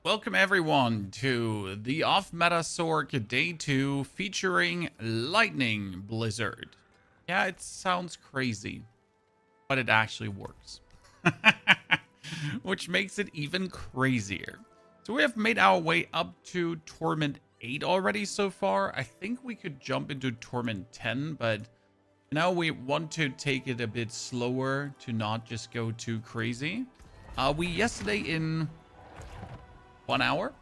Welcome everyone to the off-meta SORC Day 2 featuring Lightning Blizzard. Yeah, it sounds crazy, but it actually works. Which makes it even crazier. So we have made our way up to Torment 8 already so far. I think we could jump into Torment 10, but now we want to take it a bit slower to not just go too crazy. We yesterday in 1 hour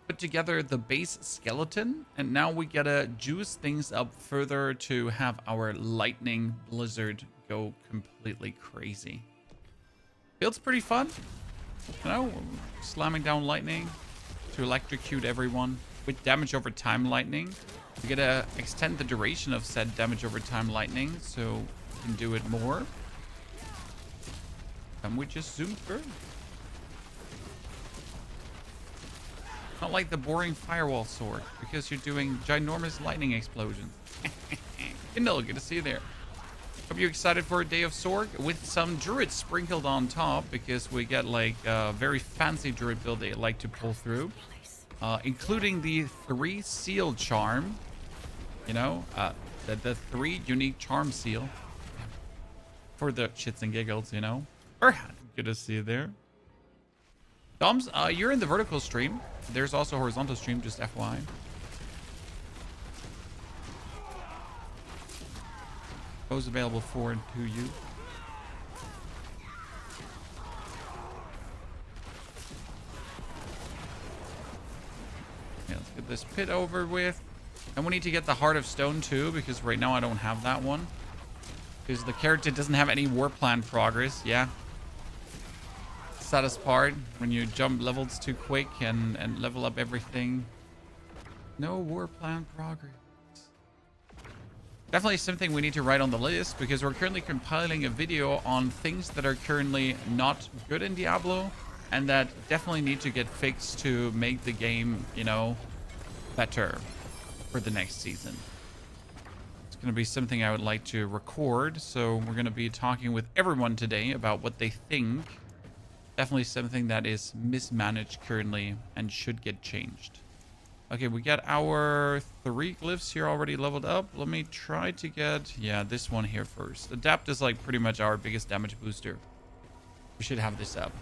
put together the base skeleton, and now we gotta juice things up further to have our lightning blizzard go completely crazy. Feels pretty fun, you know, slamming down lightning to electrocute everyone with damage over time lightning. We gotta extend the duration of said damage over time lightning so we can do it more. And we just zoom through. Not like the boring firewall sword, because you're doing ginormous lightning explosions. Kindle, good to see you there. Hope you're excited for a day of SORC with some druids sprinkled on top, because we get like a very fancy druid build they like to pull through, including the 3 seal charm. You know, the 3 unique charm seal for the shits and giggles. You know, good to see you there. Doms, you're in the vertical stream. There's also a horizontal stream, just FYI. Those available for and to you. Yeah, let's get this pit over with. And we need to get the Heart of Stone too, because right now I don't have that one. Because the character doesn't have any war plan progress. Yeah. Saddest part, when you jump levels too quick and level up everything. No war plan progress. Definitely something we need to write on the list, because we're currently compiling a video on things that are currently not good in Diablo and that definitely need to get fixed to make the game, you know, better for the next season. It's going to be something I would like to record, so we're going to be talking with everyone today about what they think. Definitely something that is mismanaged currently and should get changed. Okay, we got our 3 glyphs here already leveled up. Let me try to get, yeah, this one here first. Adapt is like pretty much our biggest damage booster. We should have this up.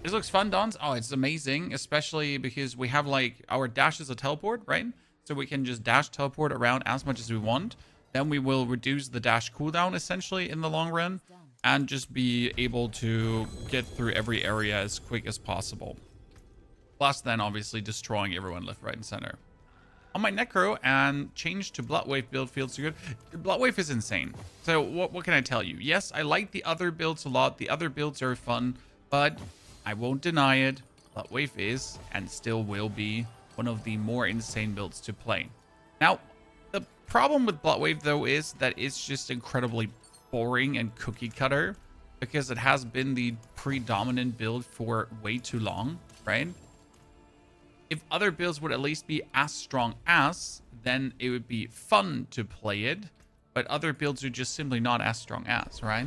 This looks fun, Dons. Oh, it's amazing, especially because we have like our dash is a teleport, right? So we can just dash teleport around as much as we want. Then we will reduce the dash cooldown essentially in the long run, and just be able to get through every area as quick as possible. Plus then obviously destroying everyone left, right, and center. On my Necro and change to Bloodwave build feels so good. Bloodwave is insane. So what can I tell you? Yes, I like the other builds a lot. The other builds are fun, but I won't deny it. Bloodwave is and still will be one of the more insane builds to play. Now, the problem with Bloodwave though is that it's just incredibly boring and cookie cutter, because it has been the predominant build for way too long, right? If other builds would at least be as strong as, then it would be fun to play it, but other builds are just simply not as strong as, right?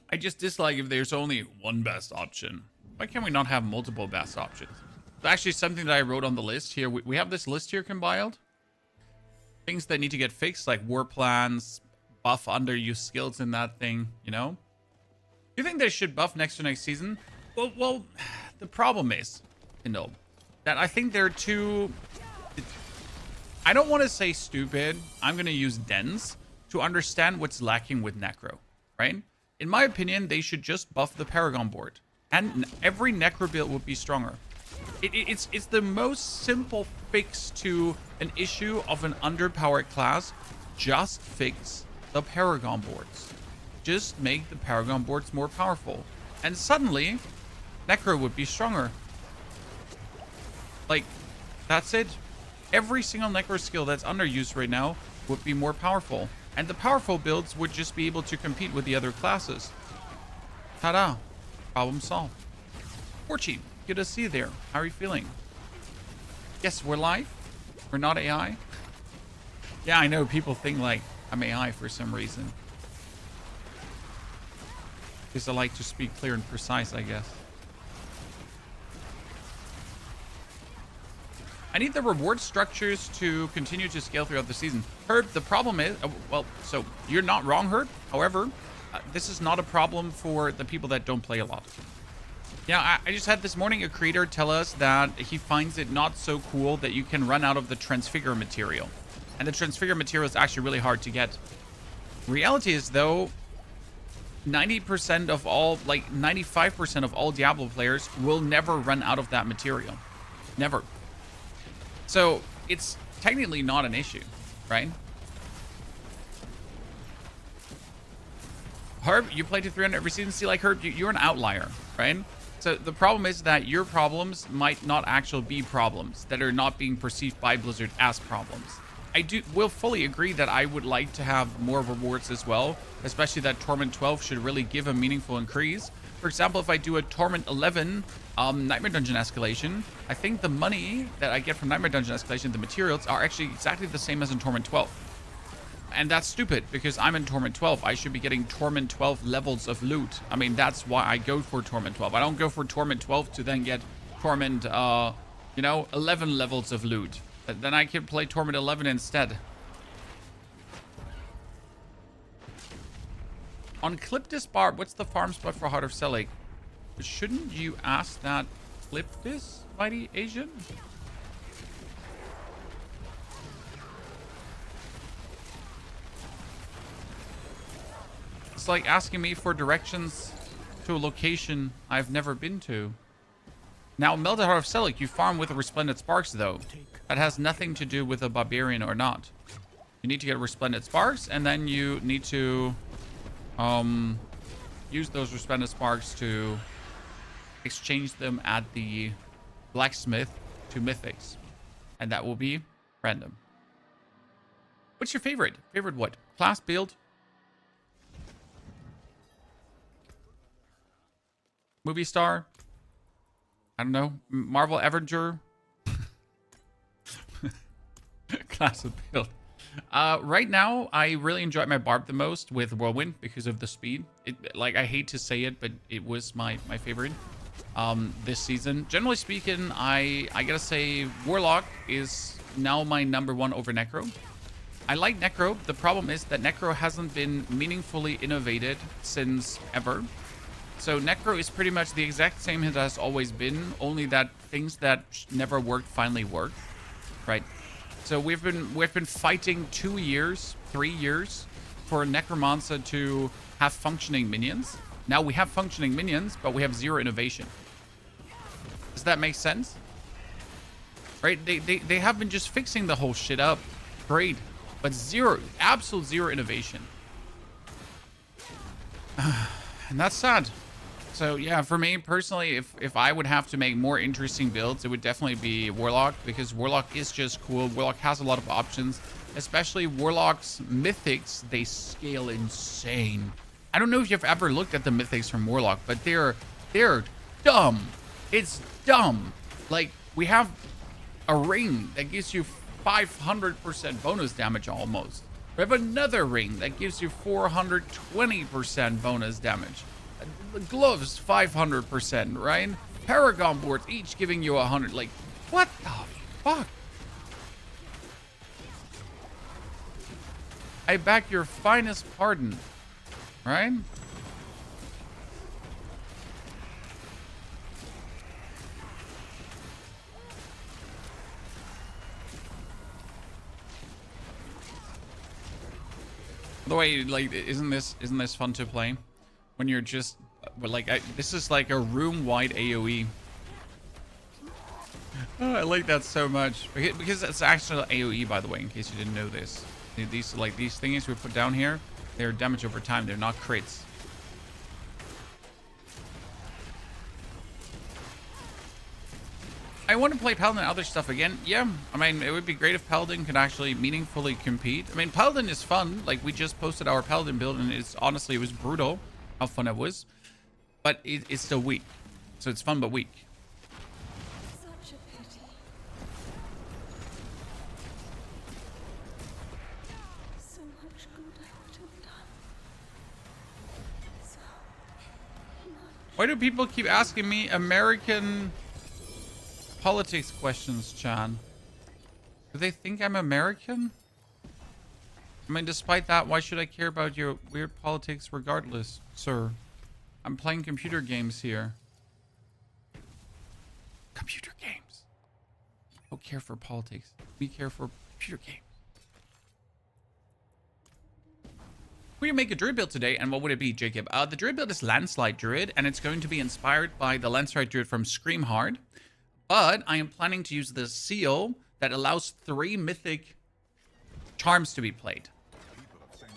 I just dislike if there's only one best option. Why can't we not have multiple best options? It's actually something that I wrote on the list here. We have this list here compiled. Things that need to get fixed, like war plans, buff underused skills in that thing, you know? Do you think they should buff next season? Well, the problem is, you know, that I think they're too... I don't want to say stupid. I'm going to use dense to understand what's lacking with Necro, right? In my opinion, they should just buff the Paragon board, and every Necro build would be stronger. It's the most simple fix to an issue of an underpowered class. Just fix the Paragon boards. Just make the Paragon boards more powerful. And suddenly, Necro would be stronger. Like, that's it. Every single Necro skill that's underused right now would be more powerful. And the powerful builds would just be able to compete with the other classes. Ta-da. Problem solved. Porchy. Good to see you there. How are you feeling? Yes, we're live. We're not AI. Yeah, I know people think like I'm AI for some reason. Because I like to speak clear and precise, I guess. I need the reward structures to continue to scale throughout the season. Herb, the problem is, well, so you're not wrong, Herb. However, this is not a problem for the people that don't play a lot. Yeah, I just had this morning a creator tell us that he finds it not so cool that you can run out of the transfigure material. And the transfigure material is actually really hard to get. Reality is, though, 90% of all, like 95% of all Diablo players will never run out of that material. Never. So it's technically not an issue, right? Herb, you play to 300 every season. See, like Herb, you're an outlier, right? So the problem is that your problems might not actually be problems that are not being perceived by Blizzard as problems. I will fully agree that I would like to have more rewards as well, especially that Torment 12 should really give a meaningful increase. For example, if I do a Torment 11 Nightmare Dungeon escalation, I think the money that I get from Nightmare Dungeon escalation, the materials, are actually exactly the same as in Torment 12. And that's stupid, because I'm in Torment 12. I should be getting Torment 12 levels of loot. I mean, that's why I go for Torment 12. I don't go for Torment 12 to then get Torment, 11 levels of loot. Then I can play Torment 11 instead. On Cliptis Barb, what's the farm spot for Heart of Selig? Shouldn't you ask that Cliptis, Mighty Asian? It's like asking me for directions to a location I've never been to. Now, Melted Heart of Selig, you farm with a Resplendent Sparks, though. That has nothing to do with a Barbarian or not. You need to get Resplendent Sparks, and then you need to use those Resplendent Sparks to exchange them at the blacksmith to mythics. And that will be random. What's your favorite? Favorite what? Class, build? Movie star? I don't know. Marvel Avenger? Class of build. Right now, I really enjoy my Barb the most with Whirlwind because of the speed. Like, I hate to say it, but it was my favorite this season. Generally speaking, I gotta say Warlock is now my #1 over Necro. I like Necro. The problem is that Necro hasn't been meaningfully innovated since ever. So Necro is pretty much the exact same as it has always been, only that things that never worked finally worked, right? So we've been fighting 2 years, 3 years for Necromancer to have functioning minions. Now we have functioning minions, but we have 0 innovation. Does that make sense? Right? They have been just fixing the whole shit up. Great. But absolute 0 innovation. And that's sad. So yeah, for me personally, if I would have to make more interesting builds, it would definitely be Warlock, because Warlock is just cool. Warlock has a lot of options, especially Warlock's mythics. They scale insane. I don't know if you've ever looked at the mythics from Warlock, but they're dumb. It's dumb. Like, we have a ring that gives you 500% bonus damage almost. We have another ring that gives you 420% bonus damage. Gloves 500%, right? Paragon boards each giving you 100. Like, what the fuck? I back your finest pardon, right? By the way, like, isn't this fun to play? When you're just like, this is like a room-wide AoE. Oh, I like that so much, because it's actually AoE, by the way, in case you didn't know this. These things we put down here, they're damage over time. They're not crits. I want to play Paladin and other stuff again. Yeah, I mean, it would be great if Paladin could actually meaningfully compete. I mean, Paladin is fun. Like, we just posted our Paladin build, and it was brutal how fun it was, but it's still weak. So it's fun but weak. Such a pity. So much good I would have done. So Why do people keep asking me American politics questions, Chan? Do they think I'm American? I mean, despite that, why should I care about your weird politics regardless, sir? I'm playing computer games here. Computer games. Don't care for politics. We care for computer games. We're gonna make a druid build today, and what would it be, Jacob? The druid build is Landslide Druid, and it's going to be inspired by the Landslide Druid from Screamhard. But I am planning to use the seal that allows 3 mythic charms to be played,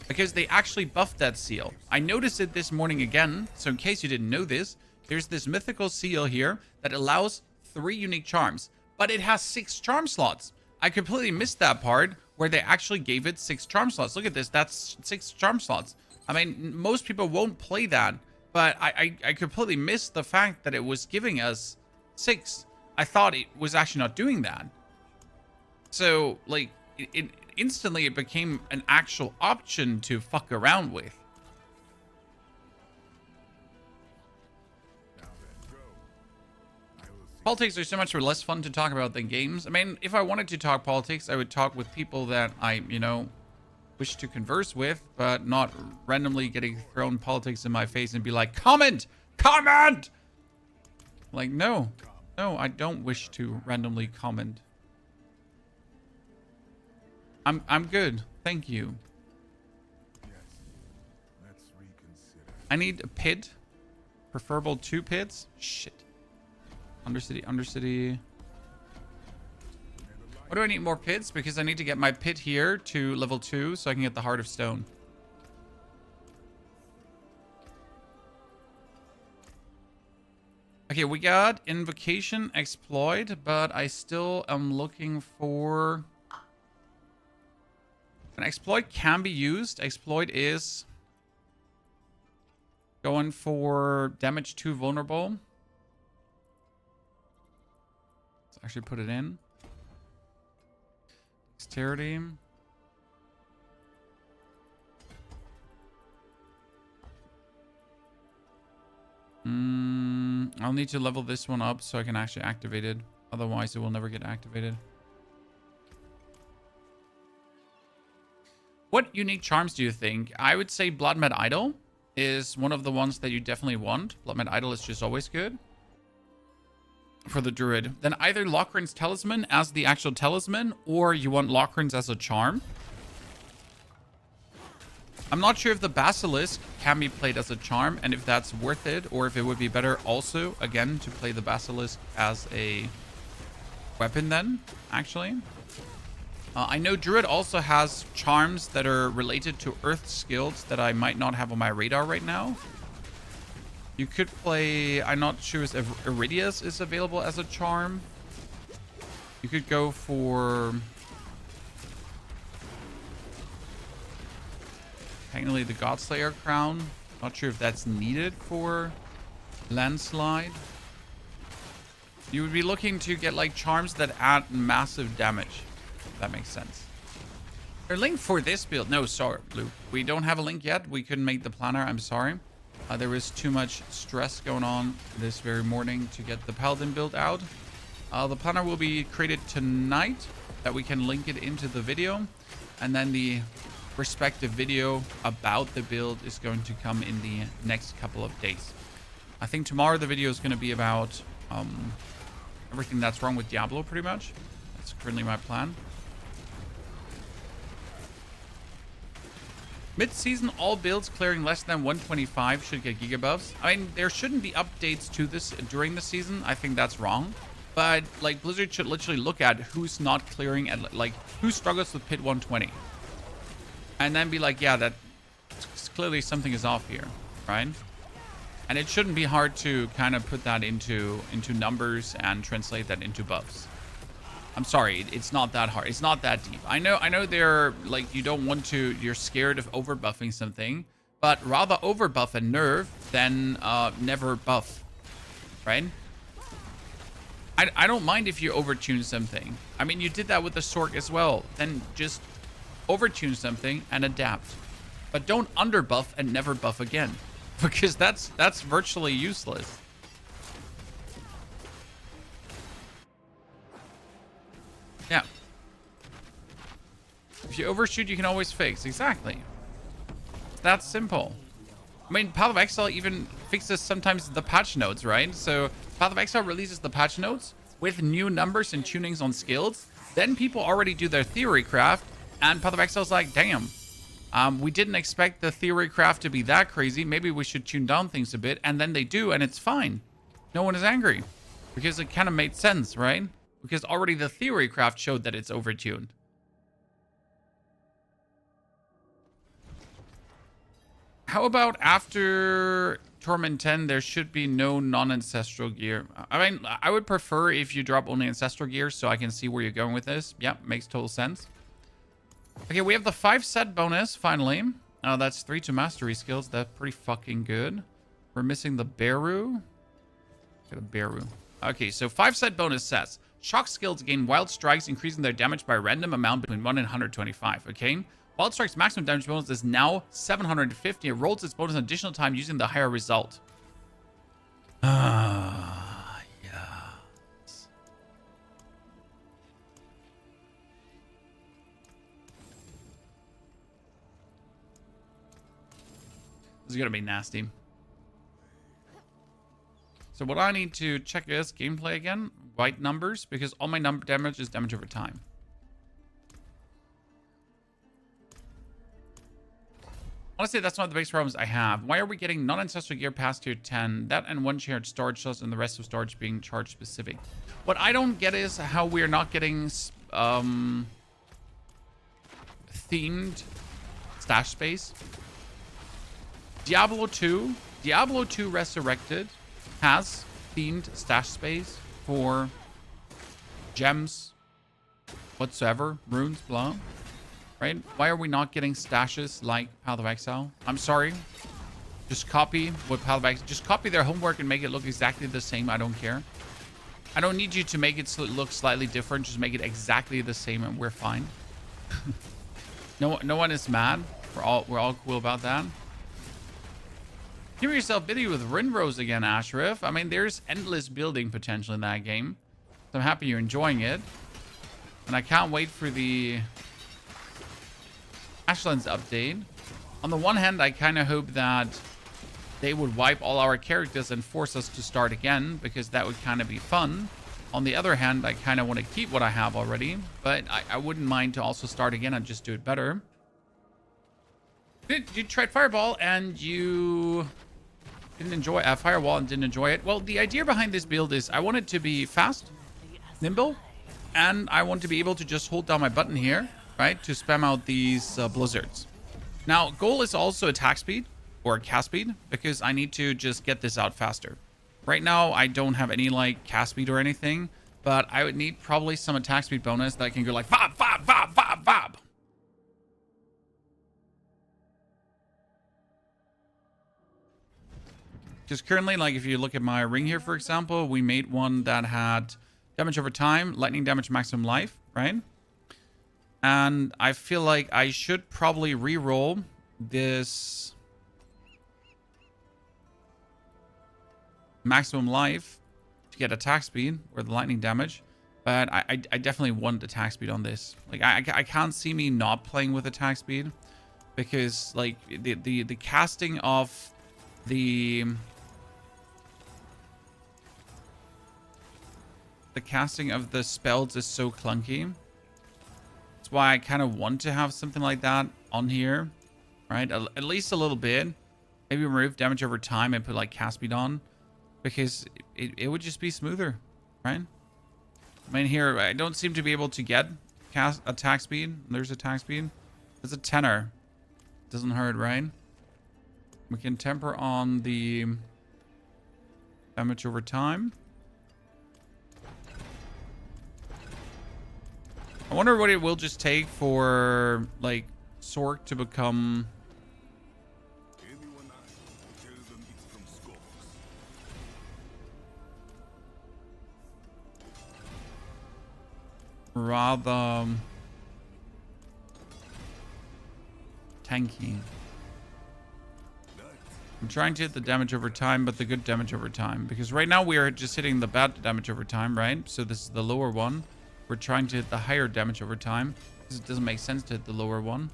because they actually buffed that seal. I noticed it this morning again, so in case you didn't know this, there's this mythical seal here that allows 3 unique charms, but it has 6 charm slots. I completely missed that part where they actually gave it 6 charm slots. Look at this, that's 6 charm slots. I mean, most people won't play that, but I completely missed the fact that it was giving us 6. I thought it was actually not doing that. So, like, instantly it became an actual option to fuck around with. Politics are so much less fun to talk about than games. I mean, if I wanted to talk politics, I would talk with people that I, you know, wish to converse with, but not randomly getting thrown politics in my face and be like, comment! Comment! Like, no. No, I don't wish to randomly comment. I'm good. Thank you. Yes. Let's reconsider. I need a pit. Preferable 2 pits. Shit. Undercity, Undercity. What do I need more pits? Because I need to get my pit here to level 2 so I can get the Heart of Stone. Okay, we got Invocation, Exploit, but I still am looking for... An exploit can be used. Exploit is going for damage 2 vulnerable. Let's actually put it in. Dexterity. I'll need to level this one up so I can actually activate it. Otherwise, it will never get activated. What unique charms do you think? I would say Bloodmad Idol is one of the ones that you definitely want. Bloodmad Idol is just always good for the druid. Then either Lochran's Talisman as the actual talisman, or you want Lochran's as a charm. I'm not sure if the Basilisk can be played as a charm and if that's worth it, or if it would be better also, again, to play the Basilisk as a weapon then, actually. I know Druid also has charms that are related to Earth skills that I might not have on my radar right now. You could play... I'm not sure if Iridius is available as a charm. You could go for... technically the Godslayer Crown. Not sure if that's needed for Landslide. You would be looking to get like charms that add massive damage. That makes sense. There's a link for this build. No, sorry, Blue. We don't have a link yet. We couldn't make the planner. I'm sorry. There was too much stress going on this very morning to get the Paladin build out. The planner will be created tonight that we can link it into the video. And then the respective video about the build is going to come in the next couple of days. I think tomorrow the video is going to be about everything that's wrong with Diablo, pretty much. That's currently my plan. Mid-season, all builds clearing less than 125 should get gigabuffs. I mean, there shouldn't be updates to this during the season. I think that's wrong. But, like, Blizzard should literally look at who's not clearing at, like, who struggles with pit 120. And then be like, yeah, that clearly something is off here, right? And it shouldn't be hard to kind of put that into numbers and translate that into buffs. I'm sorry, it's not that hard. It's not that deep. I know they're like, you don't want to, you're scared of over buffing something, but rather over buff and nerf than never buff, right? I don't mind if you overtune something. I mean, you did that with the SORC as well. Then just overtune something and adapt. But don't underbuff and never buff again. because that's virtually useless. Yeah. If you overshoot, you can always fix. Exactly. That's simple. I mean, Path of Exile even fixes sometimes the patch notes, right? So Path of Exile releases the patch notes with new numbers and tunings on skills. Then people already do their theory craft, and Path of Exile's like, damn, we didn't expect the theory craft to be that crazy. Maybe we should tune down things a bit. And then they do, and it's fine. No one is angry because it kind of made sense, right? Because already the theory craft showed that it's overtuned. How about after Torment 10, there should be no non-ancestral gear? I mean, I would prefer if you drop only ancestral gear so I can see where you're going with this. Yeah, makes total sense. Okay, we have the 5 set bonus, finally. That's 3 to mastery skills. That's pretty fucking good. We're missing the Beru. Got a Beru. Okay, so 5 set bonus sets. Shock skills gain wild strikes, increasing their damage by a random amount between 1 and 125, okay? Wild Strike's maximum damage bonus is now 750. It rolls its bonus an additional time using the higher result. Ah, yes. This is going to be nasty. So what I need to check is gameplay again. White numbers, because all my number damage is damage over time. Honestly, that's one of the biggest problems I have. Why are we getting non-ancestral gear past tier 10? That and 1 shared storage slots and the rest of storage being charge specific. What I don't get is how we're not getting themed stash space. Diablo 2 Resurrected has themed stash space for gems whatsoever, runes, blah. Right? Why are we not getting stashes like Path of Exile? I'm sorry. Just copy what Path of Exile. Just copy their homework and make it look exactly the same. I don't care. I don't need you to make it look slightly different. Just make it exactly the same and we're fine. No one is mad. We're all cool about that. Give yourself busy with Rinrose again, Ashraf. I mean, there's endless building potential in that game. So I'm happy you're enjoying it. And I can't wait for the Ashlands update. On the one hand, I kind of hope that they would wipe all our characters and force us to start again, because that would kind of be fun. On the other hand, I kind of want to keep what I have already, but I wouldn't mind to also start again and just do it better. You tried Fireball and you didn't enjoy Firewall and didn't enjoy it. Well, the idea behind this build is I want it to be fast, nimble, and I want to be able to just hold down my button here, right, to spam out these blizzards. Now, goal is also attack speed or cast speed, because I need to just get this out faster. Right now, I don't have any like cast speed or anything, but I would need probably some attack speed bonus that can go like fob, fob, fob, fob, fob. Because currently, like if you look at my ring here, for example, we made one that had damage over time, lightning damage, maximum life, right? And I feel like I should probably re-roll this maximum life to get attack speed or the lightning damage. But I definitely want attack speed on this. Like I can't see me not playing with attack speed, because like the casting of the spells is so clunky. That's why I kind of want to have something like that on here, right? At least a little bit. Maybe remove damage over time and put like cast speed on, because it would just be smoother, right? I mean, here I don't seem to be able to get attack speed. There's attack speed. There's a tenor. Doesn't hurt, right? We can temper on the damage over time. I wonder what it will just take for like SORC to become Anyone asks, tell them it's from Scorps. rather tanky. I'm trying to hit the damage over time, but the good damage over time. Because right now we are just hitting the bad damage over time, right? So this is the lower one. We're trying to hit the higher damage over time. Because it doesn't make sense to hit the lower one.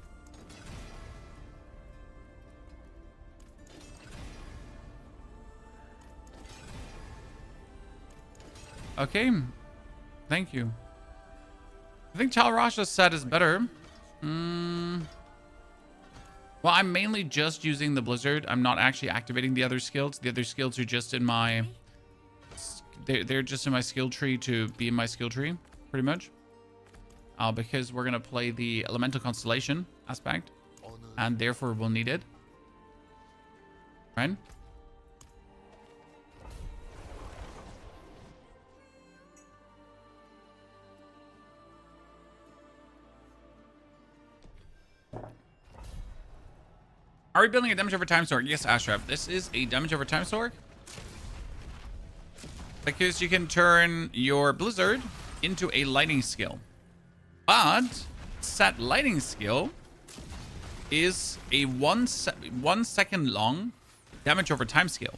Okay. Thank you. I think Talrasha's set is better. Well, I'm mainly just using the Blizzard. I'm not actually activating the other skills. The other skills are just in my... They're just in my skill tree to be in my skill tree, pretty much. Because we're going to play the Elemental Constellation aspect. And therefore we'll need it. Right? Are we building a damage over time sword? Yes, Ashraf. This is a damage over time sword. Because you can turn your Blizzard into a lightning skill. But set lightning skill is a 1 second long damage over time skill.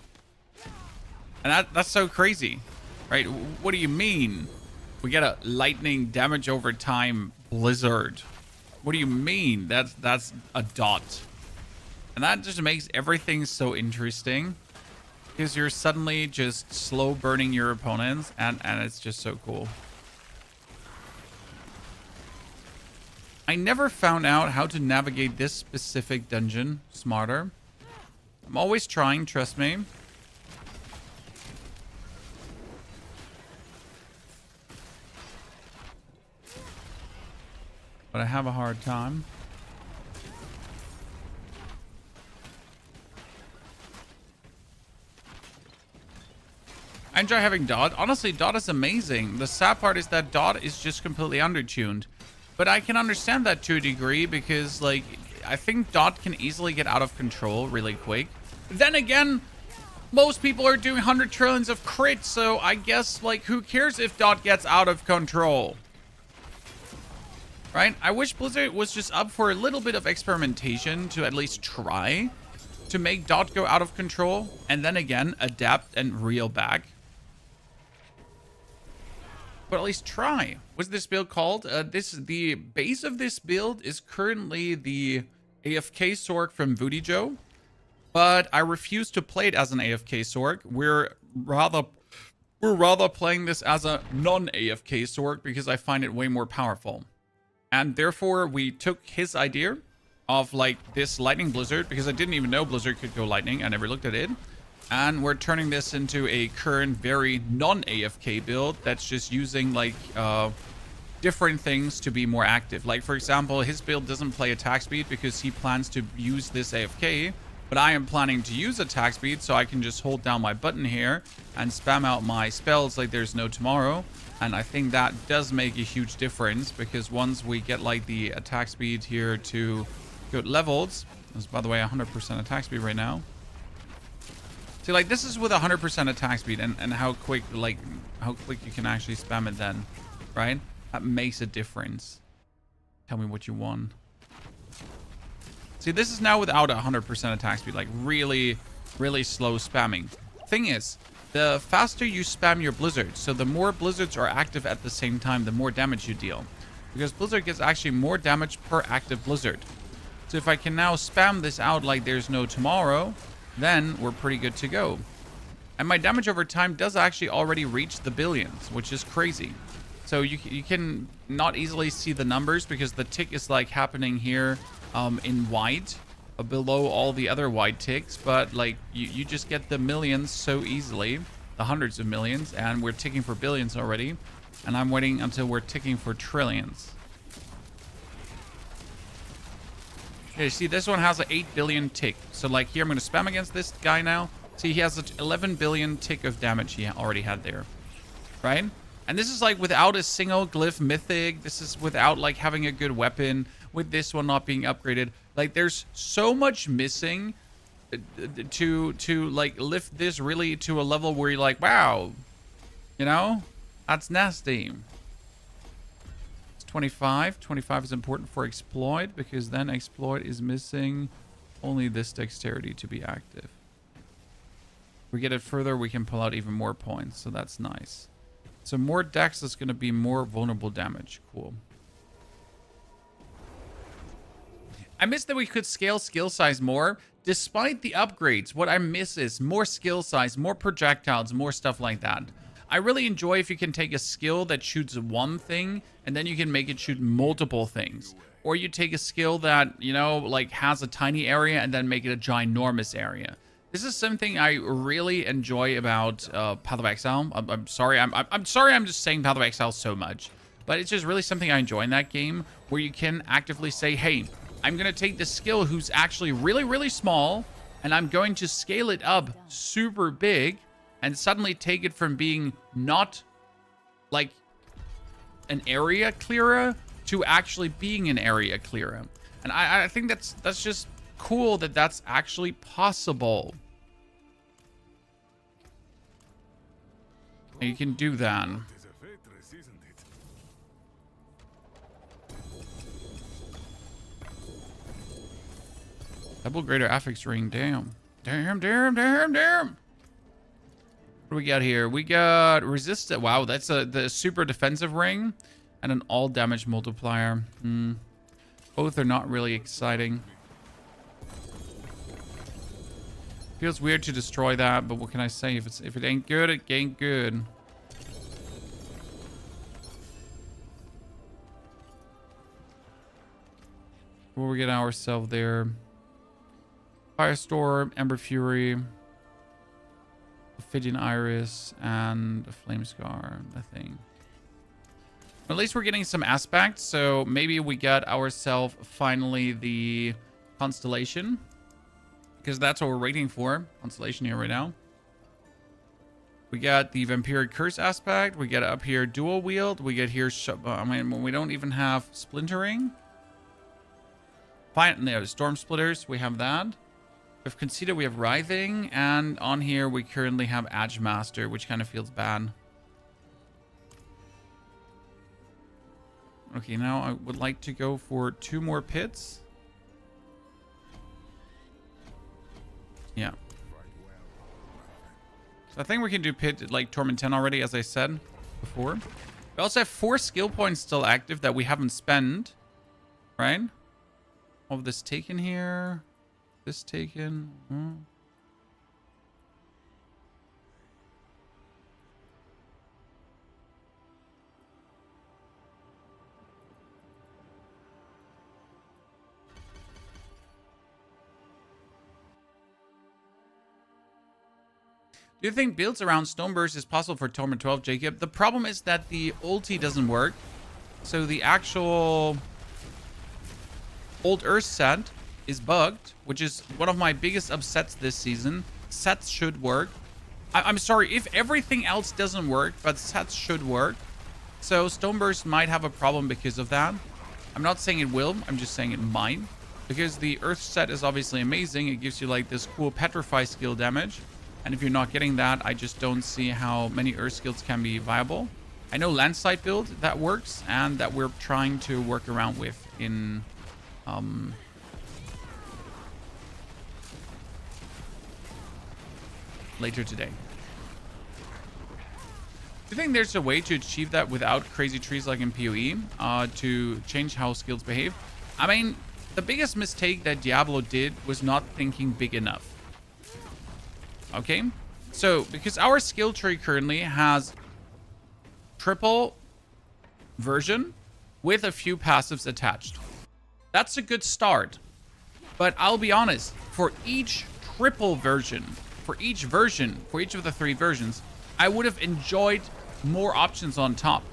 And that's so crazy. Right? What do you mean? We get a lightning damage over time Blizzard. What do you mean? That's a dot. And that just makes everything so interesting. Because you're suddenly just slow burning your opponents. And it's just so cool. I never found out how to navigate this specific dungeon smarter. I'm always trying, trust me. But I have a hard time. I enjoy having Dot. Honestly, Dot is amazing. The sad part is that Dot is just completely undertuned. But I can understand that to a degree because, like, I think Dot can easily get out of control really quick. Then again, most people are doing 100 trillions of crits, so I guess, like, who cares if Dot gets out of control? Right? I wish Blizzard was just up for a little bit of experimentation to at least try to make Dot go out of control. And then again, adapt and reel back. But at least try. What's this build called? The base of this build is currently the AFK SORC from Voodoo Joe. But I refuse to play it as an AFK SORC. We're rather playing this as a non-AFK SORC because I find it way more powerful. And therefore, we took his idea of like this lightning blizzard, because I didn't even know blizzard could go lightning. I never looked at it. And we're turning this into a current very non-AFK build that's just using like different things to be more active. Like, for example, his build doesn't play attack speed because he plans to use this AFK. But I am planning to use attack speed, so I can just hold down my button here and spam out my spells like there's no tomorrow. And I think that does make a huge difference, because once we get like the attack speed here to good levels, this is, by the way, 100% attack speed right now. See, like, this is with 100% attack speed, and how quick you can actually spam it then, right? That makes a difference. Tell me what you want. See, this is now without 100% attack speed, like really, really slow spamming. Thing is, the faster you spam your blizzards, so the more blizzards are active at the same time, the more damage you deal. Because blizzard gets actually more damage per active blizzard. So if I can now spam this out like there's no tomorrow, then we're pretty good to go. And my damage over time does actually already reach the billions, which is crazy. So you can not easily see the numbers because the tick is like happening here in white below all the other white ticks, but like you just get the millions so easily, the hundreds of millions, and we're ticking for billions already, and I'm waiting until we're ticking for trillions. Okay, see, this one has an 8 billion tick. So like here, I'm going to spam against this guy now. See, he has an 11 billion tick of damage he already had there, right? And this is like without a single glyph mythic. This is without like having a good weapon, with this one not being upgraded. Like, there's so much missing to like lift this really to a level where you're like, wow, you know, that's nasty. 25 is important for exploit, because then exploit is missing only this dexterity to be active. we get it further, we can pull out even more points. So that's nice. So more dex is going to be more vulnerable damage. Cool. I miss that we could scale skill size more. Despite the upgrades, what I miss is more skill size, more projectiles, more stuff like that. I really enjoy if you can take a skill that shoots one thing and then you can make it shoot multiple things. Or you take a skill that, you know, like has a tiny area and then make it a ginormous area. This is something I really enjoy about Path of Exile. I'm sorry, I'm sorry I'm just saying Path of Exile so much. But it's just really something I enjoy in that game where you can actively say, hey, I'm going to take this skill who's actually really, really small and I'm going to scale it up super big and suddenly take it from being not like an area clearer to actually being an area clearer. And I think that's just cool that that's actually possible. And you can do that. It's a Fortress, isn't it? Double greater affix ring. Damn. Damn, damn, damn, damn. What do we got here? We got resistant. Wow, that's the super defensive ring and an all damage multiplier. Both are not really exciting. Feels weird to destroy that, but what can I say? If it ain't good, it ain't good. What we get ourselves there? Firestorm, Ember Fury, Ophidian Iris, and a Flame Scar, I think. At least we're getting some aspects, so maybe we got ourselves finally the Constellation. Because that's what we're waiting for. Constellation here right now. We got the Vampiric Curse aspect. We get up here Dual Wield. We get here... I mean, we don't even have Splintering. Fine, no, Storm Splitters. We have that. We've Conceited. We have Writhing. And on here, we currently have Edge Master, which kind of feels bad. Okay, now I would like to go for 2 more pits. Yeah. So I think we can do pit like Torment 10 already, as I said before. We also have 4 skill points still active that we haven't spent. Right? All of this taken here. This taken. Do you think builds around Stoneburst is possible for Torment 12, Jacob? The problem is that the ulti doesn't work. So the actual Old Earth set is bugged, which is one of my biggest upsets this season. Sets should work. I'm sorry, if everything else doesn't work, but sets should work. So Stoneburst might have a problem because of that. I'm not saying it will, I'm just saying it might. Because the Earth set is obviously amazing. It gives you like this cool Petrify skill damage. And if you're not getting that, I just don't see how many Earth skills can be viable. I know Landslide build that works and that we're trying to work around with in later today. Do you think there's a way to achieve that without crazy trees like in PoE to change how skills behave? I mean, the biggest mistake that Diablo did was not thinking big enough. Okay, so because our skill tree currently has triple version with a few passives attached. That's a good start. But I'll be honest, for each triple version, for each of the 3 versions, I would have enjoyed more options on top.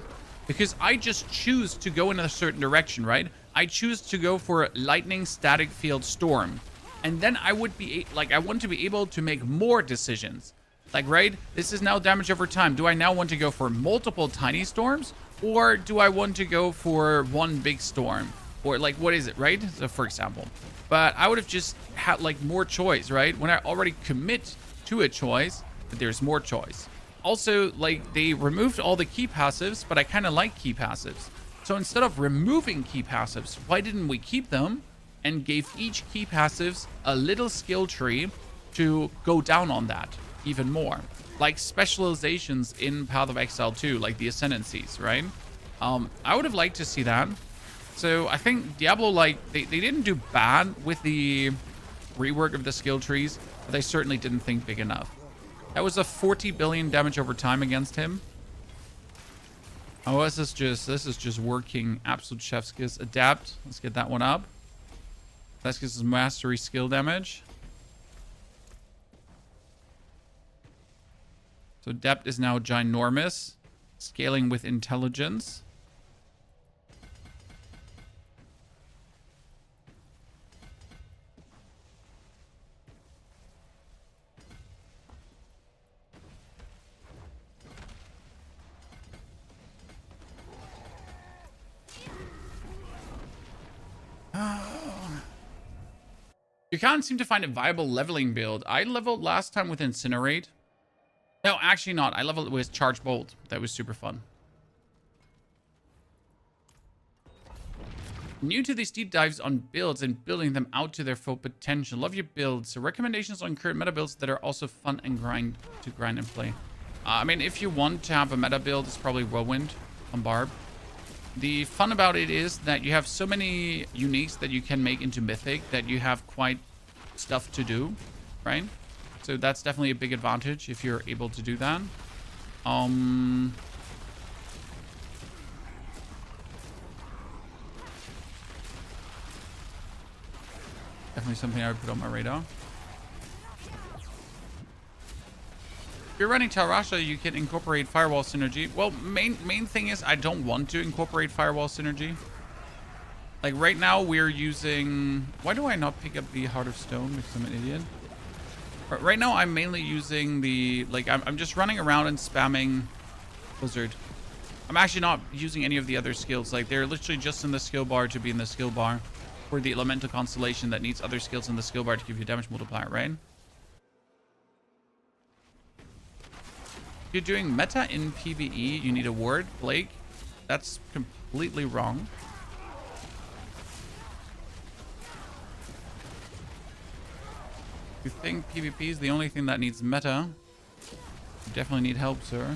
Because I just choose to go in a certain direction, right? I choose to go for Lightning, Static Field, Storm. And then I would be like, I want to be able to make more decisions. Like, right, this is now damage over time. Do I now want to go for multiple tiny storms? Or do I want to go for one big storm? Or like, what is it, right? So for example. But I would have just had like more choice, right? When I already commit to a choice, there's more choice. Also, like, they removed all the key passives, but I kind of like key passives. So instead of removing key passives, why didn't we keep them? And gave each key passives a little skill tree to go down on that. even more. Like specializations in Path of Exile 2, like the Ascendancies, right? I would have liked to see that. So I think Diablo, like, they didn't do bad with the rework of the skill trees, but they certainly didn't think big enough. That was a 40 billion damage over time against him. Oh, this is just working absolute chef's kiss. Adapt. Let's get that one up. Let's get some mastery skill damage. So depth is now ginormous. Scaling with intelligence. You can't seem to find a viable leveling build. I leveled last time with Incinerate. No, actually not. I leveled with Charge Bolt. That was super fun. New to these deep dives on builds and building them out to their full potential. Love your builds. So recommendations on current meta builds that are also fun and grind and play. I mean, if you want to have a meta build, it's probably Whirlwind on Barb. The fun about it is that you have so many uniques that you can make into Mythic that you have quite stuff to do, right? So that's definitely a big advantage if you're able to do that. Definitely something I would put on my radar. If you're running Talrasha, you can incorporate Firewall Synergy. Well, main thing is I don't want to incorporate Firewall Synergy. Like right now we're using... Why do I not pick up the Heart of Stone? Because I'm an idiot. Right now I'm mainly using the... Like I'm just running around and spamming Blizzard. I'm actually not using any of the other skills. Like they're literally just in the skill bar to be in the skill bar. For the Elemental Constellation that needs other skills in the skill bar to give you damage multiplier, right? If you're doing meta in PvE, you need a ward, Blake. That's completely wrong. If you think PvP is the only thing that needs meta, you definitely need help, sir.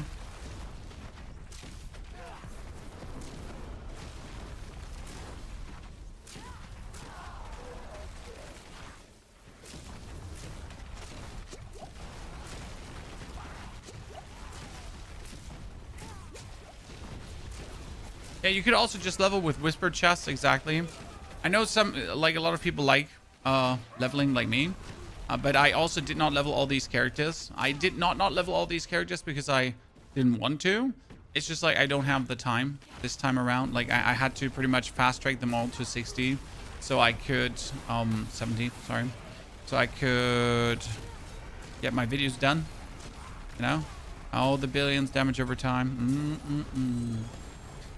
Yeah, you could also just level with Whisper Chests, exactly. I know a lot of people like leveling like me, but I also did not level all these characters. I did not level all these characters because I didn't want to. It's just like I don't have the time this time around. Like I had to pretty much fast track them all to 60, so I could 70, sorry, so I could get my videos done. You know, all the billions damage over time.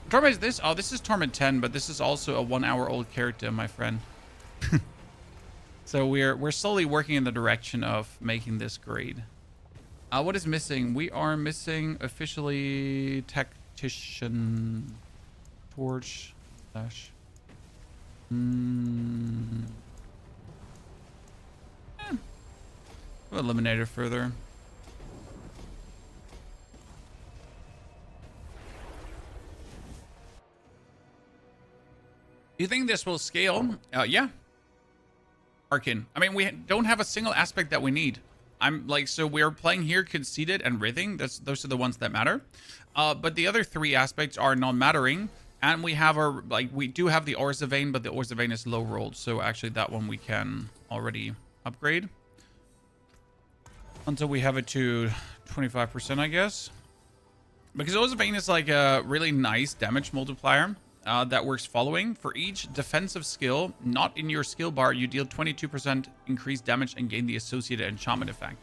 Torment is this? Oh, this is Torment 10, but this is also a 1 hour old character, my friend. So we're slowly working in the direction of making this great. What is missing? We are missing officially Tactician Torch slash. Eliminator further. You think this will scale? Yeah. Arcane. I mean, we don't have a single aspect that we need. I'm like, so we're playing here Conceited and Writhing. Those are the ones that matter. But the other three aspects are non-mattering. And we have our, like, we do have the Orza Vein, but the Orza Vein is low rolled. So actually that one we can already upgrade. Until we have it to 25%, I guess. Because Orza Vein is like a really nice damage multiplier. That works following. For each defensive skill not in your skill bar, you deal 22% increased damage and gain the associated enchantment effect.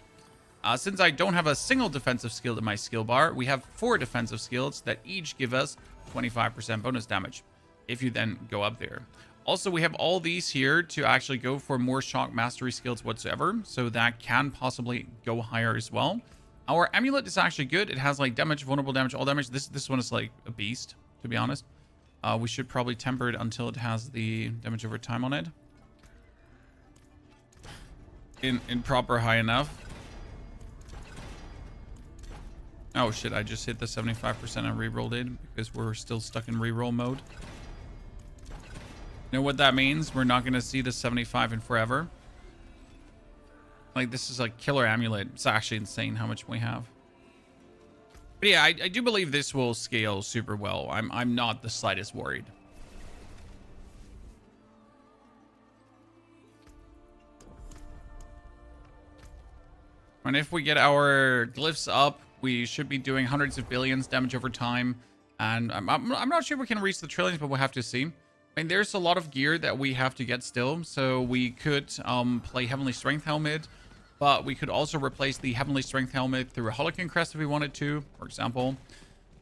Since I don't have a single defensive skill in my skill bar, we have 4 defensive skills that each give us 25% bonus damage if you then go up there. Also, we have all these here to actually go for more shock mastery skills whatsoever, so that can possibly go higher as well. Our amulet is actually good. It has like damage, vulnerable damage, all damage. This one is like a beast, to be honest. We should probably temper it until it has the damage over time on it. In proper high enough. Oh shit, I just hit the 75% and re-rolled it because we're still stuck in re-roll mode. You know what that means? We're not gonna see the 75 in forever. Like, this is like killer amulet. It's actually insane how much we have. But yeah, I do believe this will scale super well. I'm not the slightest worried. And if we get our glyphs up, we should be doing hundreds of billions damage over time. And I'm not sure we can reach the trillions, but we'll have to see. I mean, there's a lot of gear that we have to get still. So we could play Heavenly Strength Helmet, but we could also replace the Heavenly Strength Helmet through a Holocan Crest if we wanted to, for example.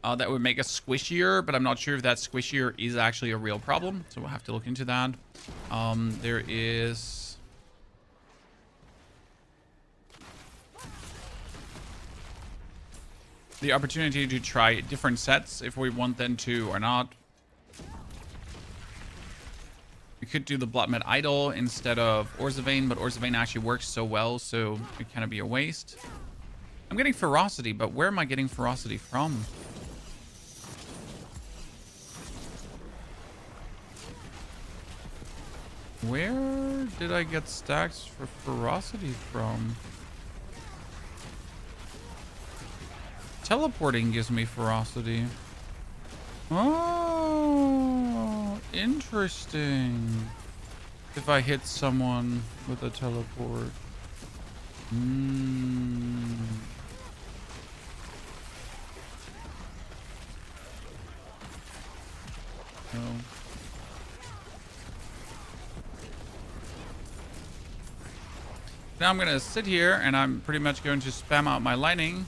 That would make us squishier, but I'm not sure if that squishier is actually a real problem. So we'll have to look into that. There is... the opportunity to try different sets if we want them to or not. We could do the Bloodmed Idol instead of Orzhovann, but Orzhovann actually works so well, so it kind of be a waste. I'm getting Ferocity, but where am I getting Ferocity from? Where did I get stacks for Ferocity from? Teleporting gives me Ferocity. Oh, interesting. If I hit someone with a teleport. No. Now I'm gonna sit here and I'm pretty much going to spam out my lightning.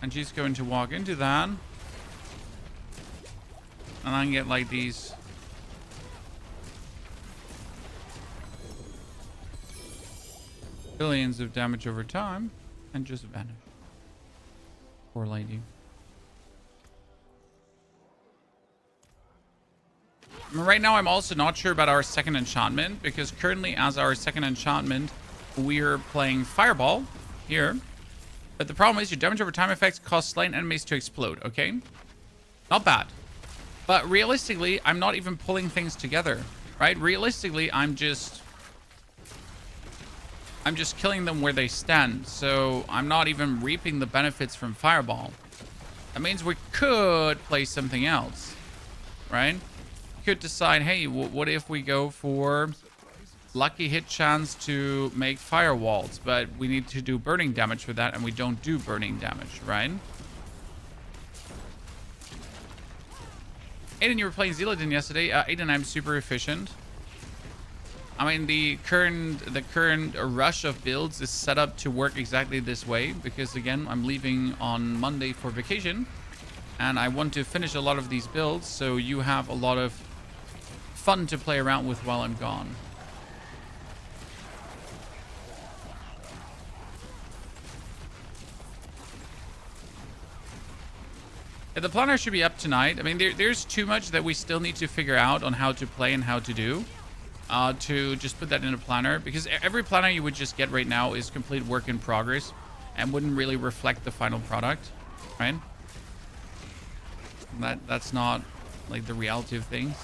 And she's going to walk into that. And I can get like these. Billions of damage over time. And just vanish. Poor lady. Right now I'm also not sure about our second enchantment. Because currently as our second enchantment, we're playing Fireball here. But the problem is your damage over time effects cause slain enemies to explode, okay? Not bad. But realistically, I'm not even pulling things together, right? Realistically, I'm just killing them where they stand. So I'm not even reaping the benefits from Fireball. That means we could play something else, right? We could decide, hey, what if we go for lucky hit chance to make firewalls, but we need to do burning damage for that, and we don't do burning damage, right? Aiden, you were playing Zealadin yesterday. Aiden, I'm super efficient. I mean, the current rush of builds is set up to work exactly this way, because again, I'm leaving on Monday for vacation, and I want to finish a lot of these builds, so you have a lot of fun to play around with while I'm gone. Yeah, the planner should be up tonight. I mean, there's too much that we still need to figure out on how to play and how to do. To just put that in a planner. Because every planner you would just get right now is complete work in progress. And wouldn't really reflect the final product. Right? That's not like the reality of things.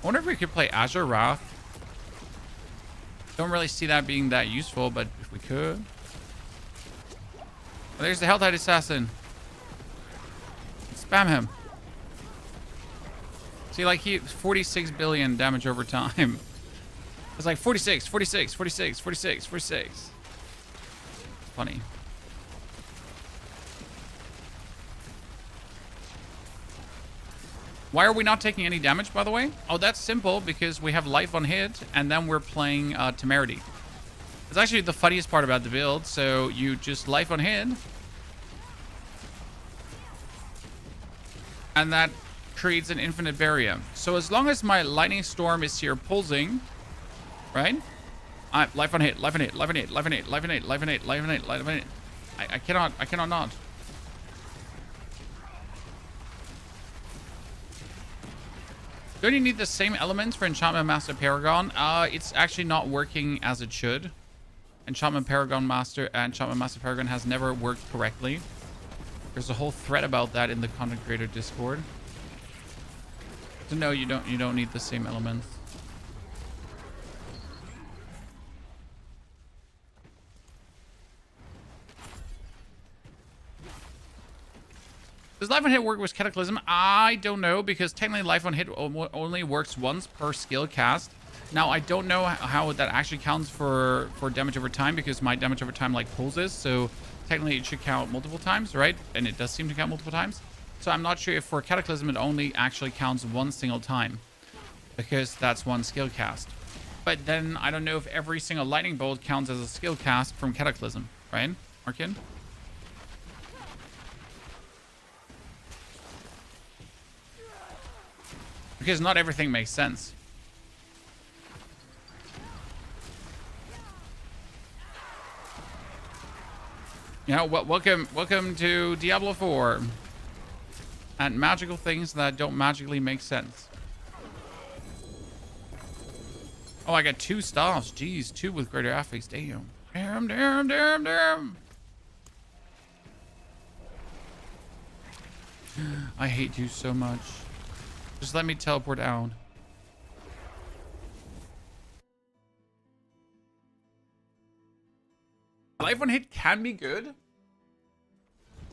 I wonder if we could play Azure Wrath. Don't really see that being that useful, but if we could. Oh, there's the Helltide Assassin. Spam him. See, like, he 46 billion damage over time. It's like 46, 46, 46, 46, 46. Funny. Why are we not taking any damage, by the way? Oh, that's simple, because we have life on hit, and then we're playing Temerity. It's actually the funniest part about the build. So you just life on hit. And that creates an infinite barrier. So as long as my lightning storm is here pulsing, right? Life on hit, life on hit, life on hit, life on hit, life on hit, life on hit, life on hit, life on hit. I cannot not. Don't you need the same elements for Enchantment Master Paragon? It's actually not working as it should. Enchantment Master Paragon has never worked correctly. There's a whole thread about that in the content creator Discord. So no, you don't need the same elements. Does Life on Hit work with Cataclysm? I don't know, because technically Life on Hit only works once per skill cast. Now, I don't know how that actually counts for damage over time, because my damage over time like pulses, so technically it should count multiple times, right? And it does seem to count multiple times. So I'm not sure if for Cataclysm it only actually counts one single time, because that's one skill cast. But then I don't know if every single lightning bolt counts as a skill cast from Cataclysm, right, Arkin? Because not everything makes sense. Yeah, welcome to Diablo 4. And magical things that don't magically make sense. Oh, I got 2 staffs. Jeez, 2 with greater affix. Damn. Damn. I hate you so much. Just let me teleport out. Life on Hit can be good,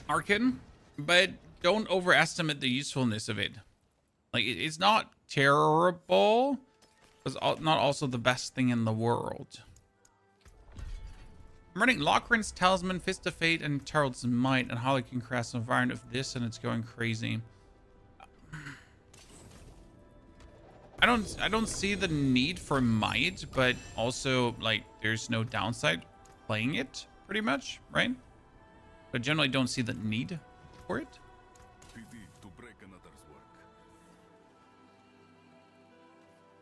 Arkin, but don't overestimate the usefulness of it. Like, it's not terrible, but it's not also the best thing in the world. I'm running Lochran's Talisman, Fist of Fate, and Tarot's Might, and Harlequin Crest environment of this, and it's going crazy. I don't see the need for Might, but also, like, there's no downside playing it, pretty much, right? But generally don't see the need for it. To break another's work.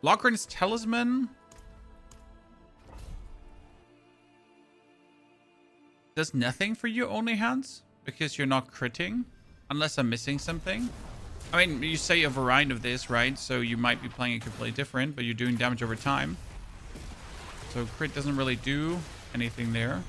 Lochran's Talisman does nothing for you, only hands, because you're not critting, unless I'm missing something. I mean, you say a variant of this, right? So you might be playing it completely different, but you're doing damage over time. So crit doesn't really do anything there.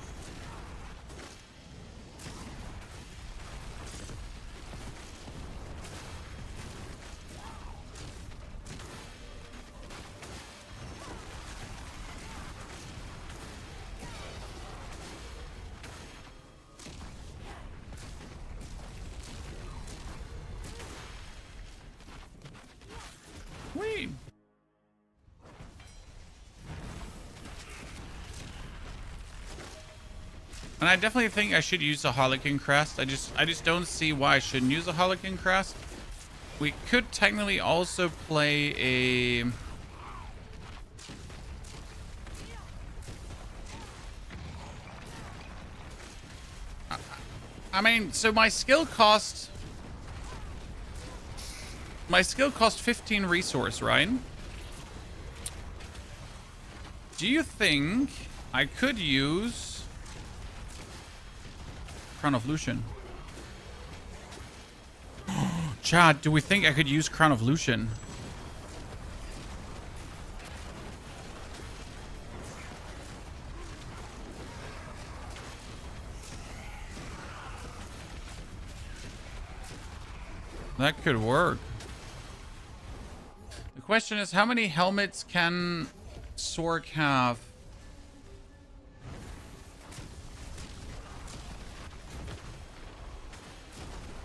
Wait. And I definitely think I should use a Harlequin Crest. I just don't see why I shouldn't use a Harlequin Crest. We could technically also play a... I mean, so my skill cost 15 resource, right? Do you think I could use Crown of Lucian? Chad, do we think I could use Crown of Lucian? That could work. The question is, how many helmets can SORC have?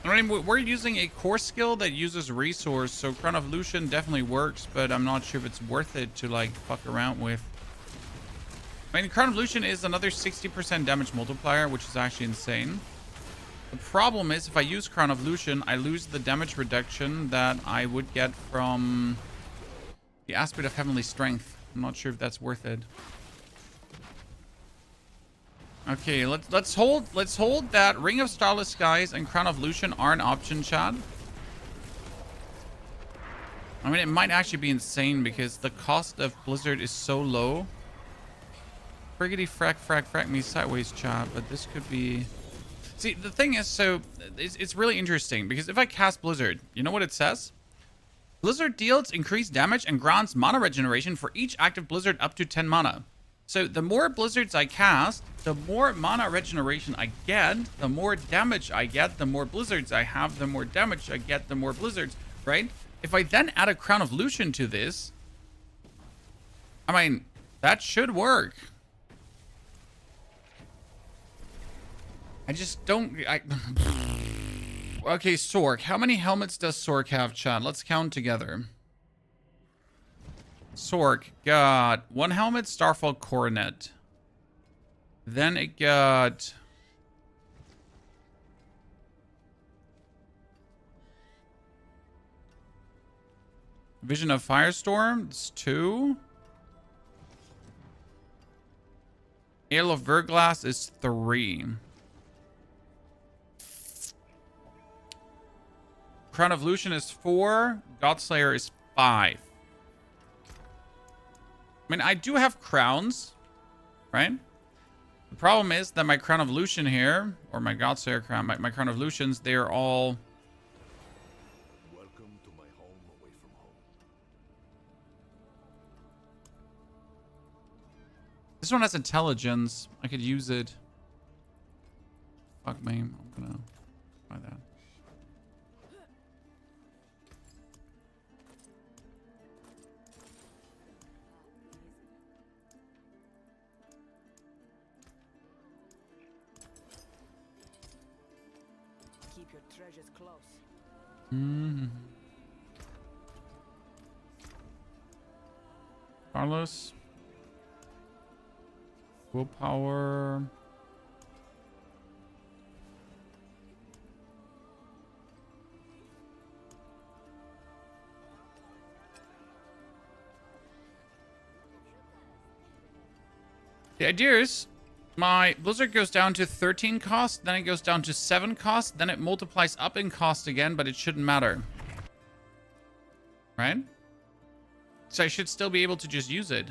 I mean, we're using a core skill that uses resource, so Crown of Lucian definitely works, but I'm not sure if it's worth it to, like, fuck around with. I mean, Crown of Lucian is another 60% damage multiplier, which is actually insane. The problem is, if I use Crown of Lucian, I lose the damage reduction that I would get from the aspect of Heavenly Strength. I'm not sure if that's worth it. Okay, let's hold that Ring of Starless Skies and Crown of Lucian are an option, Chad. I mean, it might actually be insane because the cost of Blizzard is so low. Friggity frack me sideways, Chad, but this could be... See, the thing is, so it's really interesting because if I cast Blizzard, you know what it says? Blizzard deals increased damage and grants mana regeneration for each active Blizzard up to 10 mana. So the more blizzards I cast, the more mana regeneration I get, the more damage I get, the more blizzards I have, the more damage I get, the more blizzards, right? If I then add a Crown of Lucian to this, I mean, that should work. I just don't... Okay, SORC. How many helmets does SORC have, Chad? Let's count together. SORC got 1 helmet, Starfall Coronet. Then it got... Vision of Firestorm. It's 2. Ale of Verglass is 3. Crown of Lucian is 4. Godslayer is 5. I mean, I do have crowns, right? The problem is that my Crown of Lucian here, or my Godslayer crown, my Crown of Lucians, they're all... Welcome to my home away from home. This one has intelligence. I could use it. Fuck me. I'm gonna try that. Keep your treasures close. Carlos. Willpower. The idea is my Blizzard goes down to 13 cost, then it goes down to 7 cost, then it multiplies up in cost again, but it shouldn't matter. Right? So I should still be able to just use it.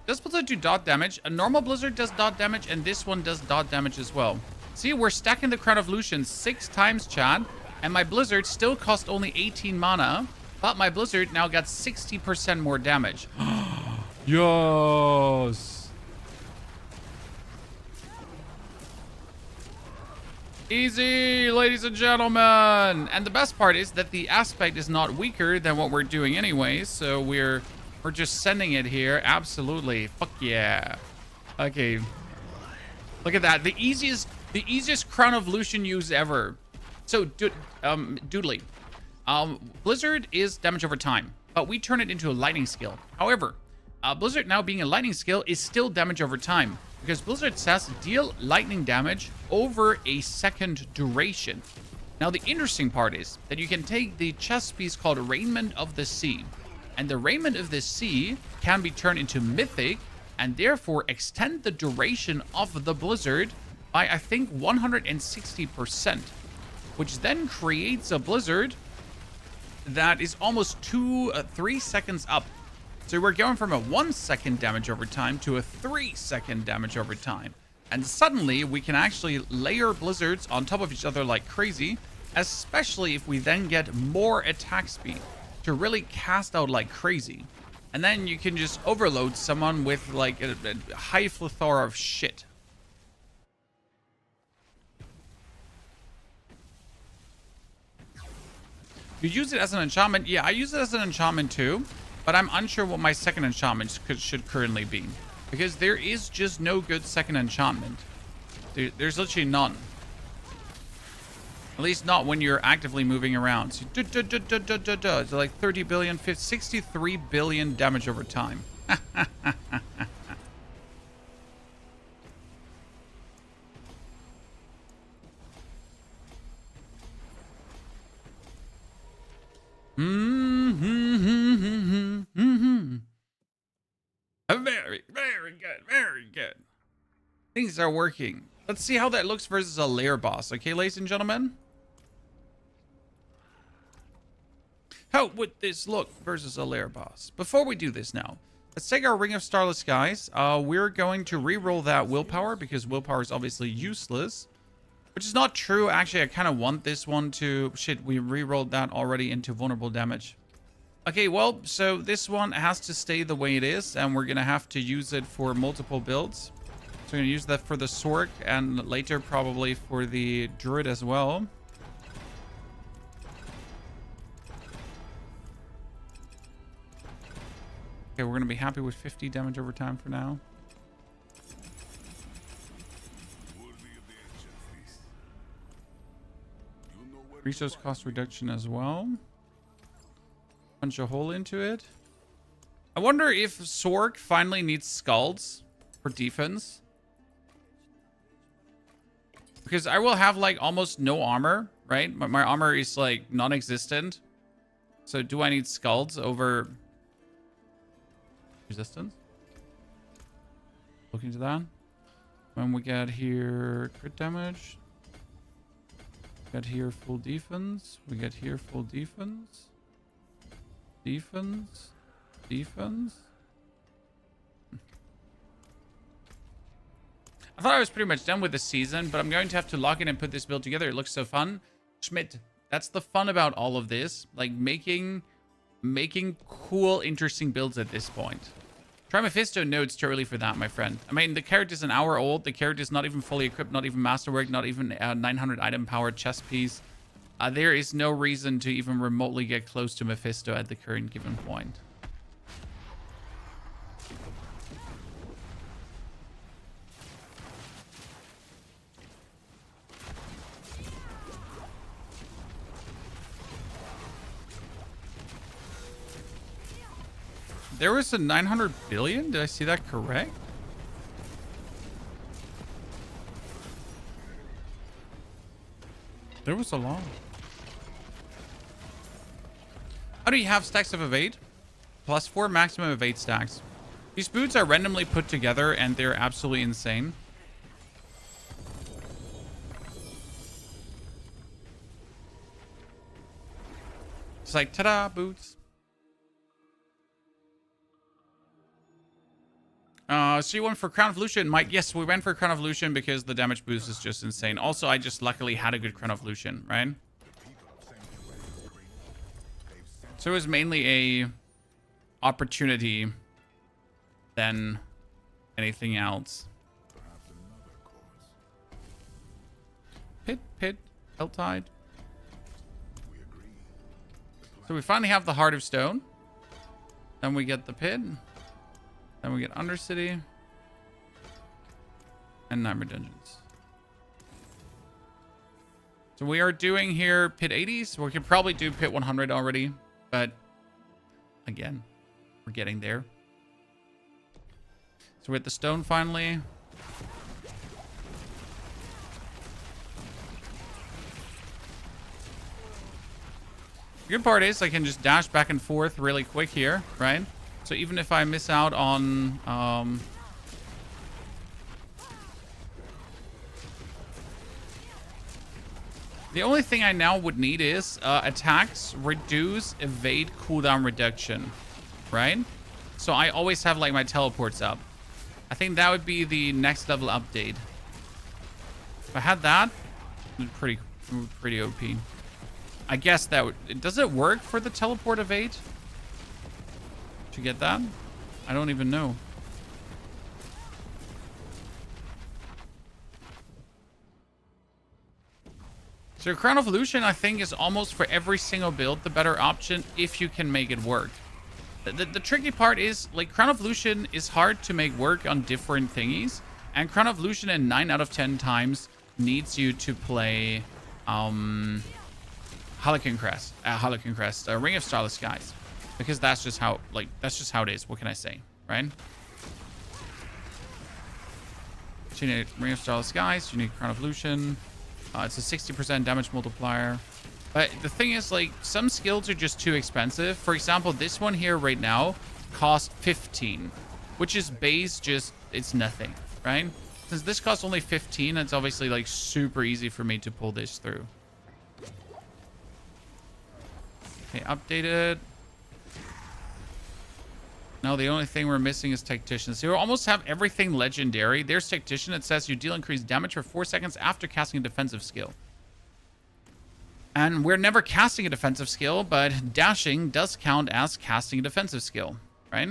Does Blizzard do dot damage? A normal Blizzard does dot damage, and this one does dot damage as well. See, we're stacking the Crown of Lucian 6 times, Chad, and my Blizzard still cost only 18 mana, but my Blizzard now got 60% more damage. Yes! Easy, ladies and gentlemen! And the best part is that the aspect is not weaker than what we're doing anyway, so we're just sending it here. Absolutely. Fuck yeah. Okay. Look at that. The easiest Crown of Lucian use ever. So, Doodly. Blizzard is damage over time, but we turn it into a lightning skill. However, Blizzard now being a lightning skill is still damage over time, because Blizzard says deal lightning damage over a second duration. Now, the interesting part is that you can take the chess piece called Raiment of the Sea, and the Raiment of the Sea can be turned into mythic and therefore extend the duration of the Blizzard by, I think, 160%, which then creates a Blizzard that is almost 3 seconds up. So we're going from a 1 second damage over time to a 3 second damage over time. And suddenly we can actually layer blizzards on top of each other like crazy, especially if we then get more attack speed to really cast out like crazy. And then you can just overload someone with like a high plethora of shit. You use it as an enchantment? Yeah, I use it as an enchantment too. But I'm unsure what my second enchantment should currently be. Because there is just no good second enchantment. There's literally none. At least not when you're actively moving around. So, it's like 30 billion, 63 billion damage over time. Very, very good. Very good. Things are working. Let's see how that looks versus a lair boss. Okay, ladies and gentlemen? How would this look versus a lair boss? Before we do this now, let's take our Ring of Starless Skies. We're going to re-roll that willpower because willpower is obviously useless. Which is not true. Actually, I kind of want this one to... Shit, we re-rolled that already into vulnerable damage. Okay, well, so this one has to stay the way it is, and we're gonna have to use it for multiple builds. So we're gonna use that for the SORC and later probably for the Druid as well. Okay, we're gonna be happy with 50 damage over time for now. Resource cost reduction as well. Punch a hole into it. I wonder if SORC finally needs skulls for defense. Because I will have like almost no armor, right? My armor is like non-existent. So do I need skulls over resistance? Look into that. When we get here crit damage. Get here full defense. We get here full defense. Defense. Defense. I thought I was pretty much done with the season, but I'm going to have to log in and put this build together. It looks so fun. Schmidt, that's the fun about all of this. Like making cool, interesting builds at this point. Try Mephisto? No, it's too early for that, my friend. I mean, the character's an hour old. The character's not even fully equipped, not even masterwork, not even a 900 item powered chest piece. There is no reason to even remotely get close to Mephisto at the current given point. There was a 900 billion? Did I see that correct? There was a lot. How do you have stacks of evade? +4 maximum evade stacks. These boots are randomly put together and they're absolutely insane. It's like, ta-da, boots. So you went for Crown of Lucian, Mike? Yes, we went for Crown of Lucian because the damage boost is just insane. Also, I just luckily had a good Crown of Lucian, right? So it was mainly a opportunity than anything else. Pit, Helltide. So we finally have the Heart of Stone. Then we get the Pit. Then we get Undercity. And Nightmare Dungeons. So we are doing here Pit 80s. We could probably do Pit 100 already. But again, we're getting there. So we're at the stone finally. The good part is I can just dash back and forth really quick here, right? So even if I miss out on the only thing I now would need is attacks reduce evade cooldown reduction, right? So I always have like my teleports up. I think that would be the next level update. If I had that, it would be pretty OP. I guess that would... Does it work for the teleport evade? To get that? I don't even know. So Crown of Lucian, I think, is almost for every single build the better option if you can make it work. The tricky part is, like, Crown of Lucian is hard to make work on different thingies. And Crown of Lucian in 9 out of 10 times needs you to play Harlequin Crest, Ring of Starless Skies. Because that's just how, like, that's just how it is. What can I say, right? So you need Ring of Starless Skies, you need Crown of Lucian. It's a 60% damage multiplier. But the thing is, like, some skills are just too expensive. For example, this one here right now costs 15, which is base just, it's nothing, right? Since this costs only 15, it's obviously, like, super easy for me to pull this through. Okay, updated. Now the only thing we're missing is Tactician. So you almost have everything legendary. There's Tactician. It says you deal increased damage for 4 seconds after casting a defensive skill. And we're never casting a defensive skill, but dashing does count as casting a defensive skill, right?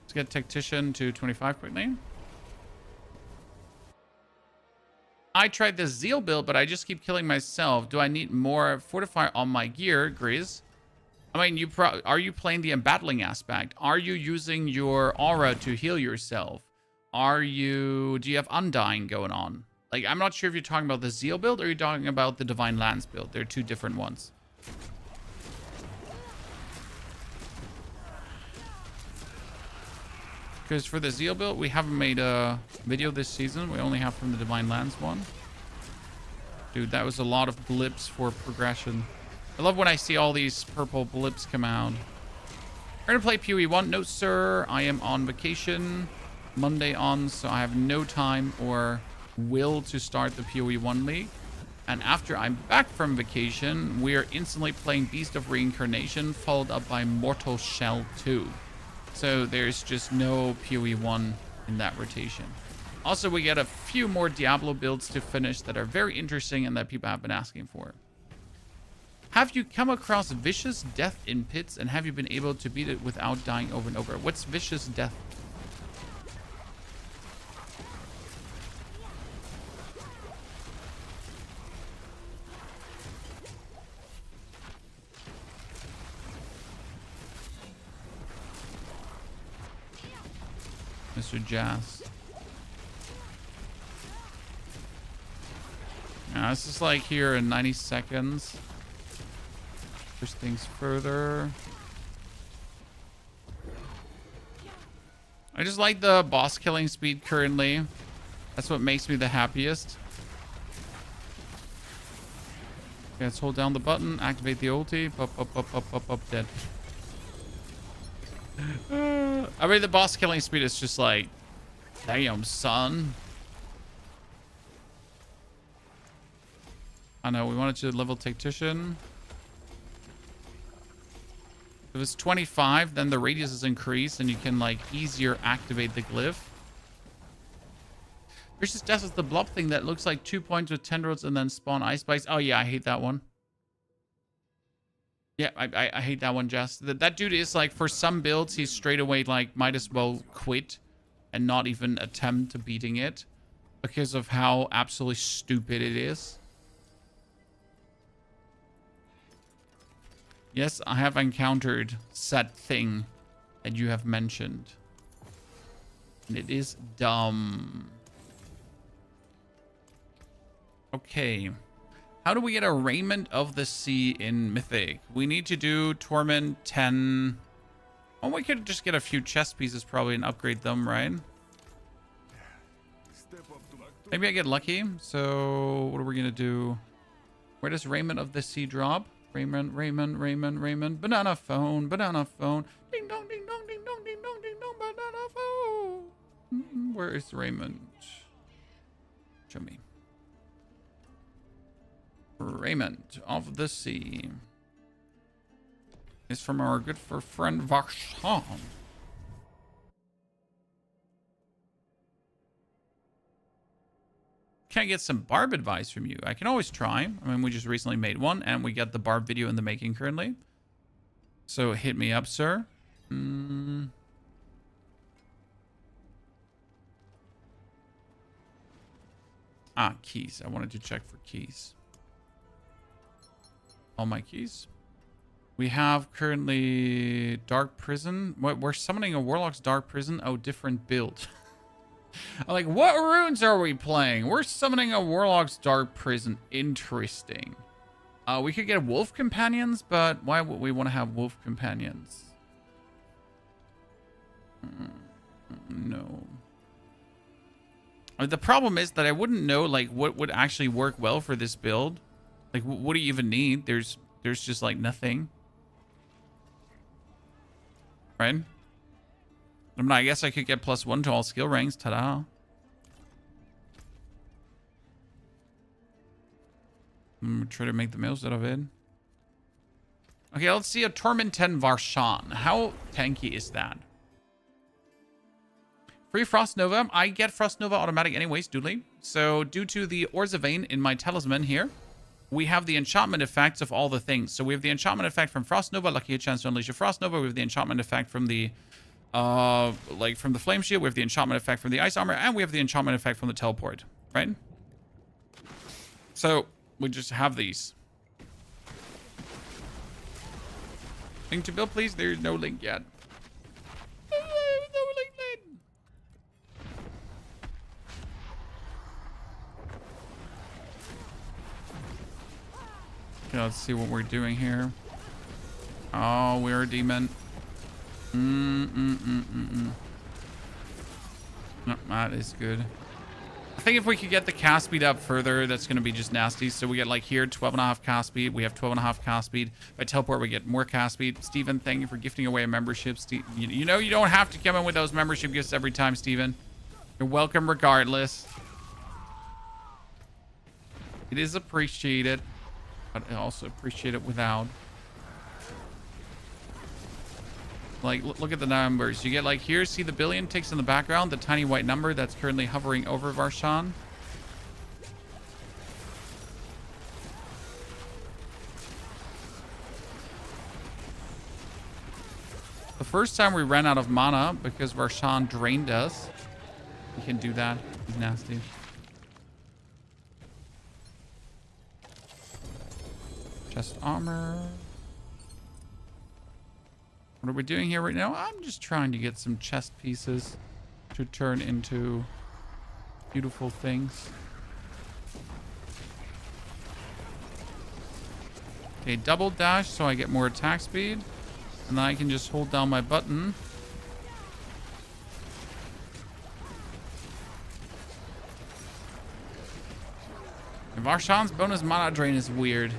Let's get Tactician to 25 quickly. I tried the Zeal build, but I just keep killing myself. Do I need more Fortify on my gear, Grizz? I mean, are you playing the embattling aspect? Are you using your aura to heal yourself? Do you have Undying going on? Like, I'm not sure if you're talking about the Zeal build or you're talking about the Divine Lance build. They're two different ones. Because for the Zeal build, we haven't made a video this season. We only have from the Divine Lance one. Dude, that was a lot of blips for progression. I love when I see all these purple blips come out. We're going to play PoE 1. No, sir. I am on vacation. Monday on, so I have no time or will to start the PoE 1 League. And after I'm back from vacation, we are instantly playing Beast of Reincarnation, followed up by Mortal Shell 2. So there's just no PoE 1 in that rotation. Also, we get a few more Diablo builds to finish that are very interesting and that people have been asking for. Have you come across Vicious Death in Pits, and have you been able to beat it without dying over and over? What's Vicious Death? Mr. Jazz. Now, this is like here in 90 seconds. Push things further. I just like the boss killing speed currently. That's what makes me the happiest. Okay, let's hold down the button, activate the ulti. Up, dead. I mean, the boss killing speed is just like, damn, son. I know, we wanted to level Tactician. If it's 25, then the radius is increased and you can like easier activate the glyph. Vicious Death is the blob thing that looks like 2 points with tendrils and then spawn ice spikes. Oh yeah, I hate that one. Yeah, I hate that one, Jess. That dude is like, for some builds, he's straight away like, might as well quit and not even attempt beating it because of how absolutely stupid it is. Yes, I have encountered said thing that you have mentioned. And it is dumb. Okay. How do we get a Raiment of the Sea in Mythic? We need to do Torment 10. Oh, we could just get a few chest pieces probably and upgrade them, right? Maybe I get lucky. So what are we going to do? Where does Raiment of the Sea drop? Raiment. Banana phone. Ding dong, ding dong, ding dong, ding dong, ding dong, banana phone. Where is Raiment? Show me. Raiment of the Sea is from our good friend Varshan. Can I get some barb advice from you? I can always try. I mean, we just recently made one and we got the barb video in the making currently. So hit me up, sir. Ah, keys. I wanted to check for keys. All my keys. We have currently Dark Prison. What, we're summoning a Warlock's Dark Prison. Oh, different build. I'm like, what runes are we playing? We're summoning a Warlock's Dark Prison. Interesting. We could get Wolf Companions, but why would we want to have Wolf Companions? No. The problem is that I wouldn't know like what would actually work well for this build. Like, what do you even need? There's just like nothing. Right? I mean, I guess I could get +1 to all skill ranks. Ta-da. Try to make the most out of it. Okay, let's see a Torment 10 Varshan. How tanky is that? Pre-Frost Nova. I get Frost Nova automatic anyways, Doodly. So due to the Ores of Vein in my talisman here, we have the enchantment effects of all the things. So we have the enchantment effect from Frost Nova, lucky hit chance to unleash a Frost Nova. We have the enchantment effect from the from the Flame Shield. We have the enchantment effect from the Ice Armor, and we have the enchantment effect from the Teleport, right? So we just have these. Link to build, please. There's no link yet. No link yet. Okay, let's see what we're doing here. Oh, we're a demon. No, that is good. I think if we could get the cast speed up further, that's going to be just nasty. So we get like here 12.5 cast speed. We have 12.5 cast speed. By teleport, we get more cast speed. Steven, thank you for gifting away a membership. You know you don't have to come in with those membership gifts every time, Steven. You're welcome regardless. It is appreciated, but I also appreciate it without. Like, look at the numbers. You get like here, see the billion ticks in the background, the tiny white number that's currently hovering over Varshan. The first time we ran out of mana because Varshan drained us. We can do that. He's nasty. Chest armor. What are we doing here right now? I'm just trying to get some chest pieces to turn into beautiful things. Okay, double dash so I get more attack speed. And then I can just hold down my button. And Varshan's bonus mana drain is weird.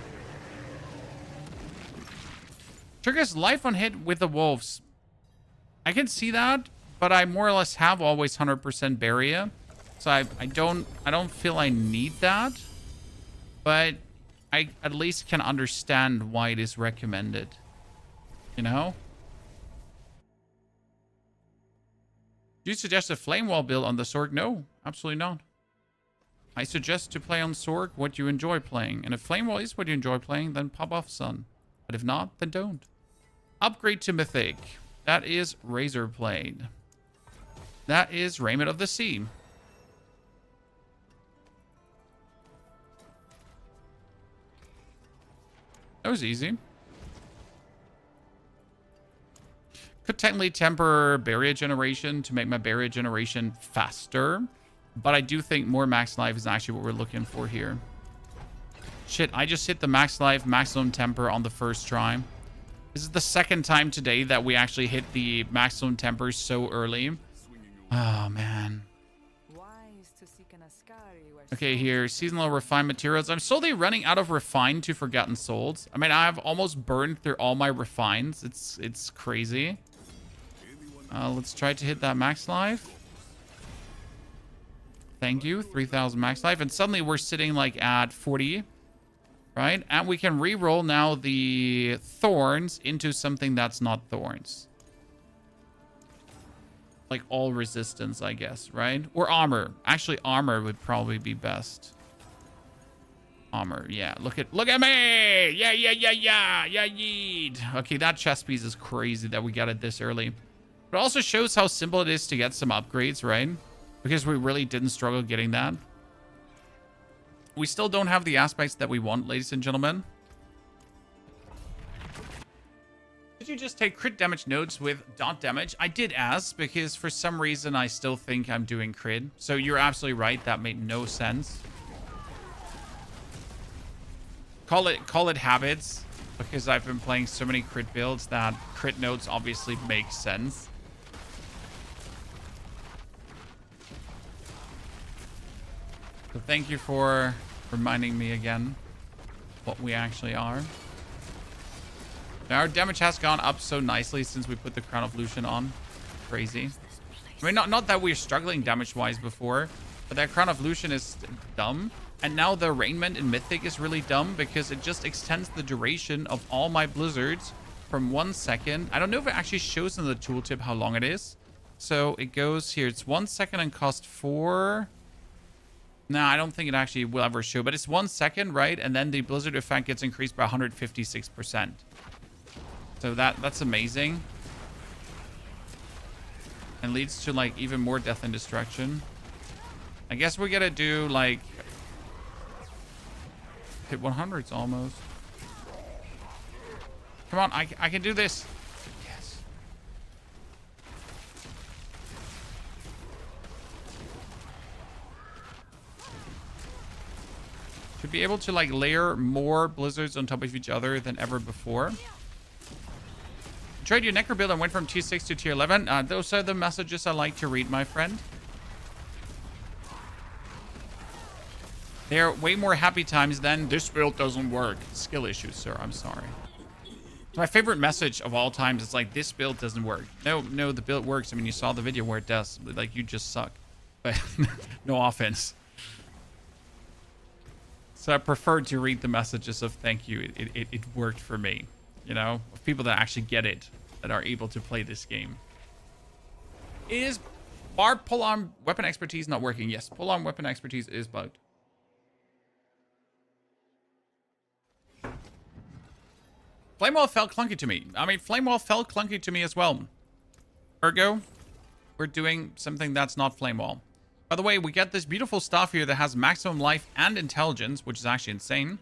Triggers life on hit with the wolves. I can see that, but I more or less have always 100% barrier. So I don't feel I need that. But I at least can understand why it is recommended. You know? Do you suggest a flame wall build on the SORC? No, absolutely not. I suggest to play on SORC what you enjoy playing. And if flame wall is what you enjoy playing, then pop off Sun. But if not, then don't. Upgrade to Mythic. That is Razor Blade. That is Raiment of the Sea. That was easy. Could technically temper barrier generation to make my barrier generation faster. But I do think more max life is actually what we're looking for here. Shit, I just hit the max life, maximum temper on the first try. This is the second time today that we actually hit the maximum temper so early. Oh, man. Okay, here. Seasonal refined materials. I'm slowly running out of refined to Forgotten Souls. I mean, I've almost burned through all my refines. It's crazy. Let's try to hit that max life. Thank you. 3,000 max life. And suddenly we're sitting like at 40. Right? And we can re-roll now the thorns into something that's not thorns. Like all resistance, I guess, right? Or armor. Actually, armor would probably be best. Armor, yeah. Look at me! Yeah, yeet. Okay, that chest piece is crazy that we got it this early. But it also shows how simple it is to get some upgrades, right? Because we really didn't struggle getting that. We still don't have the aspects that we want, ladies and gentlemen. Did you just take crit damage nodes with dot damage? I did ask, because for some reason I still think I'm doing crit. So you're absolutely right. That made no sense. Call it habits, because I've been playing so many crit builds that crit nodes obviously make sense. So thank you for reminding me again what we actually are. Now our damage has gone up so nicely since we put the Crown of Lucian on. Crazy. I mean, not that we're struggling damage-wise before, but that Crown of Lucian is dumb. And now the Arraignment in Mythic is really dumb because it just extends the duration of all my blizzards from 1 second. I don't know if it actually shows in the tooltip how long it is, So it goes here. It's 1 second and cost 4. No, I don't think it actually will ever show, but it's 1 second, right? And then the blizzard effect gets increased by 156%. So that's amazing. And leads to like even more death and destruction. I guess we gotta do like hit 100s almost. Come on, I can do this. Yes. Should be able to like layer more blizzards on top of each other than ever before. Tried your Necro build and went from tier 6 to tier 11. Those are the messages I like to read, my friend. They're way more happy times than this build doesn't work. Skill issues, sir. I'm sorry. My favorite message of all times is like, this build doesn't work. No, the build works. I mean, you saw the video where it does. Like, you just suck. But no offense. So I prefer to read the messages of thank you. It worked for me. You know, of people that actually get it, that are able to play this game. Is bar pull-arm weapon expertise not working? Yes, pull-arm weapon expertise is bugged. Flame wall felt clunky to me. I mean, flame wall felt clunky to me as well. Ergo, we're doing something that's not flame wall. By the way, we get this beautiful stuff here that has maximum life and intelligence, which is actually insane.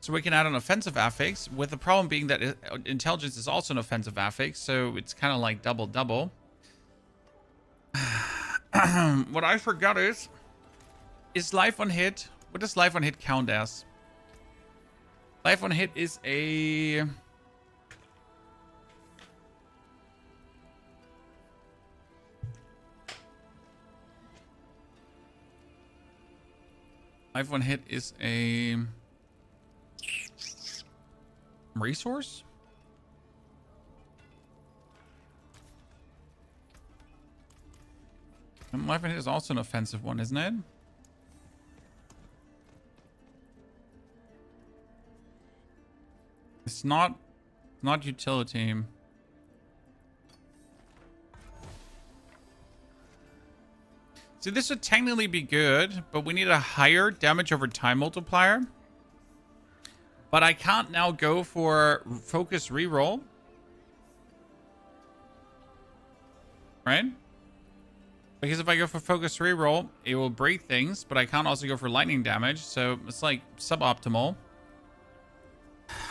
So we can add an offensive affix, with the problem being that intelligence is also an offensive affix, so it's kind of like double. What I forgot is life on hit. What does life on hit count as? Life on hit is a... Life on hit is a... resource? And life on hit is also an offensive one, isn't it? It's not utility. See, this would technically be good, but we need a higher damage over time multiplier. But I can't now go for focus reroll. Right? Because if I go for focus reroll, it will break things, but I can't also go for lightning damage, so it's like suboptimal.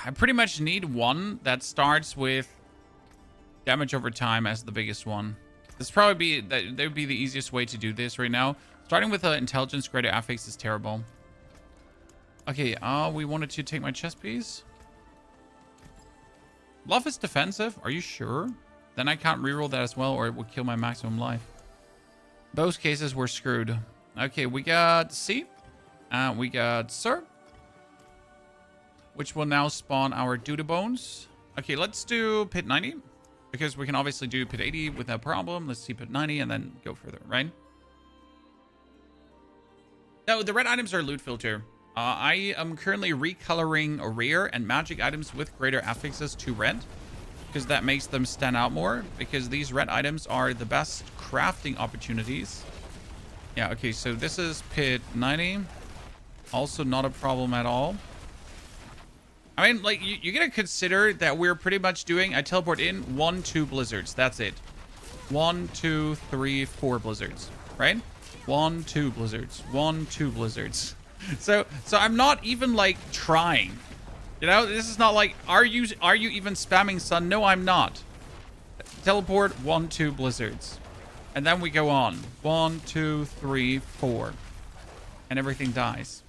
I pretty much need one that starts with damage over time as the biggest one. This probably that would be the easiest way to do this right now. Starting with an intelligence greater affix is terrible. Okay, we wanted to take my chest piece. Bluff is defensive. Are you sure? Then I can't reroll that as well, or it will kill my maximum life. Both cases we're screwed. Okay, we got C. We got SORC, which will now spawn our Bones. Okay, let's do pit 90, because we can obviously do pit 80 without problem. Let's see pit 90 and then go further, right? No, the red items are loot filter. I am currently recoloring rare and magic items with greater affixes to red, because that makes them stand out more, because these red items are the best crafting opportunities. Yeah, okay, so this is pit 90. Also not a problem at all. I mean, like, you gotta consider that we're pretty much doing, I teleport in 1, 2 blizzards. That's it. 1, 2, 3, 4 blizzards, right? 1, 2 blizzards. 1, 2 blizzards. So I'm not even like trying. You know, this is not like, are you even spamming sun? No, I'm not. Teleport 1, 2 blizzards. And then we go on. 1, 2, 3, 4. And everything dies.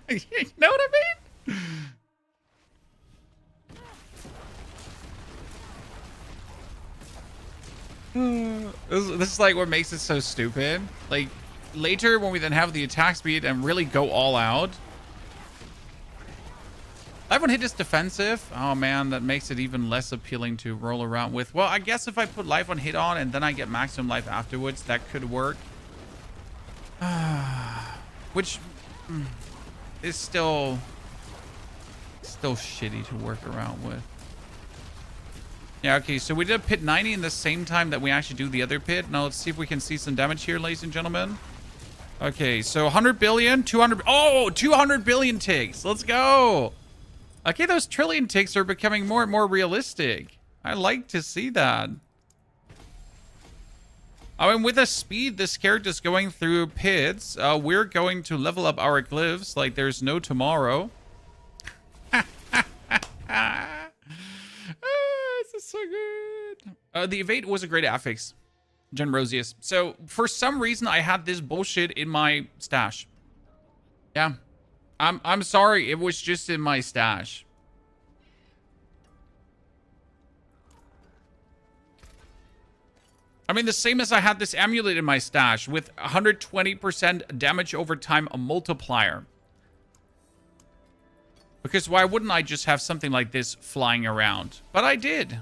You know what I mean? This is like what makes it so stupid. Like, later when we then have the attack speed and really go all out. Life on hit is defensive. Oh man, that makes it even less appealing to roll around with. Well, I guess if I put life on hit on and then I get maximum life afterwards, that could work. Which is still shitty to work around with. Yeah, okay, so we did pit 90 in the same time that we actually do the other pit. Now let's see if we can see some damage here, ladies and gentlemen. Okay, so 100 billion, 200... Oh, 200 billion ticks. Let's go. Okay, those trillion ticks are becoming more and more realistic. I like to see that. I mean, with the speed this character's going through pits, we're going to level up our glyphs like there's no tomorrow. This is so good. The evade was a great affix, Gen Rosius. So for some reason, I had this bullshit in my stash. Yeah, I'm sorry. It was just in my stash. I mean, the same as I had this amulet in my stash with 120% damage over time, a multiplier. Because why wouldn't I just have something like this flying around? But I did.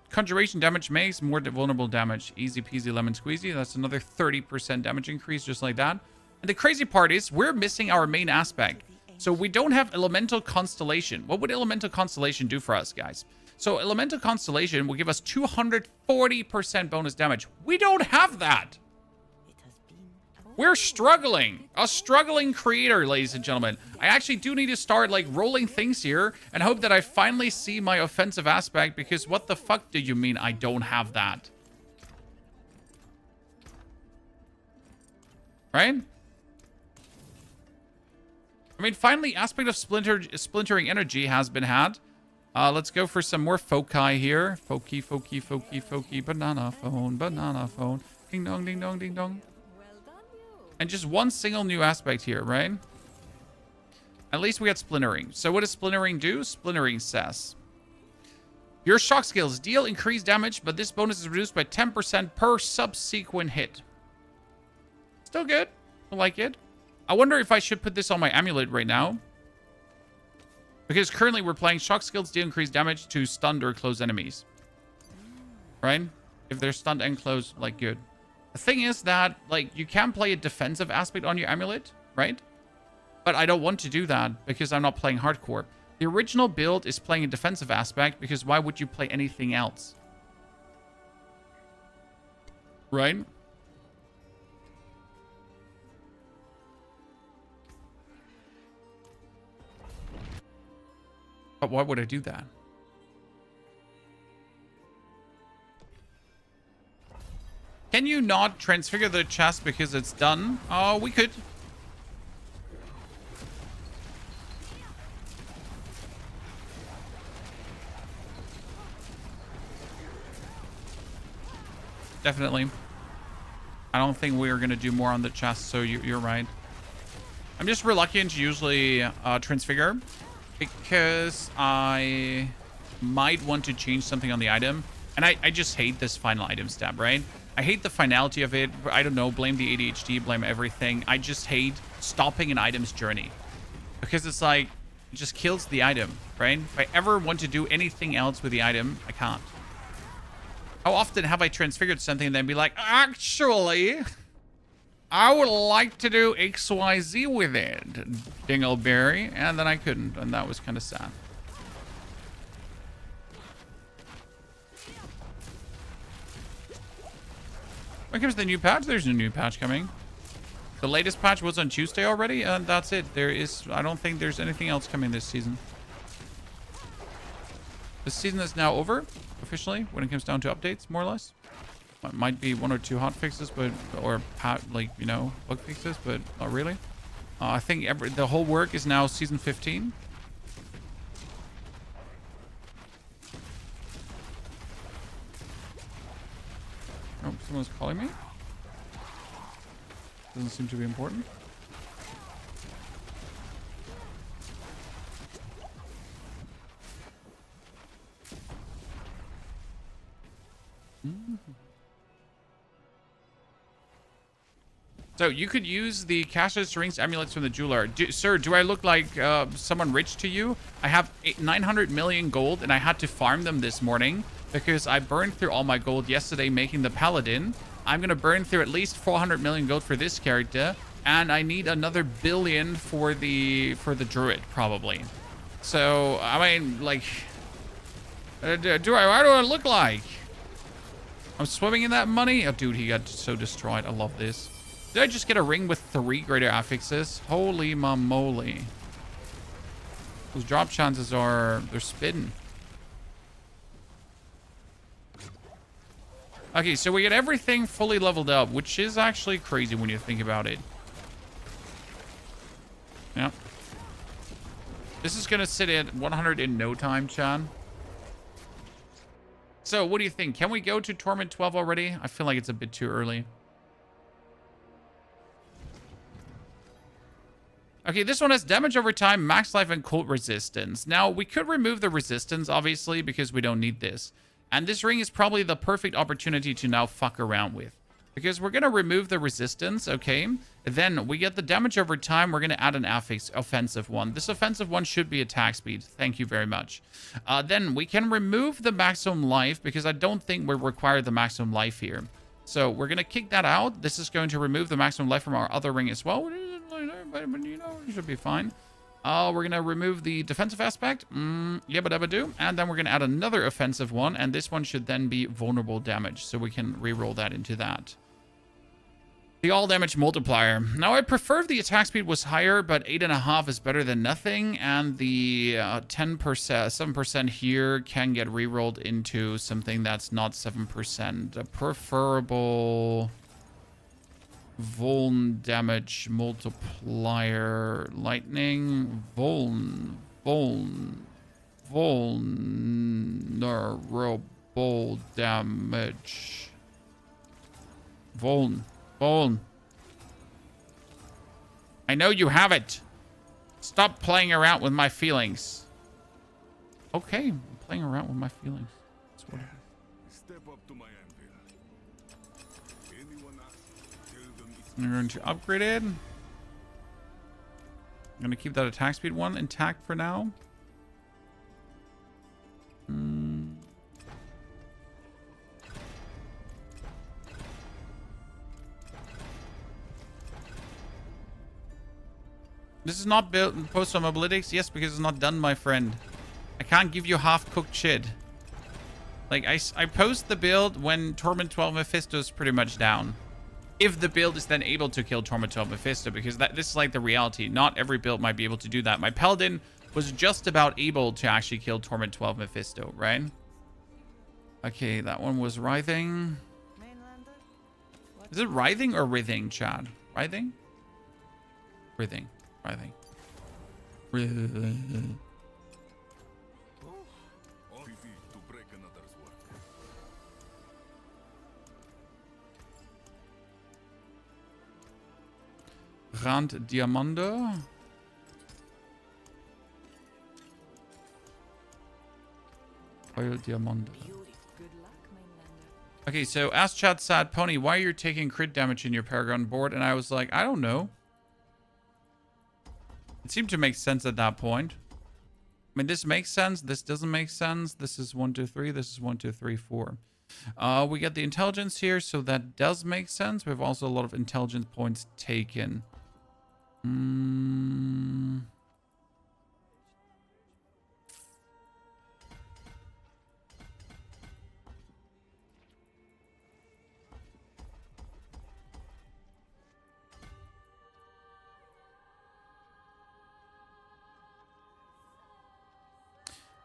Conjuration damage makes more vulnerable damage. Easy peasy lemon squeezy. That's another 30% damage increase just like that. And the crazy part is we're missing our main aspect. So we don't have Elemental Constellation. What would Elemental Constellation do for us, guys? So Elemental Constellation will give us 240% bonus damage. We don't have that. We're struggling. A struggling creator, ladies and gentlemen. I actually do need to start, like, rolling things here and hope that I finally see my offensive aspect, because what the fuck do you mean I don't have that? Right? I mean, finally, aspect of splintering energy has been had. Let's go for some more foci here. Foci, foci, foci, foci, banana phone, banana phone. Ding dong, ding dong, ding dong. And just one single new aspect here, right? At least we got splintering. So what does splintering do? Splintering says, your shock skills deal increased damage, but this bonus is reduced by 10% per subsequent hit. Still good. I like it. I wonder if I should put this on my amulet right now. Because currently we're playing shock skills deal increased damage to stunned or closed enemies. Right? If they're stunned and closed, like, good. The thing is that, like, you can play a defensive aspect on your amulet, right? But I don't want to do that because I'm not playing hardcore. The original build is playing a defensive aspect because why would you play anything else? Right? But why would I do that? Can you not transfigure the chest because it's done? Oh, we could. Definitely. I don't think we're going to do more on the chest, so you're right. I'm just reluctant to usually transfigure because I might want to change something on the item. And I just hate this final item step, right? I hate the finality of it. I don't know. Blame the ADHD. Blame everything. I just hate stopping an item's journey. Because it's like, it just kills the item, right? If I ever want to do anything else with the item, I can't. How often have I transfigured something and then be like, actually, I would like to do XYZ with it, Dingleberry. And then I couldn't. And that was kind of sad. When comes the new patch? There's no new patch coming. The latest patch was on Tuesday already, and that's it. I don't think there's anything else coming this season. The season is now over, officially, when it comes down to updates, more or less. It might be one or two hot fixes, but, or bug fixes, but not really. I think the whole work is now season 15. Oh, someone's calling me. Doesn't seem to be important. So you could use the cashless rings amulets from the jeweler. Sir, do I look like someone rich to you? I have 900 million gold and I had to farm them this morning because I burned through all my gold yesterday making the paladin. I'm going to burn through at least 400 million gold for this character. And I need another billion for the druid, probably. So, I mean, like, what do I look like? I'm swimming in that money? Oh, dude, he got so destroyed. I love this. Did I just get a ring with 3 greater affixes? Holy moly. Those drop chances are, they're spitting. Okay, so we get everything fully leveled up, which is actually crazy when you think about it. Yep. This is going to sit at 100 in no time, Chan. So, what do you think? Can we go to Torment 12 already? I feel like it's a bit too early. Okay, this one has damage over time, max life, and cult resistance. Now, we could remove the resistance, obviously, because we don't need this. And this ring is probably the perfect opportunity to now fuck around with. Because we're going to remove the resistance, okay? Then we get the damage over time. We're going to add an offensive one. This offensive one should be attack speed. Thank you very much. Then we can remove the maximum life because I don't think we require the maximum life here. So we're going to kick that out. This is going to remove the maximum life from our other ring as well. But, you know, it should be fine. We're going to remove the defensive aspect. Yabba dabba do. And then we're going to add another offensive one. And this one should then be vulnerable damage. So we can re-roll that into that. The all damage multiplier. Now, I prefer if the attack speed was higher, but 8.5 is better than nothing. And the 10%, 7% here can get re-rolled into something that's not 7%. A preferable vuln damage multiplier. Lightning. Vulnerable damage. Vuln. I know you have it. Stop playing around with my feelings. Okay, I'm playing around with my feelings. That's what it is. Step up to my anvil. Anyone ask, tell them it's I'm going to upgrade it. I'm going to keep that attack speed one intact for now. This is not built post on mobilities. Yes, because it's not done, my friend. I can't give you half-cooked shit. Like, I post the build when Torment 12 Mephisto is pretty much down. If the build is then able to kill Torment 12 Mephisto, because this is like the reality. Not every build might be able to do that. My Paladin was just about able to actually kill Torment 12 Mephisto, right? Okay, that one was writhing. Is it writhing or writhing, Chad? Writhing? Writhing. Writhing. Writhing. all easy to break another's work. Rand Diamando. Oil Diamando. Good luck, mainlander. Okay, so ask Chad Sad Pony, why you're taking crit damage in your Paragon board? And I was like, I don't know. It seemed to make sense at that point. I mean, this makes sense. This doesn't make sense. This is 1, 2, 3. This is 1, 2, 3, 4. We get the intelligence here, so that does make sense. We have also a lot of intelligence points taken.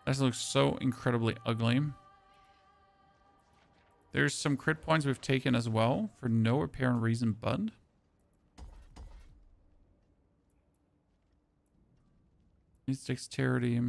This looks so incredibly ugly. There's some crit points we've taken as well for no apparent reason, but needs dexterity.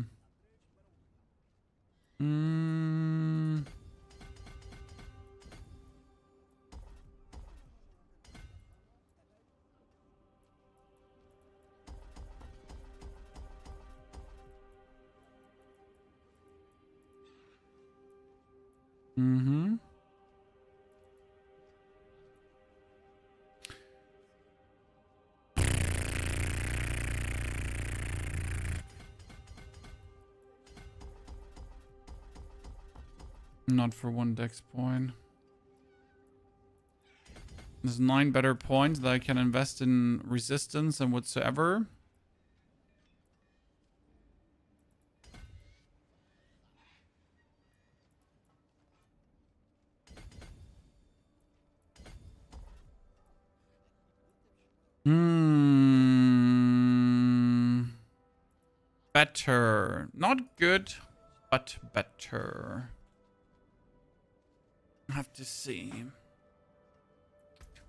Not for 1 dex point. There's 9 better points that I can invest in resistance and whatsoever. better. Not good, but better. I have to see.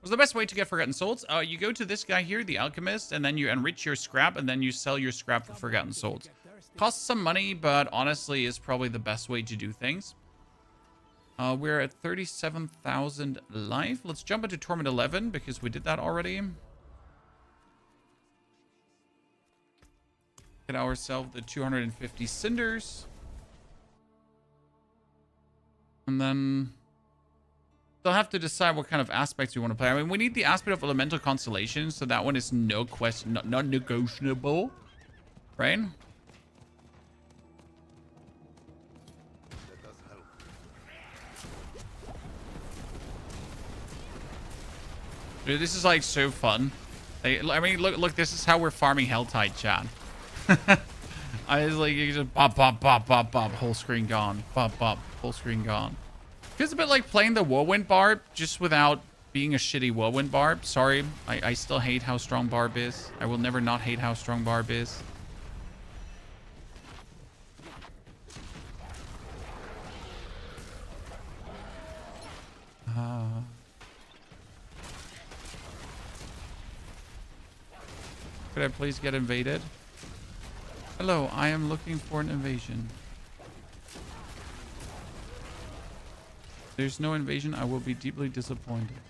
What's the best way to get Forgotten Souls? You go to this guy here, the Alchemist, and then you enrich your scrap, and then you sell your scrap for Forgotten Souls. Costs some money, but honestly is probably the best way to do things. We're at 37,000 life. Let's jump into Torment 11, because we did that already. Get ourselves the 250 cinders. And then they'll have to decide what kind of aspects we want to play. I mean, we need the aspect of Elemental Constellation, so that one is no question, not negotiable, right? Dude, this is like so fun. I mean, look, this is how we're farming Helltide, chat. I was like, you just bop, bop, bop, bop, bop, whole screen gone. Bop, bop, whole screen gone. Feels a bit like playing the Whirlwind Barb, just without being a shitty Whirlwind Barb. Sorry, I still hate how strong Barb is. I will never not hate how strong Barb is. Could I please get invaded? Hello, I am looking for an invasion. If there's no invasion, I will be deeply disappointed.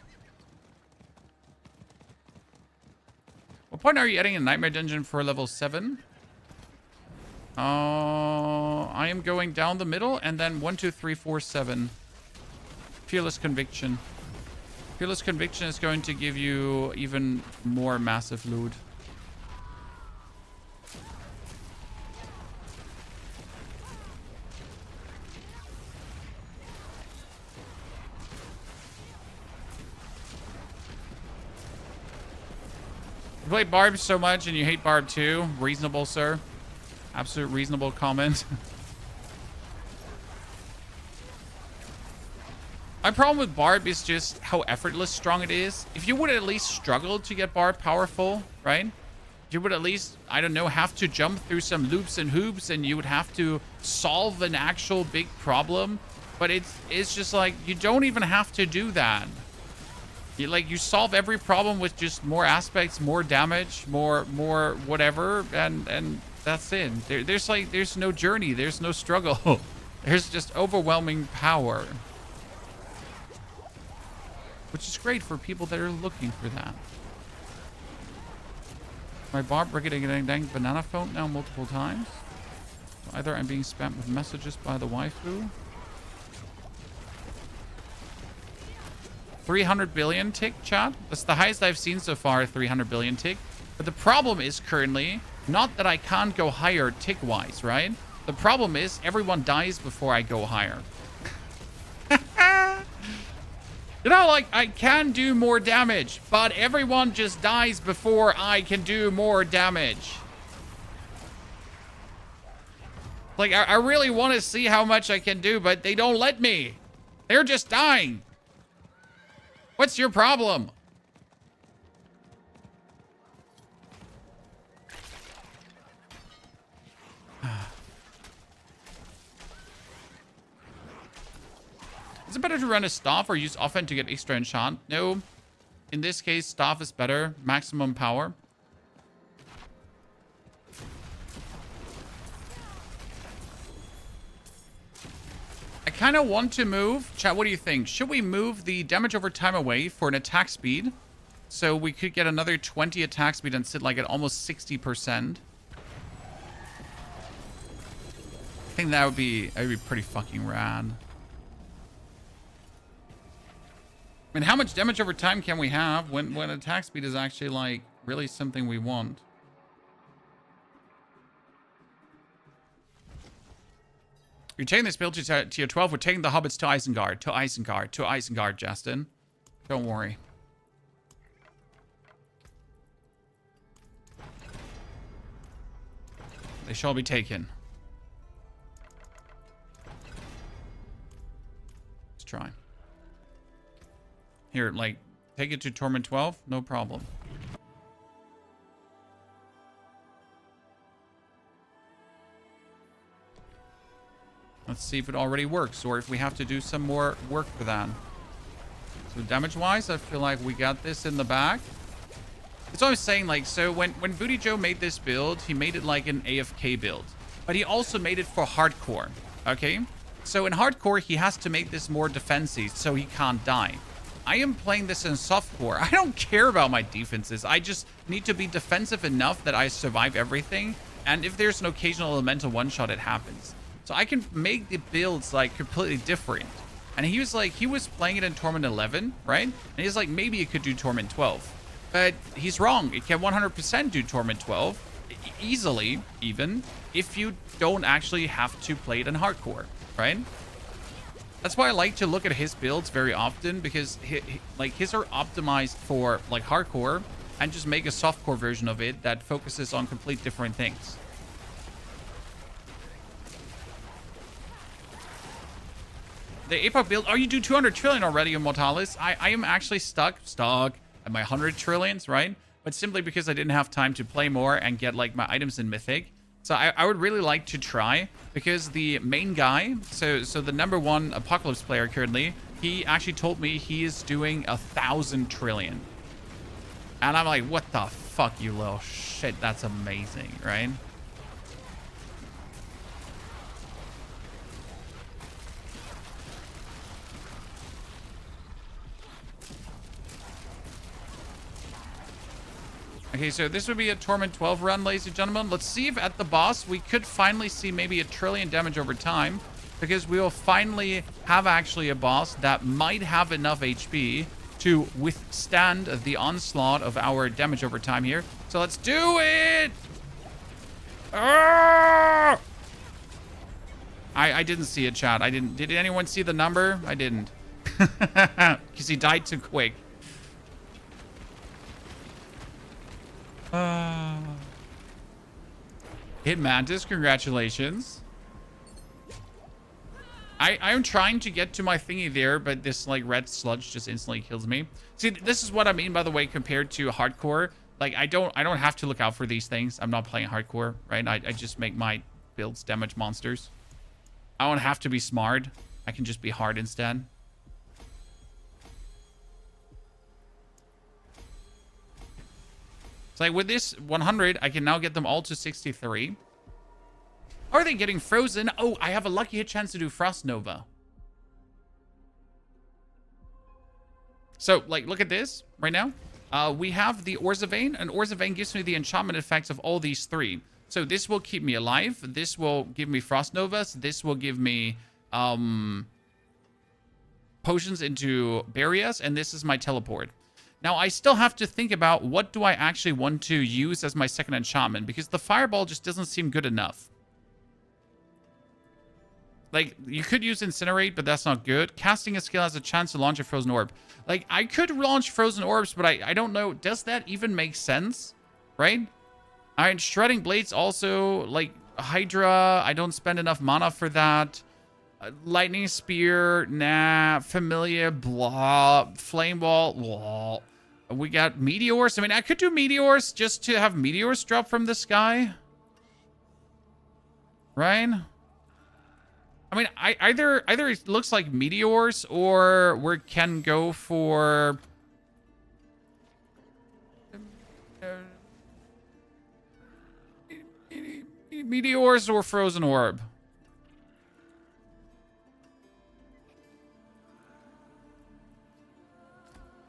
What point are you adding a Nightmare Dungeon for level 7? I am going down the middle and then 1, 2, 3, 4, 7. Fearless Conviction. Fearless Conviction is going to give you even more massive loot. You play Barb so much and you hate Barb too. Reasonable, sir. Absolute reasonable comment. My problem with Barb is just how effortless strong it is. If you would at least struggle to get Barb powerful, right? You would at least, I don't know, have to jump through some loops and hoops and you would have to solve an actual big problem. But it's just like, you don't even have to do that. You solve every problem with just more aspects, more damage, more whatever, and that's it. There's no journey, there's no struggle. There's just overwhelming power. Which is great for people that are looking for that. My Barb getting dang banana phone now multiple times. So either I'm being spammed with messages by the waifu. 300 billion tick, chat. That's the highest I've seen so far, 300 billion tick. But the problem is currently not that I can't go higher tick-wise, right? The problem is everyone dies before I go higher. You know, like, I can do more damage, but everyone just dies before I can do more damage. Like, I really want to see how much I can do, but they don't let me. They're just dying. What's your problem? Is it better to run a staff or use offense to get extra enchant? No. In this case, staff is better. Maximum power. I kind of want to move. Chat, what do you think? Should we move the damage over time away for an attack speed? So we could get another 20 attack speed and sit like at almost 60%. I think that would be pretty fucking rad. I mean, how much damage over time can we have when attack speed is actually like really something we want? You're taking this build to tier 12. We're taking the hobbits to Isengard. To Isengard. To Isengard, Justin. Don't worry. They shall be taken. Let's try. Here, like, take it to Torment 12. No problem. Let's see if it already works or if we have to do some more work for that. So damage-wise, I feel like we got this in the bag. That's what I was saying. Like, so when Voodoo Joe made this build, he made it like an AFK build. But he also made it for hardcore, okay? So in hardcore, he has to make this more defensive so he can't die. I am playing this in softcore. I don't care about my defenses. I just need to be defensive enough that I survive everything. And if there's an occasional elemental one-shot, it happens. So I can make the builds like completely different. And he was playing it in Torment 11, right? And he's like, maybe it could do Torment 12. But he's wrong. It can 100% do Torment 12. Easily, even, if you don't actually have to play it in hardcore, right? That's why I like to look at his builds very often, because his are optimized for like hardcore, and just make a softcore version of it that focuses on complete different things. The APOC build, oh, you do 200 trillion already, Immortalis. I am actually stuck at my 100 trillions, right? But simply because I didn't have time to play more and get like my items in Mythic. So I would really like to try, because the main guy, so the #1 Apocalypse player currently, he actually told me he is doing 1,000 trillion. And I'm like, what the fuck, you little shit? That's amazing, right? Okay, so this would be a Torment 12 run, ladies and gentlemen. Let's see if at the boss we could finally see maybe 1 trillion damage over time, because we will finally have actually a boss that might have enough HP to withstand the onslaught of our damage over time here. So let's do it! Ah! I didn't see it, chat. I didn't. Did anyone see the number? I didn't. Because he died too quick. Hit Mantis, congratulations. I am trying to get to my thingy there, but this like red sludge just instantly kills me. See, this is what I mean, by the way, compared to hardcore. Like I don't have to look out for these things. I'm not playing hardcore, right? I just make my builds damage monsters. I don't have to be smart. I can just be hard instead. It's like with this 100, I can now get them all to 63. Are they getting frozen? Oh, I have a lucky hit chance to do Frost Nova. So, like, look at this right now. We have the Ores of Vein, and Ores of Vein gives me the enchantment effects of all these three. So this will keep me alive. This will give me Frost Novas. This will give me potions into barriers, and this is my teleport. Now, I still have to think about what do I actually want to use as my second enchantment, because the Fireball just doesn't seem good enough. Like, you could use Incinerate, but that's not good. Casting a skill has a chance to launch a Frozen Orb. Like, I could launch Frozen Orbs, but I don't know. Does that even make sense? Right? Alright, Shredding Blades also, like, Hydra. I don't spend enough mana for that. Lightning Spear, nah. Familiar, blah. Flame Wall, blah. We got Meteors. I mean, I could do Meteors just to have Meteors drop from the sky. Right? I mean, either it looks like Meteors, or we can go for Meteors or Frozen Orb.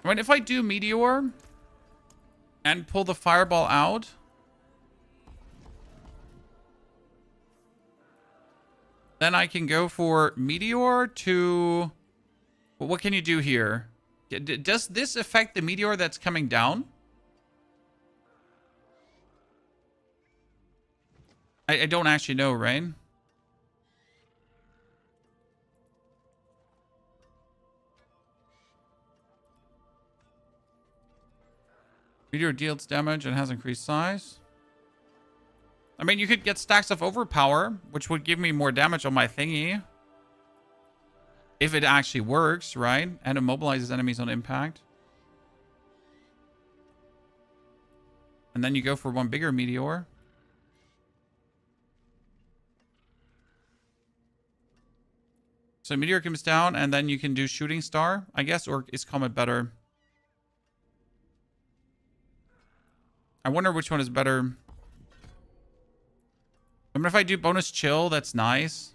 I mean, if I do Meteor and pull the Fireball out, then I can go for Meteor to... Well, what can you do here? Does this affect the Meteor that's coming down? I don't actually know, right? Meteor deals damage and has increased size. I mean, you could get stacks of Overpower, which would give me more damage on my thingy. If it actually works, right? And immobilizes enemies on impact. And then you go for one bigger Meteor. So Meteor comes down, and then you can do Shooting Star, I guess, or is Comet better? I wonder which one is better. I mean, if I do bonus chill, that's nice.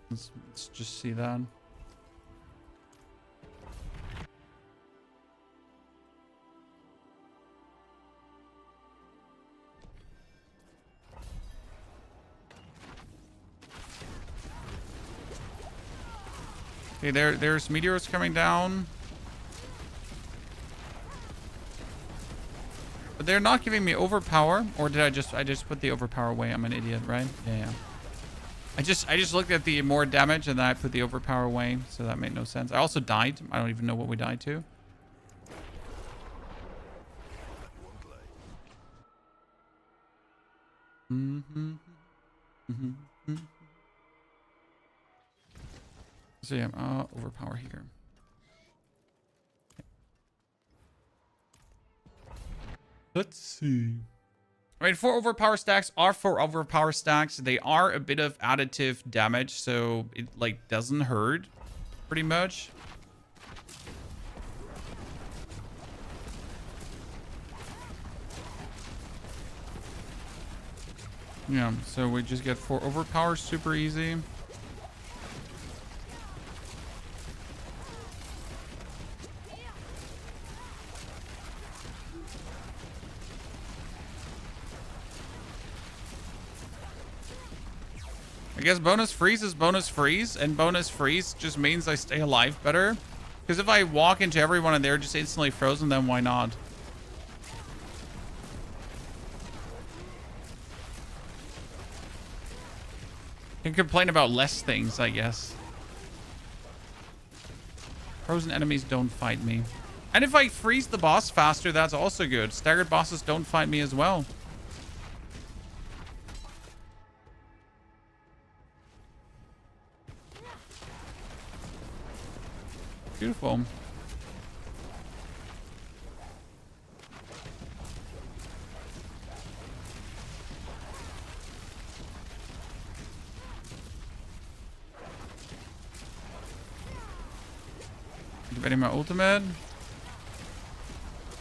Let's just see that. Okay, there's meteors coming down. But they're not giving me overpower, or did I just put the overpower away? I'm an idiot, right? Yeah. I just looked at the more damage and then I put the overpower away, so that made no sense. I also died. I don't even know what we died to. So yeah, overpower here. Let's see. I mean, 4 overpower stacks are 4 overpower stacks. They are a bit of additive damage, so it like doesn't hurt pretty much. Yeah, so we just get 4 overpower super easy. I guess bonus freeze is bonus freeze, and bonus freeze just means I stay alive better. Because if I walk into everyone and they're just instantly frozen, then why not? Can complain about less things, I guess. Frozen enemies don't fight me. And if I freeze the boss faster, that's also good. Staggered bosses don't fight me as well. Beautiful. Getting my ultimate.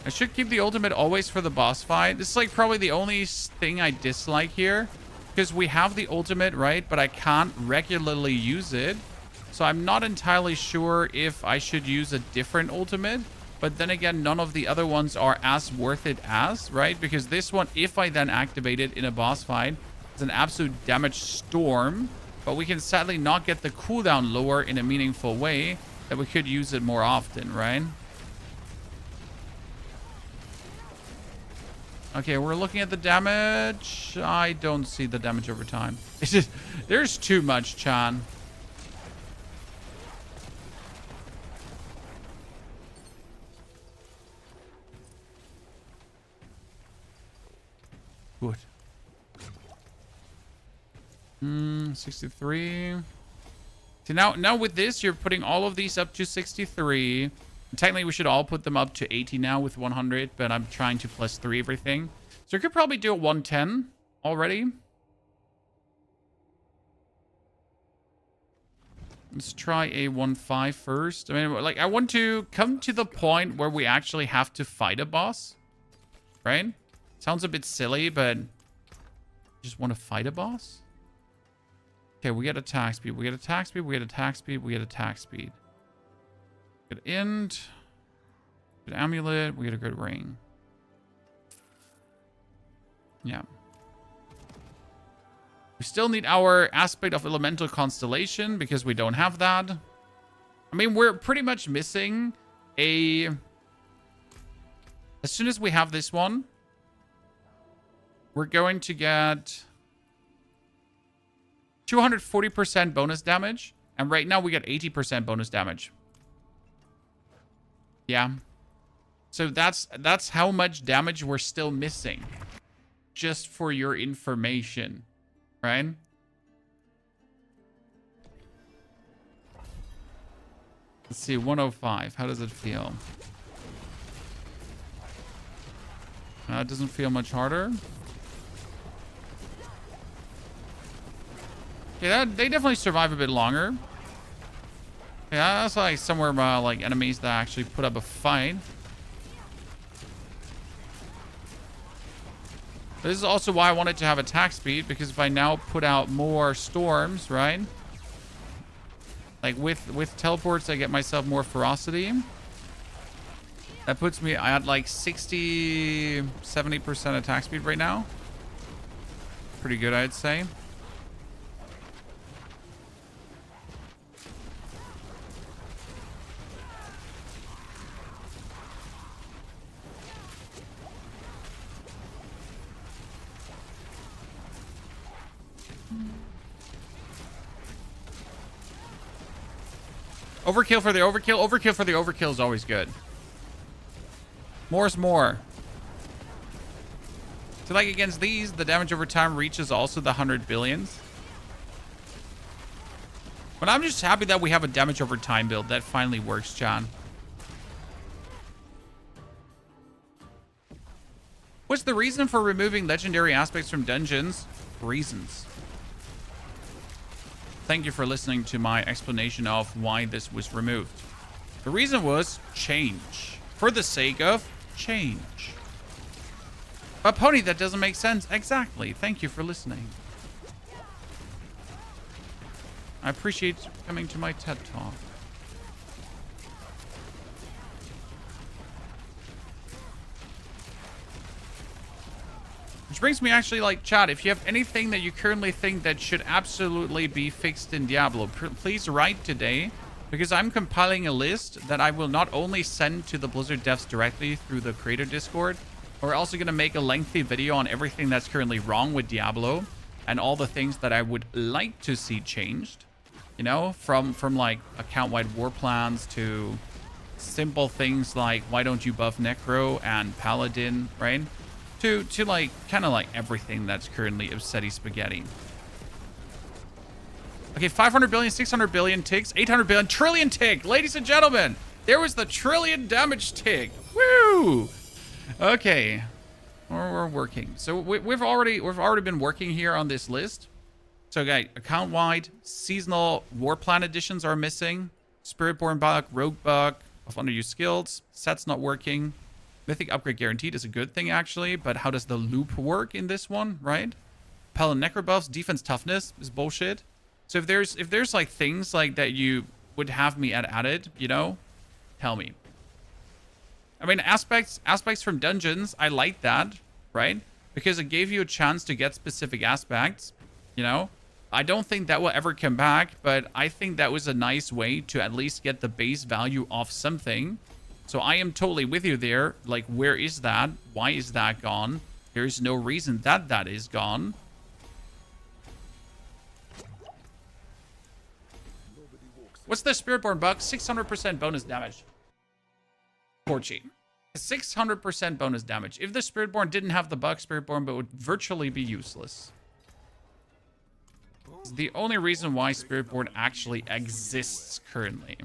I should keep the ultimate always for the boss fight. This is like probably the only thing I dislike here, because we have the ultimate, right? But I can't regularly use it. So I'm not entirely sure if I should use a different ultimate. But then again, none of the other ones are as worth it as, right? Because this one, if I then activate it in a boss fight, it's an absolute damage storm. But we can sadly not get the cooldown lower in a meaningful way that we could use it more often, right? Okay, we're looking at the damage. I don't see the damage over time. It's just, there's too much, Chan. Good. 63. So now with this, you're putting all of these up to 63. Technically, we should all put them up to 80 now with 100, but I'm trying to +3 everything. So we could probably do a 110 already. Let's try a 1.5 first. I mean, like, I want to come to the point where we actually have to fight a boss, right? Sounds a bit silly, but just want to fight a boss. Okay, we get attack speed. We get attack speed. We get attack speed. We get attack speed. Good end. Good amulet. We get a good ring. Yeah. We still need our aspect of elemental constellation because we don't have that. I mean, we're pretty much missing a... As soon as we have this one, we're going to get 240% bonus damage. And right now we get 80% bonus damage. Yeah. So that's how much damage we're still missing. Just for your information. Right? Let's see, 105. How does it feel? It doesn't feel much harder. Yeah, they definitely survive a bit longer. Yeah, that's like somewhere like enemies that actually put up a fight. This is also why I wanted to have attack speed, because if I now put out more storms, right? Like with teleports, I get myself more ferocity. That puts me at like 60, 70% attack speed right now. Pretty good, I'd say. Overkill for the overkill. Overkill for the overkill is always good. More is more. So like against these, the damage over time reaches also the 100 billions. But I'm just happy that we have a damage over time build. That finally works, John. What's the reason for removing legendary aspects from dungeons? Reasons. Thank you for listening to my explanation of why this was removed. The reason was change. For the sake of change. But Pony, that doesn't make sense. Exactly. Thank you for listening. I appreciate you coming to my TED Talk. Which brings me actually, like, chat, if you have anything that you currently think that should absolutely be fixed in Diablo, please write today, because I'm compiling a list that I will not only send to the Blizzard devs directly through the creator Discord, we're also going to make a lengthy video on everything that's currently wrong with Diablo and all the things that I would like to see changed, you know, from like account-wide war plans to simple things like why don't you buff Necro and Paladin, right? To like kind of like everything that's currently Obsedi Spaghetti. Okay, 500 billion, 600 billion ticks, 800 billion, trillion tick. Ladies and gentlemen, there was the trillion damage tick. Woo! Okay, we're working. So we've already been working here on this list. So guys, account-wide, seasonal war plan additions are missing. Spiritborn buck, rogue buck of underused skills. Set's not working. Mythic upgrade guaranteed is a good thing, actually, but how does the loop work in this one, right? Paladin Necro buffs, defense toughness is bullshit. So if there's like things like that you would have me added, you know, tell me. I mean, aspects from dungeons, I like that, right? Because it gave you a chance to get specific aspects, you know? I don't think that will ever come back, but I think that was a nice way to at least get the base value of something. So I am totally with you there. Like, where is that? Why is that gone? There's no reason that that is gone. What's the Spiritborn buck? 600% bonus damage. Porchy. 600% bonus damage. If the Spiritborn didn't have the buck, Spiritborn would virtually be useless. It's the only reason why Spiritborn actually exists currently.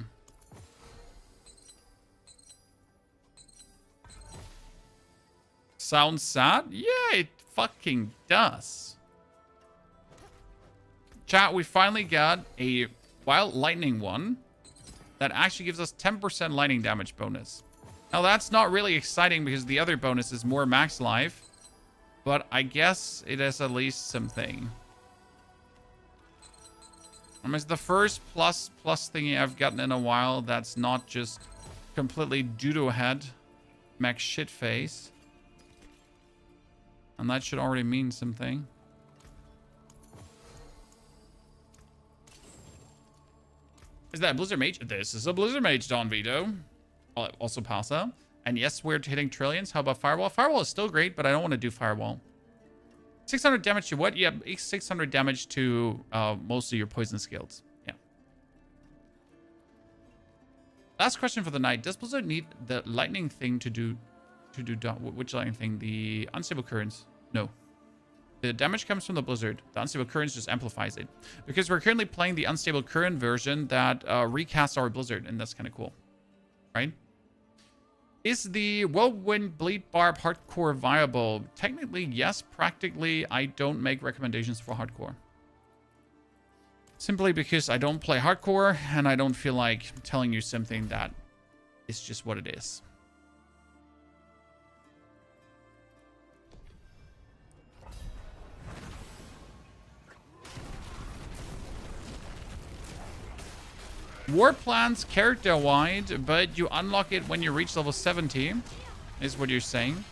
Sounds sad? Yeah, it fucking does. Chat, we finally got a wild lightning one that actually gives us 10% lightning damage bonus. Now, that's not really exciting because the other bonus is more max life, but I guess it is at least something. It's the first plus thingy I've gotten in a while that's not just completely doodle head max shit face. And that should already mean something. Is that a Blizzard Mage? This is a Blizzard Mage, Don Vito. Also Pasa. And yes, we're hitting trillions. How about Firewall? Firewall is still great, but I don't want to do Firewall. 600 damage to what? Yeah, 600 damage to most of your poison skills. Yeah. Last question for the night. Does Blizzard need the lightning thing to do which lightning thing? The unstable currents? No. The damage comes from the Blizzard. The unstable currents just amplifies it. Because we're currently playing the unstable current version that recasts our Blizzard, and that's kind of cool. Right? Is the Whirlwind Bleed Barb hardcore viable? Technically, yes. Practically, I don't make recommendations for hardcore. Simply because I don't play hardcore and I don't feel like telling you something that is just what it is. War plans character wide, but you unlock it when you reach level 70, is what you're saying.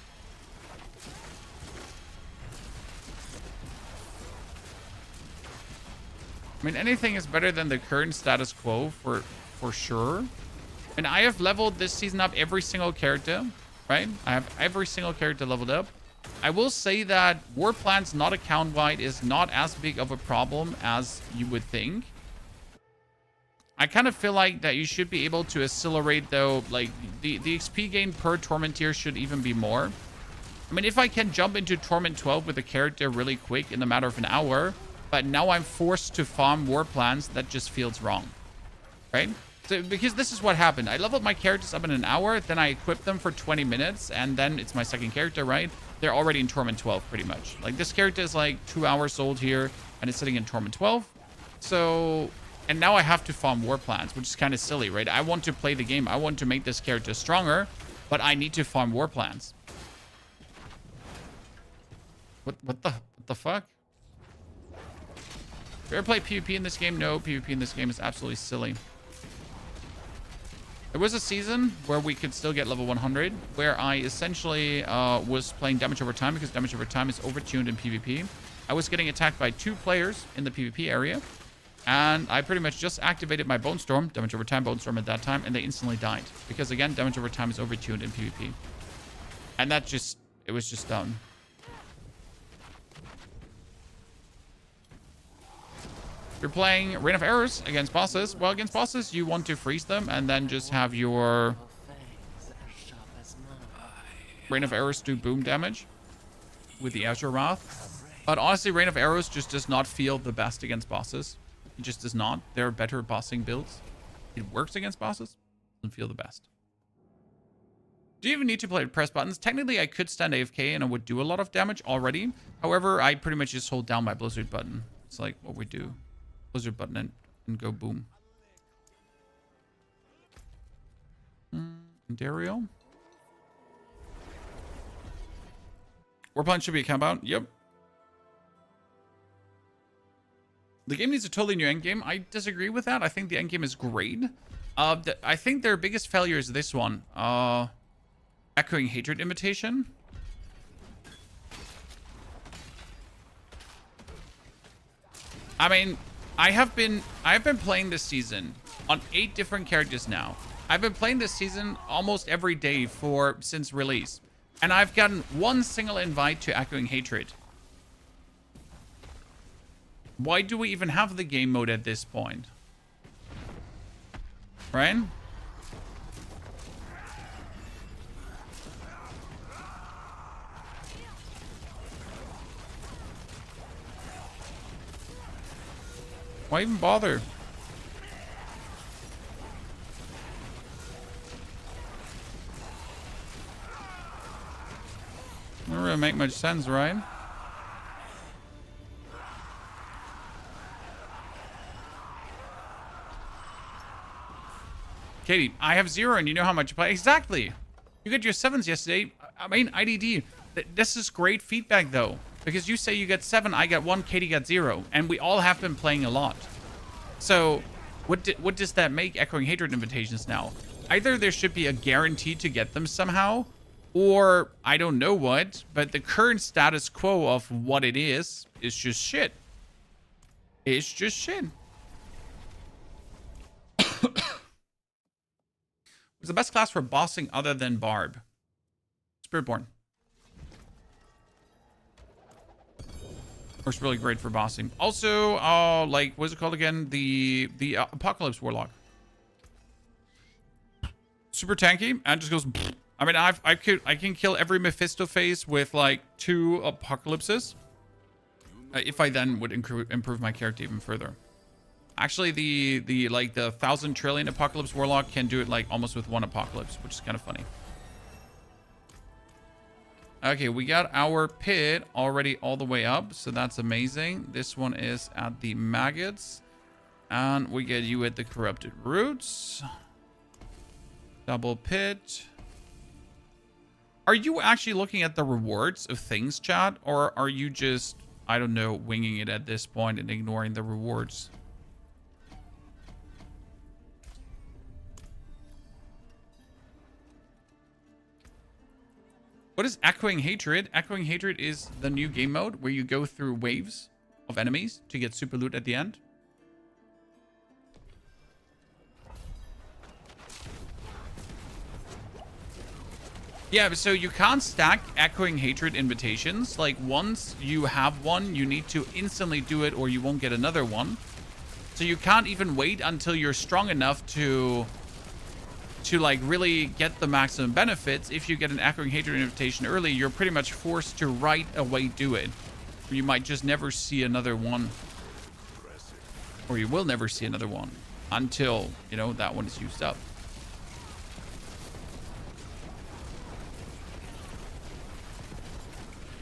I mean, anything is better than the current status quo for sure. And I have leveled this season up every single character, right? I have every single character leveled up. I will say that war plans not account wide is not as big of a problem as you would think. I kind of feel like that you should be able to accelerate, though, like the XP gain per Torment tier should even be more. I mean, if I can jump into Torment 12 with a character really quick in a matter of an hour, but now I'm forced to farm war plans, that just feels wrong, right? So, because this is what happened. I leveled my characters up in an hour, then I equipped them for 20 minutes, and then it's my second character, right? They're already in Torment 12, pretty much. Like, this character is like 2 hours old here, and it's sitting in Torment 12. So... and now I have to farm war plans, which is kind of silly, right? I want to play the game. I want to make this character stronger, but I need to farm war plans. What the fuck? Have you ever played PvP in this game? No, PvP in this game is absolutely silly. There was a season where we could still get level 100, where I essentially was playing damage over time, because damage over time is overtuned in PvP. I was getting attacked by 2 players in the PvP area. And I pretty much just activated my Bone Storm, damage over time, Bone Storm at that time, and they instantly died. Because again, damage over time is overtuned in PvP. And that just, it was just done. You're playing Rain of Arrows against bosses. Well, against bosses, you want to freeze them and then just have your Rain of Arrows do boom damage with the Azure Wrath. But honestly, Rain of Arrows just does not feel the best against bosses. It just does not. There are better bossing builds. It works against bosses. Doesn't feel the best. Do you even need to play with press buttons? Technically, I could stand AFK and I would do a lot of damage already. However, I pretty much just hold down my Blizzard button. It's like what we do. Blizzard button and go boom. Dario. Warplan should be a compound. Yep. The game needs a totally new endgame. I disagree with that. I think the endgame is great. I think their biggest failure is this one. Echoing Hatred Invitation. I mean, I have been playing this season on 8 different characters now. I've been playing this season almost every day since release. And I've gotten 1 single invite to Echoing Hatred. Why do we even have the game mode at this point? Right? Why even bother? Doesn't really make much sense, right? Katie, I have 0 and you know how much you play. Exactly. You got your 7s yesterday. I mean, IDD. This is great feedback, though. Because you say you got 7, I got 1, Katie got 0. And we all have been playing a lot. So, what does that make Echoing Hatred invitations now? Either there should be a guarantee to get them somehow, or I don't know what, but the current status quo of what it is just shit. It's just shit. What's the best class for bossing other than Barb? Spiritborn. Works really great for bossing. Also, like, what's it called again? The Apocalypse Warlock. Super tanky and just goes. I mean, I can kill every Mephisto phase with like 2 Apocalypses. If I then would improve my character even further. Actually, the 1,000 trillion Apocalypse Warlock can do it like almost with 1 Apocalypse, which is kind of funny. Okay, we got our pit already all the way up, so that's amazing. This one is at the maggots. And we get you at the Corrupted Roots. Double pit. Are you actually looking at the rewards of things, chat? Or are you just, I don't know, winging it at this point and ignoring the rewards? What is Echoing Hatred? Echoing Hatred is the new game mode where you go through waves of enemies to get super loot at the end. Yeah, so you can't stack Echoing Hatred invitations. Like, once you have one, you need to instantly do it or you won't get another one. So you can't even wait until you're strong enough to like really get the maximum benefits. If you get an Echoing Hatred invitation early, you're pretty much forced to right away do it. You might just never see another one. Or you will never see another one until, you know, that one is used up.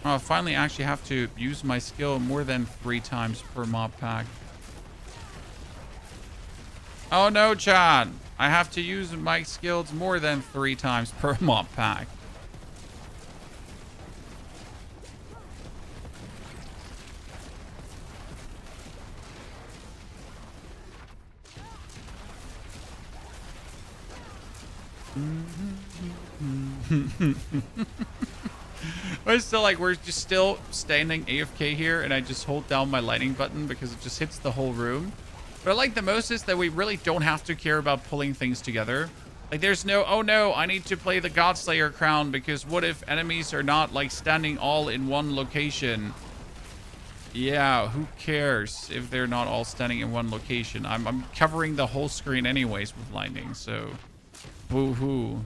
Oh, I finally actually have to use my skill more than 3 times per mob pack. Oh no, Chad. I have to use my skills more than 3 times per mob pack. I still like, we're just still standing AFK here and I just hold down my lightning button because it just hits the whole room. But I like the most is that we really don't have to care about pulling things together. Like, there's no, oh no, I need to play the Godslayer crown because what if enemies are not like standing all in one location? Yeah, who cares if they're not all standing in one location? I'm covering the whole screen anyways with lightning, so woohoo.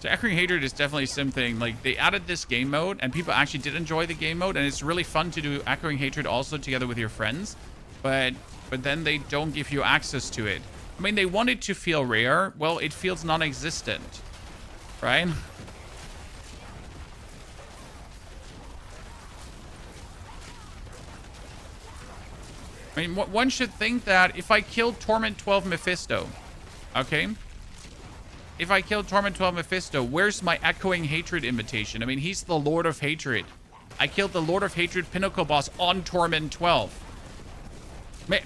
So Echoing Hatred is definitely something, like, they added this game mode and people actually did enjoy the game mode, and it's really fun to do Echoing Hatred also together with your friends, but then they don't give you access to it. I mean, they want it to feel rare. Well, it feels non-existent, right? I mean, one should think that if I killed Torment 12 Mephisto, okay? If I killed Torment 12 Mephisto, where's my Echoing Hatred invitation? I mean, he's the Lord of Hatred. I killed the Lord of Hatred Pinnacle boss on Torment 12.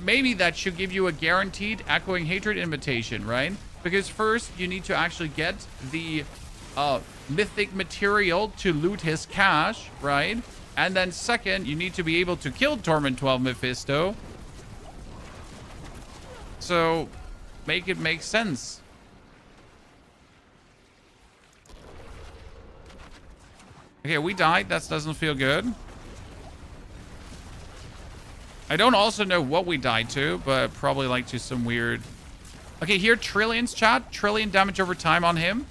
Maybe that should give you a guaranteed Echoing Hatred invitation, right? Because first, you need to actually get the mythic material to loot his cache, right? And then second, you need to be able to kill Torment 12 Mephisto. So, make it make sense. Okay, we died. That doesn't feel good. I don't also know what we died to, but probably like to some weird... Okay, here, trillions, chat. Trillion damage over time on him.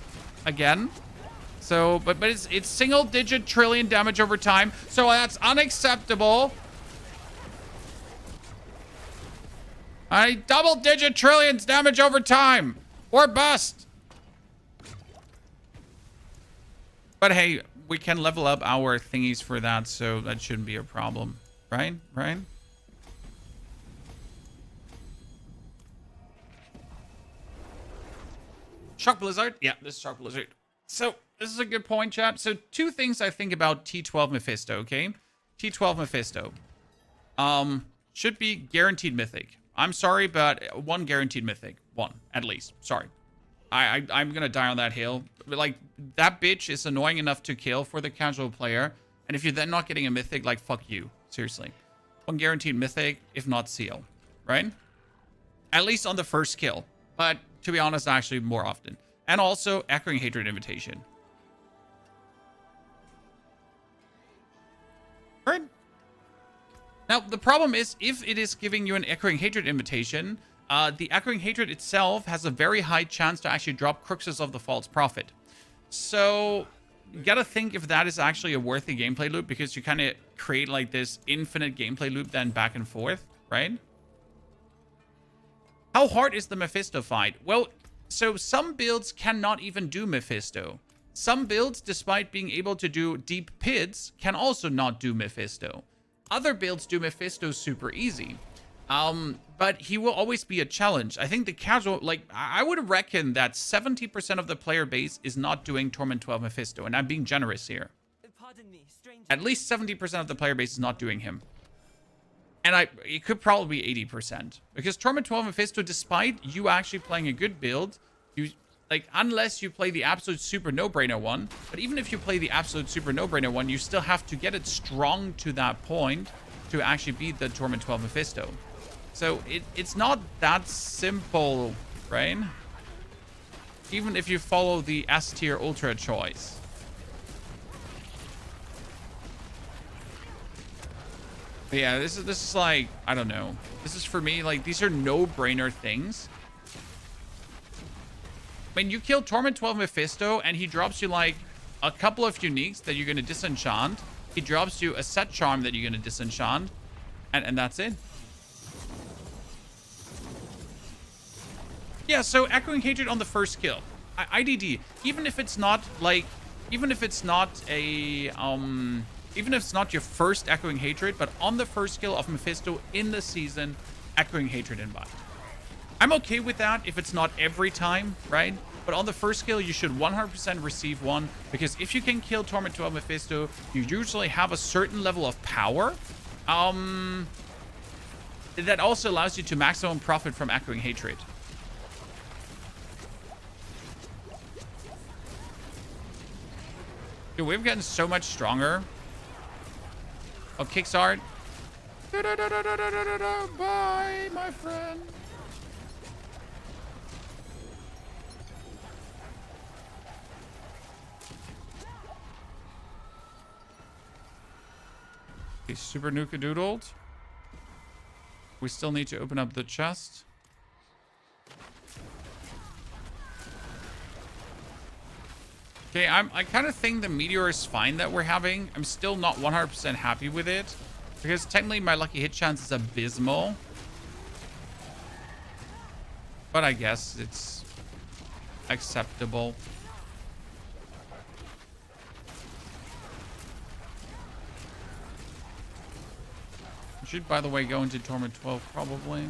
Again. So, but it's single-digit trillion damage over time. So that's unacceptable. Double-digit trillions damage over time. Or bust. But hey... we can level up our thingies for that, so that shouldn't be a problem. Right? Right? Shock Blizzard? Yeah, this is Shock Blizzard. So, this is a good point, chat. So, 2 things I think about T12 Mephisto, okay? T12 Mephisto. Should be guaranteed mythic. I'm sorry, but 1 guaranteed mythic. 1, at least. Sorry. I'm gonna die on that hill. But, like, that bitch is annoying enough to kill for the casual player. And if you're then not getting a mythic, like, fuck you. Seriously. 1 guaranteed mythic, if not seal. Right? At least on the first kill. But, to be honest, actually more often. And also, Echoing Hatred invitation. Right? Now, the problem is, if it is giving you an Echoing Hatred invitation... the Echoing Hatred itself has a very high chance to actually drop Cruxes of the False Prophet. So, you gotta think if that is actually a worthy gameplay loop, because you kind of create like this infinite gameplay loop then back and forth, right? How hard is the Mephisto fight? Well, So some builds cannot even do Mephisto. Some builds, despite being able to do deep pits, can also not do Mephisto. Other builds do Mephisto super easy. But he will always be a challenge. I think the casual, like, I would reckon that 70% of the player base is not doing Torment 12 Mephisto, and I'm being generous here. Pardon me, stranger. At least 70% of the player base is not doing him. And it could probably be 80%. Because Torment 12 Mephisto, despite you actually playing a good build, you, like, unless you play the absolute super no-brainer one, but even if you play the absolute super no-brainer one, you still have to get it strong to that point to actually beat the Torment 12 Mephisto. So it's not that simple, right? Even if you follow the S tier ultra choice. But yeah, this is like, I don't know. This is for me, like, these are no-brainer things. I mean, you kill Torment 12 Mephisto and he drops you like a couple of uniques that you're going to disenchant. He drops you a set charm that you're going to disenchant. And that's it. Yeah, so Echoing Hatred on the first kill. IDD, even if it's not like, even if it's not your first Echoing Hatred, but on the first kill of Mephisto in the season, Echoing Hatred invite. I'm okay with that if it's not every time, right? But on the first kill, you should 100% receive one, because if you can kill Torment 12 Mephisto, you usually have a certain level of power. That also allows you to maximum profit from Echoing Hatred. Dude, we've gotten so much stronger. Oh, Kicksart. Bye, my friend. Okay, super nuka-doodled. We still need to open up the chest. Okay, I kind of think the meteor is fine that we're having. I'm still not 100% happy with it, because technically my lucky hit chance is abysmal. But I guess it's acceptable. I should, by the way, go into Torment 12 probably.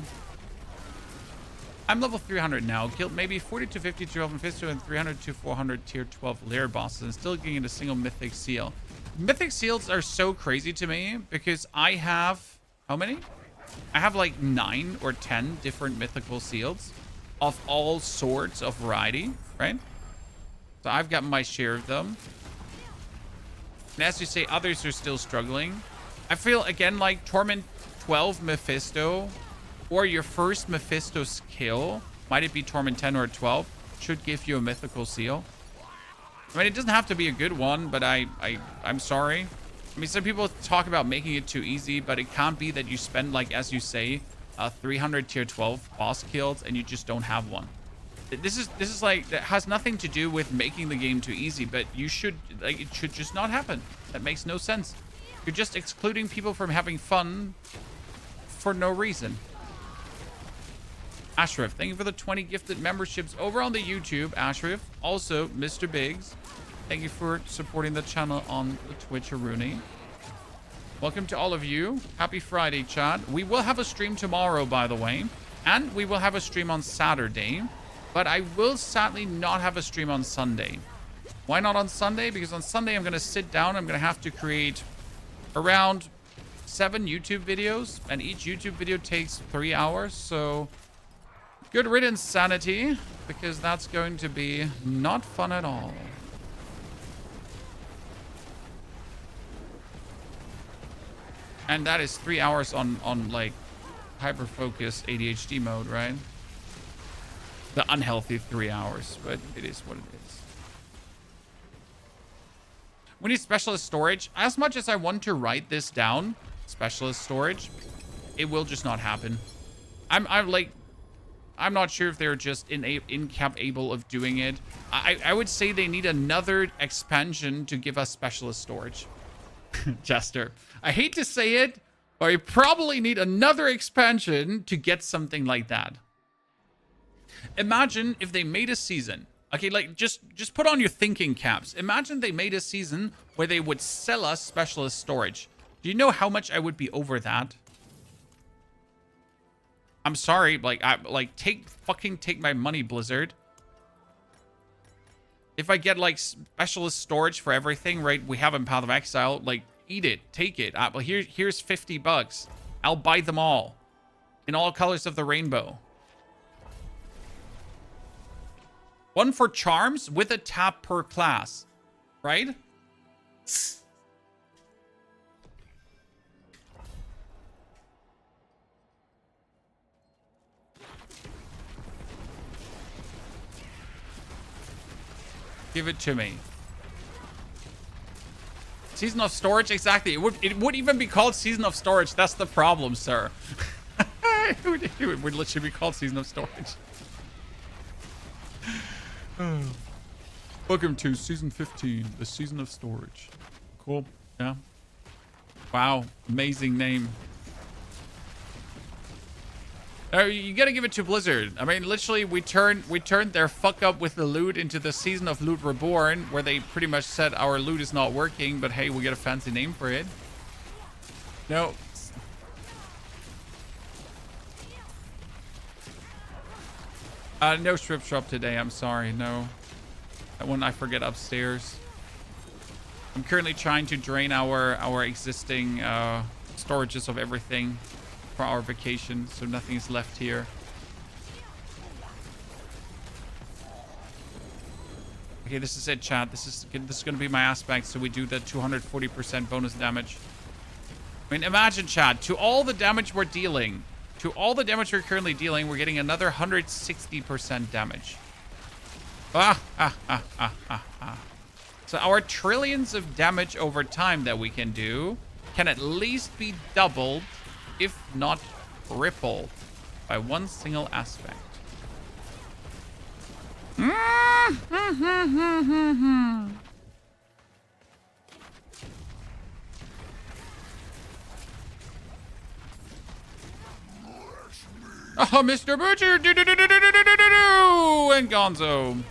I'm level 300 now. Killed maybe 40 to 50 tier 12 Mephisto and 300 to 400 tier 12 lair bosses, and still getting a single mythic seal. Mythic seals are so crazy to me because I have, how many? I have like 9 or 10 different mythical seals of all sorts of variety, right? So I've got my share of them. And as you say, others are still struggling. I feel, again, like Torment 12 Mephisto, or your first Mephisto skill, might it be Torment 10 or 12, should give you a mythical seal. I mean, it doesn't have to be a good one, but I'm sorry. I mean, some people talk about making it too easy, but it can't be that you spend, like, as you say, 300 tier 12 boss kills and you just don't have one. This is like, that has nothing to do with making the game too easy, but you should, like, it should just not happen. That makes no sense. You're just excluding people from having fun for no reason. Ashraf, thank you for the 20 gifted memberships over on the YouTube. Ashraf, also Mr. Biggs, thank you for supporting the channel on the Twitch, Rooney. Welcome to all of you. Happy Friday, chat. We will have a stream tomorrow, by the way, and we will have a stream on Saturday, but I will sadly not have a stream on Sunday. Why not on Sunday? Because on Sunday I'm going to sit down. I'm going to have to create around 7 YouTube videos, and each YouTube video takes 3 hours, so good riddance, sanity, because that's going to be not fun at all. And that is 3 hours on like hyper focus ADHD mode, right? The unhealthy 3 hours, but it is what it is. We need specialist storage. As much as I want to write this down, specialist storage, it will just not happen. I'm not sure if they're just incapable of doing it. I would say they need another expansion to give us specialist storage. Jester, I hate to say it, but we probably need another expansion to get something like that. Imagine if they made a season. Okay, like just put on your thinking caps. Imagine they made a season where they would sell us specialist storage. Do you know how much I would be over that? I'm sorry, take my money, Blizzard. If I get like specialist storage for everything, right? We have in Path of Exile, like eat it, take it. Well, here's $50. I'll buy them all in all colors of the rainbow. One for charms with a tap per class, right? Give it to me. Season of storage, exactly. It would even be called Season of Storage. That's the problem, sir. It would literally be called Season of Storage. Welcome to Season 15, the Season of Storage. Cool. Yeah. Wow. Amazing name. You gotta give it to Blizzard. I mean, literally, we turned their fuck up with the loot into the Season of Loot Reborn, where they pretty much said our loot is not working, but hey, we get a fancy name for it. No. No strip shop today. I'm sorry. No. That one I forget upstairs. I'm currently trying to drain our existing storages of everything for our vacation, so nothing is left here. Okay, this is it, chat. This is gonna be my aspect, so we do the 240% bonus damage. I mean, imagine, chat, to all the damage we're dealing, to all the damage we're currently dealing, we're getting another 160% damage. So our trillions of damage over time that we can do can at least be doubled, if not tripled, by one single aspect. Oh, Mr. Butcher! And Gonzo.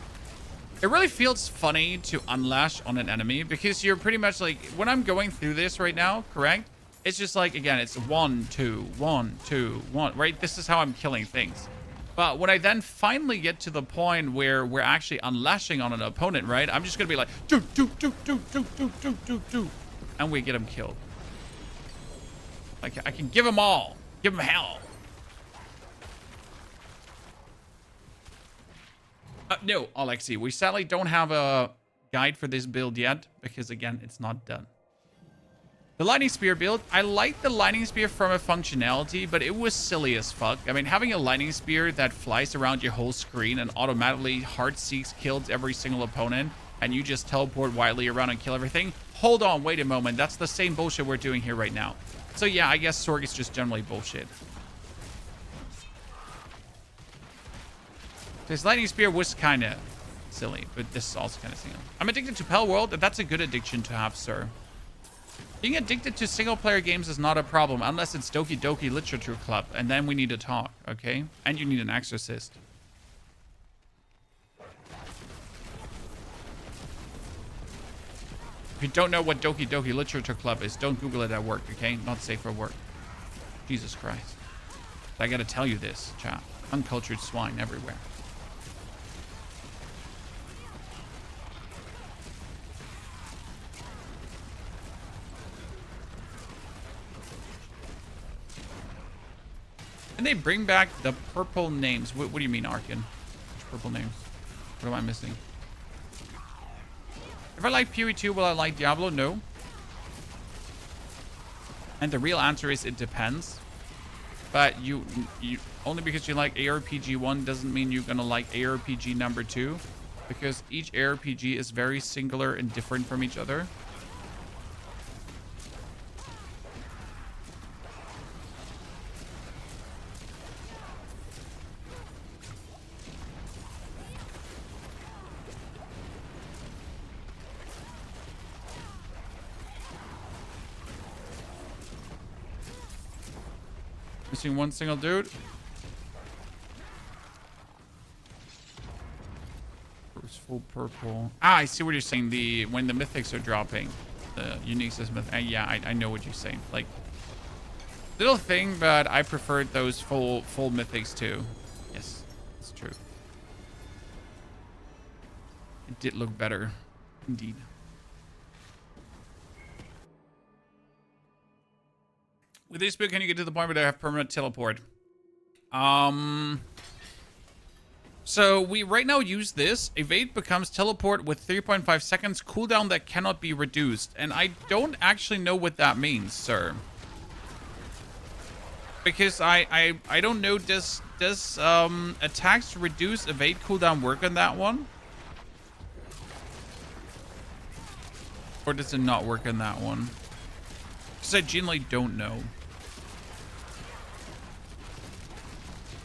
It really feels funny to unlash on an enemy because you're pretty much like, when I'm going through this right now, correct? It's just like, again, it's 1, 2, 1, 2, 1, right? This is how I'm killing things. But when I then finally get to the point where we're actually unlashing on an opponent, right? I'm just going to be like, do, and we get him killed. Like, I can give them all. Give them hell. No, Alexi, we sadly don't have a guide for this build yet because, again, it's not done. The Lightning Spear build, I like the Lightning Spear from a functionality, but it was silly as fuck. I mean, having a Lightning Spear that flies around your whole screen and automatically heart seeks kills every single opponent, and you just teleport wildly around and kill everything. Hold on, wait a moment. That's the same bullshit we're doing here right now. So yeah, I guess SORC is just generally bullshit. This Lightning Spear was kind of silly, but this is also kind of silly. I'm addicted to Pell World, and that's a good addiction to have, sir. Being addicted to single-player games is not a problem, unless it's Doki Doki Literature Club, and then we need to talk, okay? And you need an exorcist. If you don't know what Doki Doki Literature Club is, don't Google it at work, okay? Not safe for work. Jesus Christ. I gotta tell you this, chat. Uncultured swine everywhere. And they bring back the purple names. What do you mean, Arkin? Which purple names? What am I missing? If I like PoE2, will I like Diablo? No. And the real answer is it depends. But you only because you like ARPG 1 doesn't mean you're gonna like ARPG number 2, because each ARPG is very singular and different from each other. Missing one single dude. It's full purple. Ah, I see what you're saying. When the mythics are dropping, the uniques as myth. Yeah, I know what you're saying. Like little thing, but I preferred those full mythics too. Yes, it's true. It did look better, indeed. With this build, can you get to the point where they have permanent teleport? So we right now use this. Evade becomes teleport with 3.5 seconds cooldown that cannot be reduced. And I don't actually know what that means, sir. Because I don't know, does attacks reduce evade cooldown work on that one? Or does it not work on that one? Because I genuinely don't know.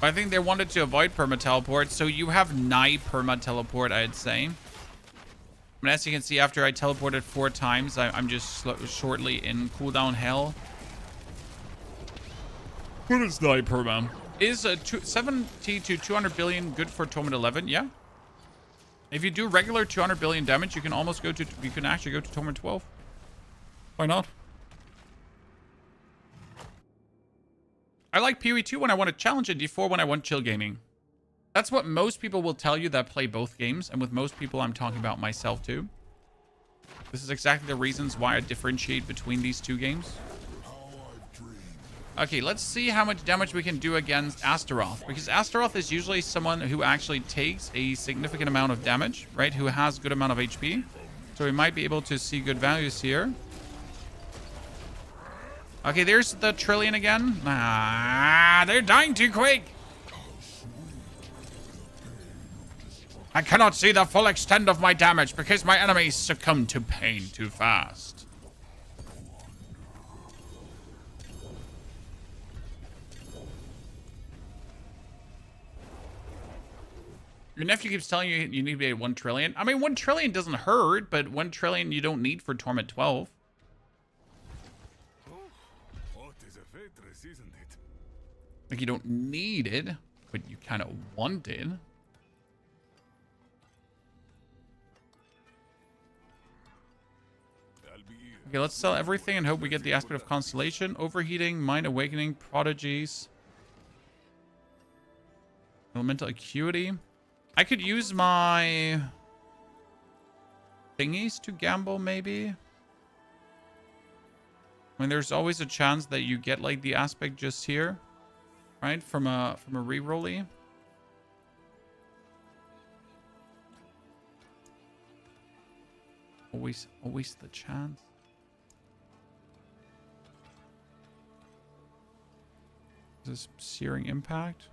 I think they wanted to avoid perma-teleport, so you have nigh perma-teleport, I'd say. And as you can see, after I teleported 4 times, I'm just shortly in cooldown hell. What is nigh perma? Is 70 to 200 billion good for Torment 11? Yeah. If you do regular 200 billion damage, you can almost go to, you can actually go to Torment 12. Why not? I like PoE2 when I want to challenge and D4 when I want chill gaming. That's what most people will tell you that play both games. And with most people, I'm talking about myself too. This is exactly the reasons why I differentiate between these two games. Okay, let's see how much damage we can do against Astaroth. Because Astaroth is usually someone who actually takes a significant amount of damage, right? Who has good amount of HP. So we might be able to see good values here. Okay, there's the Trillion again. Ah, they're dying too quick. I cannot see the full extent of my damage because my enemies succumb to pain too fast. Your nephew keeps telling you you need to be at 1 trillion. I mean, 1 trillion doesn't hurt, but 1 trillion you don't need for Torment 12. Isn't it? Like, you don't need it, but you kind of want it. Okay, let's sell everything and hope we get the aspect of Constellation, Overheating, Mind Awakening, Prodigies, Elemental Acuity. I could use my thingies to gamble, maybe. I mean, there's always a chance that you get like the aspect just here, right? From a re-rolly. Always the chance. This Searing Impact.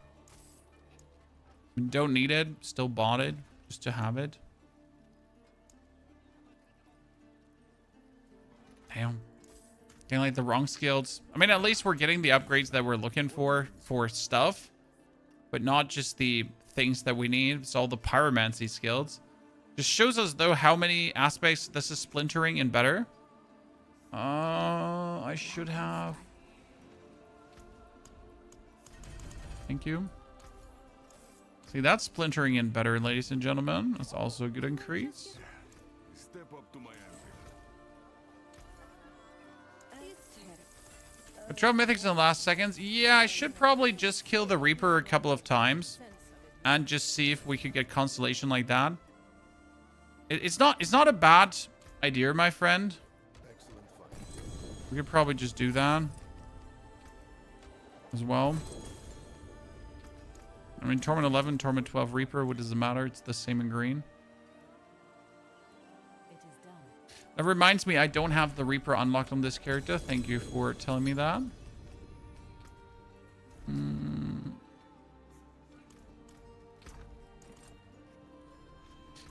I mean, don't need it. Still bought it just to have it. Damn. Getting like the wrong skills. I mean, at least we're getting the upgrades that we're looking for stuff, but not just the things that we need. It's all the pyromancy skills. Just shows us though how many aspects this is splintering and better. I should have. Thank you. See, that's splintering in better, ladies and gentlemen. That's also a good increase. Step up to my Patrol mythics in the last seconds. Yeah, I should probably just kill the Reaper a couple of times and just see if we could get Constellation like that. It's not a bad idea, my friend. We could probably just do that as well. I mean, Torment 11, Torment 12 Reaper, what does it matter? It's the same in green. That reminds me, I don't have the Reaper unlocked on this character. Thank you for telling me that.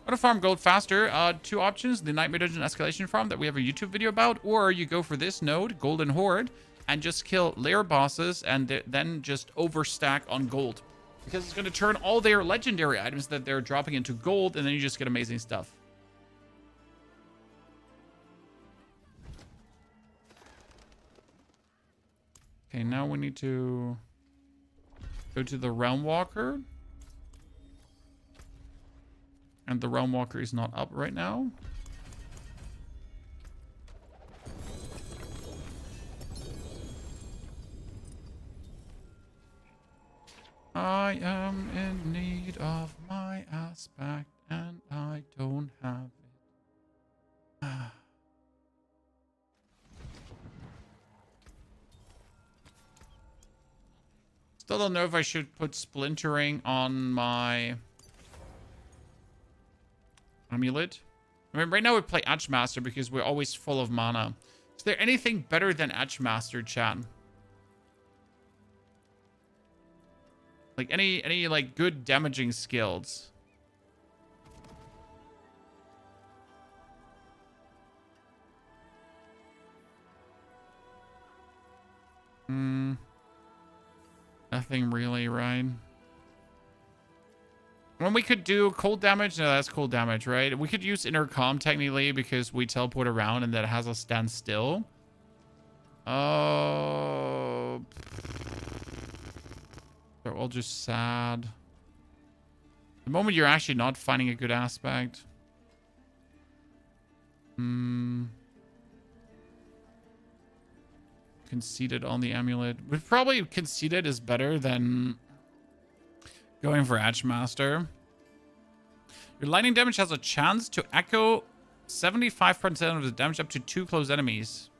How to farm gold faster? 2 options. The Nightmare Dungeon Escalation Farm that we have a YouTube video about. Or you go for this node, Golden Horde, and just kill lair bosses and then just overstack on gold. Because it's going to turn all their legendary items that they're dropping into gold, and then you just get amazing stuff. Okay, now we need to go to the Realm Walker. And the Realm Walker is not up right now. I am in need of my aspect, and I don't have it. Still don't know if I should put splintering on my amulet. I mean, right now we play Etchmaster because we're always full of mana. Is there anything better than Etchmaster, chat? Like any like good damaging skills? Nothing really, right? When we could do cold damage, no, that's cold damage, right? We could use intercom technically because we teleport around and that has us stand still. Oh, they're all just sad. The moment you're actually not finding a good aspect. Conceited on the amulet. But probably conceited is better than going for Etchmaster. Your lightning damage has a chance to echo 75% of the damage up to 2 close enemies.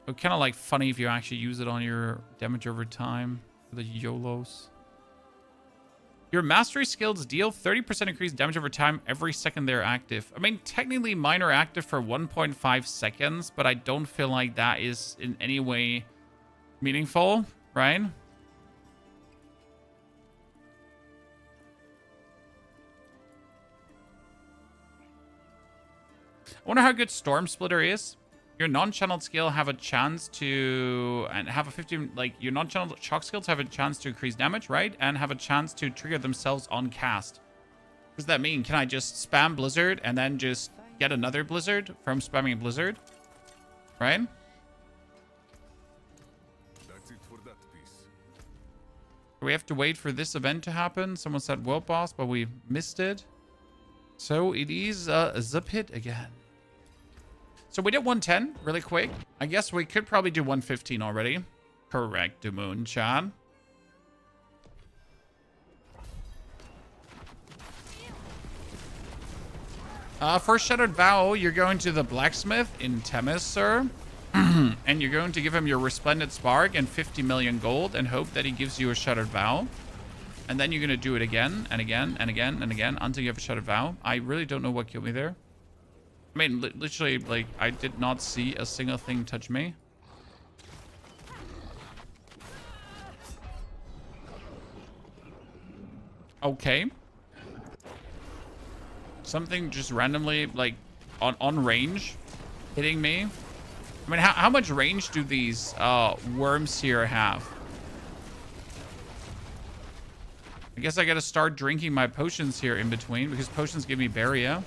So kind of like funny if you actually use it on your damage over time. For the YOLOs. Your mastery skills deal 30% increased damage over time every second they're active. I mean, technically mine are active for 1.5 seconds, but I don't feel like that is in any way meaningful, right? I wonder how good Storm Splitter is. Your non-channeled skill have a chance to, and have a 15, like your non-channeled shock skills have a chance to increase damage, right? And have a chance to trigger themselves on cast. What does that mean? Can I just spam Blizzard and then just get another Blizzard from spamming Blizzard? Right? That's it for that piece. We have to wait for this event to happen. Someone said World Boss, but we missed it. So it is the pit again. So we did 110 really quick. I guess we could probably do 115 already. Correct, Moon Chan. For Shattered Vow, you're going to the blacksmith in Temis, sir. And you're going to give him your Resplendent Spark and 50 million gold and hope that he gives you a Shattered Vow. And then you're going to do it again and again and again and again until you have a Shattered Vow. I really don't know what killed me there. I mean, literally, like, I did not see a single thing touch me. Okay. Something just randomly, like, on range hitting me. I mean, how much range do these worms here have? I guess I gotta start drinking my potions here in between because potions give me barrier.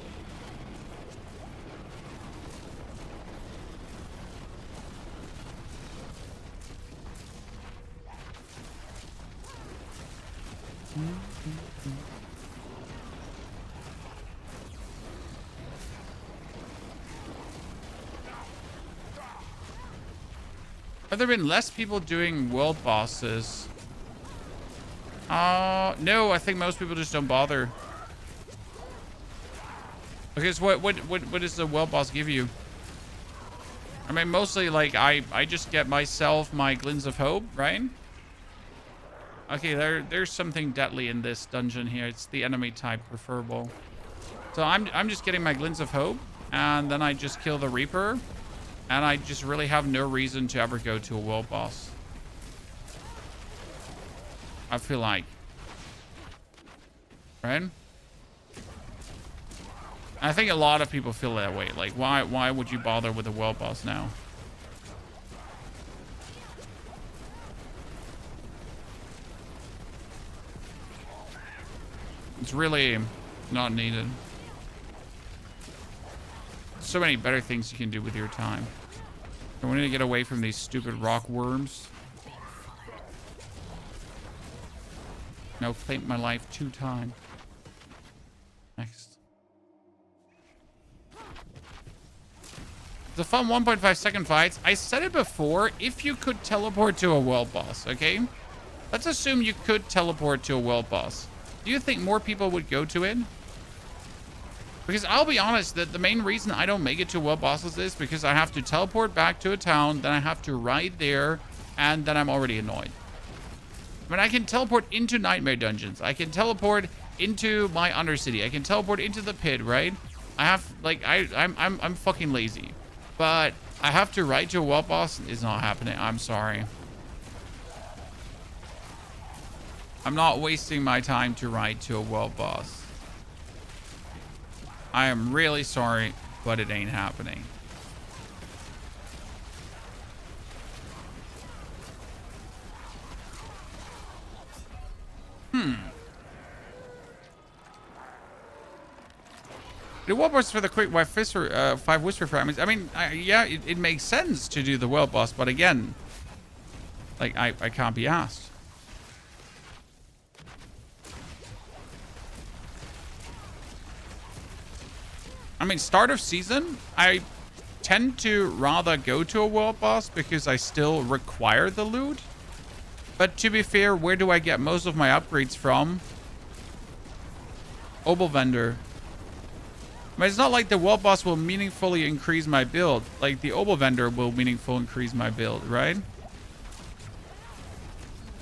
Have there been less people doing world bosses? No, I think most people just don't bother. Because what does the world boss give you? I mean, mostly like I just get myself my Glints of Hope, right? Okay, there's something deadly in this dungeon here. It's the enemy type preferable. So I'm just getting my Glints of Hope, and then I just kill the Reaper, and I just really have no reason to ever go to a world boss. I feel like, right? I think a lot of people feel that way. Like, why would you bother with a world boss now? It's really not needed. So many better things you can do with your time. So we need to get away from these stupid rock worms. No, claim my life 2 times. Next. The fun 1.5 second fights. I said it before, if you could teleport to a world boss, okay? Let's assume you could teleport to a world boss. Do you think more people would go to it? Because I'll be honest, that the main reason I don't make it to world bosses is because I have to teleport back to a town, then I have to ride there, and then I'm already annoyed. I mean, I can teleport into nightmare dungeons. I can teleport into my undercity. I can teleport into the pit, right? I have, like, I'm fucking lazy. But I have to ride to a world boss. It's not happening. I'm sorry. I'm not wasting my time to ride to a world boss. I am really sorry, but it ain't happening. The world boss for the quick 5 whisper fragments. I mean, yeah, it makes sense to do the world boss, but again, like, I can't be asked. I mean, start of season, I tend to rather go to a world boss because I still require the loot. But to be fair, where do I get most of my upgrades from? Obel vendor. I mean, it's not like the world boss will meaningfully increase my build. Like, the Obel vendor will meaningfully increase my build, right?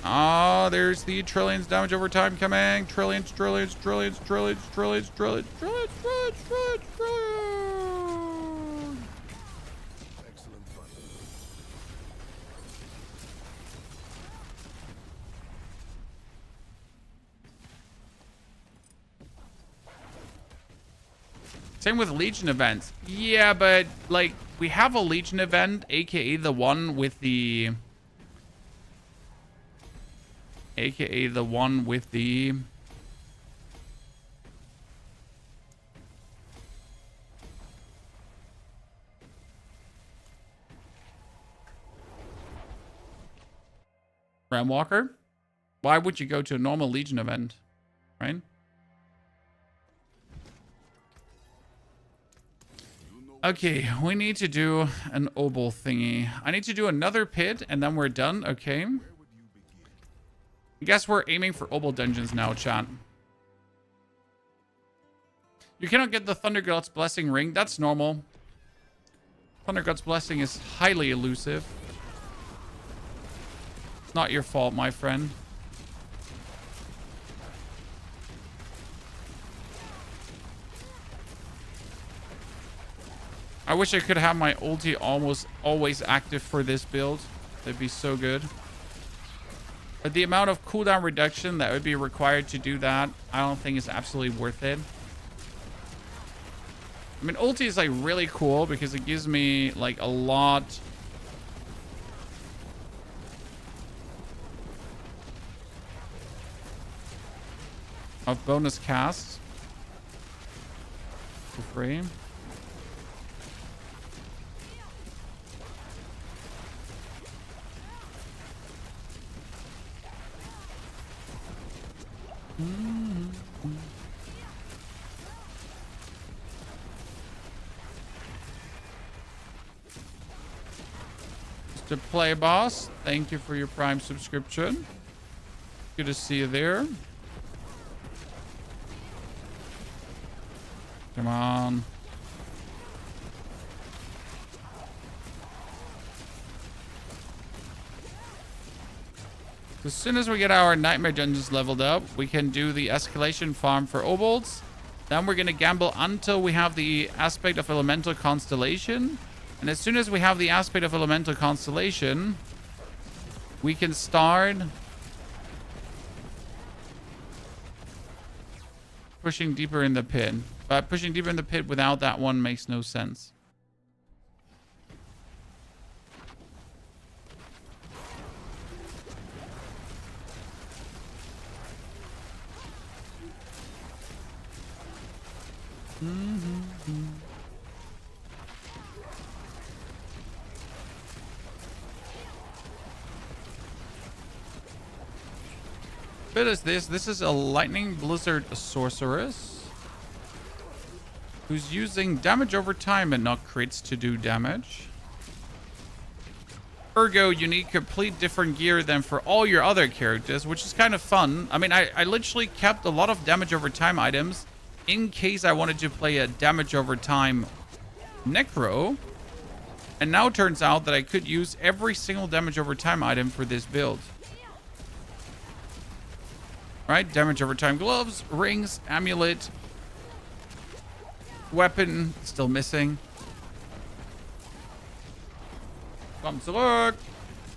Ah, there's the trillions damage over time coming. Trillions, trillions, trillions, trillions, trillions, trillions, trillions, trillions, trillions, trillions. Excellent fun. Same with Legion events. Yeah, but, like, we have a Legion event, aka the one with the... Ramwalker? Why would you go to a normal Legion event? Right? Okay, we need to do an Obel thingy. I need to do another pit, and then we're done. Okay. I guess we're aiming for Obel dungeons now, chat. You cannot get the Thunder God's Blessing ring. That's normal. Thunder God's Blessing is highly elusive. It's not your fault, my friend. I wish I could have my ulti almost always active for this build. That'd be so good. But the amount of cooldown reduction that would be required to do that, I don't think is absolutely worth it. I mean, ulti is like really cool because it gives me like a lot of bonus casts for free. Mr. Play Boss, thank you for your Prime subscription. Good to see you there. Come on. As soon as we get our Nightmare Dungeons leveled up, we can do the escalation farm for Obolds. Then we're going to gamble until we have the aspect of Elemental Constellation. And as soon as we have the aspect of Elemental Constellation, we can start pushing deeper in the pit. But pushing deeper in the pit without that one makes no sense. What is this? This is a Lightning Blizzard Sorceress. who's using damage over time and not crits to do damage. Ergo, you need complete different gear than for all your other characters, which is kind of fun. I mean, I literally kept a lot of damage over time items in case I wanted to play a damage over time Necro. And now it turns out that I could use every single damage over time item for this build. Right? Damage over time gloves, rings, amulet, weapon, still missing. Come to look.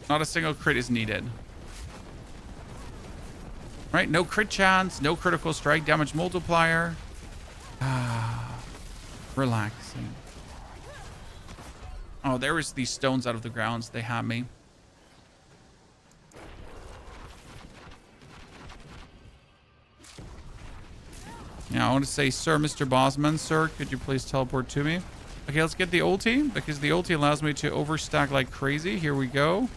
Not a single crit is needed. Right? No crit chance, no critical strike damage multiplier. Relaxing. Oh, there was these stones out of the grounds. They had me. Yeah, I want to say, Sir, Mr. Bosman, sir, could you please teleport to me? Okay, let's get the ulti, because the ulti allows me to overstack like crazy. Here we go.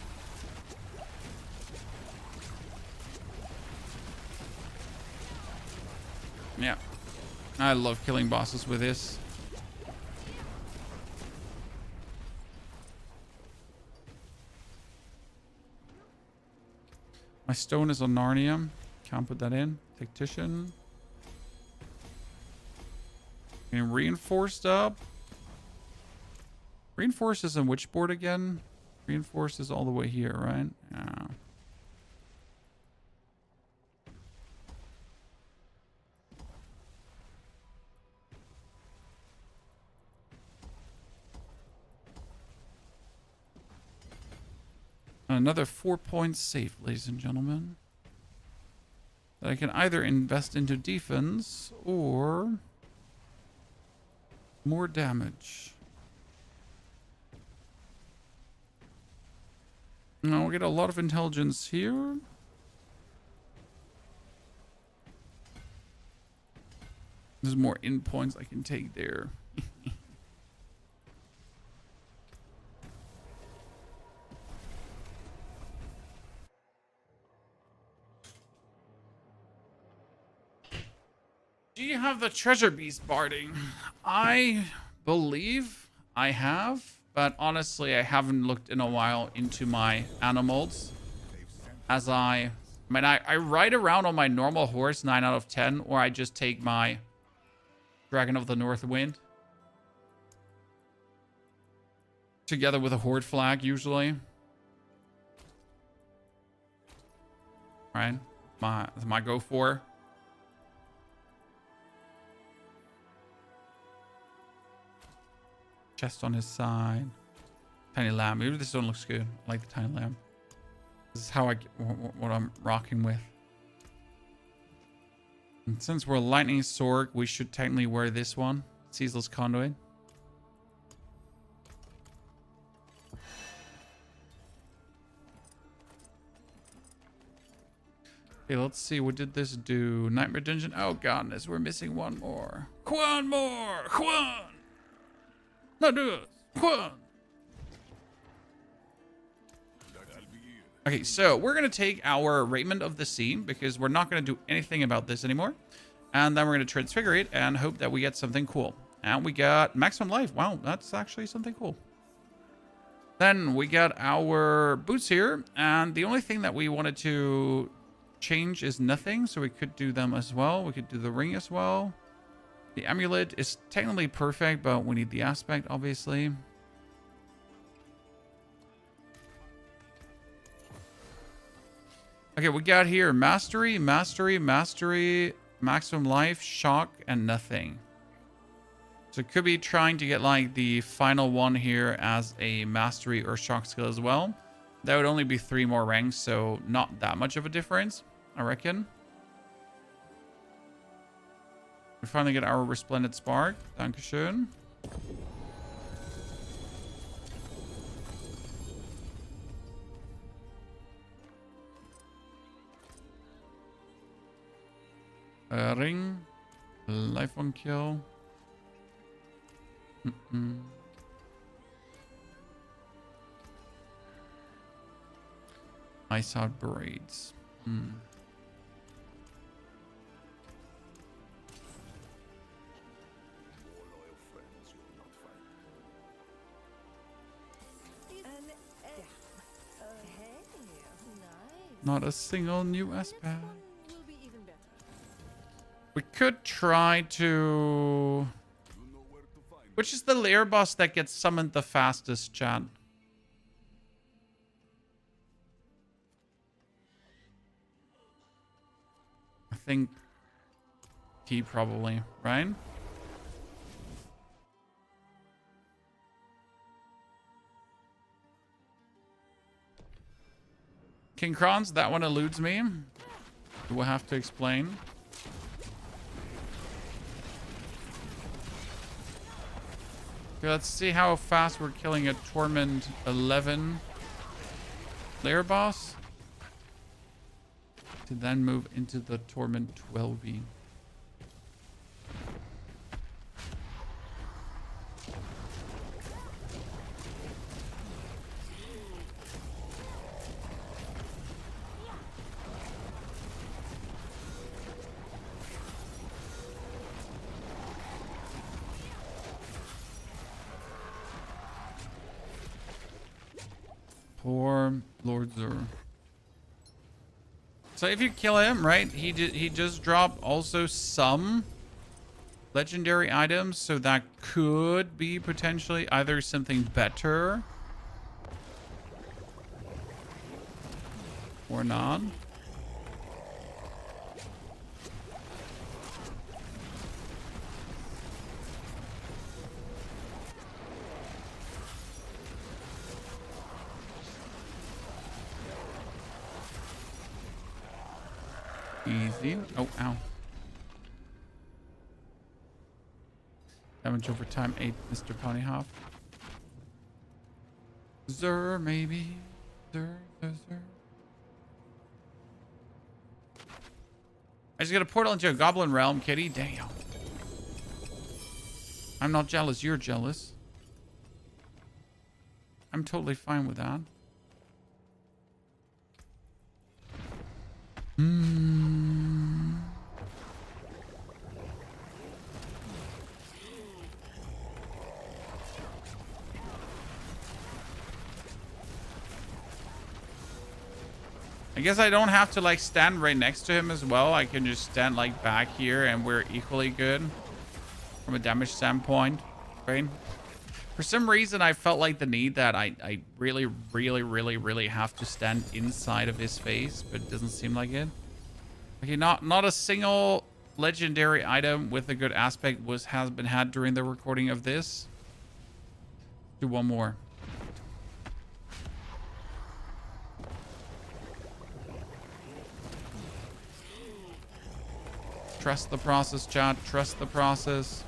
Yeah. I love killing bosses with this. My stone is on Narnia. Can't put that in. Tactician. And reinforced up. Reinforced is on which board again? Reinforced is all the way here, right? Yeah. Another 4 points safe, ladies and gentlemen. That I can either invest into defense or more damage. Now we'll get a lot of intelligence here. There's more in points I can take there. Do you have the treasure beast barding? I believe I have, but honestly, I haven't looked in a while into my animals. As I ride around on my normal horse 9 out of 10, or I just take my Dragon of the North Wind. Together with a horde flag, usually. Right? My go for. Chest on his side. Tiny lamb. Maybe this one looks good. I like the tiny lamb. This is how what I'm rocking with. And since we're lightning SORC, we should technically wear this one. Ceaseless Conduit. Okay, let's see. What did this do? Nightmare Dungeon. Oh, godness. We're missing one more. One more. One. Not do it. One. Okay, so we're going to take our Raiment of the Sea because we're not going to do anything about this anymore. And then we're going to transfigure it and hope that we get something cool. And we got maximum life. Wow, that's actually something cool. Then we got our boots here. And the only thing that we wanted to change is nothing. So we could do them as well. We could do the ring as well. The amulet is technically perfect, but we need the aspect, obviously. Okay, we got here mastery, mastery, mastery, maximum life, shock, and nothing. So it could be trying to get like the final one here as a mastery or shock skill as well. That would only be 3 more ranks, so not that much of a difference, I reckon. We finally get our Resplendent Spark. Dankeschön. Ring. Life on kill. Ice out braids. Not a single new aspect. One will be even better. We could try to... You know where to find me. Which is the lair boss that gets summoned the fastest, chat? I think he probably, right? King Kron's, that one eludes me. We'll have to explain. Okay, let's see how fast we're killing a Torment 11 lair boss. To then move into the Torment 12E. Poor Lord Zur. So if you kill him, right, he just dropped also some legendary items, so that could be potentially either something better or not. Easy. Oh, ow. Damage over time 8, Mr. Ponyhoff. Zur, maybe. Zur. I just got a portal into a goblin realm, kitty. Damn. I'm not jealous. You're jealous. I'm totally fine with that. I guess I don't have to like stand right next to him as well. I can just stand like back here and we're equally good from a damage standpoint, right? For some reason, I felt like the need that I really have to stand inside of his face, but it doesn't seem like it. Okay, not a single legendary item with a good aspect has been had during the recording of this. Do one more. Trust the process, chat. Trust the process.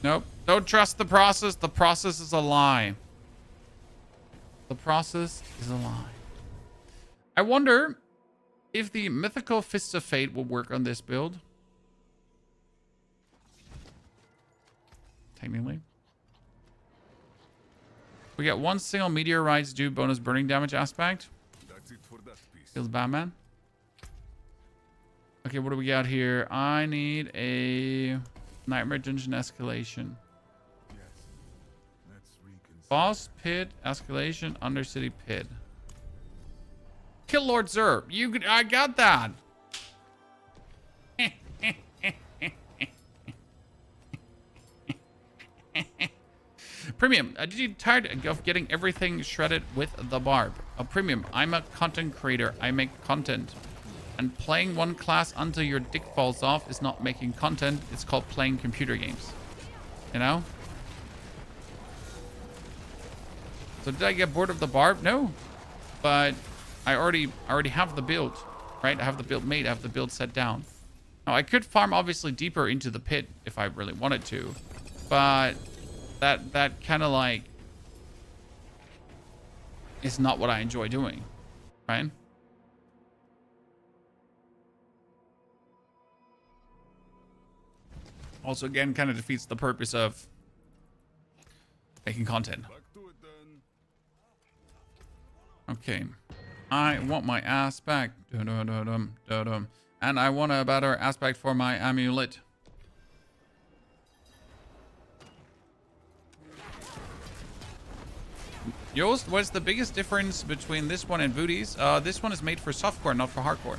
Nope. Don't trust the process. The process is a lie. The process is a lie. I wonder if the Mythical Fists of Fate will work on this build. Technically. We get one single meteorites do bonus burning damage aspect. That's it for that piece. Kills Batman. Okay, what do we got here? I need a Nightmare Dungeon escalation. Yes. Let's reconsider. Boss pit escalation, Undercity pit. Kill Lord Zur. I got that. Premium, did you tired of getting everything shredded with the barb? Premium, I'm a content creator. I make content. And playing one class until your dick falls off is not making content. It's called playing computer games. You know? So did I get bored of the barb? No. But I already have the build, right? I have the build made. I have the build set down. Now, I could farm obviously deeper into the pit if I really wanted to. But that kind of like is not what I enjoy doing, right? Also, again, kind of defeats the purpose of making content. Back to it then. Okay. I want my aspect. Dum-dum-dum-dum, dum-dum. And I want a better aspect for my amulet. Yost, what's the biggest difference between this one and Booties? This one is made for softcore, not for hardcore.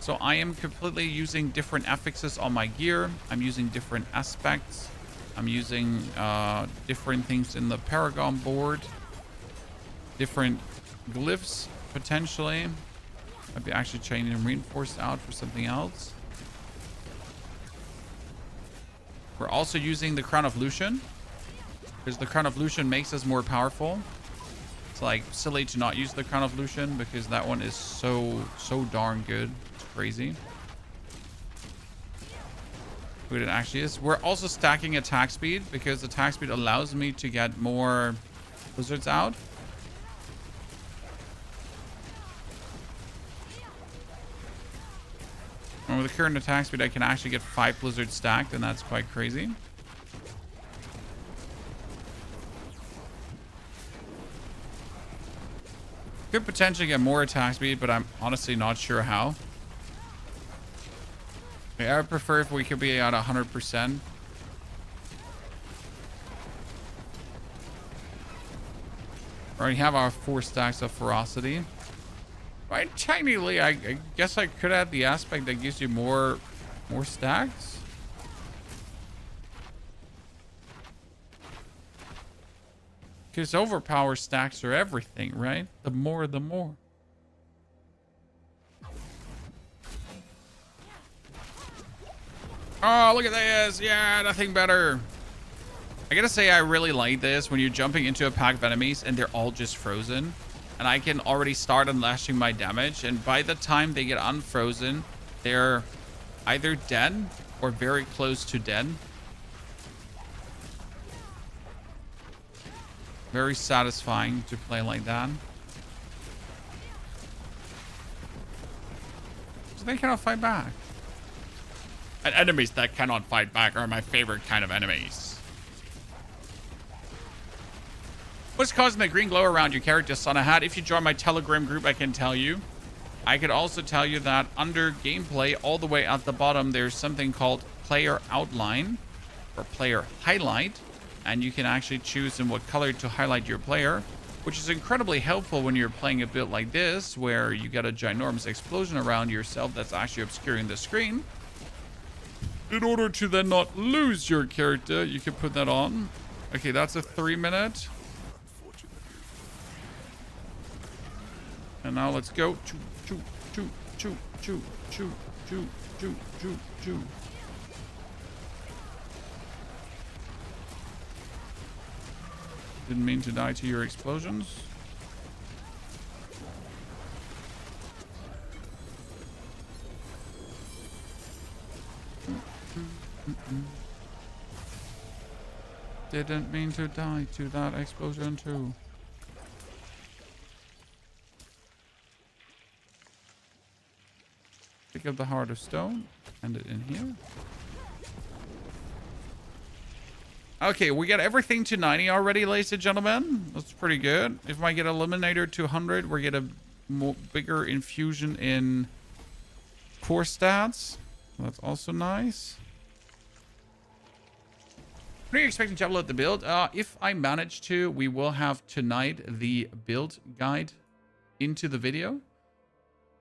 So I am completely using different affixes on my gear. I'm using different aspects. I'm using different things in the Paragon board. Different glyphs, potentially. I'd be actually changing reinforced out for something else. We're also using the Crown of Lucian, because the Crown of Lucian makes us more powerful. It's like silly to not use the Crown of Lucian because that one is so darn good. It's crazy. What it actually is. We're also stacking attack speed because attack speed allows me to get more blizzards out. And with the current attack speed, I can actually get 5 blizzards stacked, and that's quite crazy. Could potentially get more attack speed, but I'm honestly not sure how. I would prefer if we could be at 100%. We already have our 4 stacks of ferocity. Right, technically, I guess I could add the aspect that gives you more stacks. Because overpower stacks are everything, right? The more, the more. Oh, look at this. Yeah, nothing better. I gotta say, I really like this when you're jumping into a pack of enemies and they're all just frozen. And I can already start unlashing my damage. And by the time they get unfrozen, they're either dead or very close to dead. Very satisfying to play like that. So they cannot fight back. And enemies that cannot fight back are my favorite kind of enemies. What's causing the green glow around your character, Son of Hat? If you join my Telegram group, I can tell you. I could also tell you that under gameplay, all the way at the bottom, there's something called player outline or player highlight. And you can actually choose in what color to highlight your player, which is incredibly helpful when you're playing a build like this, where you get a ginormous explosion around yourself that's actually obscuring the screen. In order to then not lose your character, you can put that on. Okay, that's a 3-minute. And now let's go. Choo, choo, choo, choo, choo, choo, choo, choo, choo. Didn't mean to die to your explosions. Didn't mean to die to that explosion too. Pick up the Heart of Stone. End it in here. Okay, we got everything to 90 already, ladies and gentlemen. That's pretty good. If I get Eliminator to 100, we get a bigger infusion in core stats. That's also nice. What are you expecting, Diablo, at the build? If I manage to, we will have tonight the build guide into the video.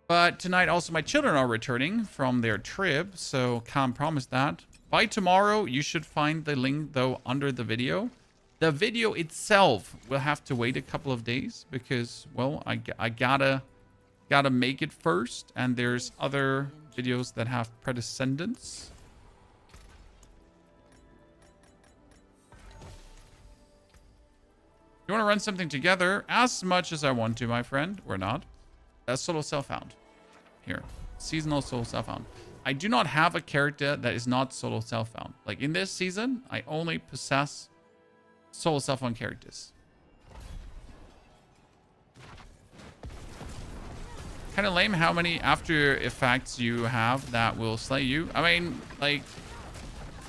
But tonight also my children are returning from their trip, so can't promise that. By tomorrow, you should find the link, though, under the video. The video itself will have to wait a couple of days because, well, I gotta make it first, and there's other videos that have precedence. You want to run something together as much as I want to, my friend? Or not. That's solo self-found. Here. Seasonal solo self-found. I do not have a character that is not solo self-found. Like in this season, I only possess solo self-found characters. Kind of lame how many after effects you have that will slay you. I mean, like,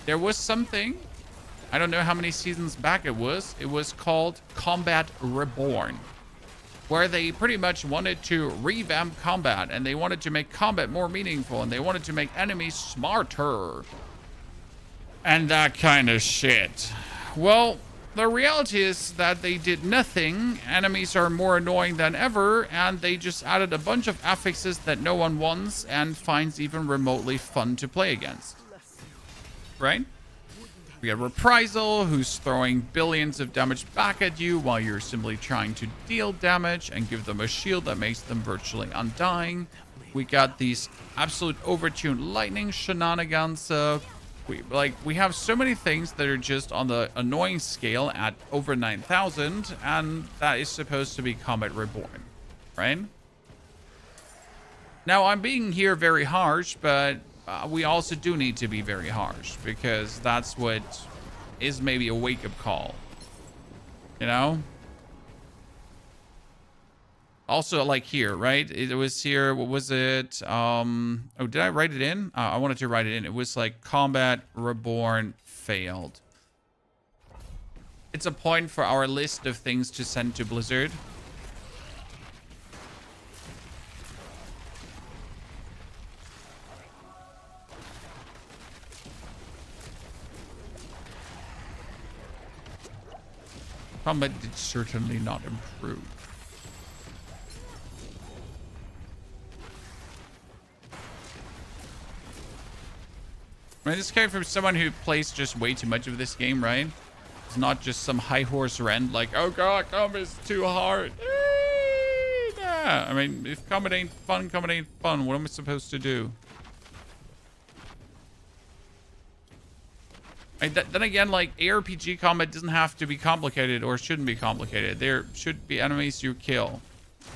there was something. I don't know how many seasons back it was. It was called Combat Reborn. where they pretty much wanted to revamp combat, and they wanted to make combat more meaningful, and they wanted to make enemies smarter and that kind of shit. Well, the reality is that they did nothing. Enemies are more annoying than ever, and they just added a bunch of affixes that no one wants and finds even remotely fun to play against. Right? We got Reprisal, who's throwing billions of damage back at you while you're simply trying to deal damage and give them a shield that makes them virtually undying. We got these absolute overtuned lightning shenanigans. We have so many things that are just on the annoying scale at over 9,000, and that is supposed to be Combat Reborn, right? Now, I'm being here very harsh, but we also do need to be very harsh, because that's what is maybe a wake-up call, you know? Also, like here, right? It was here, what was it? Oh, did I write it in? I wanted to write it in. It was like Combat Reborn failed. It's a point for our list of things to send to Blizzard. Combat did certainly not improve. I mean, this came from someone who plays just way too much of this game, right? It's not just some high horse rant like, oh god, combat's too hard. Yeah. I mean, if combat ain't fun, combat ain't fun. What am I supposed to do? Then again, like, ARPG combat doesn't have to be complicated or shouldn't be complicated. There should be enemies you kill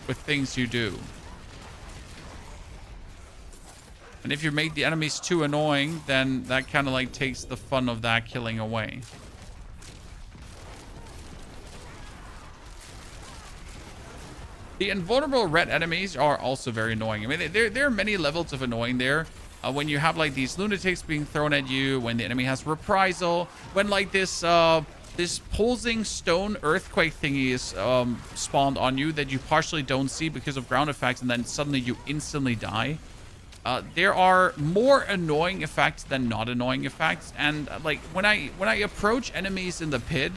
with things you do. And if you make the enemies too annoying, then that kind of like takes the fun of that killing away. The invulnerable red enemies are also very annoying. I mean, there are many levels of annoying there. When you have like these lunatics being thrown at you, when the enemy has reprisal, when like this pulsing stone earthquake thingy is spawned on you that you partially don't see because of ground effects, and then suddenly you instantly die. There are more annoying effects than not annoying effects, and like when I approach enemies in the pit,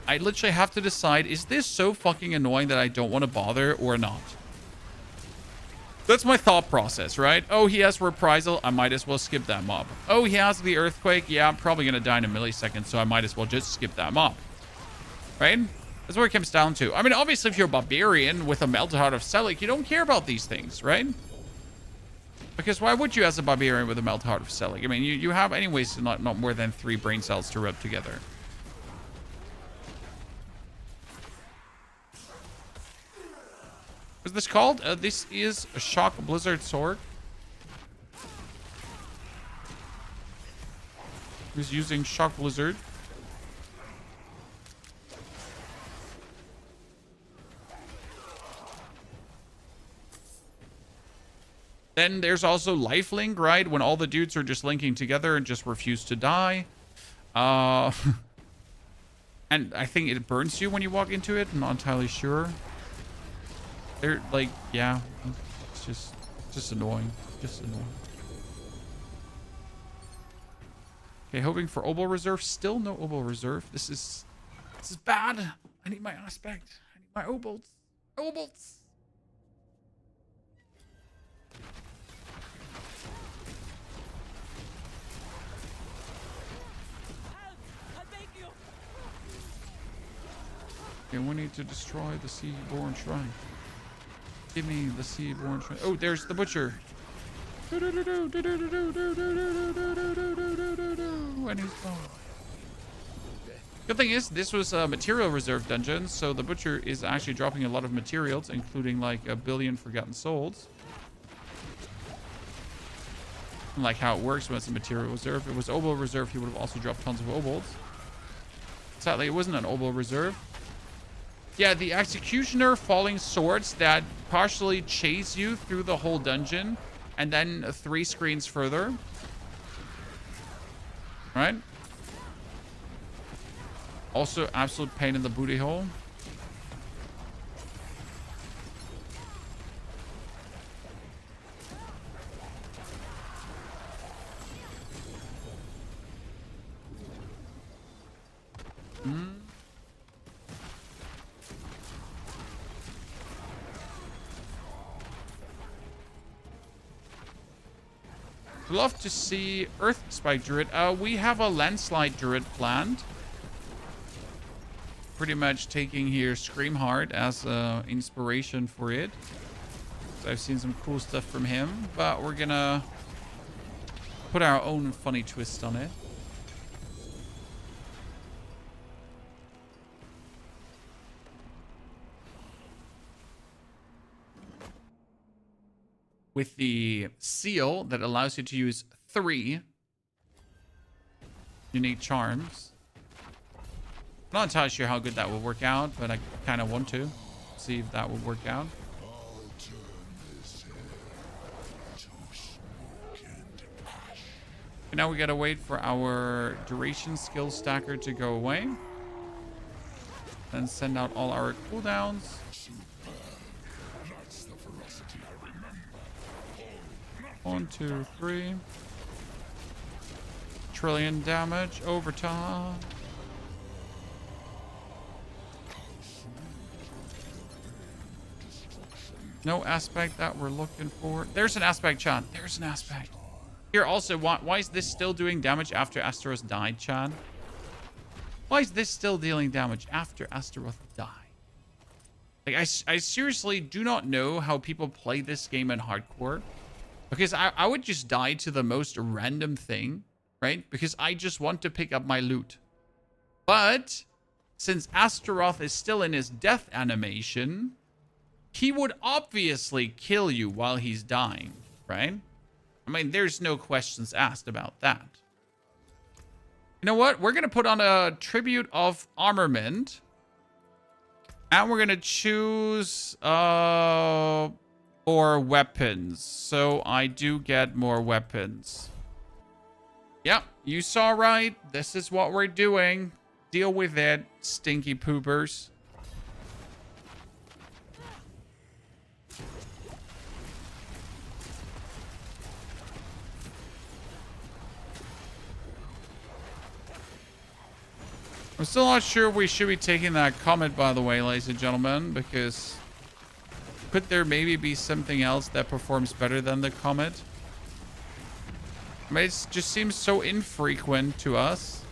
I literally have to decide, is this so fucking annoying that I don't want to bother or not? That's my thought process, right? Oh, he has reprisal, I might as well skip that mob. Oh, he has the earthquake, yeah, I'm probably gonna die in a millisecond, so I might as well just skip that mob, right? That's what it comes down to. I mean, obviously, if you're a barbarian with a melted heart of Selig, you don't care about these things, right? Because why would you as a barbarian with a melted heart of Selig? I mean, you have anyways not more than 3 brain cells to rub together. What's this called? This is a Shock Blizzard SORC. He's using Shock Blizzard. Then there's also Lifelink, right? When all the dudes are just linking together and just refuse to die. And I think it burns you when you walk into it. I'm not entirely sure. They're like, yeah, it's just annoying. Just annoying. Okay, hoping for Obol Reserve. Still no Obol Reserve. This is bad. I need my aspect. I need my Obols. Obols. Okay, we need to destroy the Seaborn Shrine. Give me the Seaborn Shrine. Oh, there's the Butcher. And he's gone. Good thing is, this was a material reserve dungeon, so the Butcher is actually dropping a lot of materials, including like 1 billion Forgotten Souls. And like how it works when it's a material reserve. If it was Obol Reserve, he would have also dropped tons of Obols. Sadly, it wasn't an Obol Reserve. Yeah, the Executioner falling swords that partially chase you through the whole dungeon and then 3 screens further. Right? Also, absolute pain in the booty hole. love to see Earth Spike Druid. We have a Landslide Druid planned. Pretty much taking here Scream Heart as inspiration for it. So I've seen some cool stuff from him, but we're gonna put our own funny twist on it. With the seal that allows you to use 3 unique charms. I'm not entirely sure how good that will work out, but I kind of want to see if that will work out. And now we gotta wait for our duration skill stacker to go away. Then send out all our cooldowns. 1, 2, 3. Trillion damage over time. No aspect that we're looking for. There's an aspect, Chan. There's an aspect. Here also, why is this still doing damage after Astaroth died, Chan? Why is this still dealing damage after Astaroth died? Like, I seriously do not know how people play this game in hardcore. Because I would just die to the most random thing, right? Because I just want to pick up my loot. But since Astaroth is still in his death animation, he would obviously kill you while he's dying, right? I mean, there's no questions asked about that. You know what? We're going to put on a tribute of armament. And we're going to choose more weapons. So I do get more weapons. Yep, you saw right. This is what we're doing. Deal with it, stinky poopers. I'm still not sure we should be taking that comment, by the way, ladies and gentlemen, because could there maybe be something else that performs better than the comet? I mean, it just seems so infrequent to us.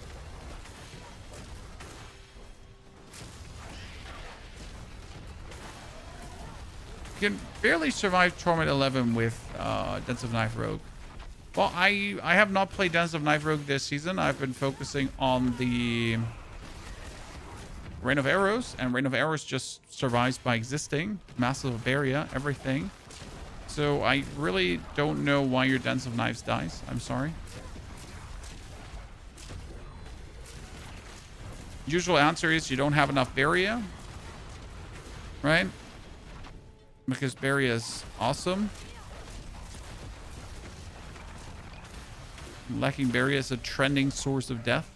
You can barely survive Torment 11 with Dance of Knife Rogue. Well, I have not played Dance of Knife Rogue this season. I've been focusing on the Rain of Arrows, and Rain of Arrows just survives by existing. Massive barrier, everything. So I really don't know why your Dance of Knives dies. I'm sorry. Usual answer is you don't have enough barrier. Right? Because barrier is awesome. Lacking barrier is a trending source of death.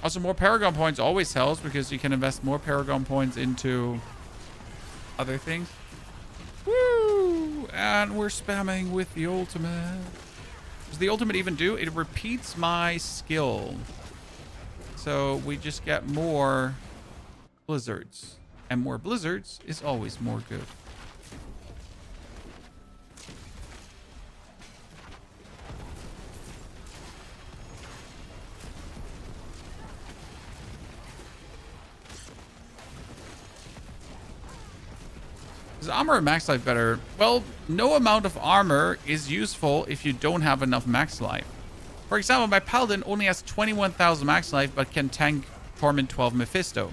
Also, more Paragon points always helps because you can invest more Paragon points into other things. Woo! And we're spamming with the ultimate. What does the ultimate even do? It repeats my skill. So we just get more blizzards. And more blizzards is always more good. Is armor max life better? Well, no amount of armor is useful if you don't have enough max life. For example, my paladin only has 21,000 max life but can tank Torment 12 Mephisto.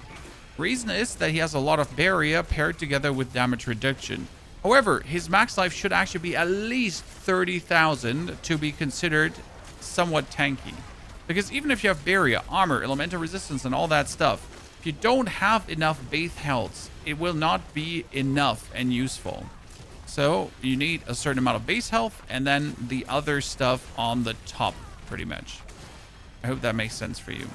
Reason is that he has a lot of barrier paired together with damage reduction. However, his max life should actually be at least 30,000 to be considered somewhat tanky. Because even if you have barrier, armor, elemental resistance, and all that stuff, if you don't have enough base health, it will not be enough and useful. So you need a certain amount of base health and then the other stuff on the top, pretty much. I hope that makes sense for you.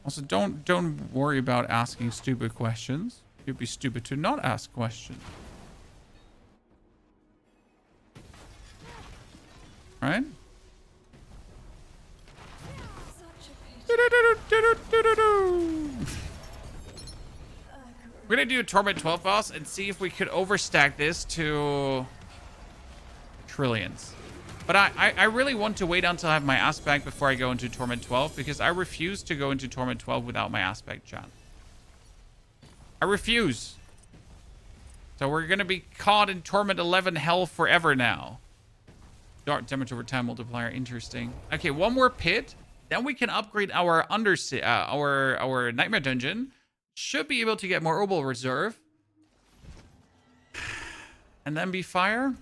Also, don't worry about asking stupid questions. You'd be stupid to not ask questions. Right? We're gonna do a Torment 12 boss and see if we could overstack this to trillions. But I really want to wait until I have my aspect before I go into Torment 12, because I refuse to go into Torment 12 without my aspect, chat. I refuse. So we're gonna be caught in Torment 11 hell forever now. Dark damage over time multiplier, interesting. Okay, one more pit, then we can upgrade our our nightmare dungeon. Should be able to get more Obol reserve. And then be fire.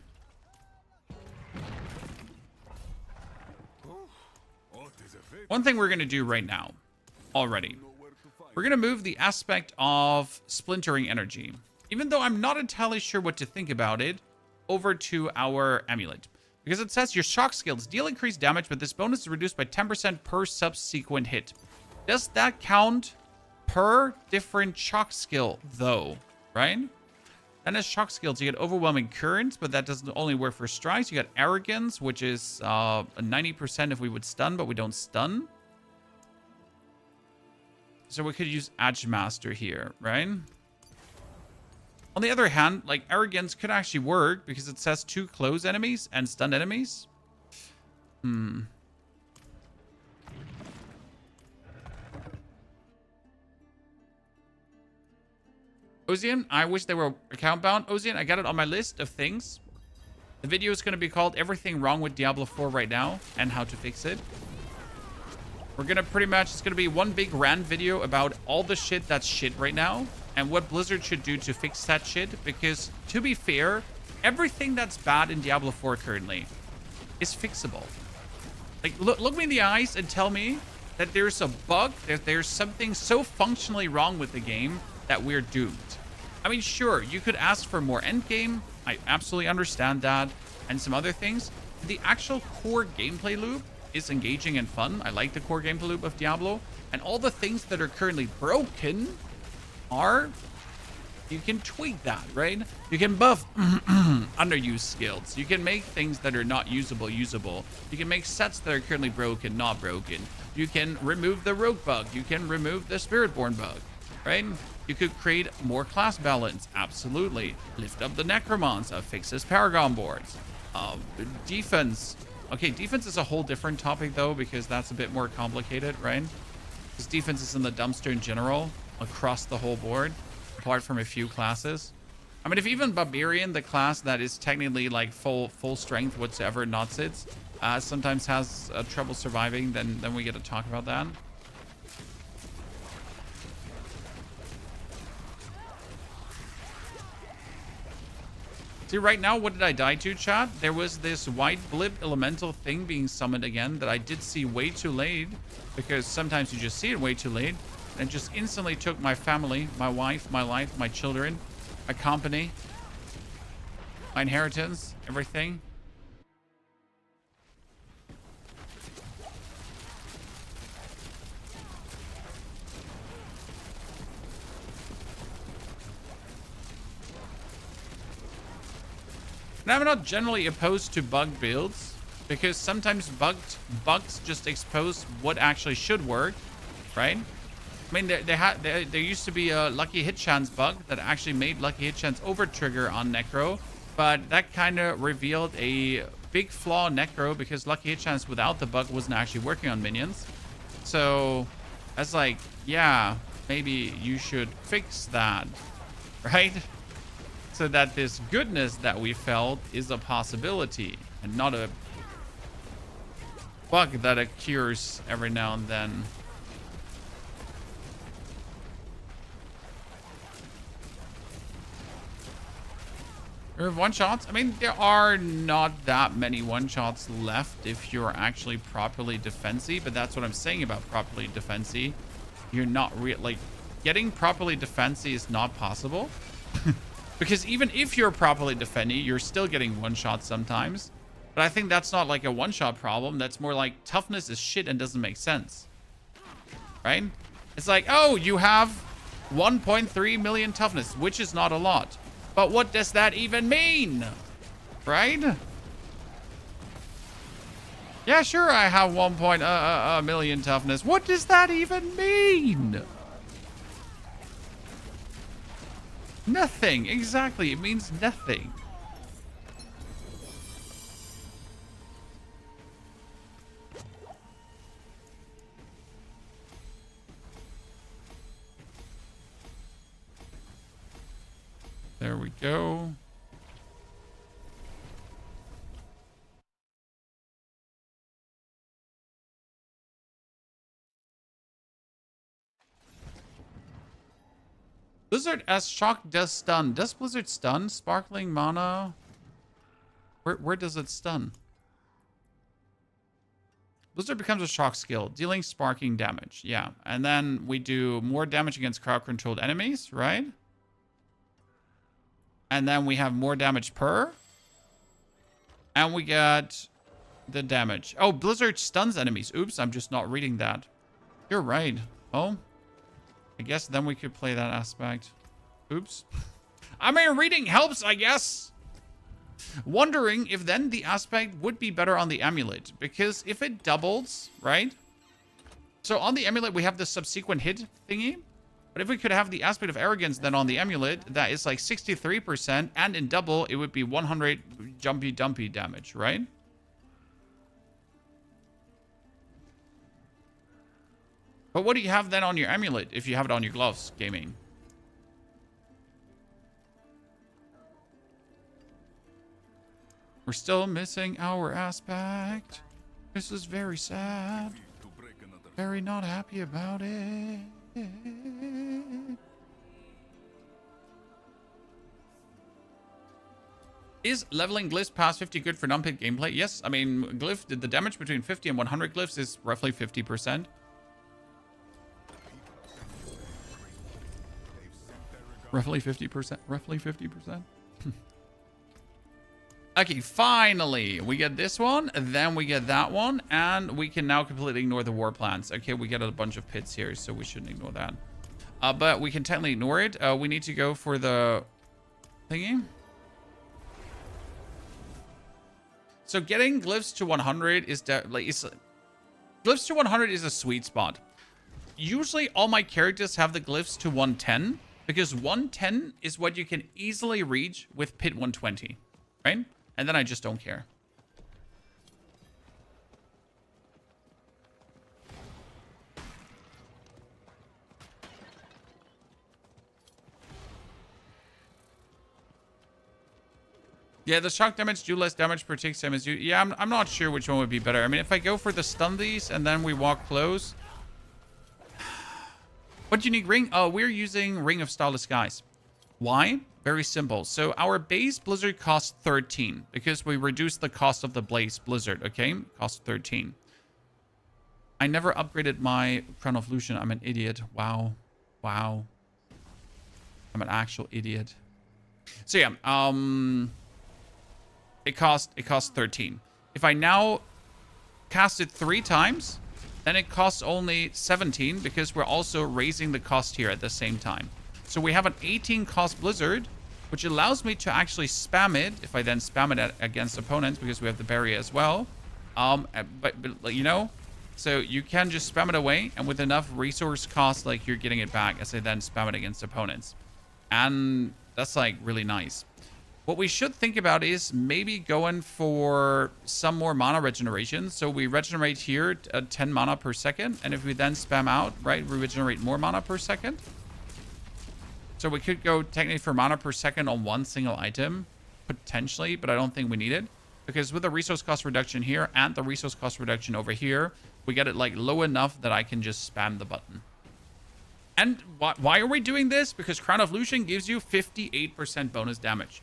One thing we're going to do right now, already. We're going to move the aspect of splintering energy. Even though I'm not entirely sure what to think about it, over to our amulet. Because it says your shock skills deal increased damage, but this bonus is reduced by 10% per subsequent hit. Does that count per different shock skill, though, right? And as shock skills, you get overwhelming currents, but that doesn't only work for strikes. You got arrogance, which is 90% if we would stun, but we don't stun. So we could use Edge Master here, right? On the other hand, like, arrogance could actually work because it says 2 close enemies and stun enemies. Ozian, I wish they were account bound. Ozian, I got it on my list of things. The video is going to be called Everything Wrong with Diablo 4 right now and how to fix it. We're going to pretty much, it's going to be one big rant video about all the shit that's shit right now and what Blizzard should do to fix that shit. Because to be fair, everything that's bad in Diablo 4 currently is fixable. Like, look me in the eyes and tell me that there's a bug, that there's something so functionally wrong with the game that we're doomed. I mean, sure, you could ask for more endgame. I absolutely understand that. And some other things. The actual core gameplay loop is engaging and fun. I like the core gameplay loop of Diablo. And all the things that are currently broken are... You can tweak that, right? You can buff underused skills. You can make things that are not usable, usable. You can make sets that are currently broken, not broken. You can remove the rogue bug. You can remove the spiritborn bug, right? You could create more class balance, absolutely. Lift up the Necromons, fixes Paragon boards. Defense. Okay, defense is a whole different topic though, because that's a bit more complicated, right? Because defense is in the dumpster in general, across the whole board, apart from a few classes. I mean, if even Barbarian, the class that is technically like full strength whatsoever, not sits, sometimes has trouble surviving, then we get to talk about that. See, right now, what did I die to, chat? There was this white blip elemental thing being summoned again that I did see way too late, because sometimes you just see it way too late, and it just instantly took my family, my wife, my life, my children, my company, my inheritance, everything. And I'm not generally opposed to bug builds, because sometimes bugs just expose what actually should work, right? I mean, there used to be a Lucky Hit Chance bug that actually made Lucky Hit Chance over trigger on Necro, but that kind of revealed a big flaw in Necro because Lucky Hit Chance without the bug wasn't actually working on minions. So that's like, yeah, maybe you should fix that, right? So that this goodness that we felt is a possibility and not a bug that occurs every now and then. There are one-shots. I mean, there are not that many one-shots left if you're actually properly defensive, but that's what I'm saying about properly defensive. You're not like, getting properly defensive is not possible. Because even if you're properly defending, you're still getting one-shots sometimes. But I think that's not like a one-shot problem. That's more like toughness is shit and doesn't make sense. Right? It's like, oh, you have 1.3 million toughness, which is not a lot. But what does that even mean? Right? Yeah, sure, I have 1 million toughness. What does that even mean? Nothing. Exactly. It means nothing. There we go. Blizzard as shock does stun. Does Blizzard stun? Sparkling mana. Where does it stun? Blizzard becomes a shock skill, dealing sparking damage. Yeah. And then we do more damage against crowd controlled enemies, right? And then we have more damage per. And we get the damage. Oh, Blizzard stuns enemies. Oops, I'm just not reading that. You're right. Oh. I guess then we could play that aspect. Oops. I mean, reading helps, I guess. Wondering if then the aspect would be better on the amulet. Because if it doubles, right? So on the amulet, we have the subsequent hit thingy. But if we could have the aspect of arrogance then on the amulet, that is like 63%. And in double, it would be 100 jumpy dumpy damage, right? But what do you have then on your amulet if you have it on your gloves, gaming? We're still missing our aspect. This is very sad. Very not happy about it. Is leveling glyphs past 50 good for non-pit gameplay? Yes, I mean, glyph, the damage between 50 and 100 glyphs is roughly 50%. Roughly 50%. Roughly 50%. Okay, finally, we get this one, then we get that one, and we can now completely ignore the war plans. Okay, we get a bunch of pits here, so we shouldn't ignore that. But we can technically ignore it. We need to go for the thingy. So getting glyphs to 100 is glyphs to 100 is a sweet spot. Usually all my characters have the glyphs to 110 because 110 is what you can easily reach with pit 120, right? And then I just don't care. Yeah, the shock damage do less damage per tick, same as you. Yeah, I'm not sure which one would be better. I mean, if I go for the stun these and then we walk close. What unique ring? Oh, we're using Ring of Style Disguise. Why? Very simple. So our base Blizzard costs 13 because we reduced the cost of the base Blizzard, okay? Cost 13. I never upgraded my Crown of Lucian. I'm an idiot. Wow. Wow. I'm an actual idiot. So yeah, it costs 13. If I now cast it 3 times, then it costs only 17 because we're also raising the cost here at the same time. So we have an 18 cost Blizzard, which allows me to actually spam it if I then spam it against opponents because we have the barrier as well. But you know, so you can just spam it away and with enough resource cost, like you're getting it back as I then spam it against opponents. And that's like really nice. What we should think about is maybe going for some more mana regeneration. So we regenerate here at 10 mana per second. And if we then spam out, right, we regenerate more mana per second. So we could go technically for mana per second on one single item, potentially, but I don't think we need it. Because with the resource cost reduction here and the resource cost reduction over here, we get it like low enough that I can just spam the button. And why are we doing this? Because Crown of Lucian gives you 58% bonus damage.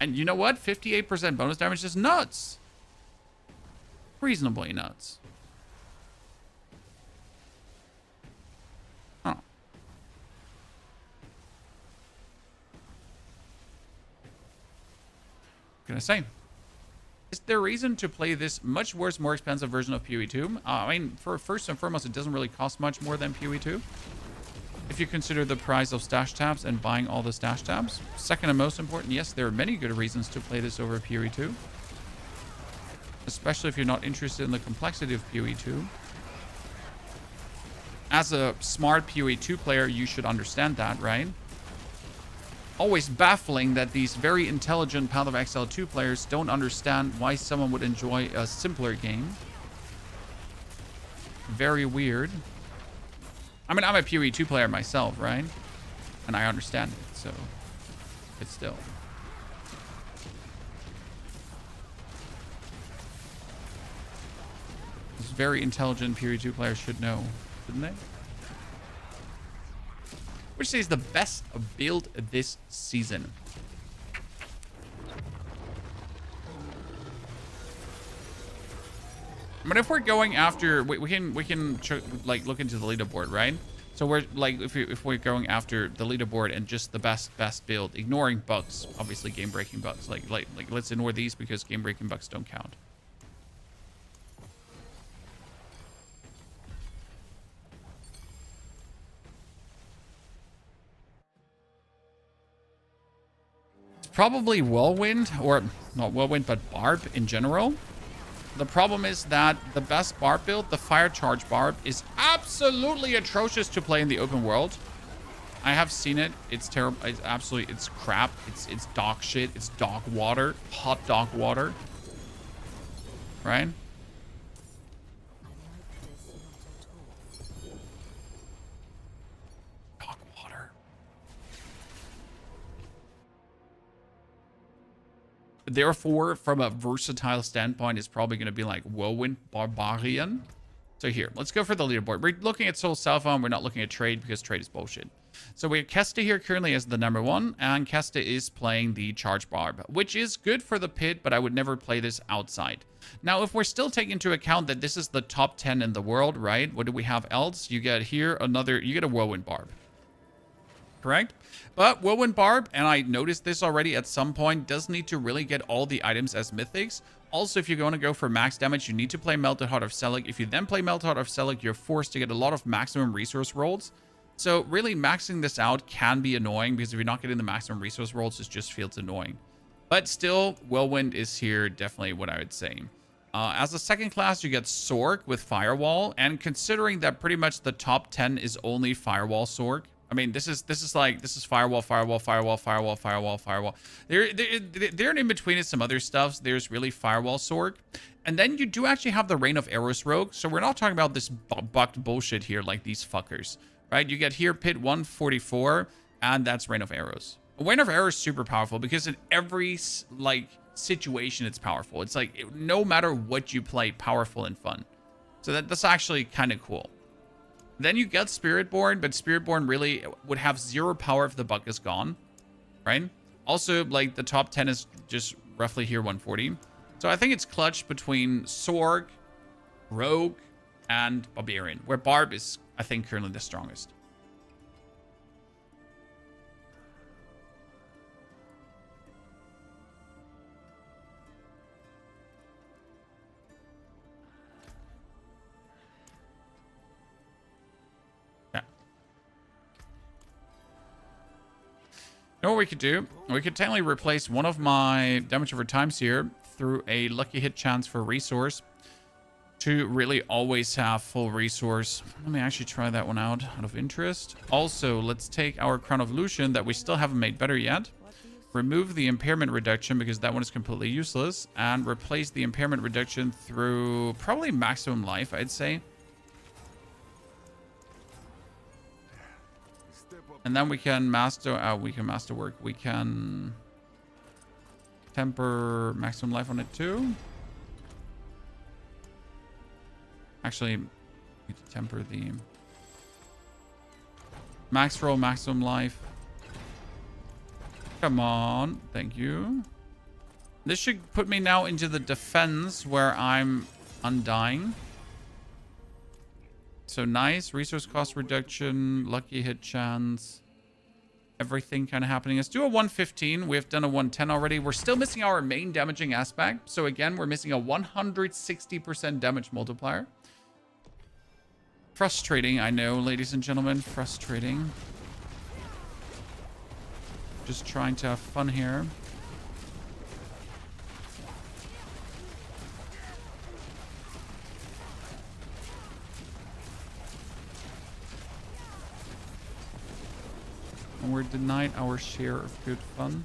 And you know what? 58% bonus damage is nuts. Reasonably nuts. Huh. What can I say? Is there reason to play this much worse, more expensive version of PoE 2? I mean, for first and foremost, it doesn't really cost much more than PoE 2. If you consider the price of stash tabs and buying all the stash tabs. Second and most important, yes, there are many good reasons to play this over PoE 2. especially if you're not interested in the complexity of PoE 2. As a smart PoE 2 player, you should understand that, right? Always baffling that these very intelligent Path of Exile 2 players don't understand why someone would enjoy a simpler game. Very weird. I mean, I'm a PoE 2 player myself, right? And I understand it, so... But still. These very intelligent PoE 2 players should know, shouldn't they? Which is the best build this season? I mean, if we're going after, we can like look into the leaderboard, right? So we're like, if we're going after the leaderboard and just the best build, ignoring bugs, obviously game breaking bugs. Like let's ignore these because game breaking bugs don't count. Probably Whirlwind, or not Whirlwind, but Barb in general. The problem is that the best Barb build, the Fire Charge Barb, is absolutely atrocious to play in the open world. I have seen it. It's terrible. It's absolutely, it's crap. It's dog shit. It's dog water. Hot dog water. Right? Dog water. Therefore, from a versatile standpoint, it's probably going to be like Whirlwind Barbarian. So here, let's go for the leaderboard. We're looking at Soul Cell Phone. We're not looking at trade because trade is bullshit. So we have Kesta here currently as the #1, and Kesta is playing the Charge Barb, which is good for the pit, but I would never play this outside. Now, if we're still taking into account that this is the top 10 in the world, right? What do we have else? You get here you get a Whirlwind Barb. Correct? But Whirlwind Barb, and I noticed this already at some point, does need to really get all the items as mythics. Also, if you're going to go for max damage, you need to play Melted Heart of Selec. If you then play Melted Heart of Selec, you're forced to get a lot of maximum resource rolls. So really maxing this out can be annoying because if you're not getting the maximum resource rolls, it just feels annoying. But still, Whirlwind is here, definitely what I would say. As a second class, you get SORC with Firewall, and considering that pretty much the top 10 is only Firewall SORC, I mean, this is firewall, firewall, firewall, firewall, firewall, firewall. They're in between is some other stuff. There's really firewall SORC. And then you do actually have the Rain of Arrows rogue. So we're not talking about this bugged bullshit here like these fuckers, right? You get here pit 144, and that's Rain of Arrows. Rain of Arrows is super powerful because in every like situation it's powerful. It's like no matter what you play, powerful and fun. So that's actually kind of cool. Then you get Spiritborn, but Spiritborn really would have 0 power if the bug is gone, right? Also, like, the top 10 is just roughly here 140. So I think it's clutch between SORC, Rogue, and Barbarian, where Barb is, I think, currently the strongest. You know what we could do? We could technically replace one of my damage over times here through a lucky hit chance for resource to really always have full resource. Let me actually try that one out of interest. Also, let's take our Crown of Lucian that we still haven't made better yet. Remove the impairment reduction because that one is completely useless, and replace the impairment reduction through probably maximum life, I'd say. And then we can master work. We can temper maximum life on it too. Actually, need to temper the max roll, maximum life. Come on, thank you. This should put me now into the defense where I'm undying. So nice. Resource cost reduction, lucky hit chance, everything kind of happening. Let's do a 115. We have done a 110 already. We're still missing our main damaging aspect. So again, we're missing a 160% damage multiplier. Frustrating, I know, ladies and gentlemen. Frustrating. Just trying to have fun here. And we're denied our share of good fun.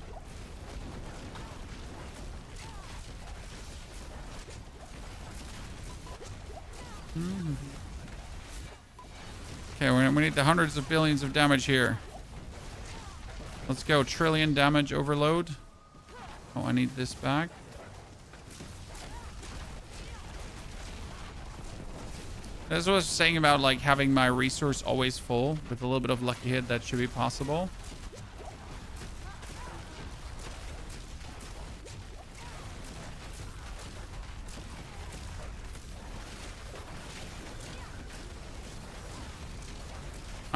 Okay, we need the hundreds of billions of damage here. Let's go. Trillion damage overload. Oh, I need this back. That's what I was saying about like having my resource always full. With a little bit of lucky hit, that should be possible.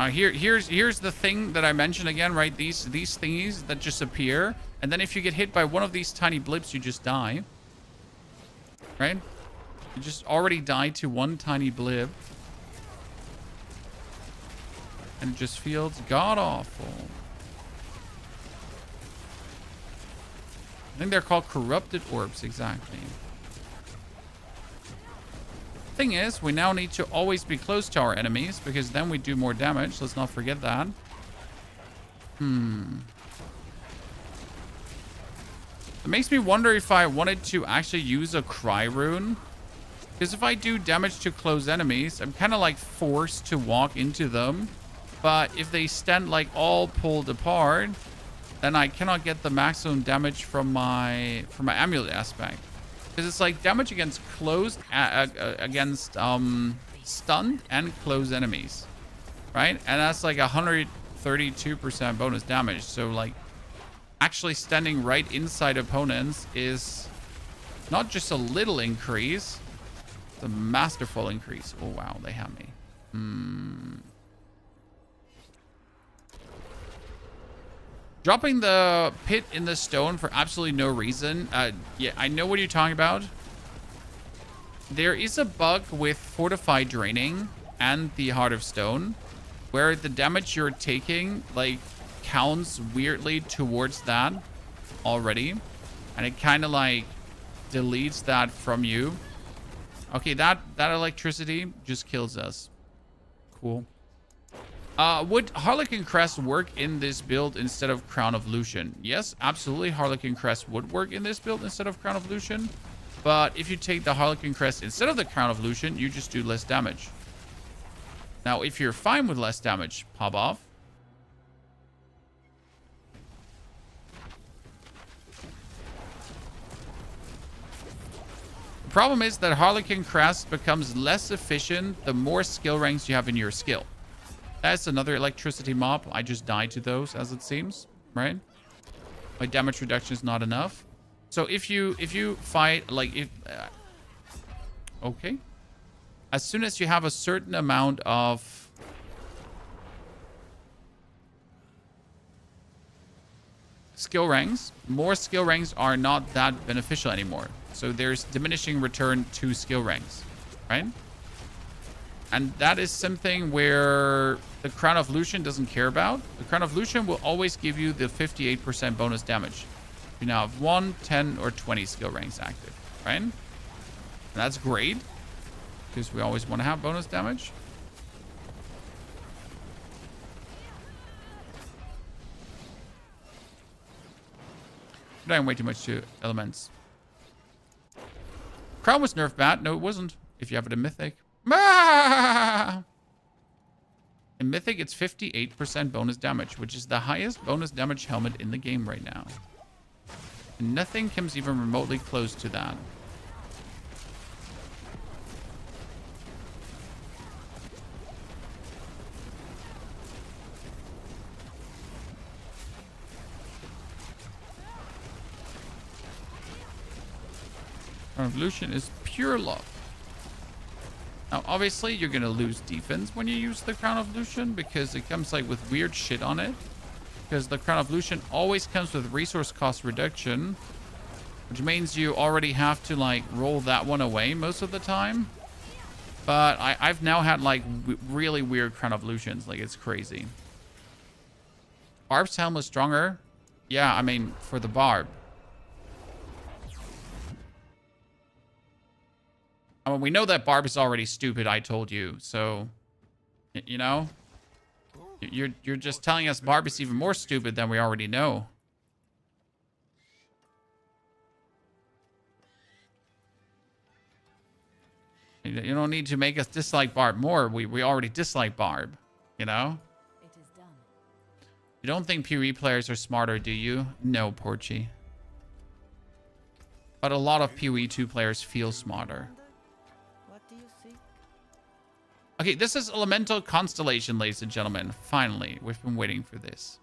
Here's the thing that I mentioned again, right? These thingies that just appear, and then if you get hit by one of these tiny blips, you just die. Right? You just already died to one tiny blip. And it just feels god-awful. I think they're called corrupted orbs, exactly. Thing is, we now need to always be close to our enemies, because then we do more damage. Let's not forget that. It makes me wonder if I wanted to actually use a cry rune. Because if I do damage to close enemies, I'm kind of like forced to walk into them. But if they stand like all pulled apart, then I cannot get the maximum damage from my amulet aspect. Because it's like damage against closed, against stunned and closed enemies, right? And that's like 132% bonus damage. So like actually standing right inside opponents is not just a little increase, it's a masterful increase. Oh wow, they have me. Dropping the pit in the stone for absolutely no reason. Yeah, I know what you're talking about. There is a bug with Fortified Draining and the Heart of Stone where the damage you're taking like counts weirdly towards that already. And it kind of like deletes that from you. Okay, that electricity just kills us. Cool. Would Harlequin Crest work in this build instead of Crown of Lucian? Yes, absolutely. Harlequin Crest would work in this build instead of Crown of Lucian. But if you take the Harlequin Crest instead of the Crown of Lucian, you just do less damage. Now, if you're fine with less damage, pop off. The problem is that Harlequin Crest becomes less efficient the more skill ranks you have in your skill. That's another electricity mob. I just died to those, as it seems, right? My damage reduction is not enough. So if you fight, like, okay. As soon as you have a certain amount of skill ranks, more skill ranks are not that beneficial anymore. So there's diminishing return to skill ranks, right? And that is something where the Crown of Lucian doesn't care about. The Crown of Lucian will always give you the 58% bonus damage. You now have 1, 10, or 20 skill ranks active, right? And that's great, because we always want to have bonus damage. We're dying way too much to elements. Crown was nerfed bad. No, it wasn't. If you have it in Mythic. In Mythic, it's 58% bonus damage, which is the highest bonus damage helmet in the game right now. And nothing comes even remotely close to that. Revolution is pure luck. Now, obviously, you're going to lose defense when you use the Crown of Lucian because it comes like with weird shit on it. Because the Crown of Lucian always comes with resource cost reduction, which means you already have to like roll that one away most of the time. But I've now had like really weird Crown of Lucians. Like, it's crazy. Barb's helm was stronger. Yeah, I mean, for the Barb. I mean, we know that Barb is already stupid, I told you. So, you know? You're just telling us Barb is even more stupid than we already know. You don't need to make us dislike Barb more. We already dislike Barb, you know? It is done. You don't think PoE players are smarter, do you? No, Porchy. But a lot of PoE 2 players feel smarter. What do you seek? Okay, this is Elemental Constellation, ladies and gentlemen. Finally, we've been waiting for this.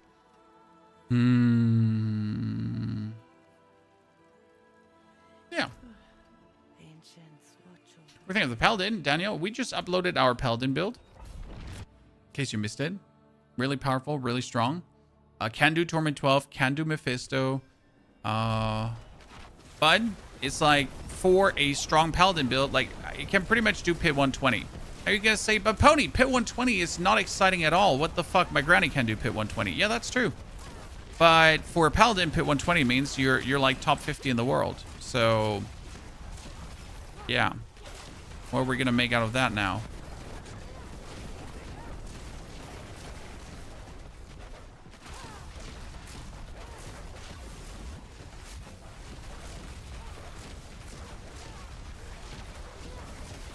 Yeah. Ancients, watch over. What do you think of the Paladin? Daniel, we just uploaded our Paladin build. In case you missed it. Really powerful, really strong. Can do Torment 12, can do Mephisto. But it's like for a strong Paladin build, like it can pretty much do Pit 120. Are you gonna say, but Pony, Pit 120 is not exciting at all. What the fuck? My granny can do Pit 120. Yeah, that's true. But for a Paladin, Pit 120 means you're like top 50 in the world. So yeah. What are we gonna make out of that now?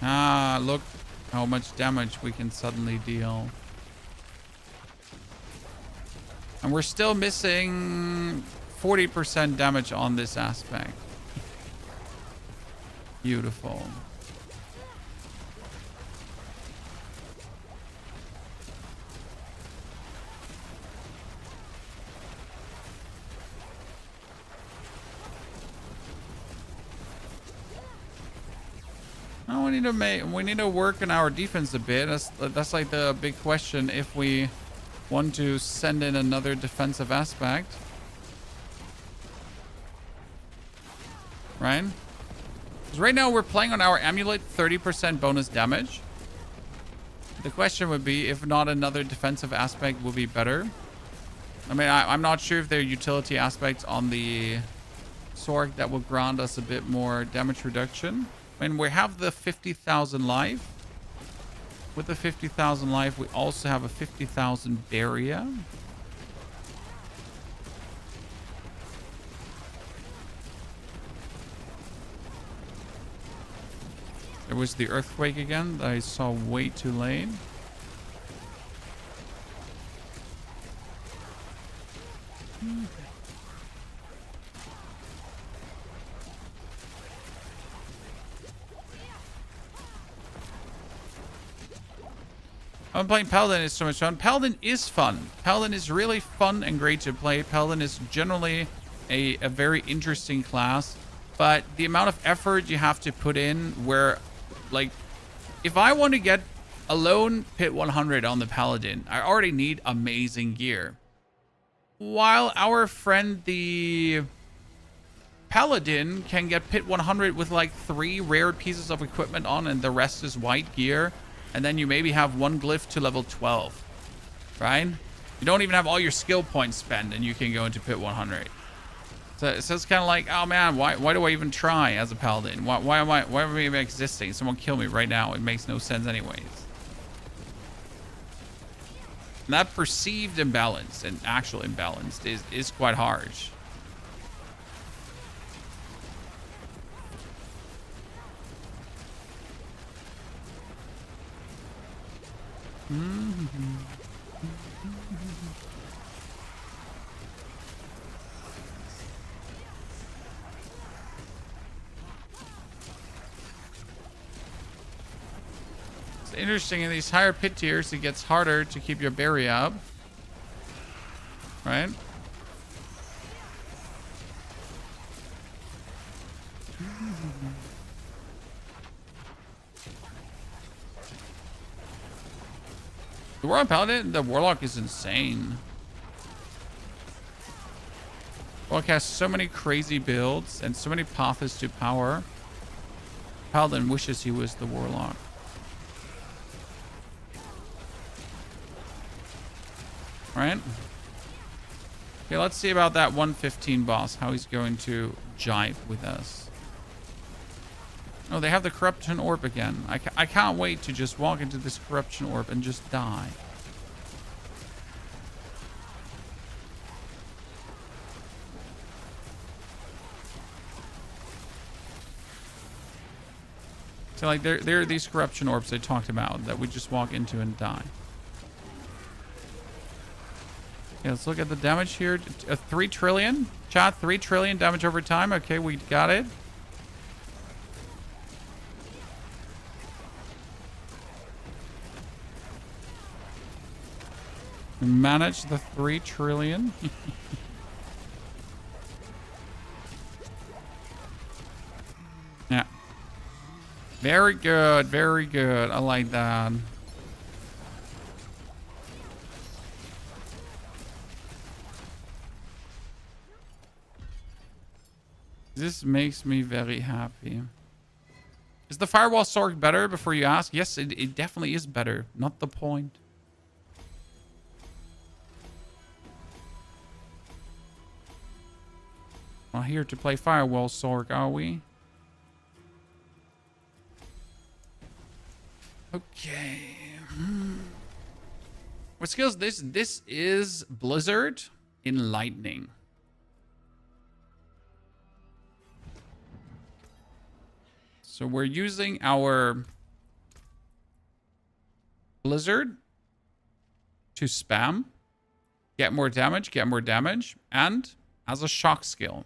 Ah, look how much damage we can suddenly deal. And we're still missing 40% damage on this aspect. Beautiful. Oh, we need to work on our defense a bit. That's like the big question if we want to send in another defensive aspect. Right? Because right now we're playing on our amulet 30% bonus damage. The question would be if not another defensive aspect would be better. I mean, I'm not sure if there are utility aspects on the SORC that will grant us a bit more damage reduction. I mean, we have the 50,000 life. With the 50,000 life, we also have a 50,000 barrier. There was the earthquake again that I saw way too late. I'm playing Paladin is so much fun. Paladin is fun. Paladin is really fun and great to play. Paladin is generally a very interesting class. But the amount of effort you have to put in where, like, if I want to get alone Pit 100 on the Paladin, I already need amazing gear. While our friend the Paladin can get Pit 100 with like 3 rare pieces of equipment on and the rest is white gear. And then you maybe have 1 glyph to level 12, right? You don't even have all your skill points spent and you can go into Pit 100. So it's kind of like, oh man, why do I even try as a Paladin? Why am I even existing? Someone kill me right now. It makes no sense anyways. And that perceived imbalance and actual imbalance is quite harsh. It's interesting, in these higher pit tiers, it gets harder to keep your berry up. Right? The Warlock Paladin, the Warlock is insane. Warlock has so many crazy builds and so many paths to power. Paladin wishes he was the Warlock. Right? Okay, let's see about that 115 boss, how he's going to jive with us. Oh, they have the Corruption Orb again. I can't wait to just walk into this Corruption Orb and just die. So like there are these corruption orbs I talked about that we just walk into and die. Okay, let's look at the damage here. 3 trillion. Chat, 3 trillion damage over time. Okay, we got it. We managed the 3 trillion. Yeah. Very good. Very good. I like that. This makes me very happy. Is the firewall SORC better before you ask? Yes, it definitely is better. Not the point. Not here to play firewall SORC, are we? Okay. What skills this? This is Blizzard in Lightning. So we're using our Blizzard to spam, get more damage, and as a shock skill,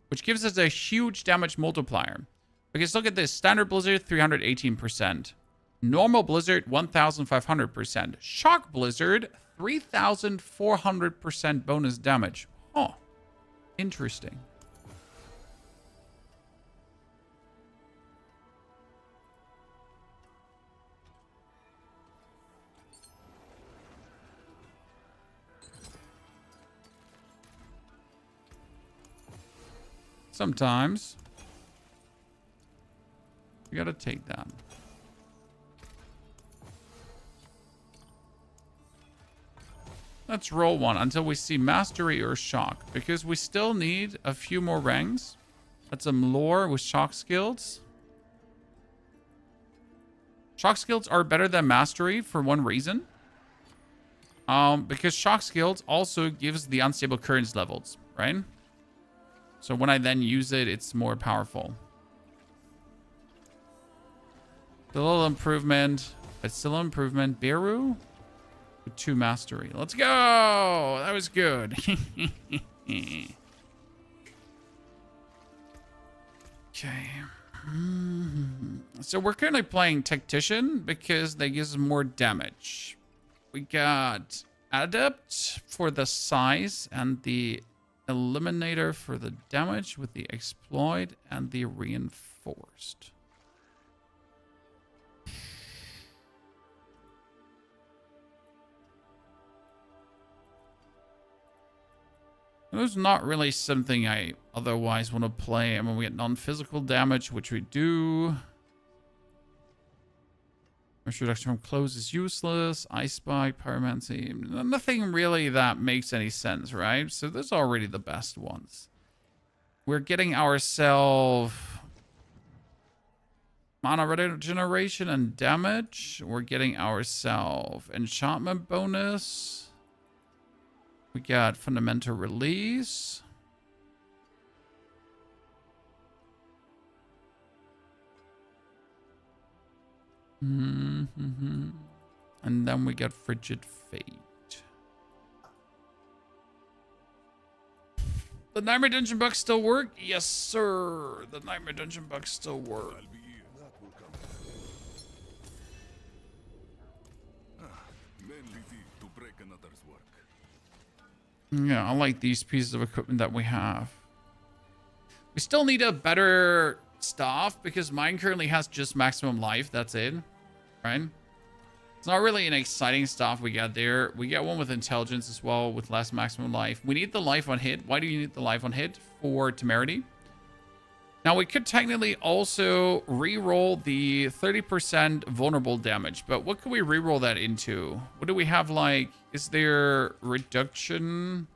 which gives us a huge damage multiplier. Because look at this, standard Blizzard, 318%. Normal Blizzard, 1,500%. Shock Blizzard, 3,400% bonus damage. Oh, interesting. Sometimes you gotta take that. Let's roll one until we see mastery or shock, because we still need a few more ranks. That's some lore with shock skills. Shock skills are better than mastery for one reason. Because shock skills also gives the unstable currents levels, right? So when I then use it, it's more powerful. A little improvement, but still improvement. Beru with 2 mastery. Let's go. That was good. Okay. So we're currently playing Tactician because they give us more damage. We got Adept for the size and the Eliminator for the damage with the Exploit and the Reinforced. There's not really something I otherwise want to play. I mean, we get non-physical damage, which we do. Reduction from close is useless. Ice Spike, Pyromancy. Nothing really that makes any sense, right? So those are already the best ones. We're getting ourselves mana regeneration and damage. We're getting ourselves enchantment bonus. We got fundamental release. And then we got Frigid Fate. The Nightmare Dungeon bugs still work? Yes, sir. The Nightmare Dungeon bugs still work. I'll be here. That will come. Mainly to break another's work. Yeah, I like these pieces of equipment that we have. We still need a better staff because mine currently has just maximum life. That's it, right? It's not really an exciting staff we got there. We get one with intelligence as well with less maximum life. We need the life on hit. Why do you need the life on hit? For temerity. Now we could technically also re-roll the 30% vulnerable damage, but what can we re-roll that into? What do we have? Like, is there reduction?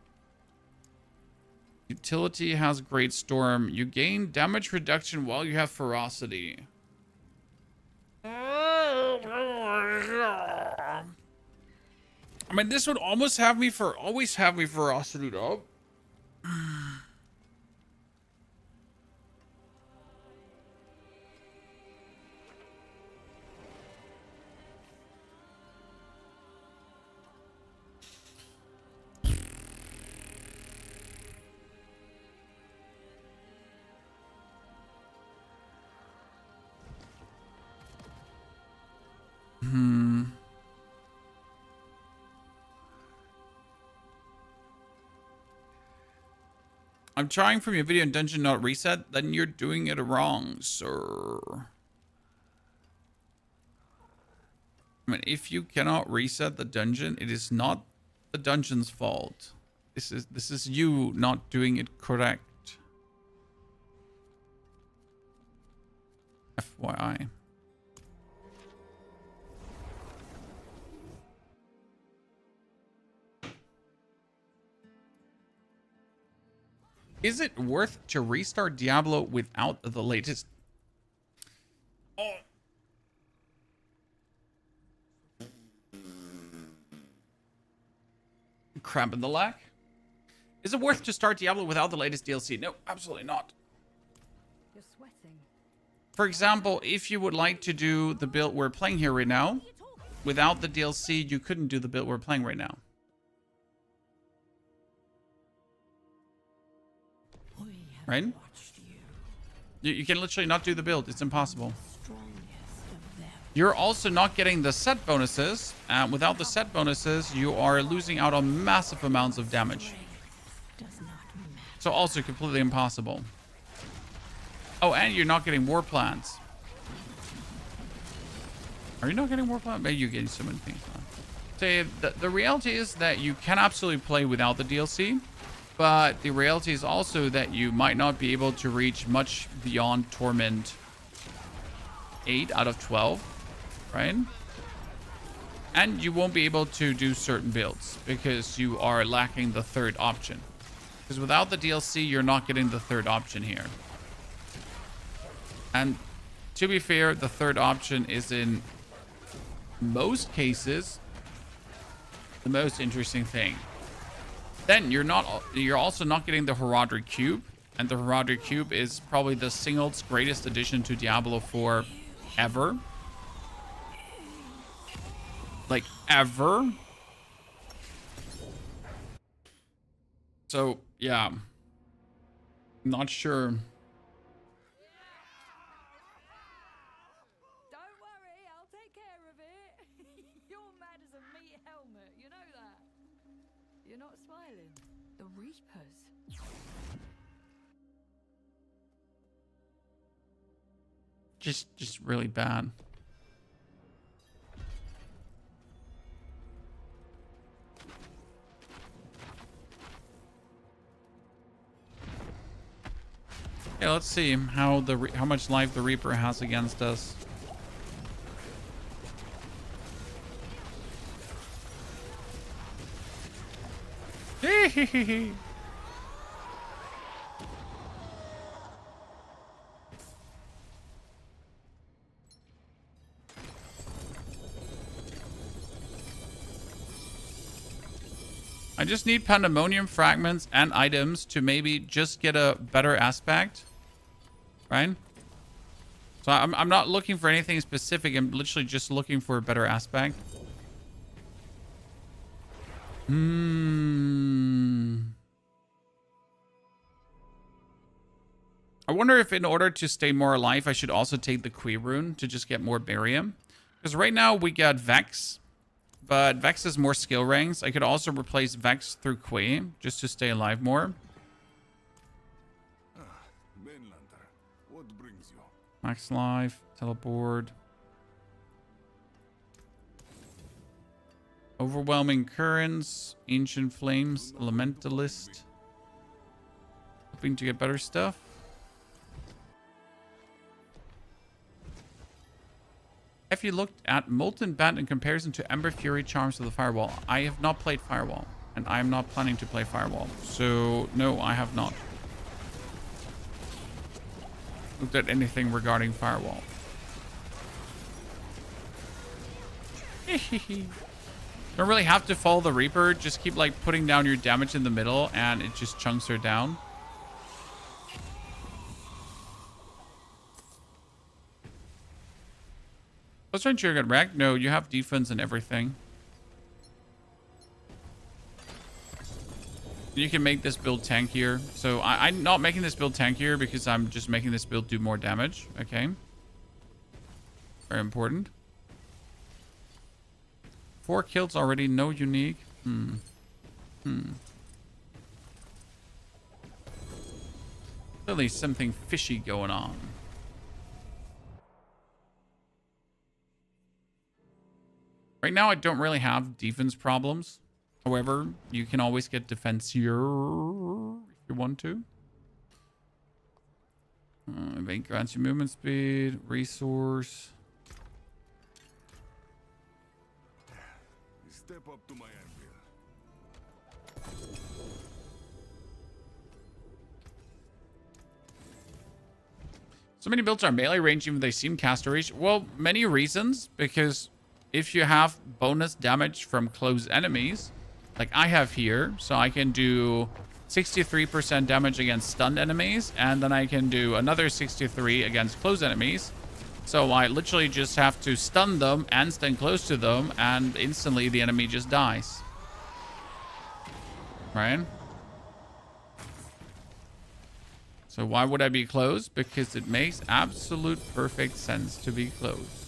Utility has Great Storm. You gain damage reduction while you have ferocity. I mean, this would almost have me always have me ferocity up. I'm trying from your video and dungeon not reset, then you're doing it wrong, sir. I mean, if you cannot reset the dungeon, it is not the dungeon's fault. This is you not doing it correct. FYI. Is it worth to restart Diablo without the latest? Oh. Crab in the lack. Is it worth to start Diablo without the latest DLC? No, absolutely not. You're sweating. For example, if you would like to do the build we're playing here right now, without the DLC, you couldn't do the build we're playing right now. Right? You can literally not do the build. It's impossible. You're also not getting the set bonuses. Without the set bonuses, you are losing out on massive amounts of damage. So also completely impossible. Oh, and you're not getting war plans. Are you not getting war plans? Maybe you're getting so many things. So the reality is that you can absolutely play without the DLC. But the reality is also that you might not be able to reach much beyond Torment 8 out of 12, right? And you won't be able to do certain builds because you are lacking the third option. Because without the DLC, you're not getting the third option here. And to be fair, the third option is in most cases the most interesting thing. Then you're also not getting the Horadric cube, and the Horadric cube is probably the single greatest addition to Diablo 4 ever. Like ever. So yeah, I'm not sure. Don't worry, I'll take care of it. You're mad as a meat helmet, you know that. You're not smiling. The Reapers. Just really bad. Yeah, let's see how much life the Reaper has against us. I just need Pandemonium fragments and items to maybe just get a better aspect, right? So I'm not looking for anything specific. I'm literally just looking for a better aspect. I wonder if in order to stay more alive, I should also take the Qui rune to just get more barium. Because right now we got Vex, but Vex has more skill ranks. I could also replace Vex through Qui just to stay alive more. Mainlander, what brings you? Max life, teleport. Overwhelming currents, ancient flames, elementalist. Hoping to get better stuff. Have you looked at Molten Bat in comparison to Ember Fury Charms of the Firewall? I have not played Firewall, and I am not planning to play Firewall. So, no, I have not looked at anything regarding Firewall. Don't really have to follow the Reaper. Just keep like putting down your damage in the middle, and it just chunks her down. Let's try and get wrecked. No, you have defense and everything. You can make this build tankier. So I'm not making this build tankier because I'm just making this build do more damage. Okay. Very important. 4 kills already, no unique. Clearly something fishy going on. Right now, I don't really have defense problems. However, you can always get defense here if you want to. Event grants you movement speed, resource. Step up to my anvil. So many builds are melee range even if they seem caster range. Well, many reasons. Because if you have bonus damage from close enemies, like I have here, so I can do 63% damage against stunned enemies, and then I can do another 63 against close enemies. So I literally just have to stun them and stand close to them, and instantly the enemy just dies. Right? So why would I be close? Because it makes absolute perfect sense to be close.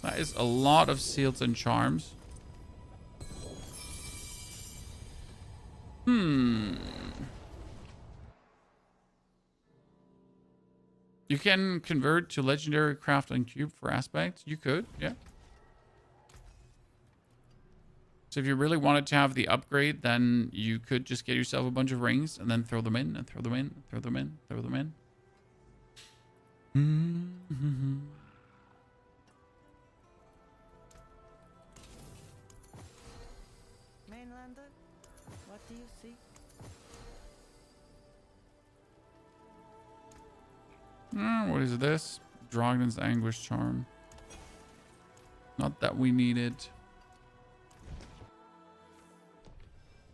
That is a lot of seals and charms. You can convert to legendary craft on cube for aspects. You could, yeah. So if you really wanted to have the upgrade, then you could just get yourself a bunch of rings and then throw them in and throw them in, throw them in, throw them in. Mainlander, what do you see? What is this? Drogden's Anguish Charm. Not that we need it.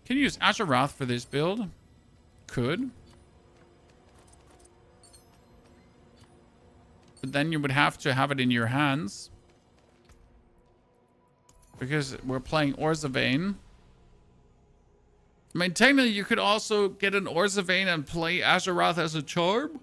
Can you use Azure Wrath for this build? Could. But then you would have to have it in your hands. Because we're playing Orzhovann. I mean, technically you could also get an Orzhovann and play Azure Wrath as a charm.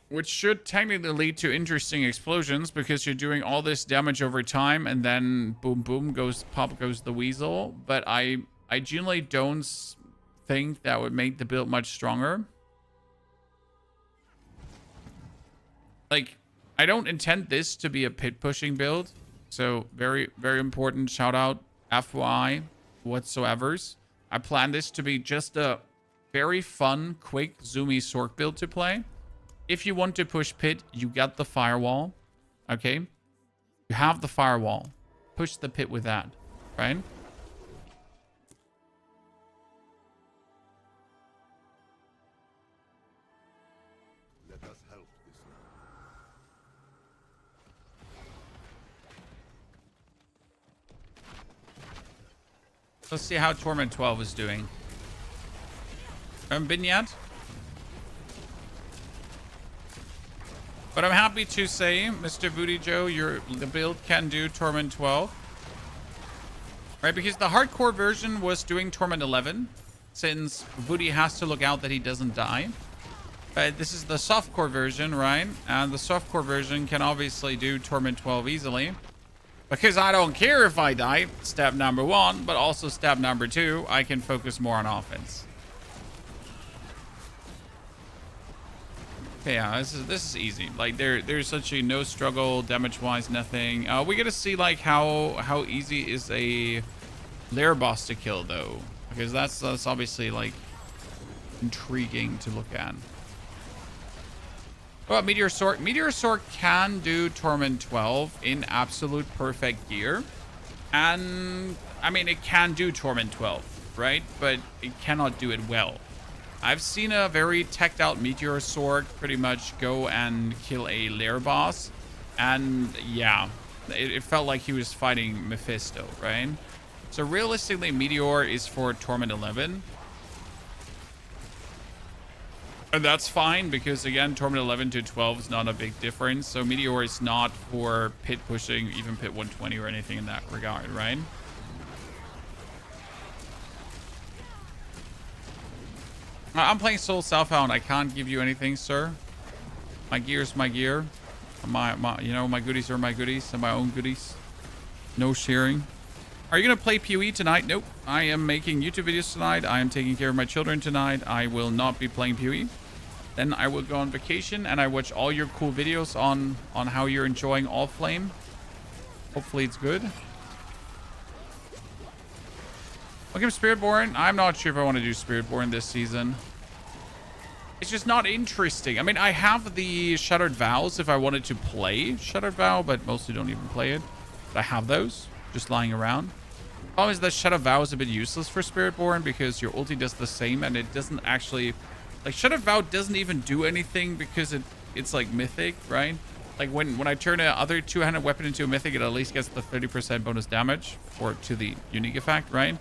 Which should technically lead to interesting explosions because you're doing all this damage over time and then boom, boom, pop goes the weasel. But I genuinely don't think that would make the build much stronger. Like, I don't intend this to be a pit pushing build. So very, very important shout out, FYI, whatsoevers. I plan this to be just a very fun, quick, zoomy SORC build to play. If you want to push pit, you got the firewall. Okay? You have the firewall. Push the pit with that. Right? Let us help this man. Let's see how Torment 12 is doing. Haven't been yet? But I'm happy to say, Mr. Voodoo Joe, the build can do Torment 12. Right, because the hardcore version was doing Torment 11, since Voodoo has to look out that he doesn't die. But this is the softcore version, right? And the softcore version can obviously do Torment 12 easily. Because I don't care if I die, step number 1, but also step number 2, I can focus more on offense. Okay, yeah, this is easy. Like there's actually no struggle damage wise, nothing. We gotta see like how easy is a lair boss to kill though, because that's obviously like intriguing to look at. Oh, Meteor SORC. Meteor SORC can do Torment 12 in absolute perfect gear, and I mean it can do Torment 12, right? But it cannot do it well. I've seen a very teched out Meteor SORC pretty much go and kill a lair boss. And yeah, it felt like he was fighting Mephisto, right? So realistically, Meteor is for Torment 11. And that's fine because again, Torment 11 to 12 is not a big difference. So Meteor is not for pit pushing, even pit 120 or anything in that regard, right? I'm playing Soul Southbound. I can't give you anything, sir. My gear's my gear. My goodies are my goodies and my own goodies. No sharing. Are you going to play PoE tonight? Nope. I am making YouTube videos tonight. I am taking care of my children tonight. I will not be playing PoE. Then I will go on vacation and I watch all your cool videos on how you're enjoying All Flame. Hopefully it's good. Okay, Spiritborn. I'm not sure if I want to do Spiritborn this season. It's just not interesting. I mean, I have the Shattered Vows if I wanted to play Shattered Vow, but mostly don't even play it. But I have those just lying around. The problem is that Shattered Vow is a bit useless for Spiritborn because your ulti does the same and it doesn't actually... Like, Shattered Vow doesn't even do anything because it's like mythic, right? Like, when I turn a other two-handed weapon into a mythic, it at least gets the 30% bonus damage or to the unique effect, right?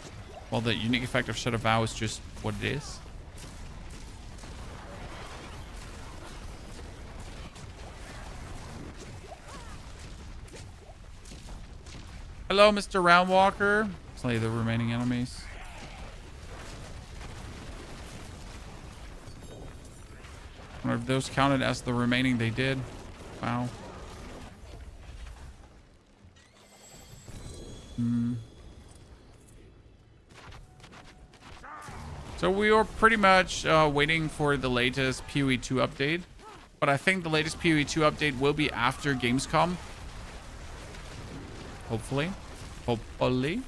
Well, the unique effect of Shattered Vow is just what it is. Hello, Mr. Roundwalker. Slay the remaining enemies. I wonder if those counted as the remaining. They did. Wow. So we are pretty much waiting for the latest PoE 2 update. But I think the latest PoE 2 update will be after Gamescom. Hopefully. Hopefully.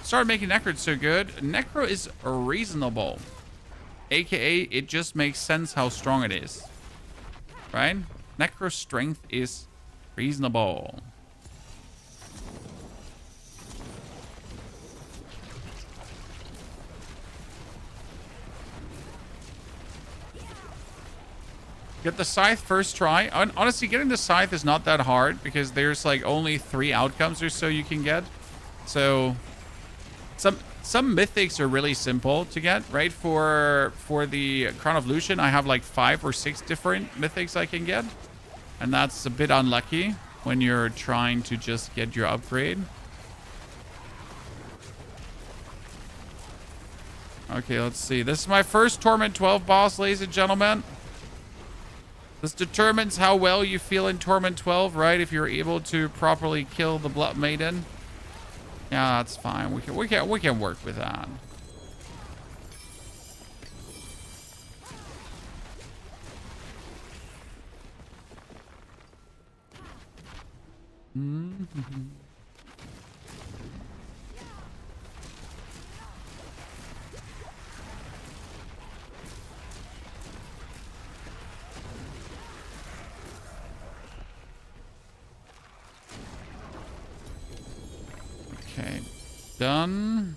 Started making Necro so good. Necro is reasonable. AKA, it just makes sense how strong it is. Right? Necro strength is reasonable. Get the Scythe first try. Honestly, getting the Scythe is not that hard because there's like only 3 outcomes or so you can get. So some mythics are really simple to get, right? For the Crown of Lucian, I have like 5 or 6 different mythics I can get. And that's a bit unlucky when you're trying to just get your upgrade. Okay, let's see. This is my first Torment 12 boss, ladies and gentlemen. This determines how well you feel in Torment 12, right? If you're able to properly kill the Blood Maiden. Yeah, that's fine. We can work with that. Okay, done.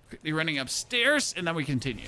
Quickly running upstairs, and then we continue.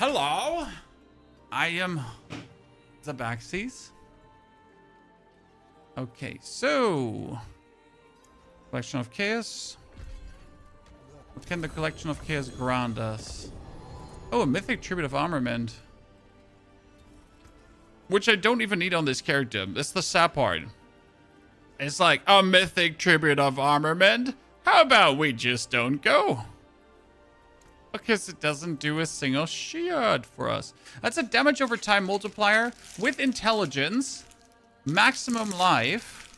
Hello. I am the Baxies. Okay, so collection of chaos. What can the collection of chaos grant us? Oh, a mythic tribute of armament. Which I don't even need on this character. That's the sad part. It's like a mythic tribute of armament. How about we just don't go? Because it doesn't do a single shit for us. That's a damage over time multiplier with intelligence. Maximum life.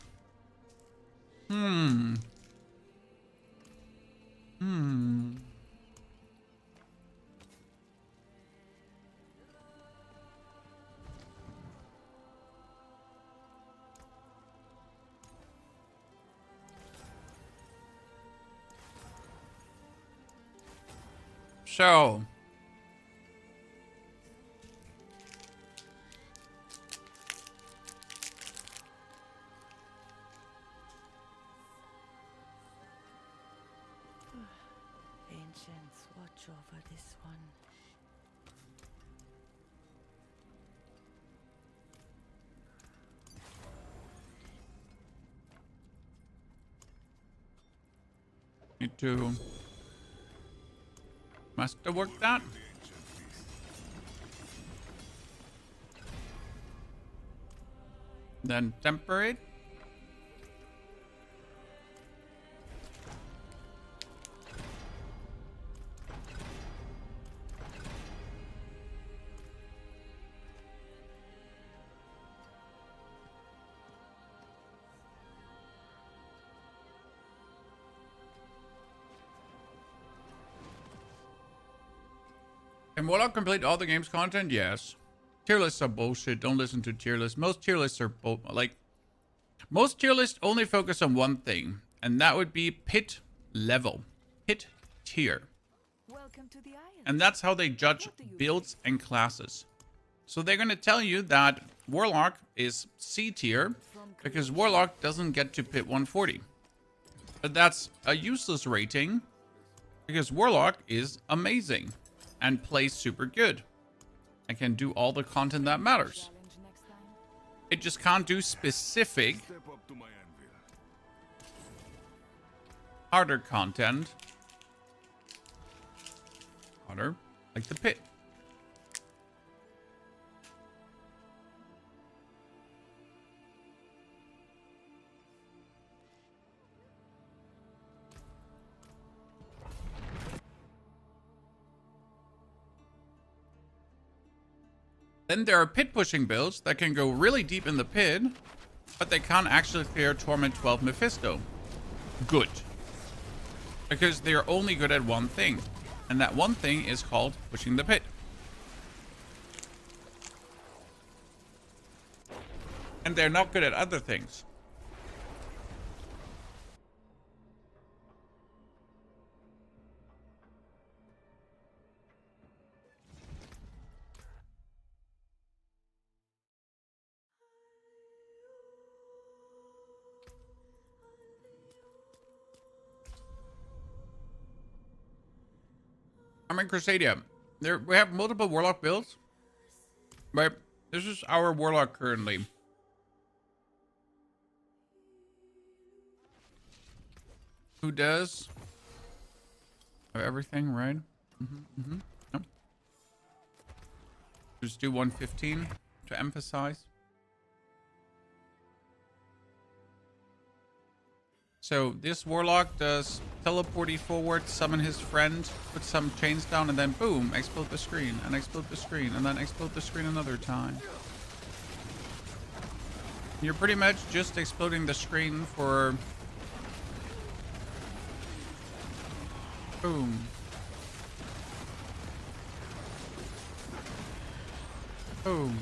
So, Ancients, watch over this one. need to masterwork that. Then temper it. Can Warlock complete all the game's content? Yes. Tier lists are bullshit. Don't listen to tier lists. Most tier lists are most tier lists only focus on one thing, and that would be pit level, pit tier. Welcome to the island. And that's how they judge builds and classes. So they're going to tell you that Warlock is C tier because Warlock doesn't get to pit 140. But that's a useless rating because Warlock is amazing and plays super good and can do all the content that matters. Challenge next time. It just can't do specific Step up to my anvil. harder content. Harder, like the pit. Then there are pit pushing builds that can go really deep in the pit, but they can't actually clear Torment 12 Mephisto. Good. Because they're only good at one thing. And that one thing is called pushing the pit. And they're not good at other things. I'm in Crusadia. We have multiple Warlock builds. But this is our Warlock currently. Who does have everything, right? Yep. Just do 115 to emphasize. So this Warlock does teleporty forward, summon his friend, put some chains down, and then boom, explode the screen, and explode the screen, and then explode the screen another time. You're pretty much just exploding the screen for... boom. Boom.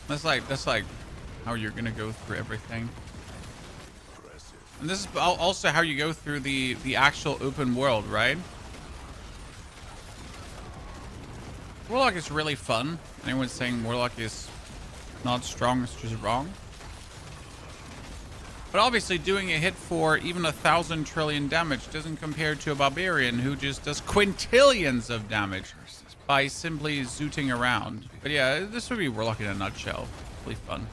That's like how you're gonna go through everything. And this is also how you go through the actual open world, right? Warlock is really fun. Anyone saying Warlock is not strong is just wrong. But obviously doing a hit for even 1,000 trillion damage doesn't compare to a barbarian who just does quintillions of damage by simply zooting around. But yeah, this would be Warlock in a nutshell. Really fun.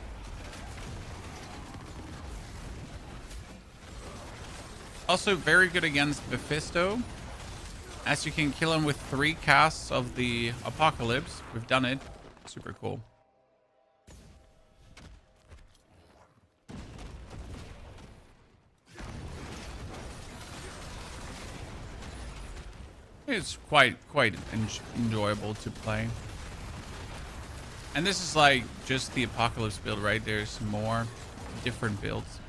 Also very good against Mephisto, as you can kill him with 3 casts of the Apocalypse. We've done it. Super cool. It's quite enjoyable to play. And this is like just the Apocalypse build, right? There's more different builds.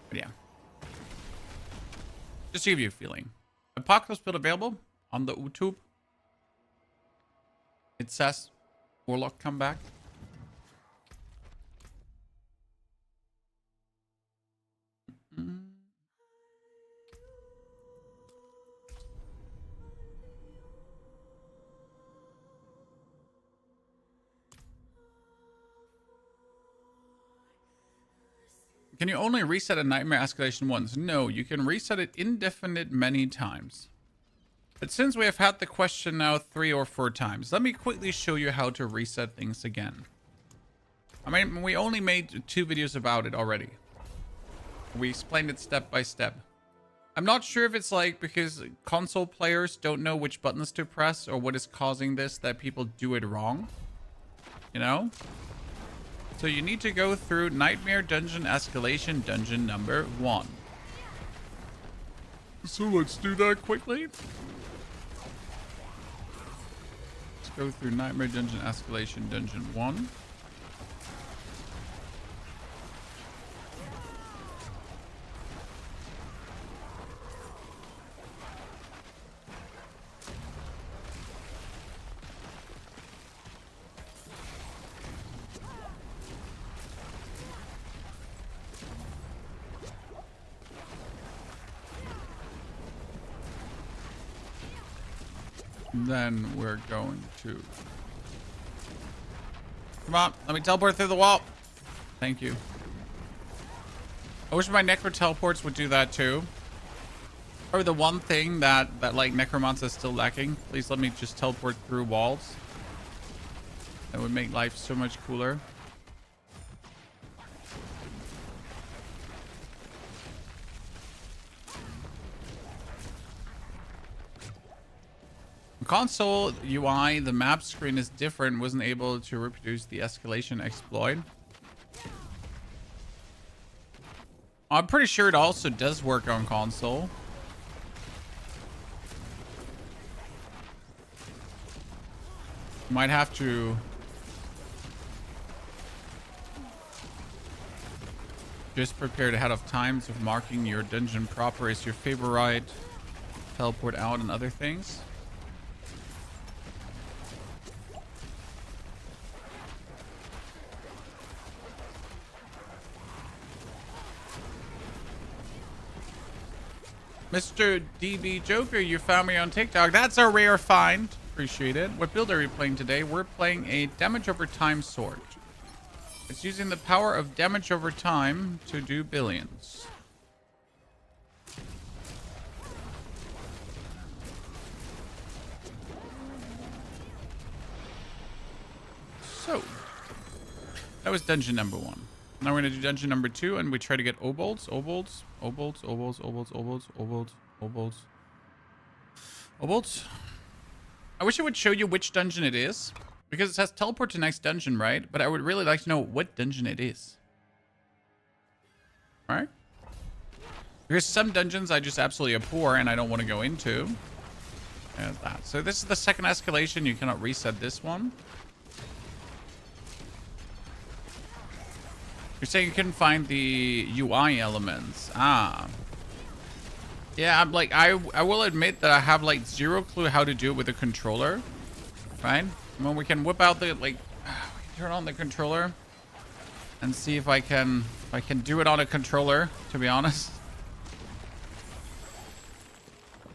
But yeah. Just to give you a feeling. Apocalypse build available on the YouTube. It says Warlock come back. Can you only reset a nightmare escalation once? No, you can reset it indefinite many times. But since we have had the question now 3 or 4 times, let me quickly show you how to reset things again. I mean, we only made 2 videos about it already. We explained it step by step. I'm not sure if it's like because console players don't know which buttons to press or what is causing this, that people do it wrong. You know? So you need to go through Nightmare Dungeon Escalation Dungeon number 1. So let's do that quickly. Let's go through Nightmare Dungeon Escalation Dungeon 1. Then we're going to... Come on, let me teleport through the wall. Thank you. I wish my Necro teleports would do that too. Or the one thing that like Necromancer is still lacking. Please let me just teleport through walls. That would make life so much cooler. Console UI, the map screen is different, wasn't able to reproduce the escalation exploit. I'm pretty sure it also does work on console. Might have to just prepared ahead of time of marking your dungeon proper as your favorite, teleport out and other things. Mr. DB Joker, you found me on TikTok. That's a rare find. Appreciate it. What build are we playing today? We're playing a damage over time sword. It's using the power of damage over time to do billions. So, that was dungeon number 1. Now we're going to do dungeon number 2, and we try to get obolds. I wish it would show you which dungeon it is, because it says teleport to next dungeon, right? But I would really like to know what dungeon it is. Alright? Because some dungeons I just absolutely abhor and I don't want to go into. There's that. So this is the second escalation. You cannot reset this one. You're saying you couldn't find the UI elements. Ah. Yeah, I'm like, I will admit that I have like 0 clue how to do it with a controller. Right? Well, we can whip out the, like, turn on the controller and see if I can do it on a controller, to be honest.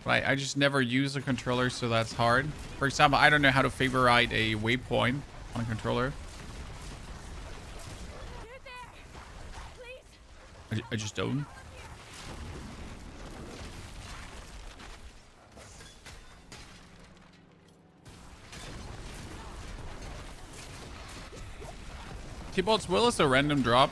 But I just never use a controller, so that's hard. For example, I don't know how to favorite a waypoint on a controller. I just don't. T-Bolt's Will is a random drop.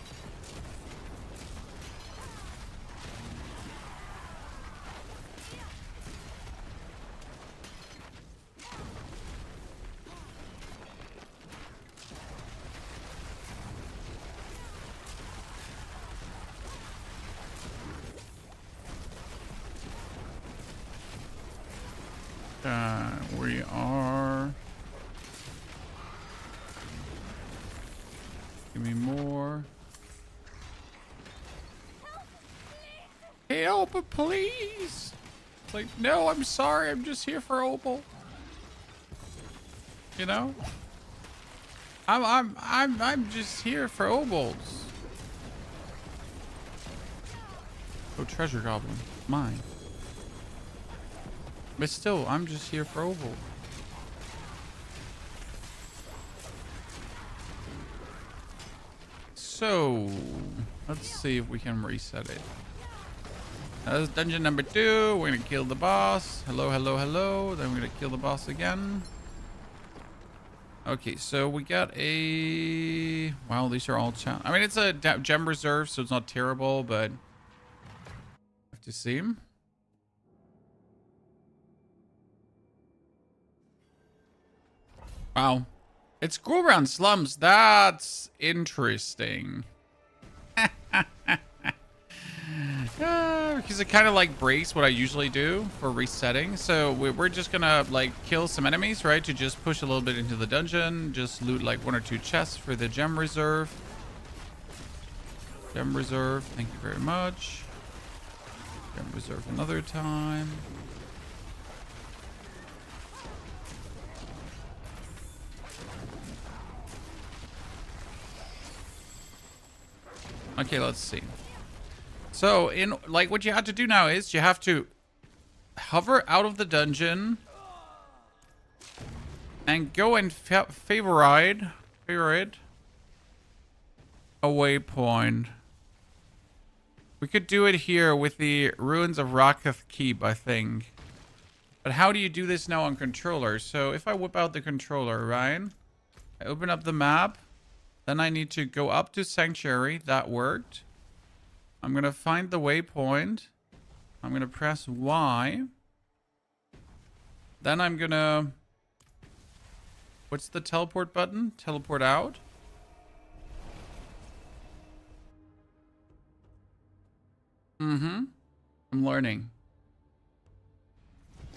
We are. Give me more. Help, please. It's like, no, I'm sorry. I'm just here for Opal. You know? I'm just here for Opals. Oh, treasure goblin. Mine. But still, I'm just here for Opal. So, let's see if we can reset it. That's dungeon number 2. We're gonna kill the boss. Hello, hello, hello. Then we're gonna kill the boss again. Okay, so we got a... Wow, these are all... I mean, it's a gem reserve, so it's not terrible, but... Have to see him. Wow. It's Ground Slums. That's interesting. Because it kind of like breaks what I usually do for resetting. So we're just gonna like kill some enemies, right? To just push a little bit into the dungeon. Just loot like 1 or 2 chests for the gem reserve. Gem reserve. Thank you very much. Gem reserve another time. Okay, let's see. So, in like what you have to do now is you have to hover out of the dungeon and go and favorite a waypoint. We could do it here with the ruins of Rakath Keep, I think. But how do you do this now on controller? So if I whip out the controller, right? I open up the map. Then I need to go up to Sanctuary. That worked. I'm going to find the waypoint. I'm going to press Y. Then I'm going to... What's the teleport button? Teleport out. I'm learning.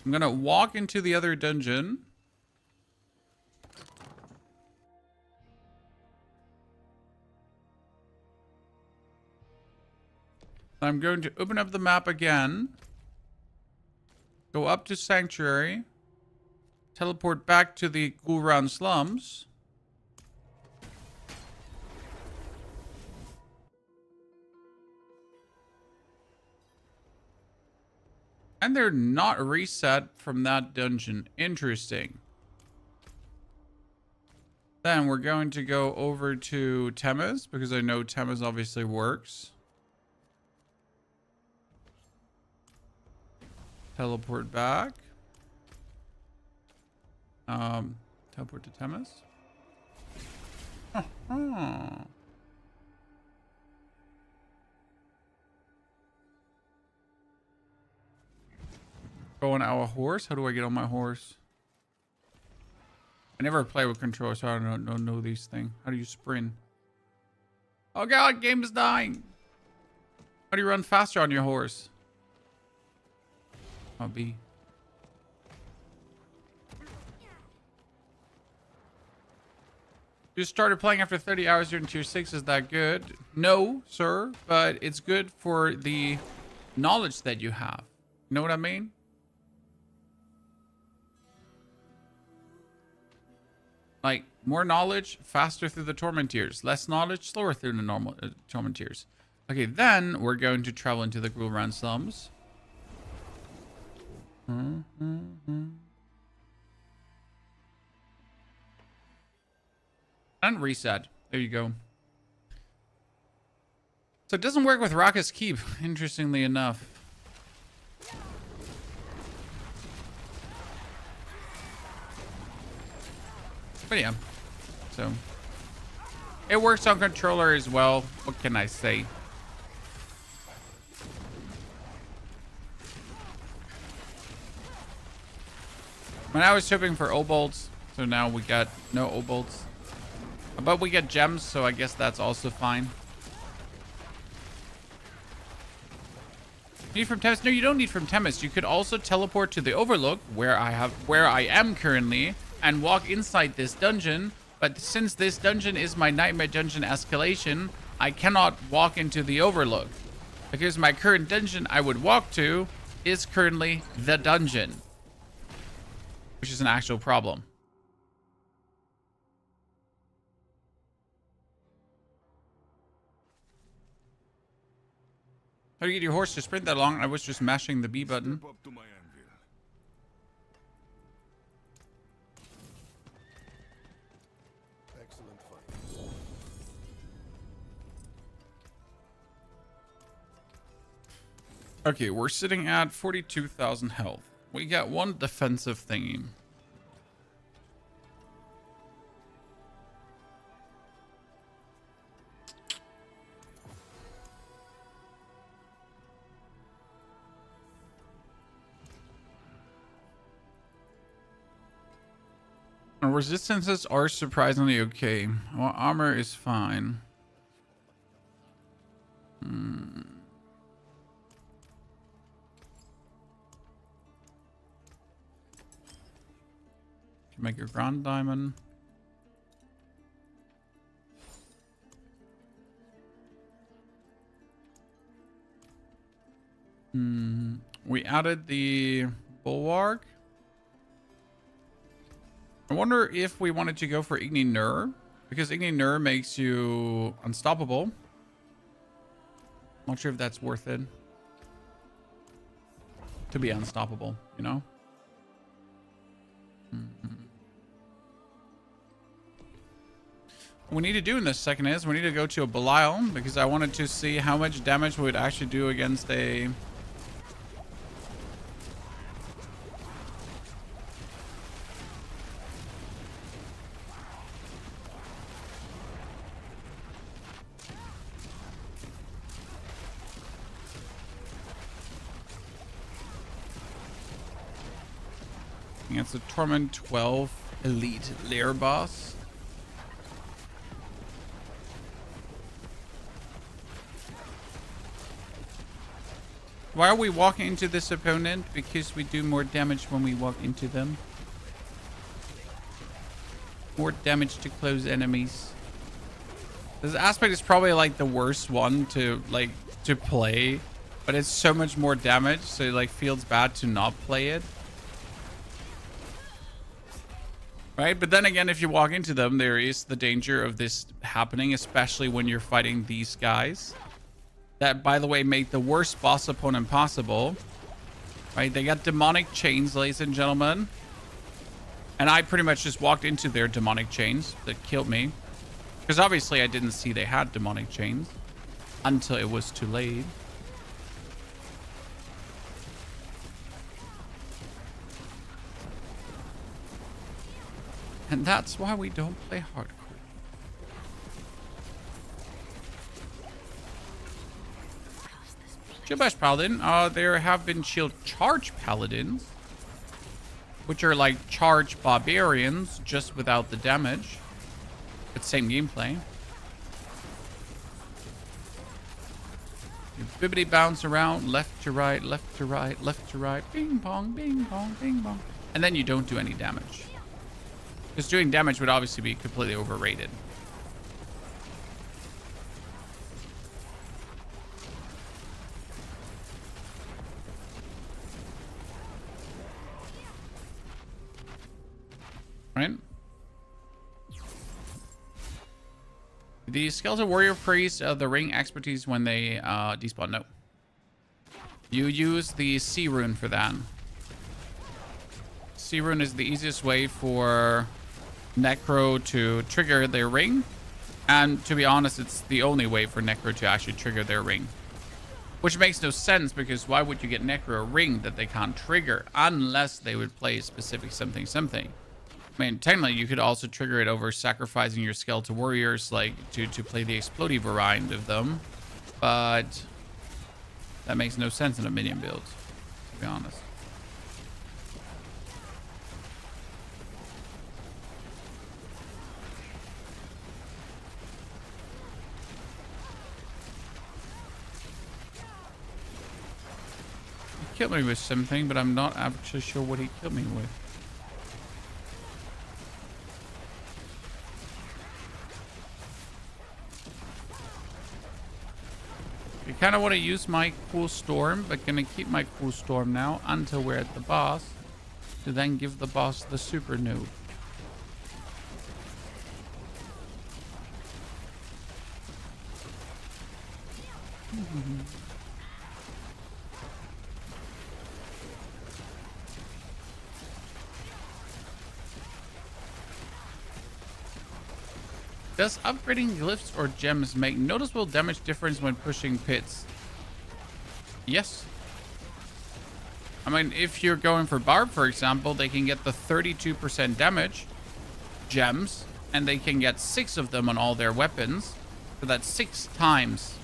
I'm going to walk into the other dungeon. I'm going to open up the map again. Go up to Sanctuary. Teleport back to the Ground Slums. And they're not reset from that dungeon. Interesting. Then we're going to go over to Temes, because I know Temes obviously works. Teleport back. Teleport to Temes. Go on our horse. How do I get on my horse? I never play with controllers, so I don't know these things. How do you sprint? Oh god, game is dying. How do you run faster on your horse? Oh, B. You started playing after 30 hours. You're in tier 6. Is that good? No, sir. But it's good for the knowledge that you have. You know what I mean? Like, more knowledge, faster through the torment tiers. Less knowledge, slower through the normal torment tiers. Okay, then we're going to travel into the Ground Slums. And reset. There you go. So it doesn't work with Raka's Keep, interestingly enough. But yeah, so it works on controller as well. What can I say? When I was hoping for O-bolts, so now we got no O-bolts. But we get gems, so I guess that's also fine. Need from Temis? No, you don't need from Temis. You could also teleport to the Overlook, where I am currently, and walk inside this dungeon. But since this dungeon is my Nightmare Dungeon escalation, I cannot walk into the Overlook. Because my current dungeon I would walk to is currently the dungeon. Which is an actual problem. How do you get your horse to sprint that long? I was just mashing the B button. Step up to my anvil. Excellent fight. Okay, we're sitting at 42,000 health. We got one defensive thingy. Our resistances are surprisingly okay. Our armor is fine. Can make your Grand Diamond. We added the Bulwark. I wonder if we wanted to go for Igni Nur, because Igni Nur makes you unstoppable. Not sure if that's worth it to be unstoppable, you know? What we need to do in this second is we need to go to a Belial, because I wanted to see how much damage we would actually do against a... against the Torment 12 Elite Lair boss. Why are we walking into this opponent? Because we do more damage when we walk into them. More damage to close enemies. This aspect is probably like the worst one to play, but it's so much more damage, so it like feels bad to not play it. Right? But then again, if you walk into them, there is the danger of this happening, especially when you're fighting these guys. That, by the way, make the worst boss opponent possible. Right? They got demonic chains, ladies and gentlemen. And I pretty much just walked into their demonic chains that killed me. Because obviously I didn't see they had demonic chains until it was too late. And that's why we don't play hardcore. Shield Bash Paladin. There have been Shield Charge Paladins, which are like charge barbarians, just without the damage. But same gameplay. You bibbity bounce around, left to right, left to right, left to right, bing bong, bing bong, bing bong. And then you don't do any damage. Because doing damage would obviously be completely overrated. Right? The Skeletal Warrior Priest the ring expertise when they despawn. No. You use the C rune for that. C rune is the easiest way for Necro to trigger their ring, And to be honest, it's the only way for Necro to actually trigger their ring. Which makes no sense, because why would you get Necro a ring that they can't trigger unless they would play a specific something something? I mean, technically, you could also trigger it over sacrificing your skeletal warriors, like, to play the explosive variant of them. But that makes no sense in a minion build, to be honest. He killed me with something, but I'm not actually sure what he killed me with. I kind of want to use my cool storm, but gonna keep my cool storm now until we're at the boss, to then give the boss the super noob. Does upgrading glyphs or gems make noticeable damage difference when pushing pits? Yes. I mean, if you're going for Barb, for example, they can get the 32% damage gems, and they can get 6 of them on all their weapons. So that's 6 times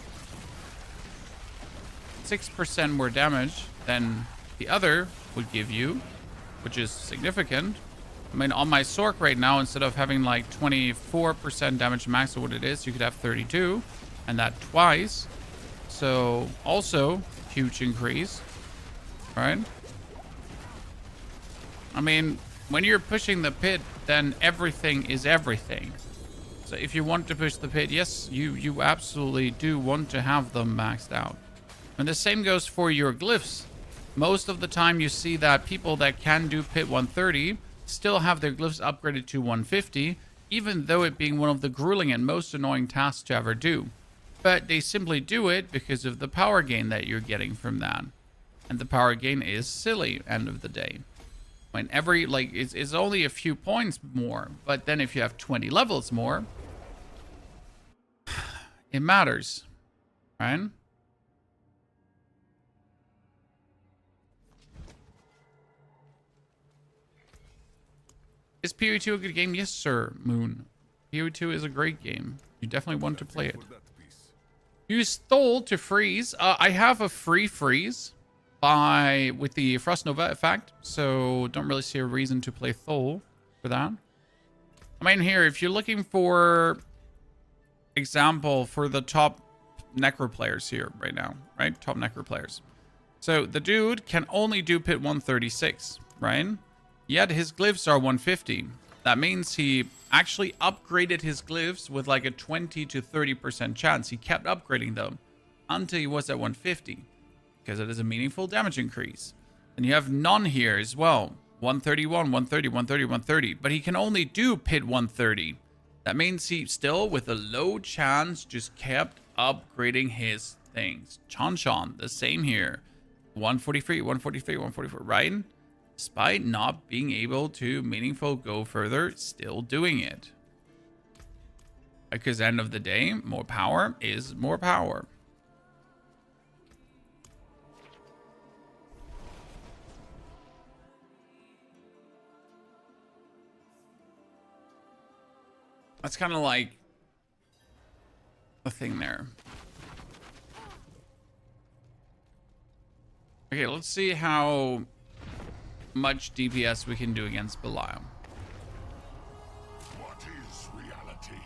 6% more damage than the other would give you, which is significant. I mean, on my SORC right now, instead of having like 24% damage max or what it is, you could have 32, and that twice. So also huge increase, right? I mean, when you're pushing the pit, then everything is everything. So if you want to push the pit, yes, you absolutely do want to have them maxed out. And the same goes for your glyphs. Most of the time you see that people that can do pit 130 still have their glyphs upgraded to 150, even though it being one of the grueling and most annoying tasks to ever do. But they simply do it because of the power gain that you're getting from that. And the power gain is silly, end of the day. When every, like, it's only a few points more, but then if you have 20 levels more, it matters, right? Is PoE2 a good game? Yes, sir, Moon. PoE2 is a great game. You definitely want to play it. Use Thole to freeze. I have a free freeze with the Frost Nova effect, so don't really see a reason to play Thole for that. I mean, here, if you're looking for example for the top Necro players here right now, right? Top Necro players. So the dude can only do pit 136, right? Yet his glyphs are 150. That means he actually upgraded his glyphs with like a 20 to 30% chance. He kept upgrading them until he was at 150, because it is a meaningful damage increase. And you have none here as well. 131, 130, 130, 130. But he can only do pit 130. That means he still, with a low chance, just kept upgrading his things. Chan, the same here. 143, 143, 144, right? Despite not being able to meaningful go further, still doing it. Because end of the day, more power is more power. That's kind of like the thing there. Okay, let's see how much DPS we can do against Belial. What is reality?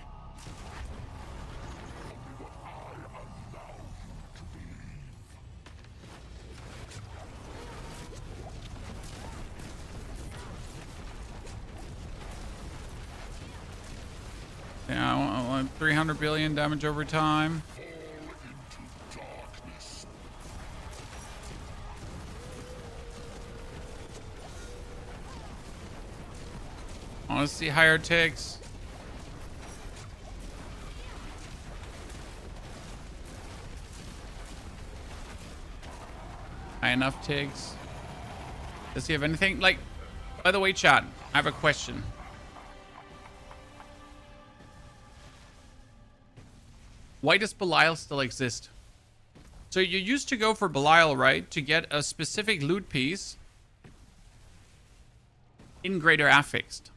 What I allow you to believe. Yeah, I want 300 billion damage over time. Fall into darkness. I want to see higher ticks. High enough ticks. Does he have anything? Like, by the way, chat, I have a question. Why does Belial still exist? So you used to go for Belial, right? To get a specific loot piece in Greater Affixed.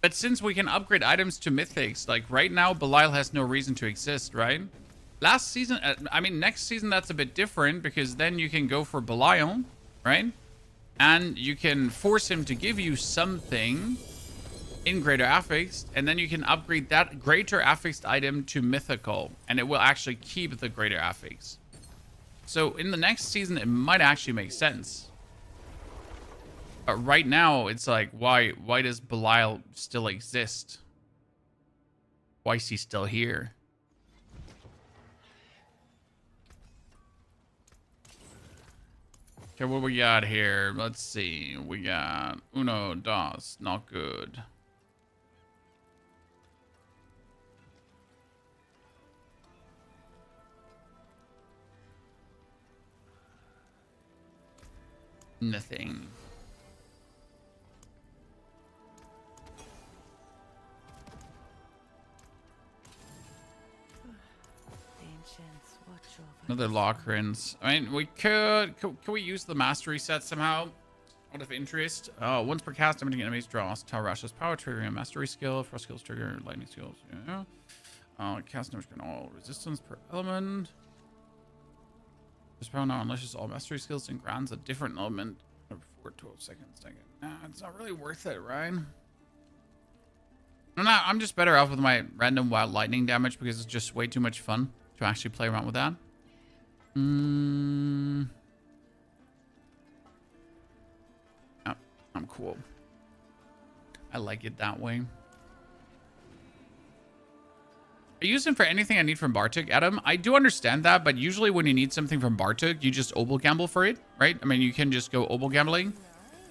But since we can upgrade items to Mythics, like right now, Belial has no reason to exist, right? Last season, I mean, next season, that's a bit different because then you can go for Belial, right? And you can force him to give you something in Greater Affixed, and then you can upgrade that Greater Affixed item to Mythical, and it will actually keep the Greater Affixed. So in the next season, it might actually make sense. But right now, it's like, why does Belial still exist? Why is he still here? Okay, what we got here? Let's see. We got uno, dos, not good. Nothing. Ancients, watch over. Another Lockrins. I mean, we could we use the mastery set somehow? Out of interest. Once per cast, damaging enemies draws Tower Rush's power, triggering a mastery skill. Frost skills trigger lightning skills. Yeah. Cast damage on all resistance per element. This power now unleashes all mastery skills and grants a different element for 12 seconds. Nah, it's not really worth it, right? I'm just better off with my random wild lightning damage because it's just way too much fun to actually play around with that. Oh, I'm cool. I like it that way. I use him for anything I need from Bartuk, Adam. I do understand that, but usually when you need something from Bartuk, you just obel gamble for it, right? I mean, you can just go obel gambling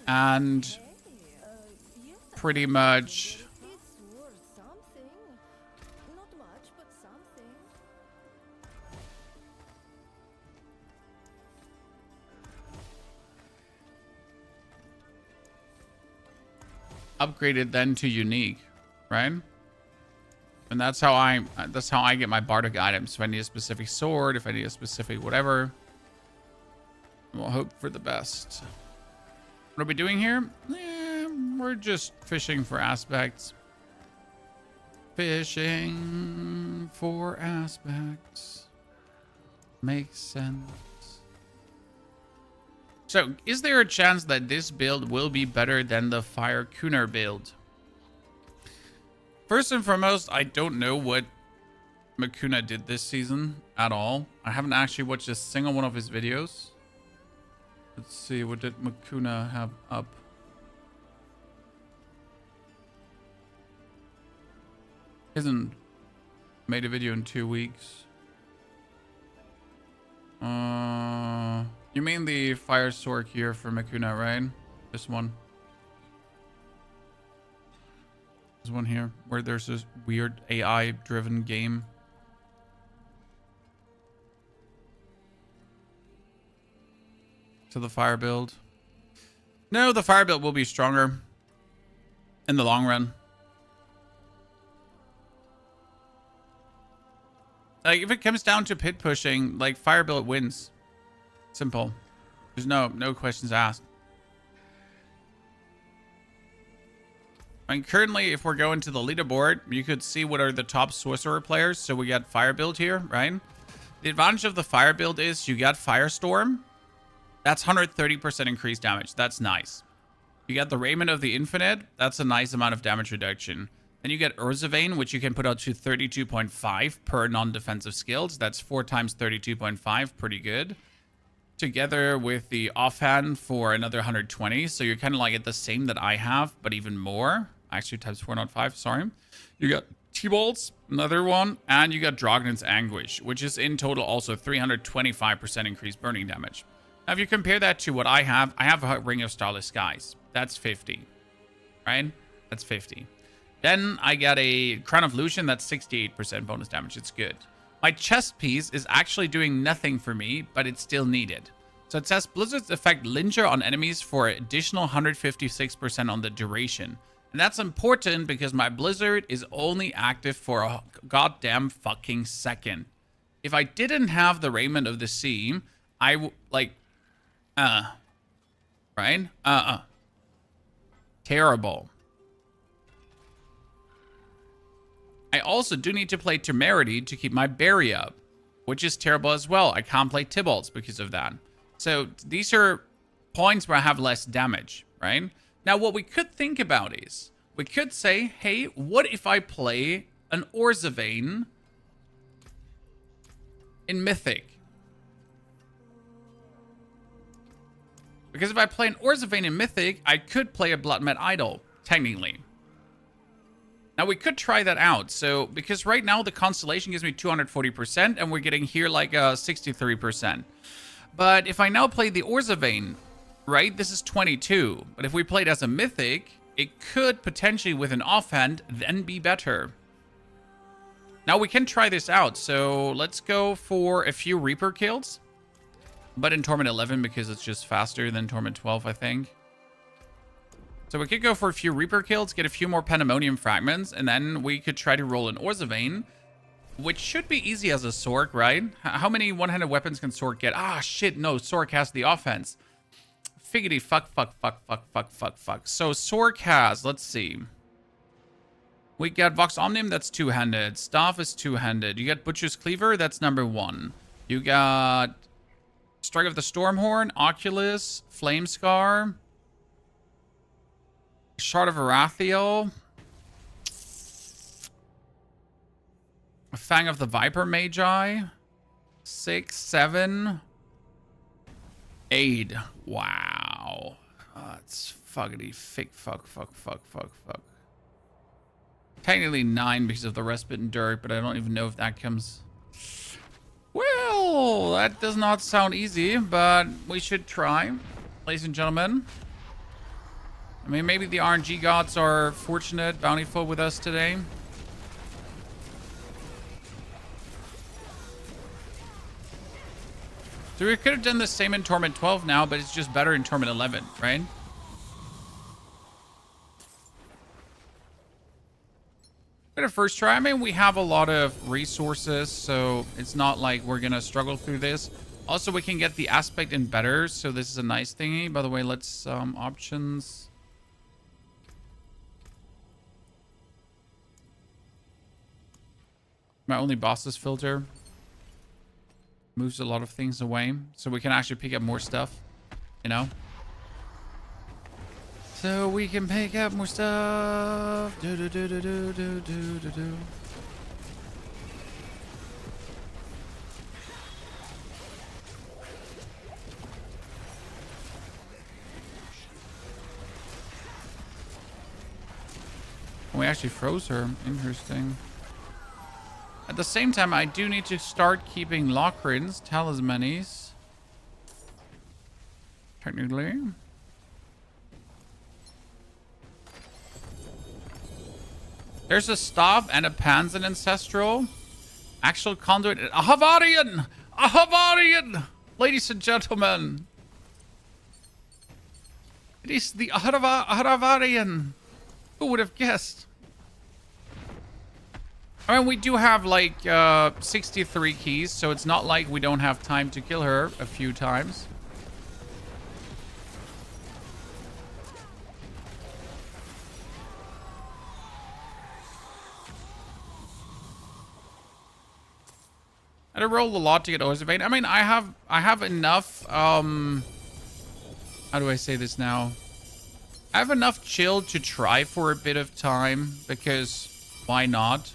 and pretty much... It's worth something. Not much, but something. upgrade it then to unique, right? And that's how I get my Bardic items. If I need a specific sword, if I need a specific whatever, we'll hope for the best. What are we doing here? We're just fishing for aspects. Fishing for aspects. Makes sense. So, is there a chance that this build will be better than the Fire Kunar build? First and foremost, I don't know what Makuna did this season at all. I haven't actually watched a single one of his videos. Let's see, what did Makuna have up? He hasn't made a video in 2 weeks. You mean the Fire SORC here for Makuna, right? This one. This one here, where there's this weird AI-driven game. To the fire build. No, the fire build will be stronger in the long run. Like, if it comes down to pit pushing, like, fire build wins. Simple. There's no questions asked. I mean, currently, if we're going to the leaderboard, you could see what are the top sorcerer players. So we got fire build here, right? The advantage of the fire build is you got Firestorm. That's 130% increased damage. That's nice. You got the Raiment of the Infinite. That's a nice amount of damage reduction. Then you get Urzavane, which you can put out to 32.5 per non-defensive skills. That's 4 times 32.5. Pretty good. Together with the offhand for another 120. So you're kind of like at the same that I have, but even more. Actually, times 4, not 5. Sorry. You got T-Bolts, another one. And you got Drogon's Anguish, which is in total also 325% increased burning damage. Now, if you compare that to what I have a Ring of Starless Skies. That's 50. Right? That's 50. Then I got a Crown of Lucian. That's 68% bonus damage. It's good. My chest piece is actually doing nothing for me, but it's still needed. So it says Blizzard's effect linger on enemies for additional 156% on the duration. And that's important because my blizzard is only active for a goddamn fucking second. If I didn't have the Raiment of the Sea, right? Terrible. I also do need to play Temerity to keep my berry up, which is terrible as well. I can't play Tybalt's because of that. So these are points where I have less damage, right? Now, what we could think about is, we could say, hey, what if I play an Orzhovann in Mythic? Because if I play an Orzhovann in Mythic, I could play a Bloodmet Idol, technically. Now, we could try that out. So, because right now the Constellation gives me 240%, and we're getting here like 63%. But if I now play the Orzhovann, right, this is 22. But if we played as a Mythic, it could potentially, with an offhand, then be better. Now, we can try this out. So, let's go for a few Reaper kills. But in Torment 11, because it's just faster than Torment 12, I think. So we could go for a few Reaper kills, get a few more Pandemonium fragments, and then we could try to roll an Orzhovann, which should be easy as a SORC, right? How many one-handed weapons can SORC get? Ah, shit, no, SORC has the offense. Figgity, fuck. So SORC has, let's see. We got Vox Omnium, that's two-handed. Staff is two-handed. You got Butcher's Cleaver, that's number 1. You got Strike of the Stormhorn, Oculus, Flame Scar, Shard of Arathiel, Fang of the Viper Magi, 6, 7, 8. Wow. That's fuckity fuck. Technically 9 because of the Respite and Dirk, but I don't even know if that comes. Well, that does not sound easy, but we should try, ladies and gentlemen. I mean, maybe the RNG gods are fortunate, bountiful with us today. So we could have done the same in Torment 12 now, but it's just better in Torment 11, right? At a first try, I mean, we have a lot of resources, so it's not like we're gonna struggle through this. Also, we can get the aspect in better, so this is a nice thingy. By the way, let's options. My only bosses filter moves a lot of things away, so we can actually pick up more stuff, you know? So we can pick up more stuff. Do. We actually froze her. Interesting. At the same time, I do need to start keeping Lockrins, talismanies. Technically. There's a staff and a Panzer Ancestral. Actual conduit. A Havarian! A Havarian! Ladies and gentlemen. It is the Havarian. Who would have guessed? I mean, we do have like 63 keys, so it's not like we don't have time to kill her a few times. I rolled a lot to get Orzhovann. I mean, I have enough, how do I say this now? I have enough chill to try for a bit of time, because why not?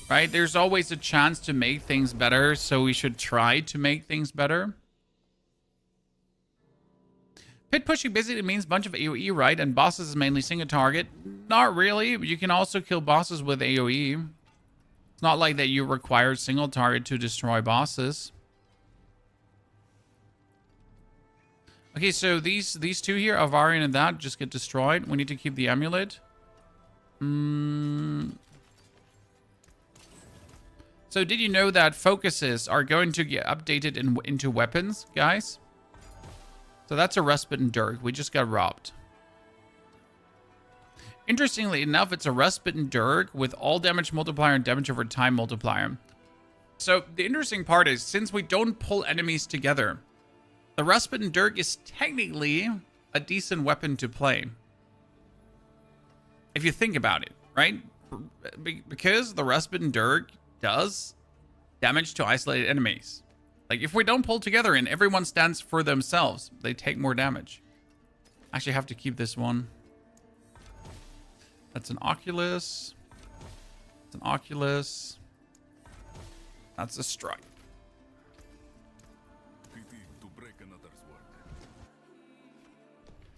Right? There's always a chance to make things better, so we should try to make things better. Pit pushing basically means a bunch of AoE, right? And bosses is mainly single target. Not really. You can also kill bosses with AoE. It's not like that you require single target to destroy bosses. Okay, so these two here, Avarian and that, just get destroyed. We need to keep the amulet. So did you know that focuses are going to get updated into weapons, guys? So that's a Respite and Dirk. We just got robbed. Interestingly enough, it's a Rust-Bitten Dirk with all damage multiplier and damage over time multiplier. So the interesting part is, since we don't pull enemies together, the Rust-Bitten Dirk is technically a decent weapon to play. If you think about it, right? Because the Rust-Bitten Dirk does damage to isolated enemies. Like, if we don't pull together and everyone stands for themselves, they take more damage. Actually, I have to keep this one. That's an Oculus. It's an Oculus. That's a strike. Pity to break another's work.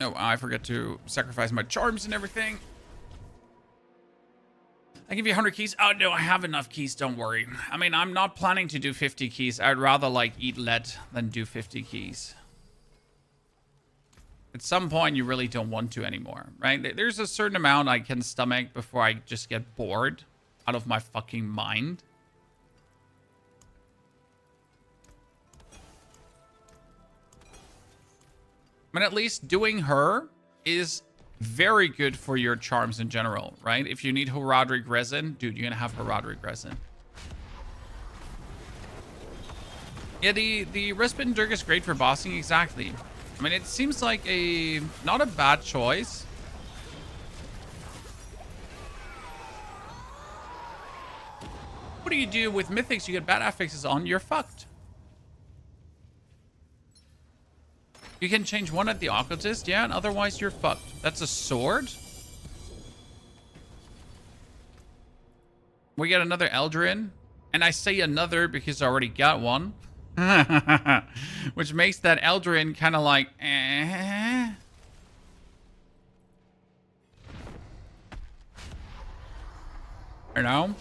Oh, I forget to sacrifice my charms and everything. I give you 100 keys. Oh, no, I have enough keys. Don't worry. I mean, I'm not planning to do 50 keys. I'd rather, like, eat lead than do 50 keys. At some point, you really don't want to anymore, right? There's a certain amount I can stomach before I just get bored out of my fucking mind. I mean, at least doing her is very good for your charms in general, right? If you need Horadric resin, dude, you're gonna have Horadric resin. Yeah, the Rust-Bitten Dirk is great for bossing, exactly. I mean, it seems like not a bad choice. What do you do with mythics? You get bad affixes on, you're fucked. You can change one at the occultist, yeah, and otherwise you're fucked. That's a sword. We get another Eldrin. And I say another because I already got one. Which makes that Eldrin kind of like, eh. You know?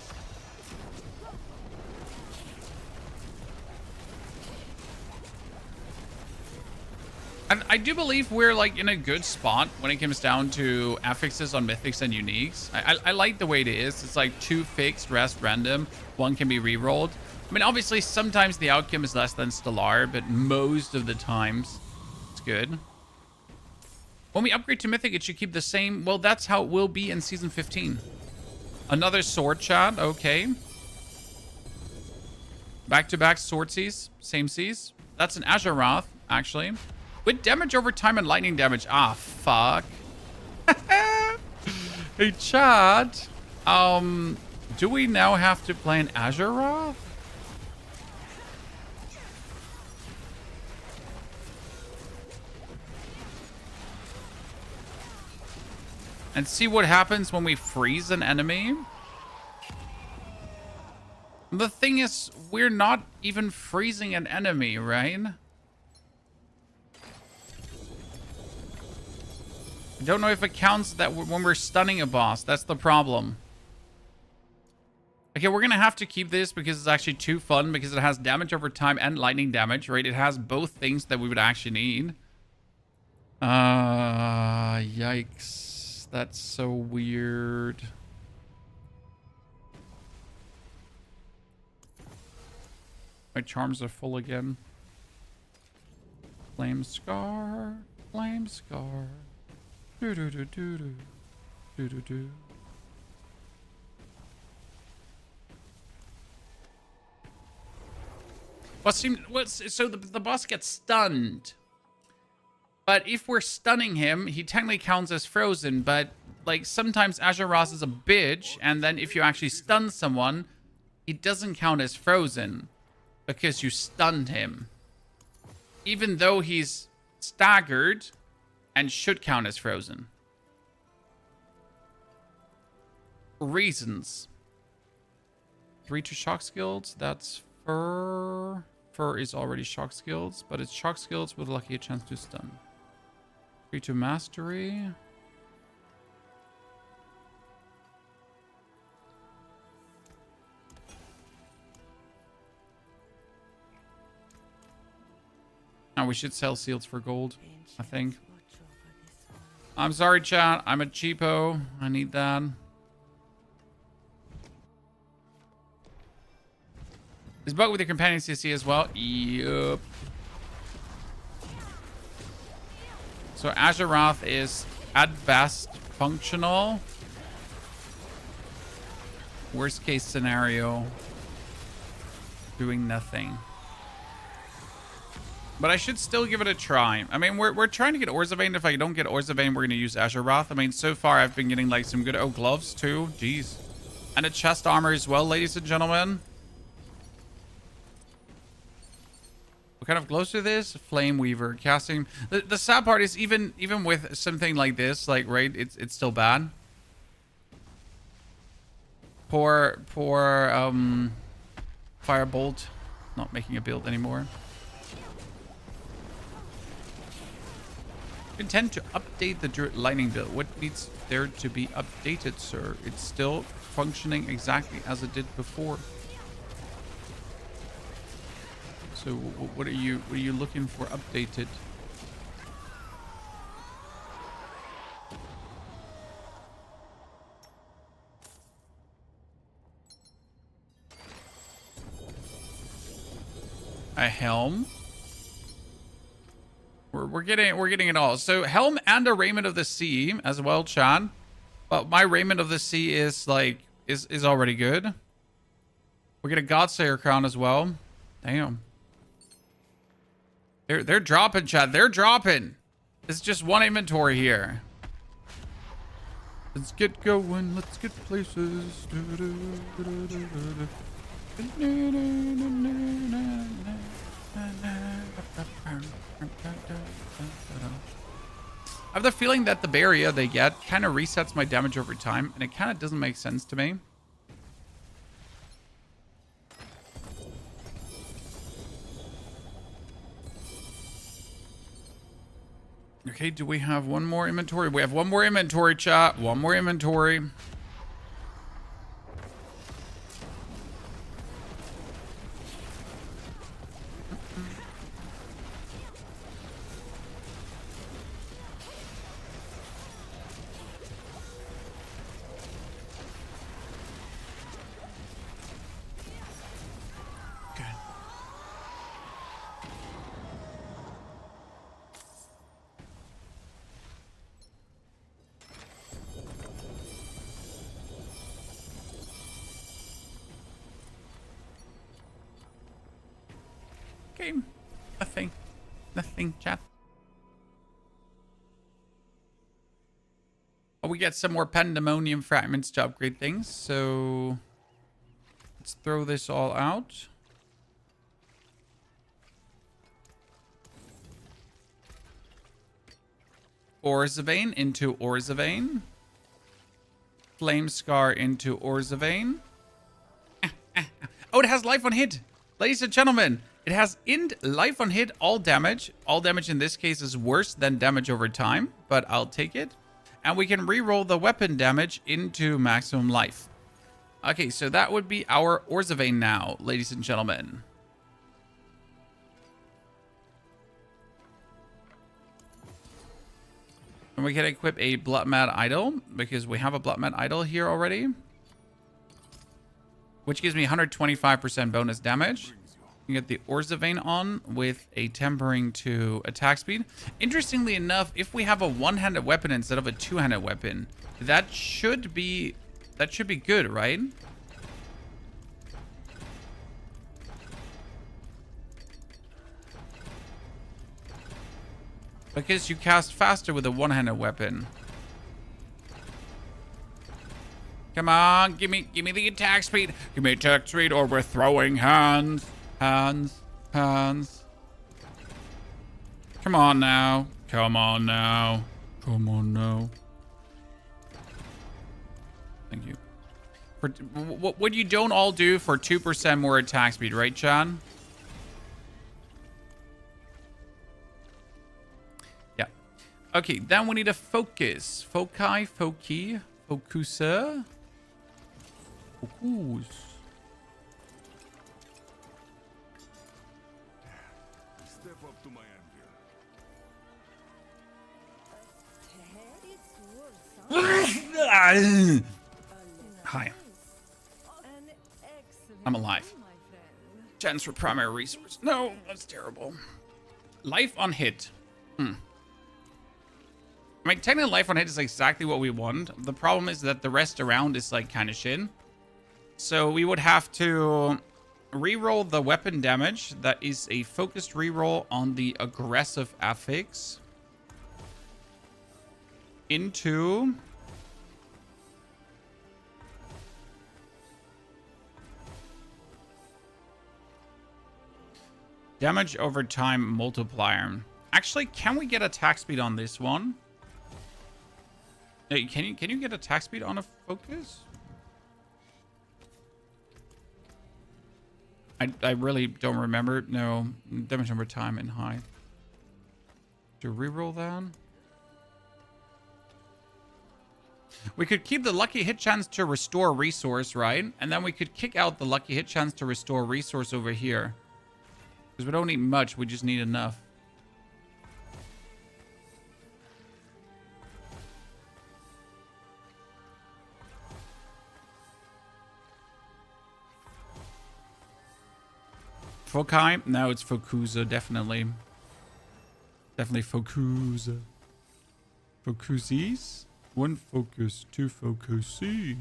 And I do believe we're like in a good spot when it comes down to affixes on mythics and uniques. I like the way it is. It's like 2 fixed, rest random. 1 can be rerolled. I mean, obviously, sometimes the outcome is less than Stellar, but most of the times, it's good. When we upgrade to Mythic, it should keep the same. Well, that's how it will be in Season 15. Another sword chat. Okay. Back-to-back sword seas. Same seas. That's an Azeroth, actually. With damage over time and lightning damage. Ah, fuck. Hey, chat. Do we now have to play an Azeroth? And see what happens when we freeze an enemy? The thing is, we're not even freezing an enemy, right? I don't know if it counts that when we're stunning a boss. That's the problem. Okay, we're going to have to keep this because it's actually too fun, because it has damage over time and lightning damage, right? It has both things that we would actually need. Yikes. That's so weird. My charms are full again. Flame Scar. Flame Scar. Do-do-do-do-do. Do-do-do. So the boss gets stunned. But if we're stunning him, he technically counts as frozen. But like sometimes Azeroth is a bitch, and then if you actually stun someone, he doesn't count as frozen because you stunned him. Even though he's staggered and should count as frozen. Reasons. 3 to shock skills. That's Fur. Fur is already shock skills, but it's shock skills with lucky a chance to stun. 3 to mastery. Now we should sell seals for gold, I think. I'm sorry, chat. I'm a cheapo. I need that. Is bug with your companion CC as well? Yup. So Azeroth is at best functional, Worst case scenario, doing nothing. But I should still give it a try. I mean, we're trying to get Orzhovaned. If I don't get Orzhovaned, we're going to use Azure Wrath. I mean, so far I've been getting like some good gloves too. Jeez. And a chest armor as well, ladies and gentlemen. What kind of gloves are this? Flame Weaver. Casting. The sad part is even with something like this, like, right, it's still bad. Poor Firebolt. Not making a build anymore. Intend to update the lightning build. What needs there to be updated, sir? It's still functioning exactly as it did before. So what are you looking for updated? A helm. We're getting it all. So helm and a raiment of the sea as well, Chan. But my raiment of the sea is like is already good. We get a Godslayer crown as well. Damn. They're dropping, Chad. They're dropping. It's just one inventory here. Let's get going. Let's get places. I have the feeling that the barrier they get kind of resets my damage over time, and it kind of doesn't make sense to me. Okay, do we have one more inventory? We have one more inventory, chat. One more inventory. Okay, nothing, chat. Oh, we get some more Pandemonium fragments to upgrade things, so let's throw this all out. Orzhovaned into Orzhovaned. Flame Scar into Orzhovaned. Oh, it has life on hit. Ladies and gentlemen, it has life on hit, all damage. All damage in this case is worse than damage over time, but I'll take it. And we can re-roll the weapon damage into maximum life. Okay, so that would be our Orzhovaned now, ladies and gentlemen. And we can equip a Blood Mad Idol, because we have a Blood Mad Idol here already. Which gives me 125% bonus damage. You get the Orzhovaned on with a tempering to attack speed. Interestingly enough, if we have a one-handed weapon instead of a two-handed weapon, that should be good, right? Because you cast faster with a one-handed weapon. Come on, give me the attack speed. Give me attack speed or we're throwing hands. Hands. Come on now. Come on now. Thank you. For what you don't all do for 2% more attack speed, right, John? Yeah. Okay, then we need a focus. Focuser. Focus. Step up to my anvil. Hi. I'm alive. Chance for primary resource. No, that's terrible. Life on hit. I mean, technically life on hit is exactly what we want. The problem is that the rest around is like kind of shit. So we would have to reroll the weapon damage. That is a focused reroll on the aggressive affix into damage over time multiplier. Actually, can we get attack speed on this one? Hey, can you get attack speed on a focus? I really don't remember. No, damage over time and high. To reroll that. We could keep the lucky hit chance to restore resource, right? And then we could kick out the lucky hit chance to restore resource over here. Because we don't need much, we just need enough. Foci? No, it's Focusa, definitely. Definitely Focusa. Focuses? One focus, two focuses.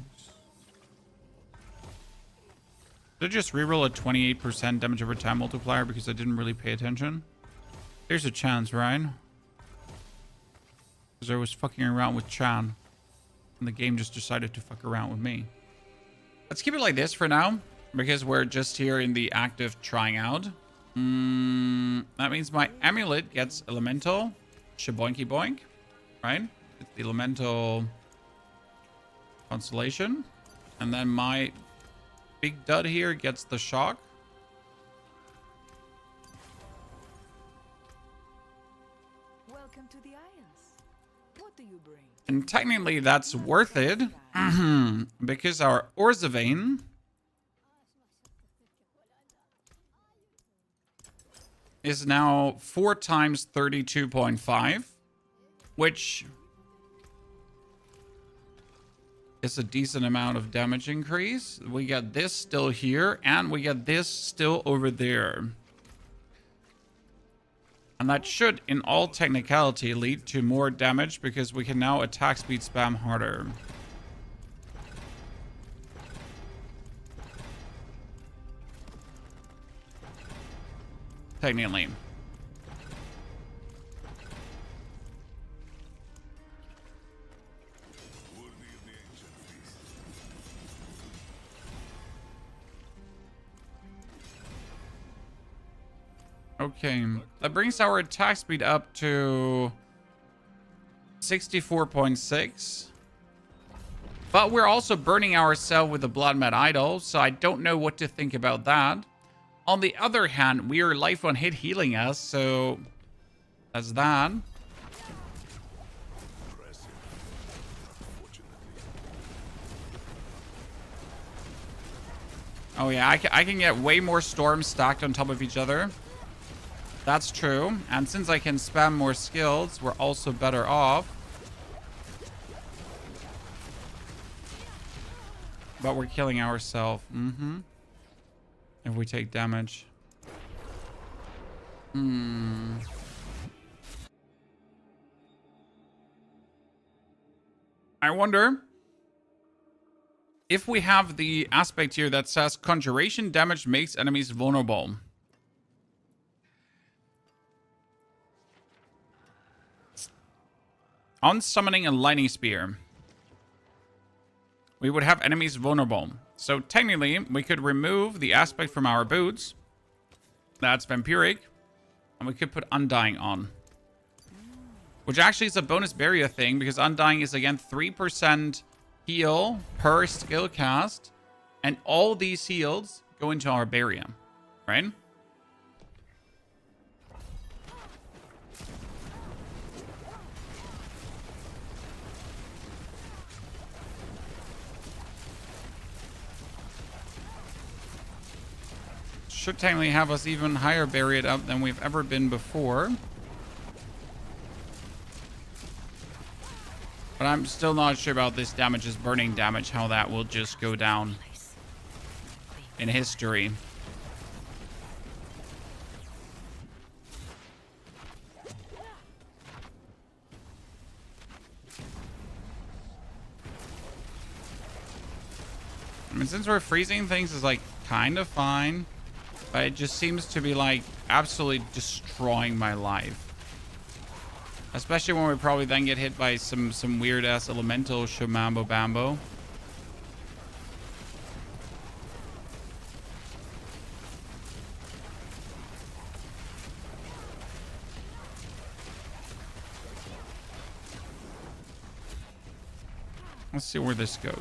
Did I just reroll a 28% damage over time multiplier because I didn't really pay attention? There's a chance, right? Because I was fucking around with Chan. And the game just decided to fuck around with me. Let's keep it like this for now. Because we're just here in the act of trying out. That means my amulet gets elemental. Shaboinky boink. Right? It's the elemental constellation. And then my big dud here gets the shock. Welcome to the Isles. What do you bring? And technically that's worth it. Because our Orzavain is now 4 times 32.5. Which is a decent amount of damage increase. We get this still here, and we get this still over there. And that should, in all technicality, lead to more damage because we can now attack speed spam harder. Technically. Okay, that brings our attack speed up to 64.6. But we're also burning ourselves with the Blood Mad Idol, so I don't know what to think about that. On the other hand, we are life on hit healing us, so that's that. Oh yeah, I can get way more storms stacked on top of each other. That's true. And since I can spam more skills, we're also better off. But we're killing ourselves. If we take damage. I wonder if we have the aspect here that says conjuration damage makes enemies vulnerable. On summoning a lightning spear, we would have enemies vulnerable. So technically, we could remove the aspect from our boots. That's vampiric. And we could put Undying on. Which actually is a bonus barrier thing, because Undying is again 3% heal per skill cast. And all these heals go into our barrier. Right? Should technically have us even higher barriered up than we've ever been before. But I'm still not sure about this damage is burning damage, how that will just go down in history. I mean, since we're freezing things is like kind of fine, but it just seems to be like absolutely destroying my life. Especially when we probably then get hit by some weird ass elemental shamambo bambo. Let's see where this goes.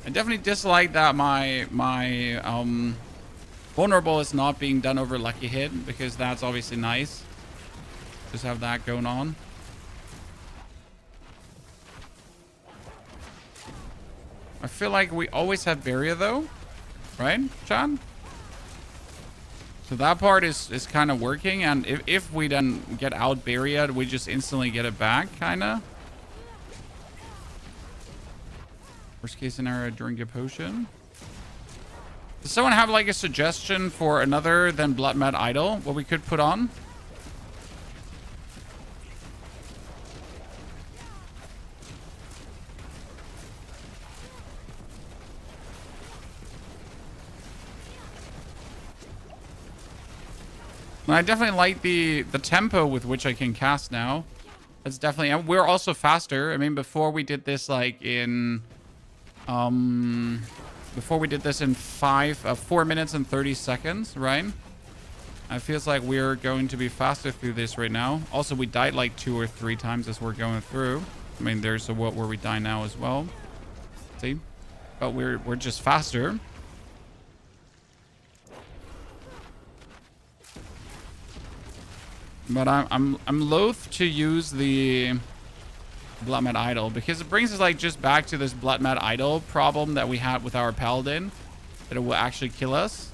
I definitely dislike that my vulnerable is not being done over lucky hit, because that's obviously nice. Just have that going on. I feel like we always have barrier though, right, Chad? So that part is kind of working, and if we then get out barrier, we just instantly get it back, kind of. Worst case scenario, drink a potion. Does someone have like a suggestion for another than Blood Mad Idol, what we could put on? I definitely like the tempo with which I can cast now. That's definitely, and we're also faster. I mean, before we did this like in, before we did this in 4 minutes and 30 seconds, right? It feels like we're going to be faster through this right now. Also, we died like 2 or 3 times as we're going through. I mean, there's a what where we die now as well. See? But we're just faster. But I'm loath to use the Blood Mad Idol, because it brings us like just back to this Blood Mad Idol problem that we had with our Paladin, that it will actually kill us.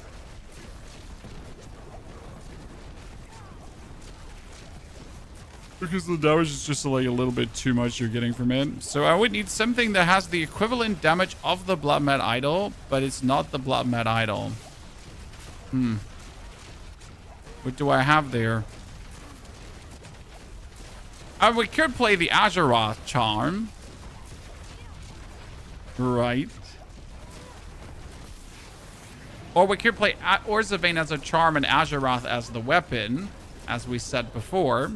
Because the damage is just like a little bit too much you're getting from it. So I would need something that has the equivalent damage of the Blood Mad Idol, but it's not the Blood Mad Idol. What do I have there? We could play the Azeroth charm. Right. Or we could play Orzhova as a charm and Azeroth as the weapon, as we said before.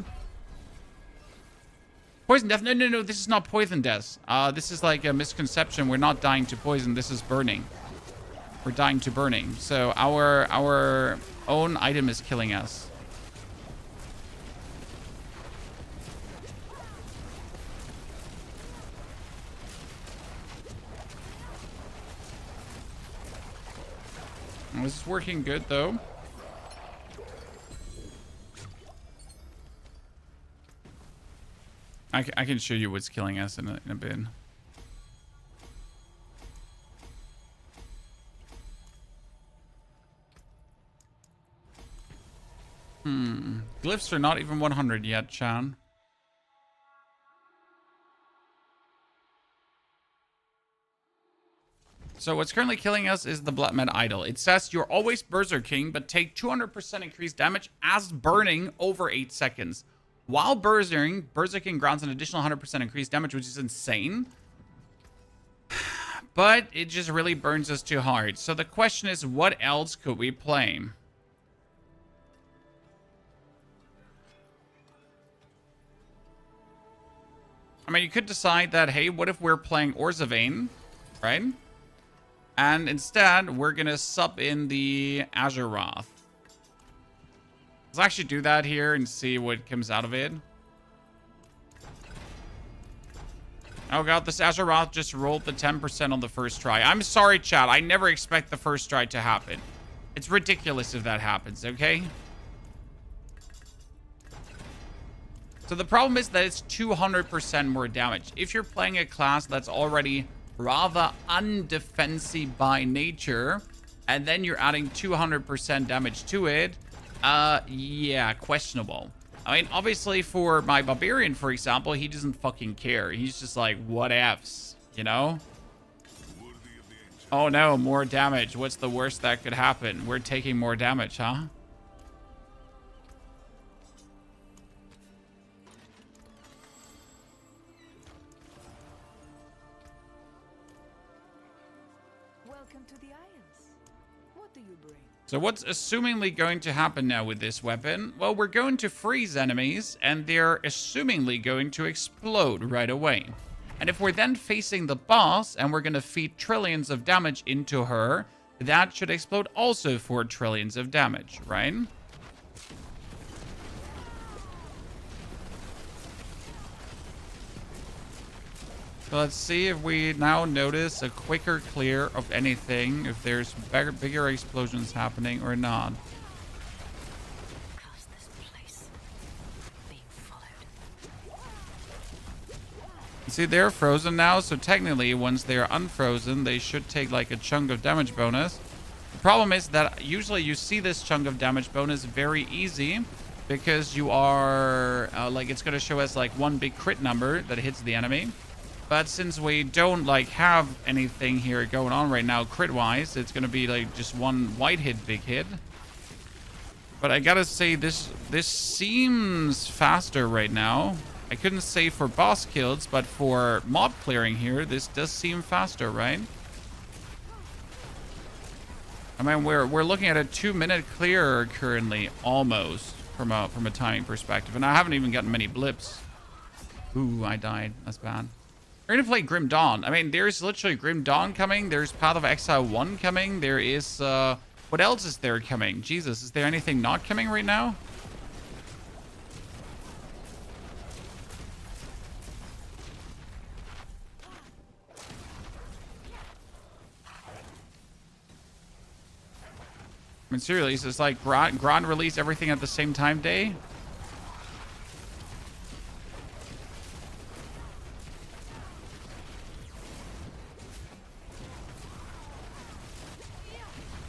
Poison death. No. This is not poison death. This is like a misconception. We're not dying to poison. This is burning. We're dying to burning. So our own item is killing us. This is working good, though. I can show you what's killing us in a bit. Glyphs are not even 100 yet, Chan. So what's currently killing us is the Blood Mad Idol. It says you're always Berserking, but take 200% increased damage as burning over 8 seconds. While Berserking grants an additional 100% increased damage, which is insane. But it just really burns us too hard. So the question is, what else could we play? I mean, you could decide that, hey, what if we're playing Orzhova, right? And instead, we're going to sub in the Azeroth. Let's actually do that here and see what comes out of it. Oh god, this Azeroth just rolled the 10% on the first try. I'm sorry, chat. I never expect the first try to happen. It's ridiculous if that happens, okay? So the problem is that it's 200% more damage. If you're playing a class that's already rather undefensive by nature, and then you're adding 200% damage to it, yeah, questionable. I mean, obviously for my Barbarian, for example, he doesn't fucking care. He's just like, what ifs, you know? Oh no, more damage. What's the worst that could happen? We're taking more damage, huh? Welcome to the Isles. What do you bring? So what's assumingly going to happen now with this weapon? Well, we're going to freeze enemies, and they're assumingly going to explode right away. And if we're then facing the boss, and we're going to feed trillions of damage into her, that should explode also for trillions of damage, right? So let's see if we now notice a quicker clear of anything, if there's bigger explosions happening or not. How's this place being followed? See, they're frozen now, so technically once they're unfrozen, they should take like a chunk of damage bonus. The problem is that usually you see this chunk of damage bonus very easy because you are like, it's going to show us like one big crit number that hits the enemy. But since we don't like have anything here going on right now crit wise, it's going to be like just one white hit, big hit. But I gotta say, this seems faster right now. I couldn't say for boss kills, but for mob clearing here, this does seem faster, right? I mean, we're looking at a 2-minute clear currently, almost from a timing perspective, and I haven't even gotten many blips. Ooh, I died. That's bad. We're gonna play Grim Dawn. I mean, there's literally Grim Dawn coming. There's Path of Exile 1 coming. There is what else is there coming? Jesus, is there anything not coming right now? I mean, seriously, so it's like Grand release everything at the same time day?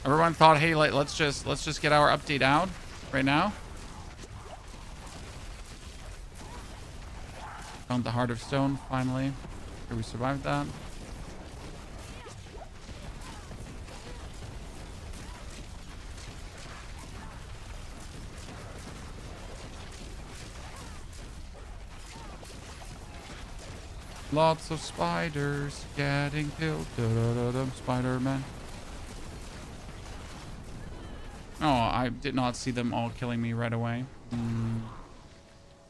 Everyone thought, hey, let's just get our update out right now. Found the Heart of Stone finally. Here, we survived that. Lots of spiders getting killed. Spider-Man. Oh, I did not see them all killing me right away.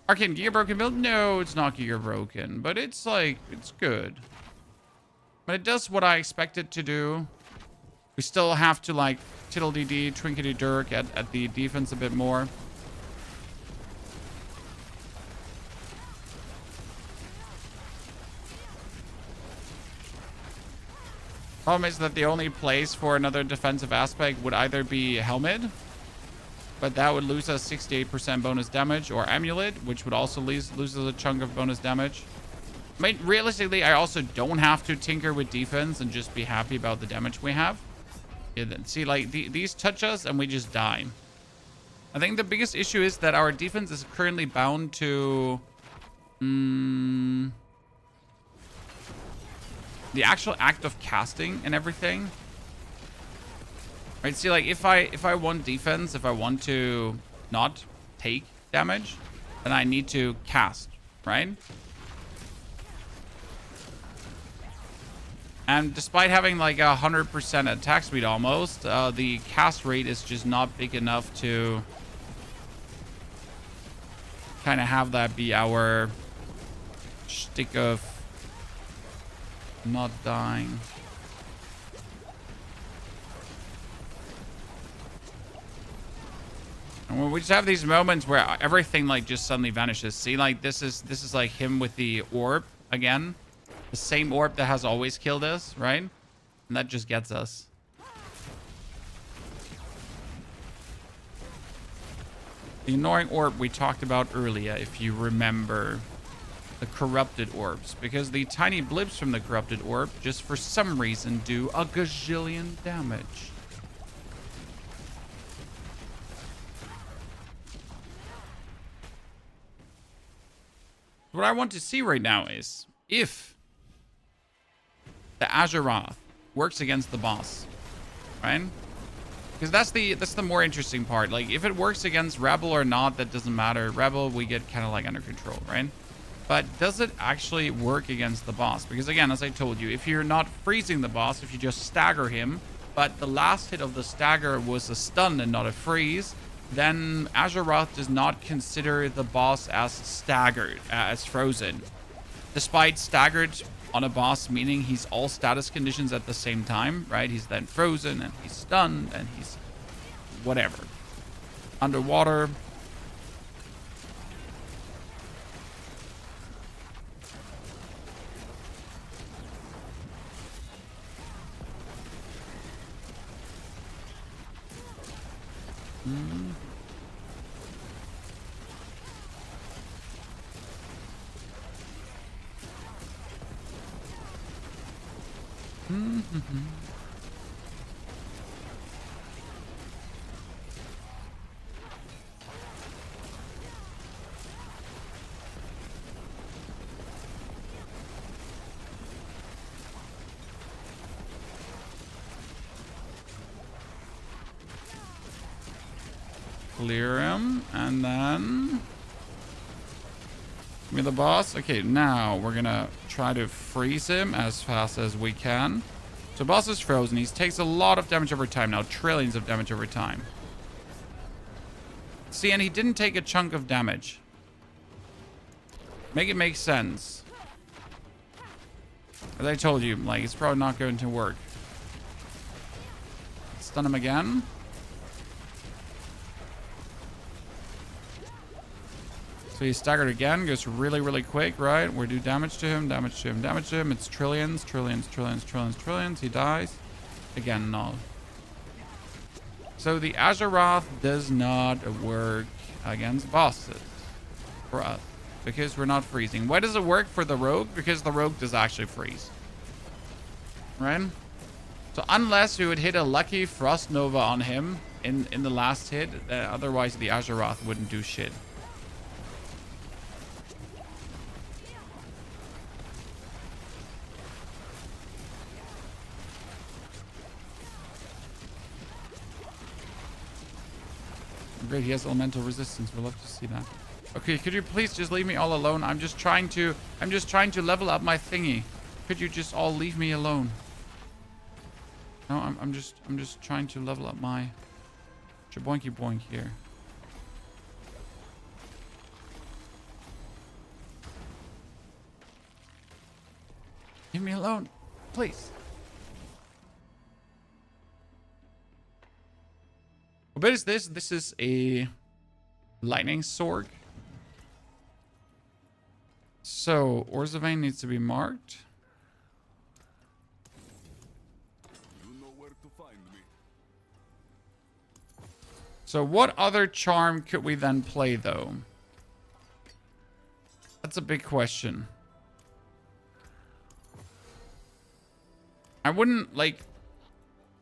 Arcane Gear Broken build? No, it's not Gear Broken, but it's like, it's good. But it does what I expect it to do. We still have to like Tiddle DD, Twinkety Dirk at the defense a bit more. Problem is that the only place for another defensive aspect would either be Helmet, but that would lose us 68% bonus damage, or Amulet, which would also lose us a chunk of bonus damage. I mean, realistically, I also don't have to tinker with defense and just be happy about the damage we have. Yeah, see, like, these touch us and we just die. I think the biggest issue is that our defense is currently bound to... the actual act of casting and everything. Right, see, like, if I want defense, if I want to not take damage, then I need to cast, right? And despite having like 100% attack speed almost, the cast rate is just not big enough to kind of have that be our shtick of not dying. And when we just have these moments where everything like just suddenly vanishes. See, like this is like him with the orb again. The same orb that has always killed us, right? And that just gets us. The annoying orb we talked about earlier, if you remember. The corrupted orbs, because the tiny blips from the corrupted orb just for some reason do a gazillion damage. What I want to see right now is if the Azeroth works against the boss, right? Because that's the more interesting part. Like, if it works against Rebel or not, that doesn't matter. Rebel, we get kind of like under control, right? But does it actually work against the boss? Because again, as I told you, if you're not freezing the boss, if you just stagger him, but the last hit of the stagger was a stun and not a freeze, then Azeroth does not consider the boss as staggered, as frozen. Despite staggered on a boss, meaning he's all status conditions at the same time, right? He's then frozen and he's stunned and he's whatever. Underwater. Clear him, and then give me the boss. Okay, now we're gonna try to freeze him as fast as we can. So boss is frozen. He takes a lot of damage over time now, trillions of damage over time. See, and he didn't take a chunk of damage. Make it make sense. As I told you, like, it's probably not going to work. Stun him again. So he's staggered again, goes really, really quick, right? We do damage to him, damage to him, damage to him. It's trillions, trillions, trillions, trillions, trillions. He dies. Again, no. So the Azeroth does not work against bosses for us because we're not freezing. Why does it work for the rogue? Because the rogue does actually freeze, right? So unless you would hit a lucky Frost Nova on him in the last hit, otherwise the Azeroth wouldn't do shit. Great, he has elemental resistance. We'll love to see that. Okay, could you please just leave me all alone? I'm just trying to level up my thingy. Could you just all leave me alone? No, I'm just trying to level up my shaboinky boink here. Leave me alone, please. What is this? This is a lightning sword. So Orzhova needs to be marked. You know where to find me. So what other charm could we then play though? That's a big question. I wouldn't like,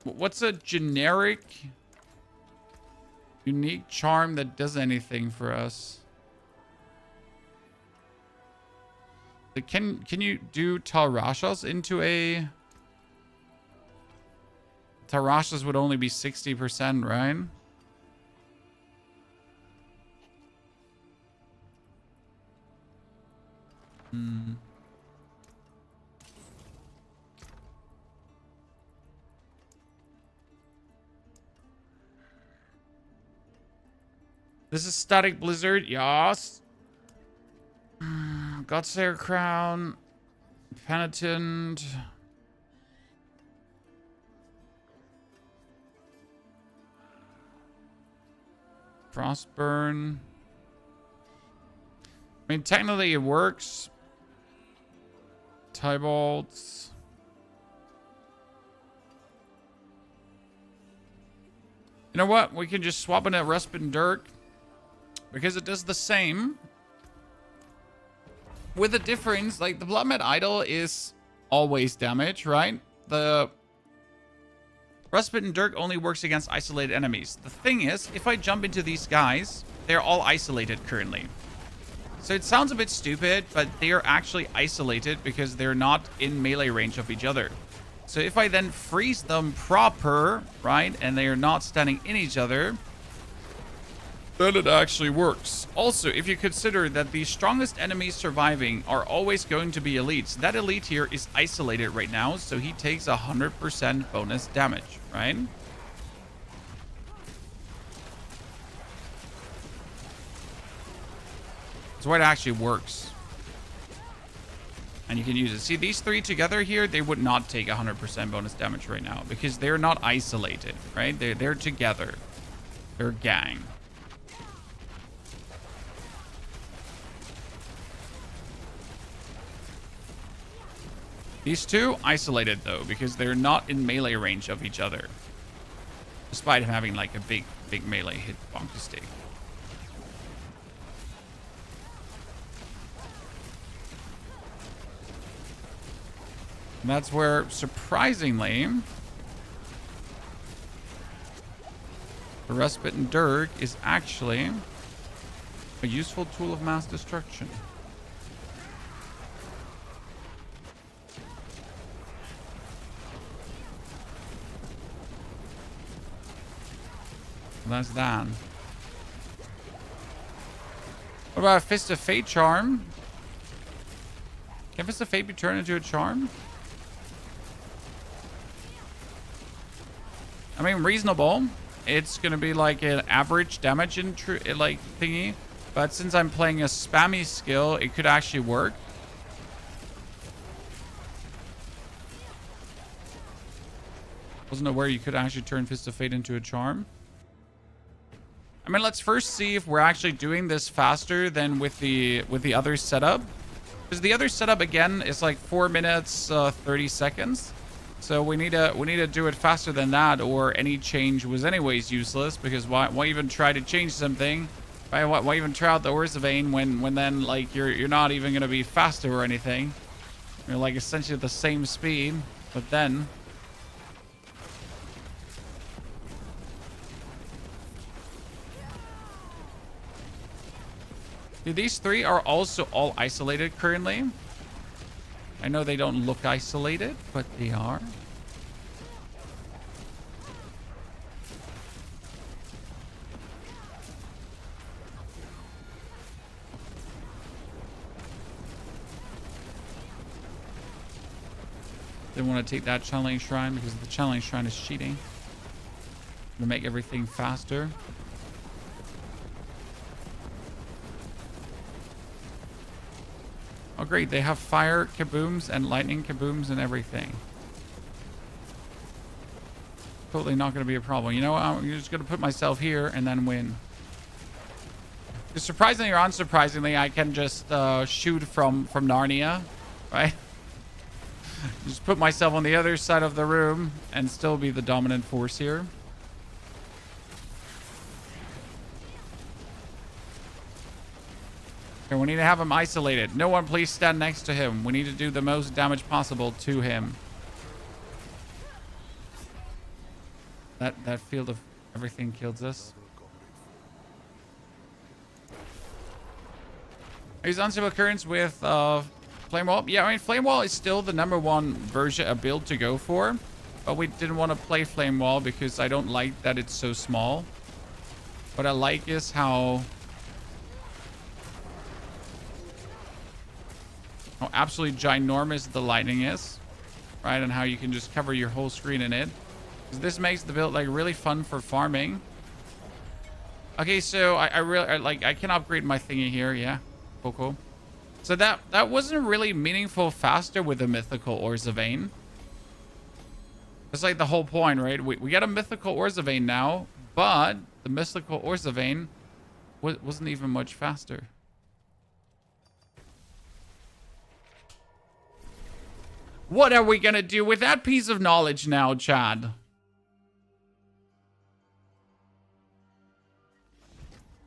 what's a generic unique charm that does anything for us? Like, can you do Tarashas into a... Tarashas would only be 60%, right? This is Static Blizzard, yes. Godslayer Crown, Penitent. Frostburn. I mean, technically it works. Tybalts. You know what? We can just swap in a Respin Dirk. Because it does the same. With a difference, like the Bloodmed Idol is always damage, right? The Respin Dirk only works against isolated enemies. The thing is, if I jump into these guys, they're all isolated currently. So it sounds a bit stupid, but they are actually isolated because they're not in melee range of each other. So if I then freeze them proper, right, and they are not standing in each other, then it actually works. Also, if you consider that the strongest enemies surviving are always going to be elites, that elite here is isolated right now, so he takes 100% bonus damage, right? That's why it actually works. And you can use it. See, these three together here, they would not take 100% bonus damage right now because they're not isolated, right? They're together. They're a gang. These two, isolated though, because they're not in melee range of each other. Despite him having like a big melee hit bonk stick. And that's where, surprisingly, the Respite and Dirk is actually a useful tool of mass destruction. That's that. What about a Fist of Fate charm? Can Fist of Fate be turned into a charm? I mean, reasonable. It's gonna be like an average damage in like thingy, but since I'm playing a spammy skill, it could actually work. Wasn't aware you could actually turn Fist of Fate into a charm. I mean, let's first see if we're actually doing this faster than with the other setup. Because the other setup again is like 4 minutes 30 seconds. So we need to do it faster than that, or any change was anyways useless. Because why even try to change something? Why even try out the Orsa Vein when then like you're not even gonna be faster or anything? You're like essentially at the same speed, but then. Dude, these three are also all isolated currently. I know they don't look isolated, but they are. They want to take that channeling shrine because the channeling shrine is cheating. To make everything faster. Oh great, they have fire kabooms and lightning kabooms and everything. Totally not going to be a problem. You know what? I'm just going to put myself here and then win. Surprisingly or unsurprisingly, I can just shoot from Narnia, right? Just put myself on the other side of the room and still be the dominant force here. Okay, we need to have him isolated. No one please stand next to him. We need to do the most damage possible to him. That field of everything kills us. Use Unstable Currents with Flame Wall. Yeah, I mean, Flame Wall is still the #1 version, build to go for. But we didn't want to play Flame Wall because I don't like that it's so small. What I like is how absolutely ginormous the lightning is, right? And how you can just cover your whole screen in it. Because this makes the build like really fun for farming. Okay, so I really like, I can upgrade my thingy here. Yeah, cool. So that wasn't really meaningful faster with the mythical Orsa Vein. That's like the whole point, right? We got a mythical Orsa Vein now, but the mythical Orsa Vein wasn't even much faster. What are we gonna do with that piece of knowledge now, Chad?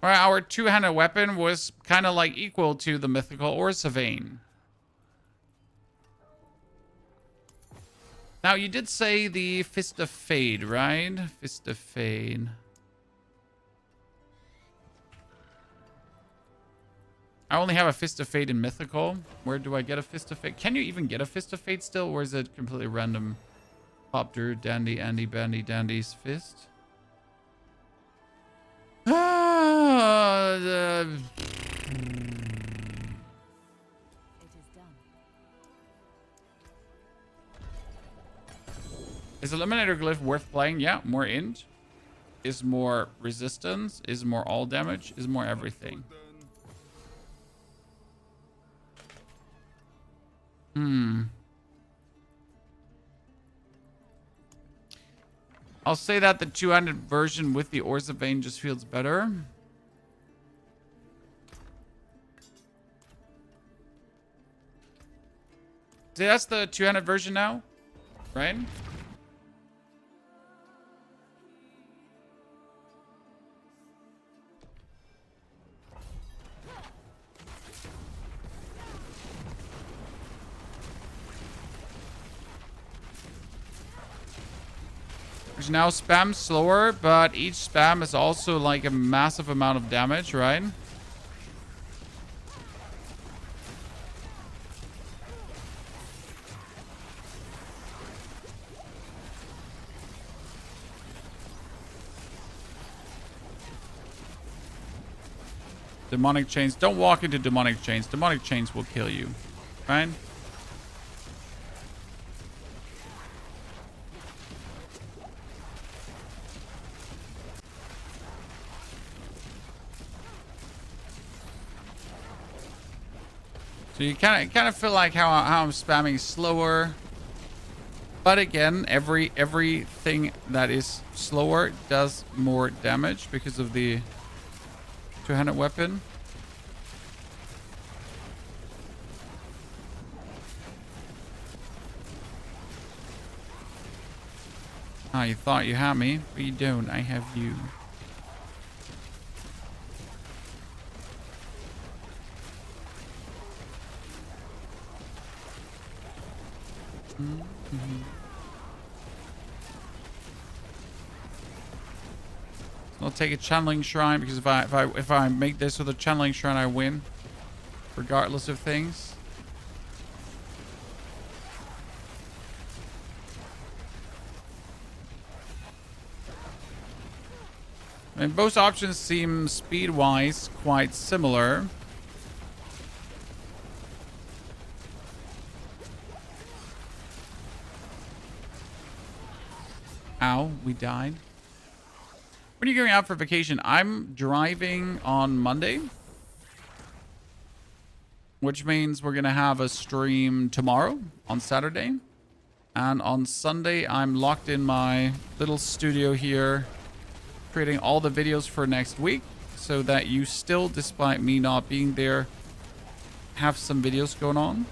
Our two-handed weapon was kind of like equal to the mythical Orsa Vein. Now, you did say the Fist of Fade, right? Fist of Fade. I only have a Fist of Fate in Mythical. Where do I get a Fist of Fate? Can you even get a Fist of Fate still? Or is it completely random? Copter, Dandy, Andy, Bandy, Dandy's Fist. is done. Is Eliminator Glyph worth playing? Yeah, more int. Is more resistance. Is more all damage. Is more everything. I'll say that the 200 version with the Ores of Vein just feels better. See, that's the 200 version now, right? Which now spam slower, but each spam is also like a massive amount of damage, right? Demonic chains. Don't walk into demonic chains. Demonic chains will kill you, right? So you kind of feel like how I'm spamming slower, but again, everything that is slower does more damage because of the two-handed weapon. Ah, you thought you had me, but you don't. I have you. I'll take a channeling shrine because if I make this with a channeling shrine, I win, regardless of things. I mean, both options seem speed-wise quite similar. Ow, we died. When are you going out for vacation? I'm driving on Monday, which means we're going to have a stream tomorrow on Saturday. And on Sunday, I'm locked in my little studio here, creating all the videos for next week so that you still, despite me not being there, have some videos going on.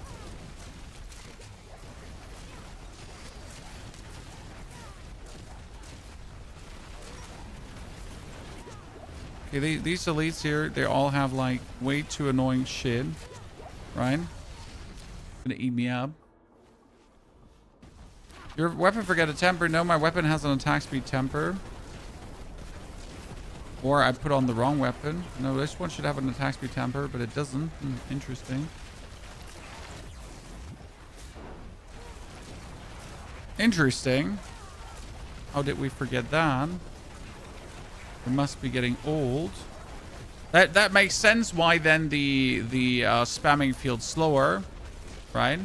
Okay, these elites here, they all have like way too annoying shit, right? Gonna eat me up. Your weapon forget a temper? No, my weapon has an attack speed temper. Or I put on the wrong weapon. No, this one should have an attack speed temper, but it doesn't. Interesting. Interesting. How did we forget that? It must be getting old. That makes sense why then the spamming feels slower, right?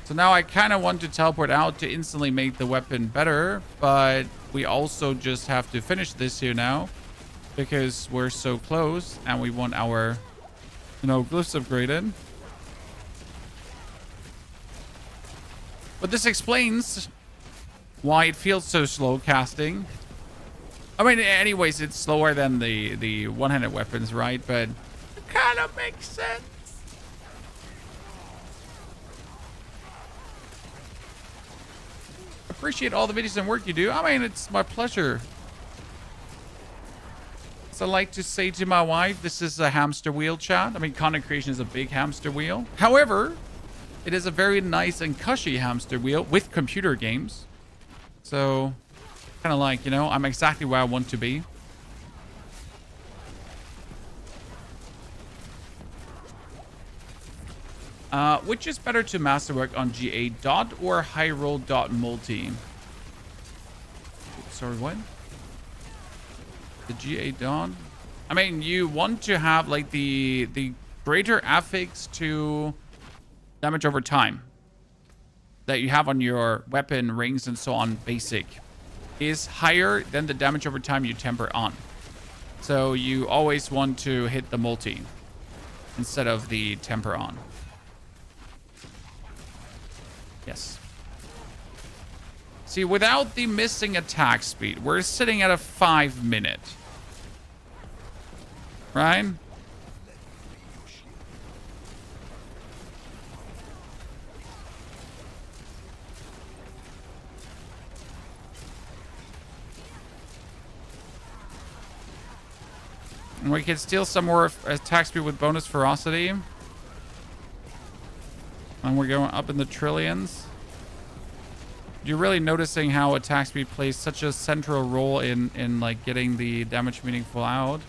So now I kind of want to teleport out to instantly make the weapon better, but we also just have to finish this here now because we're so close and we want our, glyphs upgraded. But this explains why it feels so slow casting. I mean, anyways, it's slower than the one-handed weapons, right? But it kind of makes sense. Appreciate all the videos and work you do. I mean, it's my pleasure. As I like to say to my wife, this is a hamster wheel, chat. I mean, content creation is a big hamster wheel. However, it is a very nice and cushy hamster wheel with computer games. So, kind of like, I'm exactly where I want to be. Which is better to masterwork on GA dot or high roll dot multi? Sorry, what? The GA dot. I mean, you want to have like the greater affix to damage over time that you have on your weapon, rings, and so on basic is higher than the damage over time you temper on. So you always want to hit the multi instead of the temper on. Yes. See, without the missing attack speed, we're sitting at a 5 minute. Right? And we can steal some more attack speed with bonus ferocity. And we're going up in the trillions. You're really noticing how attack speed plays such a central role in like getting the damage meaningful out.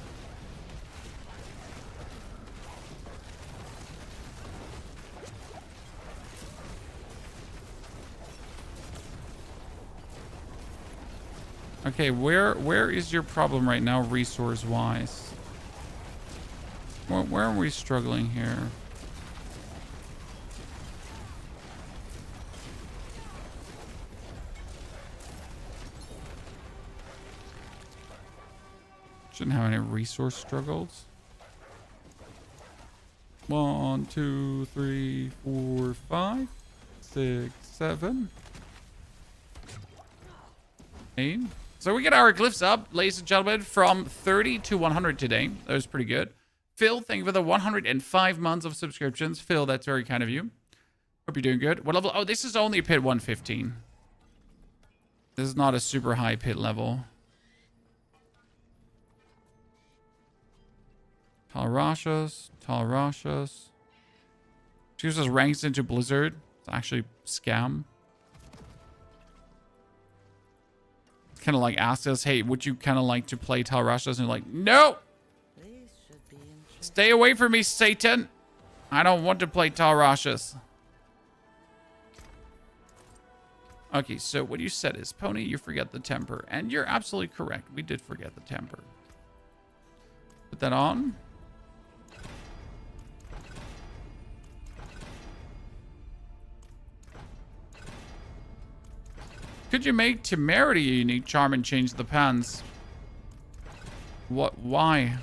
Okay, where is your problem right now, resource-wise? Where are we struggling here? Shouldn't have any resource struggles. 1, 2, 3, 4, 5, 6, 7, 8. So we get our glyphs up, ladies and gentlemen, from 30 to 100 today. That was pretty good. Phil, thank you for the 105 months of subscriptions. Phil, that's very kind of you. Hope you're doing good. What level? Oh, this is only pit 115. This is not a super high pit level. Talrashas. Choose us ranks into Blizzard. It's actually scam. Kind of like asked us, hey, would you kind of like to play Talrashas? And you're like, no! Stay away from me, Satan! I don't want to play Talrashas. Okay, so what you said is, Pony, you forget the temper. And you're absolutely correct. We did forget the temper. Put that on. Could you make Temerity a unique charm and change the pans? What? Why?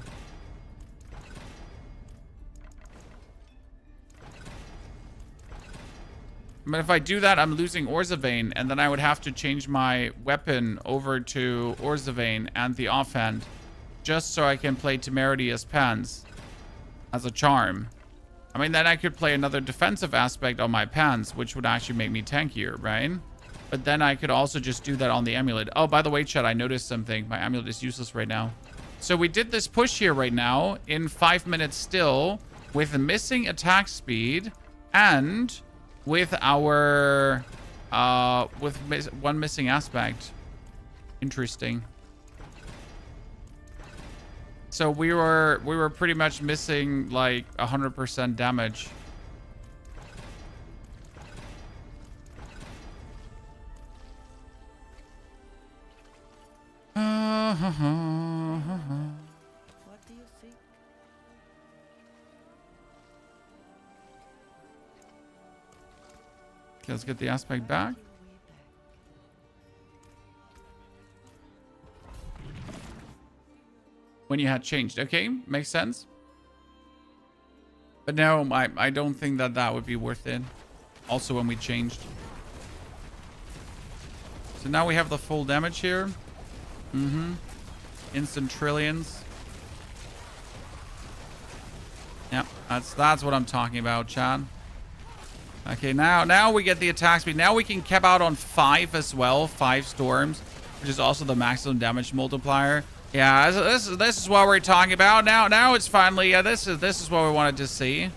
But if I do that, I'm losing Orzavain, and then I would have to change my weapon over to Orzavain and the offhand, just so I can play Temerity as pans, as a charm. I mean, then I could play another defensive aspect on my pans, which would actually make me tankier, right? But then I could also just do that on the amulet. Oh, by the way, chat, I noticed something. My amulet is useless right now. So we did this push here right now in 5 minutes still with missing attack speed and with our one missing aspect. Interesting. So we were pretty much missing like 100% damage. What do you seek? Okay, let's get the aspect back. When you had changed. Okay, makes sense. But no, I don't think that that would be worth it. Also when we changed. So now we have the full damage here. Instant trillions. Yep, that's what I'm talking about, Chad. Okay, now we get the attack speed. Now we can cap out on 5 as well. 5 storms, which is also the maximum damage multiplier. Yeah, this is what we're talking about. Now it's finally, yeah, this is what we wanted to see.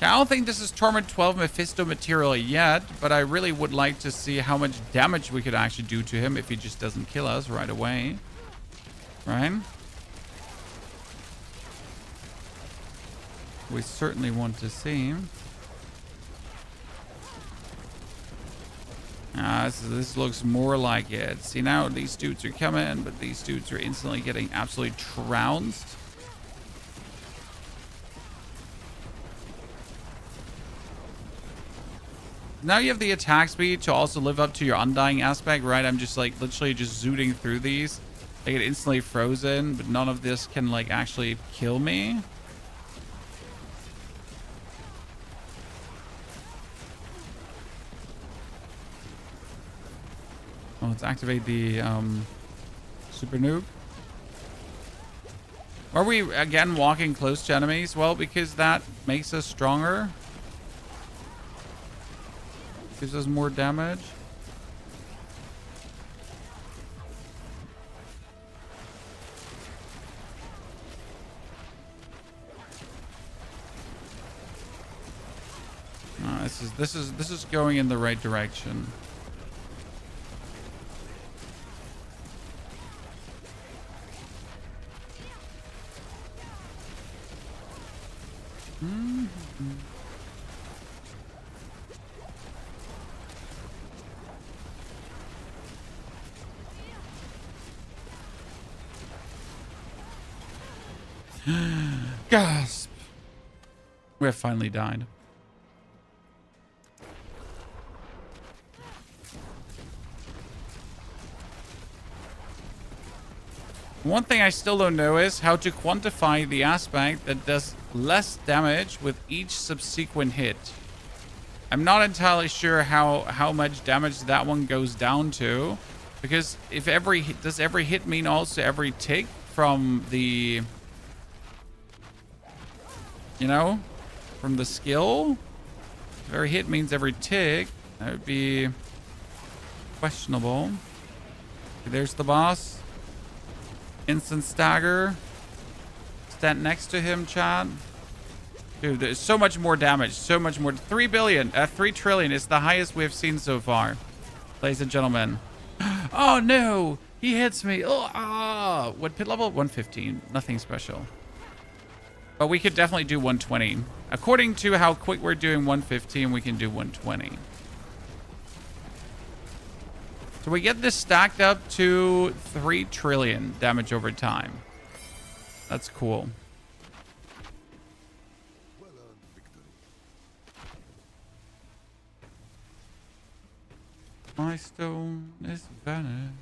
I don't think this is Torment 12 Mephisto material yet, but I really would like to see how much damage we could actually do to him if he just doesn't kill us right away. Right? We certainly want to see. This looks more like it. See, now these dudes are coming, but these dudes are instantly getting absolutely trounced. Now you have the attack speed to also live up to your undying aspect, right? I'm just like literally just zooting through these. They get instantly frozen, but none of this can like actually kill me. Oh, let's activate the super nuke. Are we again walking close to enemies? Well, because that makes us stronger. Gives us more damage. This is going in the right direction. Gasp! We have finally died. One thing I still don't know is how to quantify the aspect that does less damage with each subsequent hit. I'm not entirely sure how much damage that one goes down to, because if every hit, does every hit mean also every tick from the, you know, from the skill? If every hit means every tick, that would be questionable. Okay, there's the boss. Instant stagger. Stand next to him, chat. Dude, there's so much more damage. So much more. 3 billion. 3 trillion is the highest we have seen so far. Ladies and gentlemen. Oh, no. He hits me. Oh, ah. What pit level? 115. Nothing special. But we could definitely do 120. According to how quick we're doing 115, we can do 120. So we get this stacked up to 3 trillion damage over time. That's cool. Well earned victory. My stone is vanished.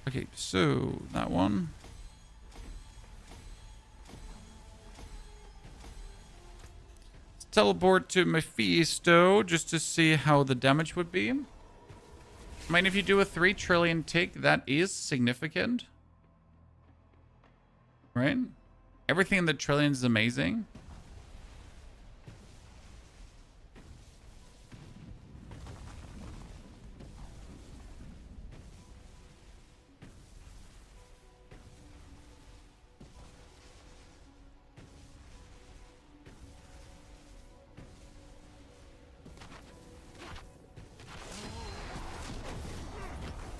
Okay, so that one. Teleport to Mephisto just to see how the damage would be. I mean, if you do a 3 trillion tick, that is significant. Right? Everything in the trillions is amazing.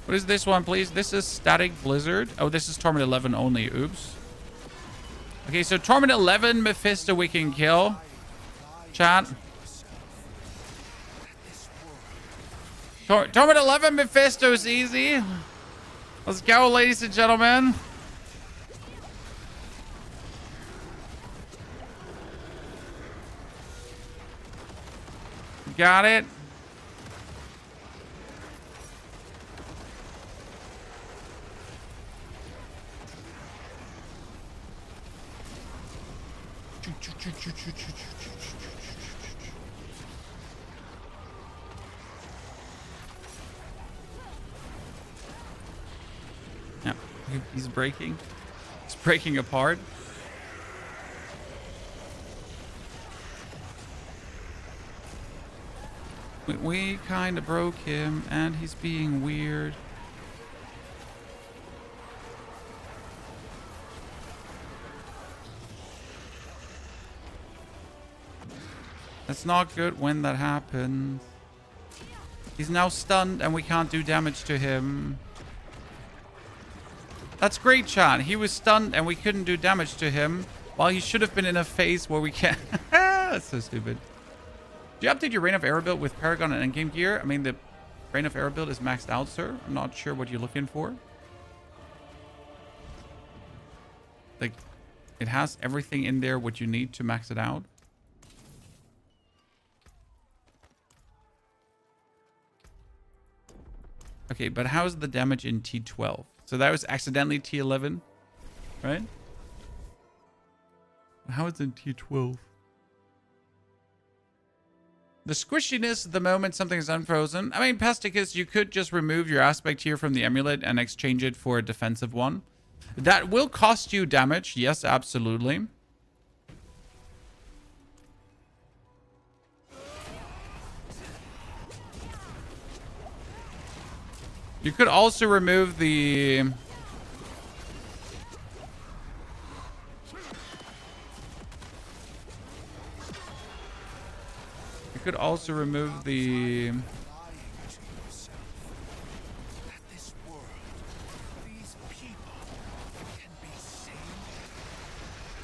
What is this one, please? This is Static Blizzard. Oh, this is Torment 11 only. Oops. Okay, so Torment 11 Mephisto we can kill. Chat. Torment 11 Mephisto is easy. Let's go, ladies and gentlemen. Got it. Yeah, he's breaking. He's breaking apart. We kind of broke him, and he's being weird. That's not good when that happens. He's now stunned and we can't do damage to him. That's great, chat. He was stunned and we couldn't do damage to him. Well, he should have been in a phase where we can't. That's so stupid. Do you update your Reign of Era build with Paragon and Endgame gear? I mean, the Reign of Era build is maxed out, sir. I'm not sure what you're looking for. Like, it has everything in there what you need to max it out. Okay, but how's the damage in T12? So that was accidentally T11, right? How is it in T12? The squishiness the moment something is unfrozen. I mean, Pesticus, you could just remove your aspect here from the amulet and exchange it for a defensive one. That will cost you damage. Yes, absolutely. You could also remove the... You could also remove the...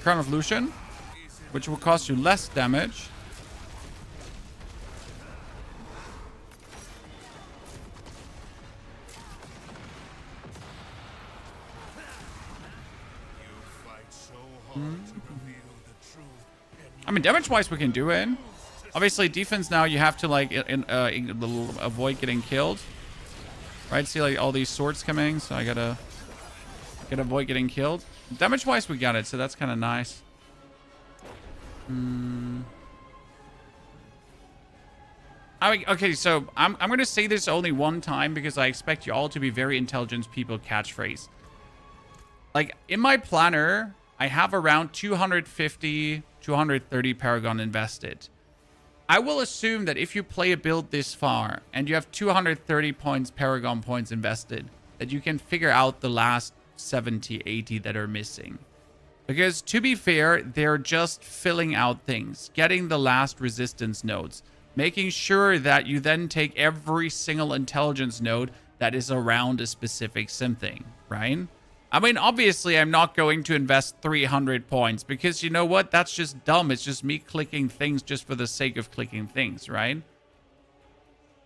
Crown of Lucian, which will cost you less damage. I mean, damage-wise, we can do it. Obviously, defense now, you have to, like, avoid getting killed. Right? See, like, all these swords coming, so I gotta avoid getting killed. Damage-wise, we got it, so that's kind of nice. Okay, so I'm going to say this only one time because I expect you all to be very intelligent people catchphrase. Like, in my planner, I have around 250, 230 Paragon invested. I will assume that if you play a build this far and you have 230 points Paragon points invested, that you can figure out the last 70, 80 that are missing. Because to be fair, they're just filling out things, getting the last resistance nodes, making sure that you then take every single intelligence node that is around a specific something, right? I mean, obviously, I'm not going to invest 300 points because you know what? That's just dumb. It's just me clicking things just for the sake of clicking things, right?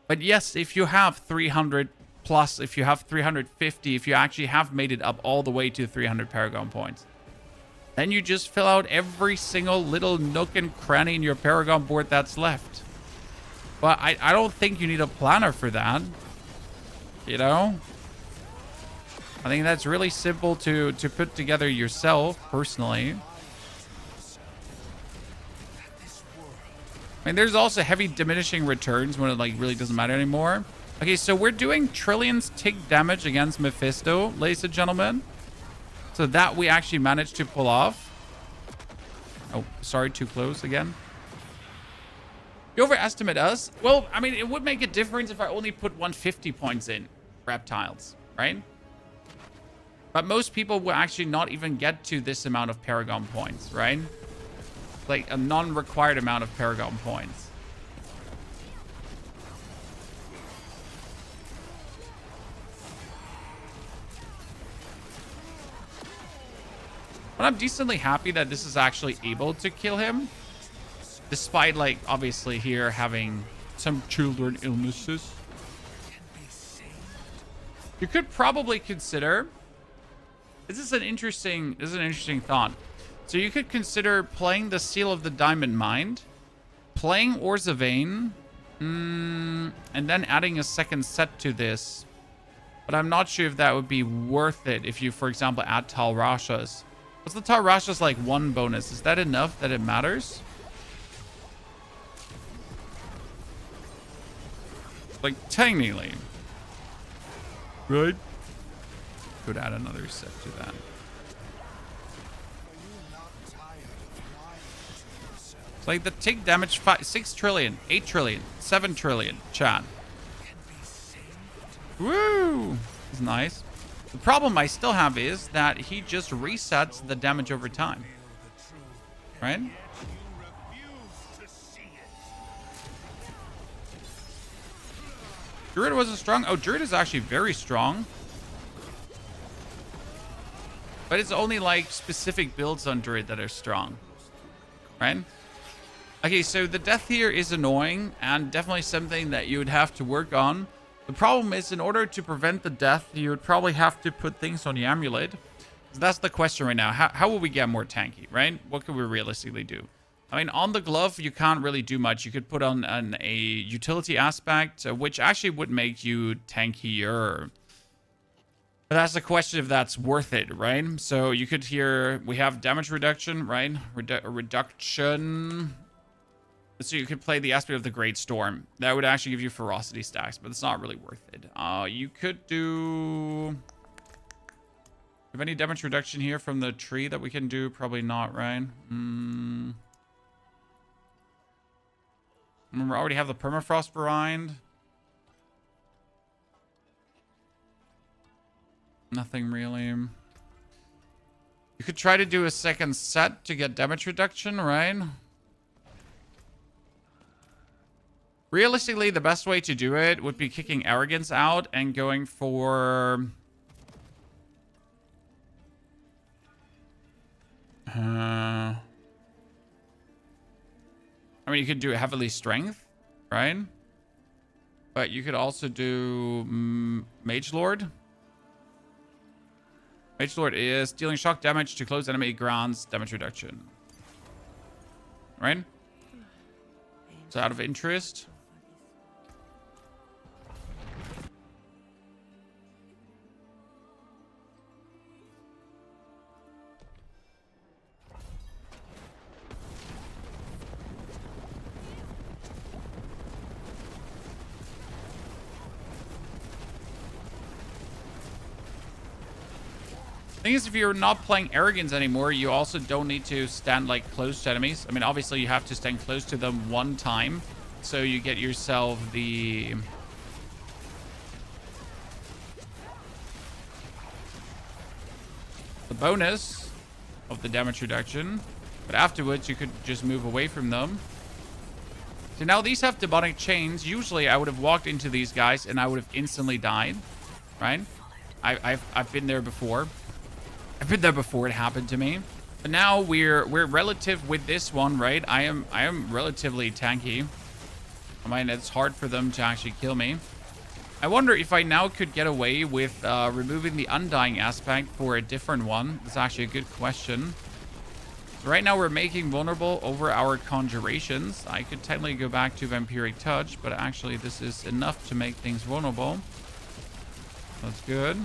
But yes, if you have 300 plus, if you have 350, if you actually have made it up all the way to 300 Paragon points, then you just fill out every single little nook and cranny in your Paragon board that's left. But I don't think you need a planner for that. You know? I think that's really simple to put together yourself, personally. I mean, there's also heavy diminishing returns when it, like, really doesn't matter anymore. Okay, so we're doing trillions tick damage against Mephisto, ladies and gentlemen. So that we actually managed to pull off. Oh, sorry, too close again. You overestimate us? Well, I mean, it would make a difference if I only put 150 points in reptiles, right? But most people will actually not even get to this amount of Paragon points, right? Like a non-required amount of Paragon points. But I'm decently happy that this is actually able to kill him. Despite, like, obviously here having some children illnesses. You could probably consider... This is an interesting thought. So you could consider playing the Seal of the Diamond Mind, playing Orzavain, and then adding a second set to this. But I'm not sure if that would be worth it if you, for example, add Tal Rashas. What's the Tal Rashas like 1 bonus? Is that enough that it matters? Like, technically. Right? Could add another set to that. It's like the tick damage 6 trillion, 8 trillion, 7 trillion. Chat. Woo! It's nice. The problem I still have is that he just resets the damage over time. Right? Druid wasn't strong. Oh, Druid is actually very strong. But it's only like specific builds under it that are strong, right? Okay, so the death here is annoying and definitely something that you would have to work on. The problem is, in order to prevent the death, you would probably have to put things on the amulet. So that's the question right now. How will we get more tanky, right? What can we realistically do? I mean, on the glove, you can't really do much. You could put on a utility aspect, which actually would make you tankier. But that's the question if that's worth it, right? So you could here, we have damage reduction, right? Reduction. So you could play the aspect of the Great Storm. That would actually give you ferocity stacks, but it's not really worth it. You could do... Have any damage reduction here from the tree that we can do? Probably not, right? Remember, I already have the permafrost behind. Nothing really. You could try to do a second set to get damage reduction, right? Realistically, the best way to do it would be kicking Arrogance out and going for... I mean, you could do heavily strength, right? But you could also do Mage Lord. Mage Lord is dealing shock damage to close enemy grants damage reduction. Right? So out of interest. Thing is, if you're not playing Arrogance anymore, you also don't need to stand like close to enemies. I mean, obviously you have to stand close to them one time, so you get yourself the bonus of the damage reduction, but afterwards you could just move away from them. So now these have demonic chains. Usually I would have walked into these guys and I would have instantly died, right? I've been there before. I've been there before it happened to me. But now we're relative with this one, right? I am relatively tanky. I mean, it's hard for them to actually kill me. I wonder if I now could get away with removing the undying aspect for a different one. That's actually a good question. Right now we're making vulnerable over our conjurations. I could technically go back to Vampiric Touch, but actually this is enough to make things vulnerable. That's good.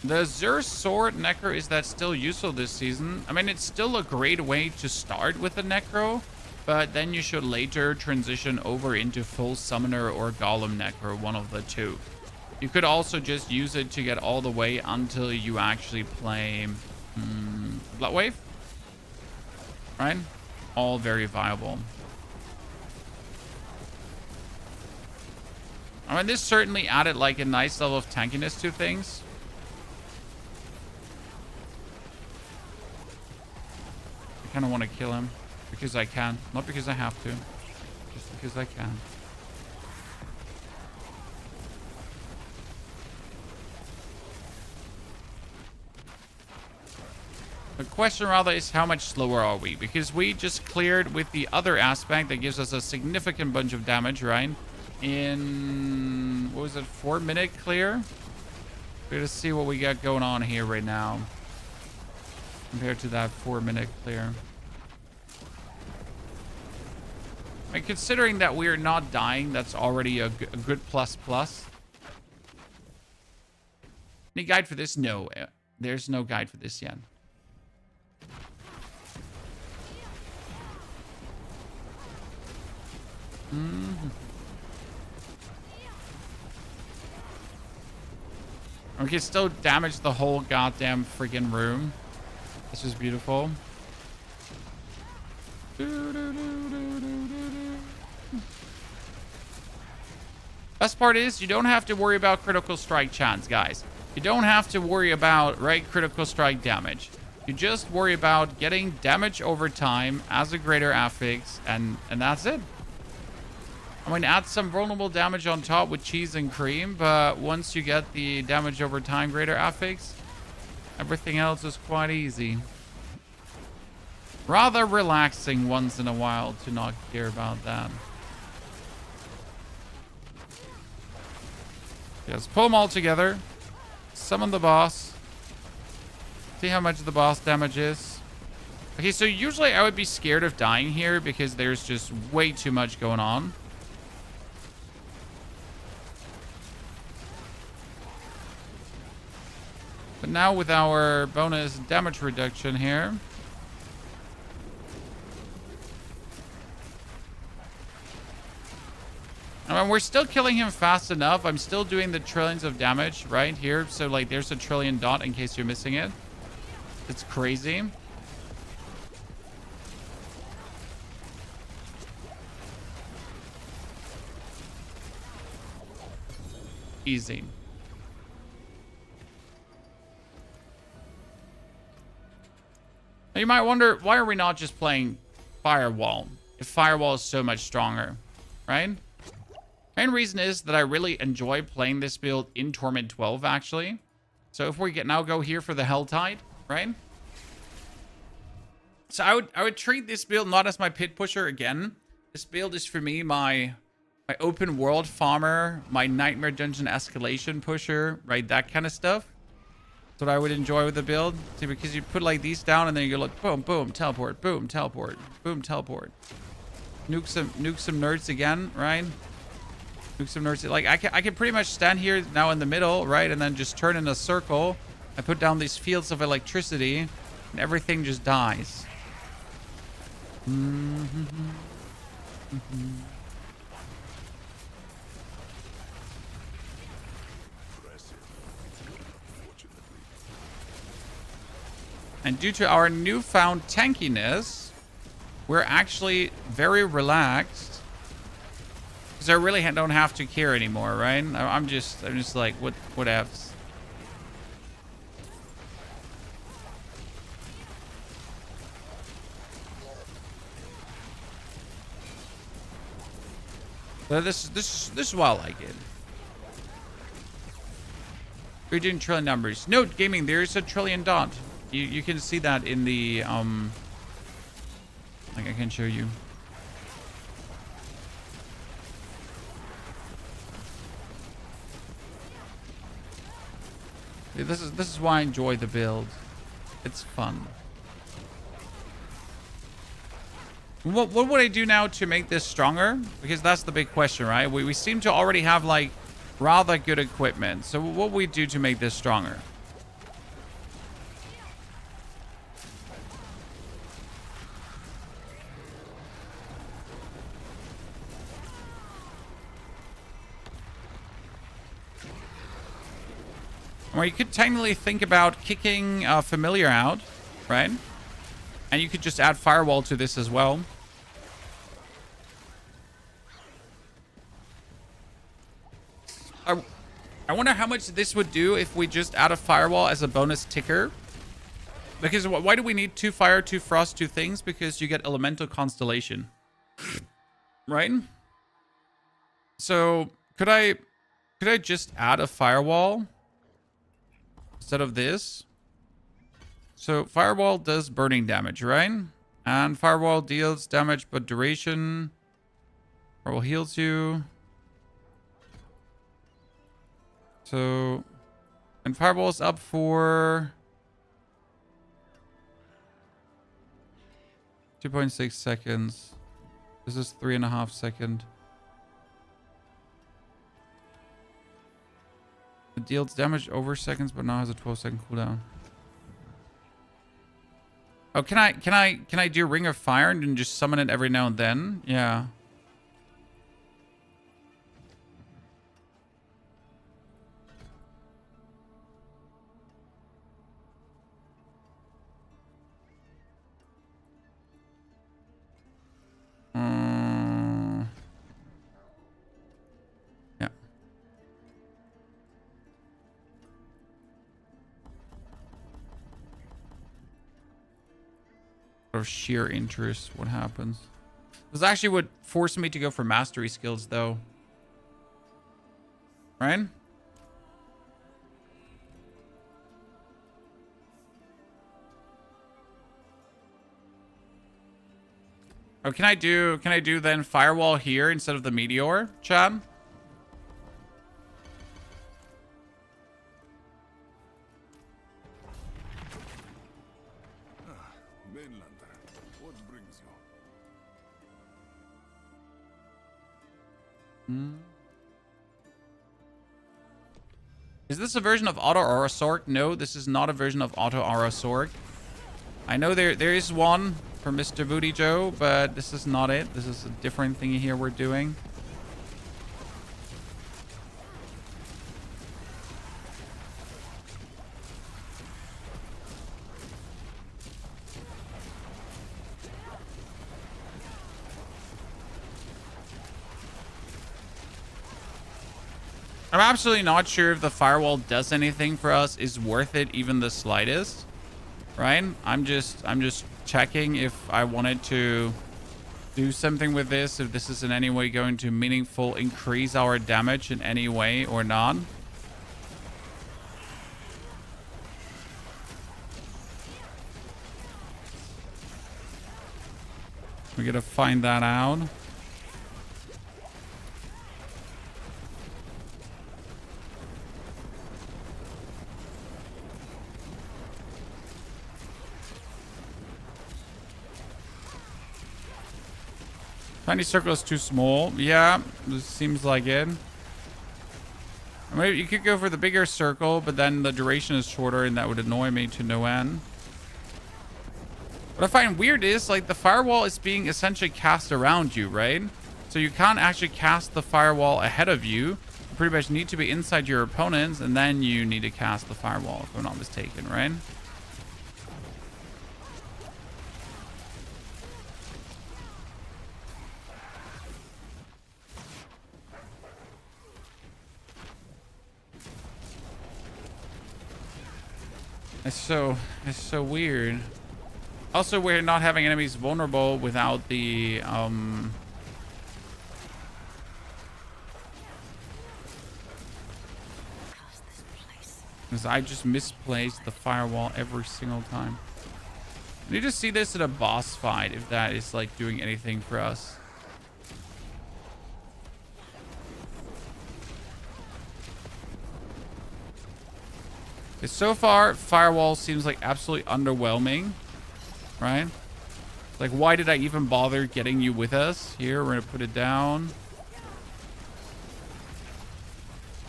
The Xur Sword Necro, is that still useful this season? I mean, it's still a great way to start with the Necro, but then you should later transition over into full Summoner or Golem Necro, one of the two. You could also just use it to get all the way until you actually play Bloodwave, right? All very viable. I mean, this certainly added like a nice level of tankiness to things. I kind of want to kill him because I can, not because I have to, just because I can. The question rather is how much slower are we? Because we just cleared with the other aspect that gives us a significant bunch of damage, right? In, what was it, 4-minute clear? We're gonna see what we got going on here right now compared to that 4-minute clear. I mean, considering that we're not dying, that's already a good plus. Any guide for this? No, there's no guide for this yet. We can still damage the whole goddamn freaking room. This is beautiful. Best part is you don't have to worry about critical strike chance, guys. You don't have to worry about critical strike damage. You just worry about getting damage over time as a greater affix, and that's it. I mean, add some vulnerable damage on top with cheese and cream, but once you get the damage over time greater affix, everything else is quite easy. Rather relaxing once in a while to not care about that. Just pull them all together. Summon the boss. See how much the boss damage is. Okay, so usually I would be scared of dying here because there's just way too much going on. But now with our bonus damage reduction here. I mean, we're still killing him fast enough. I'm still doing the trillions of damage right here. So like there's a trillion dot in case you're missing it. It's crazy. Easy. Now you might wonder, why are we not just playing Firewall if Firewall is so much stronger, right? Main reason is that I really enjoy playing this build in Torment 12, actually. So if we now go here for the Helltide, right? So I would treat this build not as my pit pusher again. This build is for me my open world farmer, my nightmare dungeon escalation pusher, right? That kind of stuff. That's what I would enjoy with the build. See, because you put like these down and then you go like boom, boom, teleport, boom, teleport, boom, teleport. Nuke some nerds again, right? Nuke some nerds. Like I can pretty much stand here now in the middle, right? And then just turn in a circle. I put down these fields of electricity and everything just dies. And due to our newfound tankiness, we're actually very relaxed. Because I really don't have to care anymore, right? I'm just like, what ifs? So this is why I like it. We're doing trillion numbers. Note gaming, there's a trillion dot. You can see that in the like I can show you. Yeah, this is why I enjoy the build. It's fun. What would I do now to make this stronger? Because that's the big question, right? We seem to already have like rather good equipment. So what would we do to make this stronger? Or you could technically think about kicking Familiar out, right? And you could just add Firewall to this as well. I wonder how much this would do if we just add a Firewall as a bonus ticker. Because why do we need 2 fire, 2 frost, 2 things? Because you get Elemental Constellation. Right? So could I just add a Firewall instead of this? So Firewall does burning damage, right? And Firewall deals damage but duration. Firewall heals you. So, and Fireball's up for 2.6 seconds. This is 3.5 seconds. It deals damage over seconds, but now has a 12-second cooldown. Oh, can I do Ring of Fire and then just summon it every now and then? Yeah. Yeah. Or sheer interest, what happens? This actually would force me to go for mastery skills, though. Right? Oh, can I do then firewall here instead of the meteor, Chad? Mainlander, what brings you? Is this a version of Auto Aura SORC? No, this is not a version of Auto Aura SORC. I know there is one for Mr. Booty Joe, but this is not it. This is a different thingy here we're doing. I'm absolutely not sure if the firewall does anything for us, is worth it even the slightest. Right? I'm just checking if I wanted to do something with this, if this is in any way going to meaningful increase our damage in any way or not. We gotta find that out. Tiny circle is too small. Yeah, this seems like it. Maybe you could go for the bigger circle, but then the duration is shorter and that would annoy me to no end. What I find weird is, like, the firewall is being essentially cast around you, right? So you can't actually cast the firewall ahead of you. You pretty much need to be inside your opponents, and then you need to cast the firewall, if I'm not mistaken, right? It's so weird. Also, we're not having enemies vulnerable without the because I just misplaced the firewall every single time. I need to see this in a boss fight if that is like doing anything for us. So far, firewall seems like absolutely underwhelming, right? Like, why did I even bother getting you with us? Here, we're gonna put it down.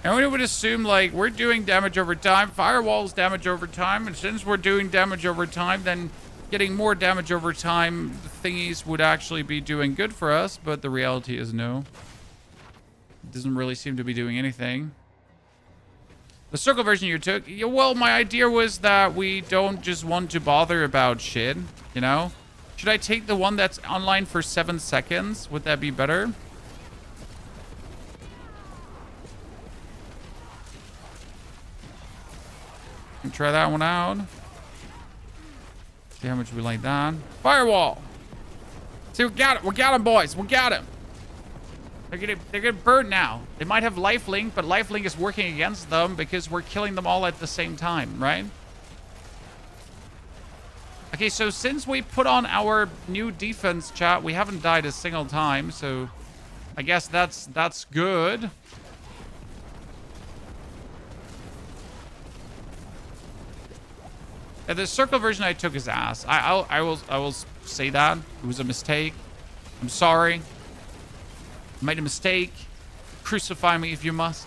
And we would assume, like, we're doing damage over time. Firewall's damage over time. And since we're doing damage over time, then getting more damage over time, thingies would actually be doing good for us. But the reality is no. It doesn't really seem to be doing anything. The circle version you took, well, my idea was that we don't just want to bother about shit, you know? Should I take the one that's online for 7 seconds? Would that be better? Try that one out. See how much we like that. Firewall! See, we got it. We got him, boys. We got him. They're getting burned now. They might have lifelink, but lifelink is working against them because we're killing them all at the same time, right? Okay, so since we put on our new defense, chat, we haven't died a single time, so I guess that's good. Yeah, the circle version I took is ass. I will say that it was a mistake. I'm sorry. Made a mistake. Crucify me if you must.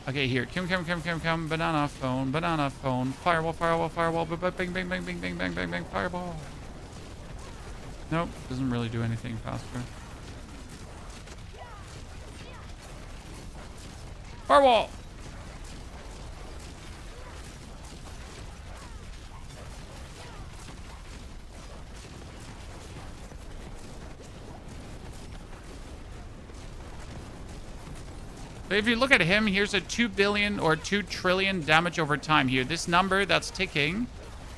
Okay, here. Come. Banana phone. Firewall. Bing, bang. Fireball. Nope. Doesn't really do anything faster. Firewall. But if you look at him, here's a 2 billion or 2 trillion damage over time here. This number that's ticking,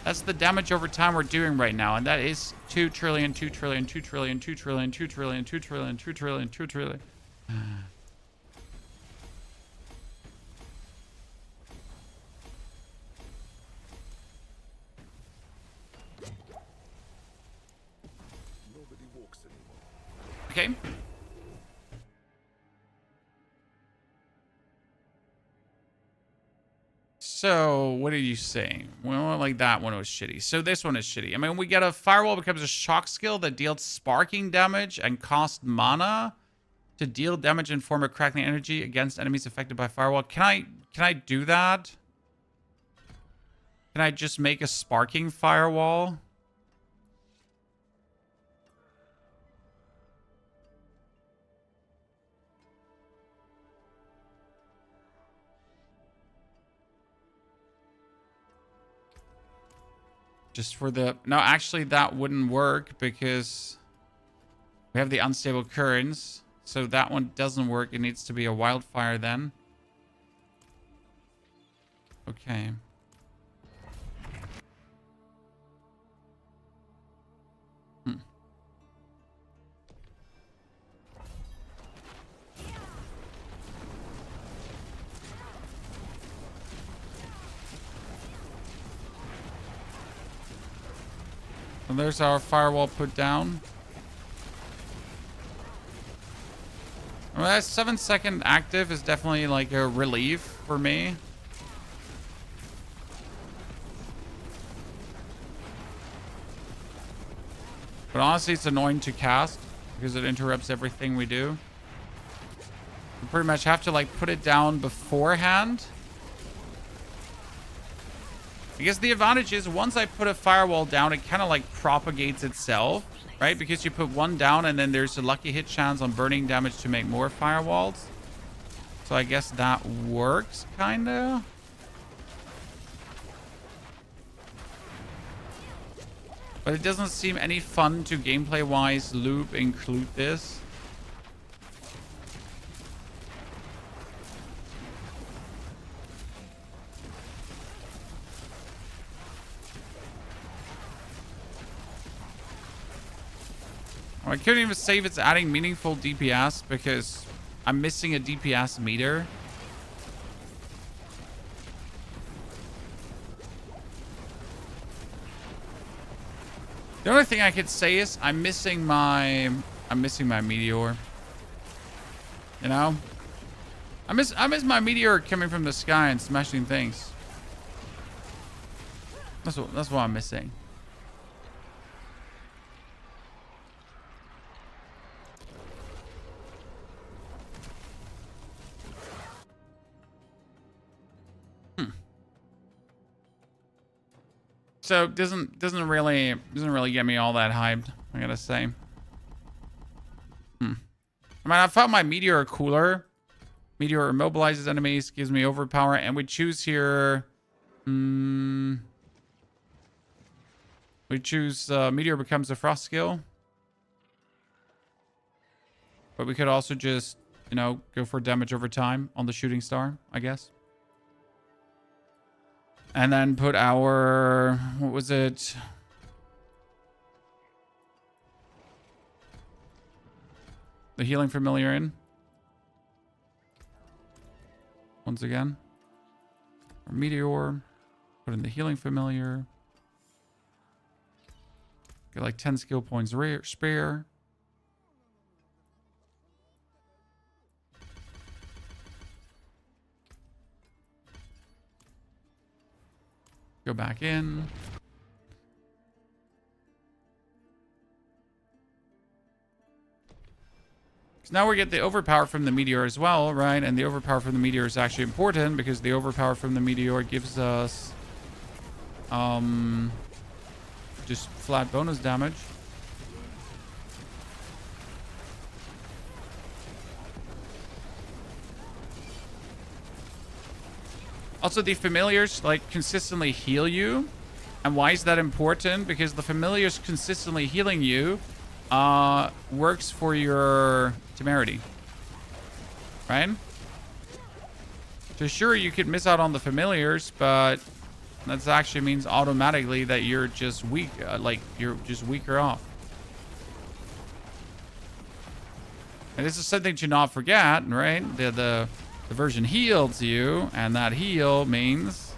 that's the damage over time we're doing right now. And that is 2 trillion, 2 trillion, 2 trillion, 2 trillion, 2 trillion, 2 trillion, 2 trillion, 2 trillion. Nobody walks anymore. Okay. So, what are you saying? Well, like that one was shitty. So this one is shitty. I mean, we get a firewall becomes a shock skill that deals sparking damage and cost mana to deal damage in form of crackling energy against enemies affected by firewall. Can I do that? Can I just make a sparking firewall? Just for the... No, actually, that wouldn't work because we have the unstable currents. So that one doesn't work. It needs to be a wildfire then. Okay. And there's our firewall put down. Well, that 7-second active is definitely like a relief for me. But honestly, it's annoying to cast because it interrupts everything we do. You pretty much have to like put it down beforehand. Because the advantage is once I put a firewall down, it kind of like propagates itself, right? Because you put one down and then there's a lucky hit chance on burning damage to make more firewalls. So I guess that works, kind of. But it doesn't seem any fun to gameplay-wise loop include this. I couldn't even say if it's adding meaningful DPS because I'm missing a DPS meter. The only thing I could say is I'm missing my meteor. You know? I miss my meteor coming from the sky and smashing things. That's what I'm missing. So doesn't really get me all that hyped, I gotta say. I mean, I found my meteor cooler. Meteor immobilizes enemies, gives me overpower, and we choose here. We choose meteor becomes a frost skill. But we could also just, you know, go for damage over time on the shooting star, I guess. And then put our, what was it? The healing familiar in. Once again. Our meteor. Put in the healing familiar. Get like 10 skill points spare. Go back in. So now we get the overpower from the meteor as well, right? And the overpower from the meteor is actually important because the overpower from the meteor gives us just flat bonus damage. Also, the familiars, like, consistently heal you. And why is that important? Because the familiars consistently healing you works for your temerity. Right? So sure, you could miss out on the familiars, but that actually means automatically that you're just weak. Like, you're just weaker off. And this is something to not forget, right? The version heals you, and that heal means...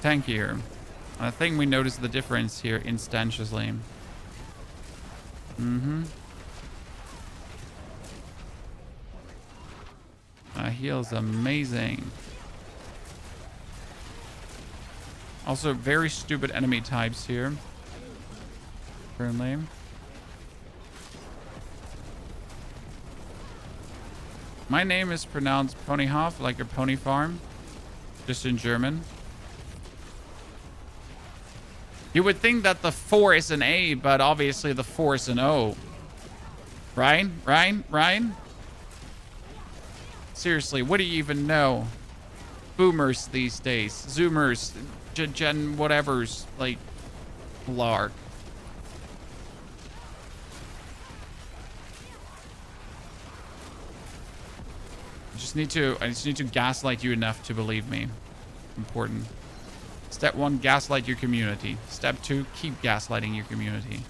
tankier. I think we noticed the difference here instantaneously. Heal's amazing. Also, very stupid enemy types here. Currently. My name is pronounced Ponyhof, like a pony farm. Just in German. You would think that the 4 is an A, but obviously the 4 is an O. Ryan? Seriously, what do you even know? Boomers these days. Zoomers. Gen whatevers. Like, blarg. I just need to gaslight you enough to believe me. Important. Step 1, gaslight your community. Step 2, keep gaslighting your community.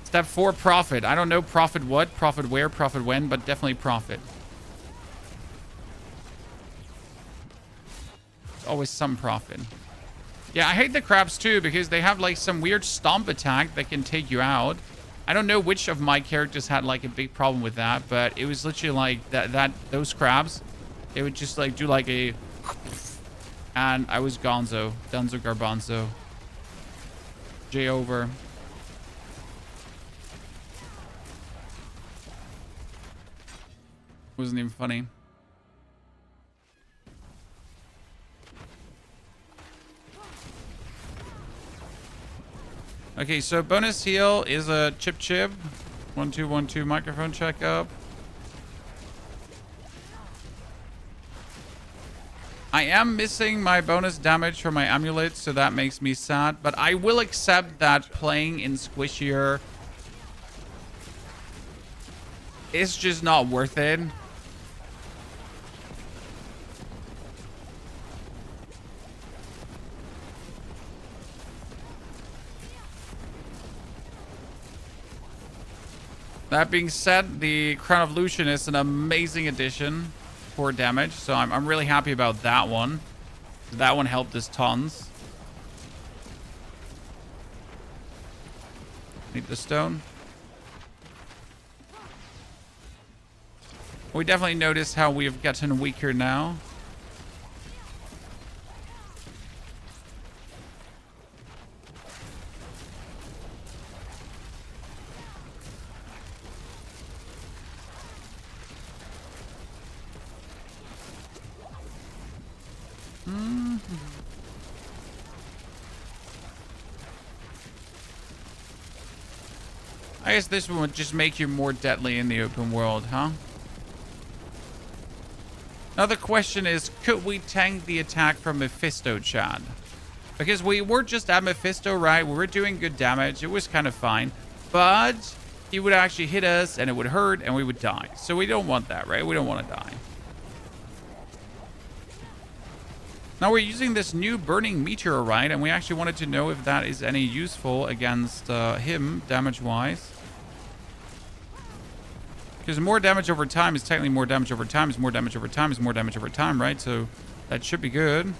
Step 4, profit. I don't know profit what, profit where, profit when, but definitely profit. There's always some profit. Yeah, I hate the crabs too because they have like some weird stomp attack that can take you out. I don't know which of my characters had like a big problem with that, but it was literally like those crabs, they would just like do like a... And I was gonzo. Dunzo garbanzo. J over. Wasn't even funny. Okay, so bonus heal is a chip. 1212 microphone checkup. I am missing my bonus damage from my amulet, so that makes me sad. But I will accept that playing in squishier is just not worth it. That being said, the Crown of Lucian is an amazing addition. Damage, so I'm really happy about that one. That one helped us tons. Need the stone. We definitely notice how we've gotten weaker now. I guess this one would just make you more deadly in the open world, huh? Now the question is, could we tank the attack from Mephisto, Chad? Because we were just at Mephisto, right? We were doing good damage. It was kind of fine. But he would actually hit us and it would hurt and we would die. So we don't want that, right? We don't want to die. Now we're using this new burning meteorite, and we actually wanted to know if that is any useful against him, damage-wise. Because more damage over time is technically more damage over time is more damage over time is more damage over time, right? So that should be good.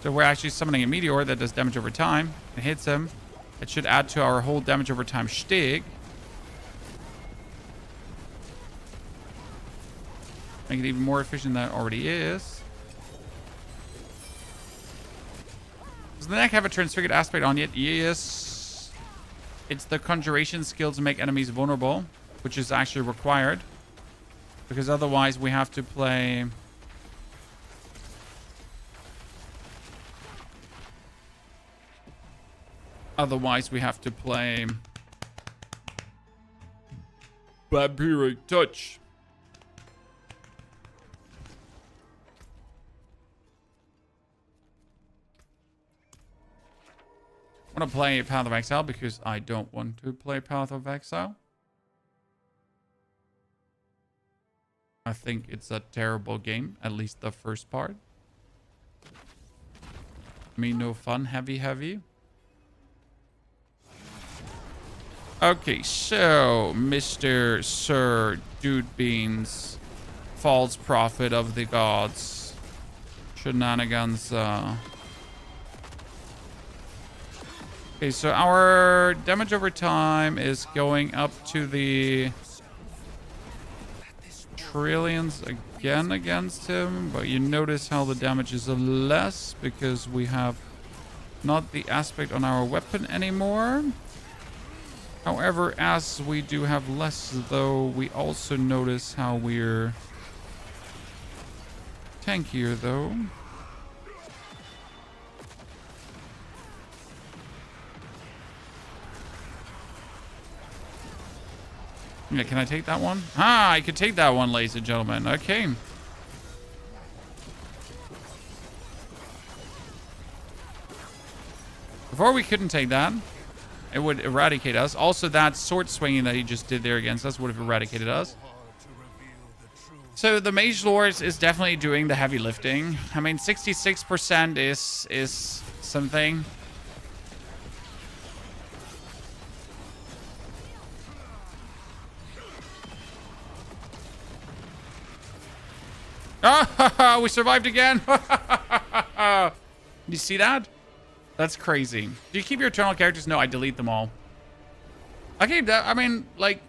So we're actually summoning a meteor that does damage over time. It hits him. It should add to our whole damage over time shtick. Make it even more efficient than it already is. Does the neck have a transfigured aspect on it? Yes. It's the conjuration skill to make enemies vulnerable, which is actually required. Because otherwise we have to play... Vampiric Touch. I want to play Path of Exile because I don't want to play Path of Exile. I think it's a terrible game, at least the first part. No fun, heavy. Okay, so Mr. Sir Dude Beans, false prophet of the gods, shenanigans. Okay, so our damage over time is going up to the trillions again against him, but you notice how the damage is less because we have not the aspect on our weapon anymore. However, as we do have less, though, we also notice how we're tankier, though. Yeah, can I take that one? Ah, I could take that one, ladies and gentlemen. Okay. Before we couldn't take that. It would eradicate us. Also, that sword swinging that he just did there against us would have eradicated us. So the Mage Lord is definitely doing the heavy lifting. I mean, 66% is something. Ah, we survived again. You see that? That's crazy. Do you keep your eternal characters? No, I delete them all. Okay, I mean, like,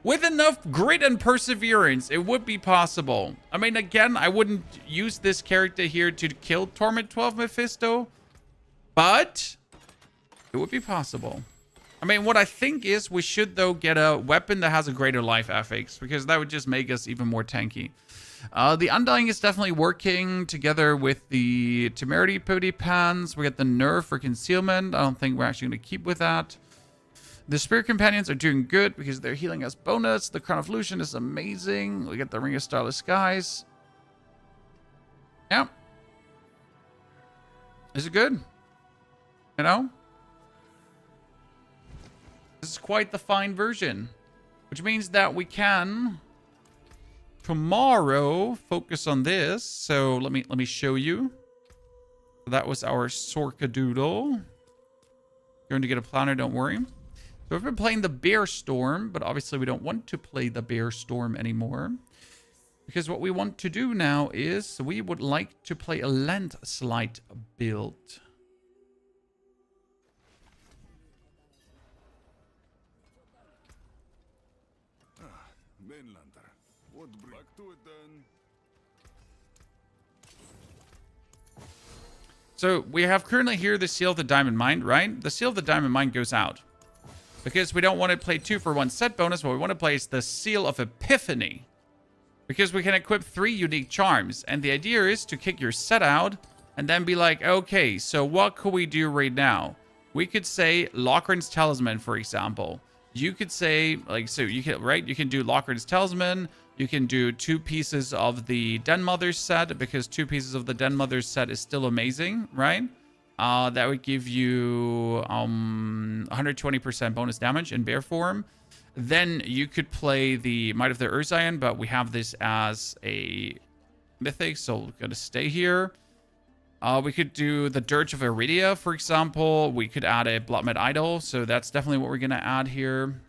with enough grit and perseverance, it would be possible. I mean, again, I wouldn't use this character here to kill Torment 12 Mephisto, but it would be possible. I mean, what I think is we should, though, get a weapon that has a greater life affix, because that would just make us even more tanky. The Undying is definitely working together with the Temerity Pody Pans. We got the nerf for concealment. I don't think we're actually going to keep with that. The Spirit Companions are doing good because they're healing us bonus. The Crown of Lucian is amazing. We get the Ring of Starless Skies. Yeah. Is it good? You know? This is quite the fine version. Which means that we can tomorrow focus on this. So let me show you. That was our Sorkadoodle. Going to get a planner, don't worry. So we've been playing the Bear Storm, but obviously we don't want to play the Bear Storm anymore. Because what we want to do now is we would like to play a Landslide build. Mainlander. What back to it then? So we have currently here the Seal of the Diamond Mine, right? The Seal of the Diamond Mine goes out. Because we don't want to play 2-for-1 set bonus. What we want to play is the Seal of Epiphany. Because we can equip 3 unique charms. And the idea is to kick your set out and then be like, okay, so what could we do right now? We could say Lochran's Talisman, for example. You could say, like, so you can, right? You can do Lochran's Talisman. You can do 2 pieces of the Den Mother's set, because 2 pieces of the Den Mother's set is still amazing, right? That would give you 120% bonus damage in bear form. Then you could play the Might of the Urzayan, but we have this as a mythic, so we're going to stay here. We could do the Dirge of Iridia, for example. We could add a Bloodmad Idol, so that's definitely what we're going to add here.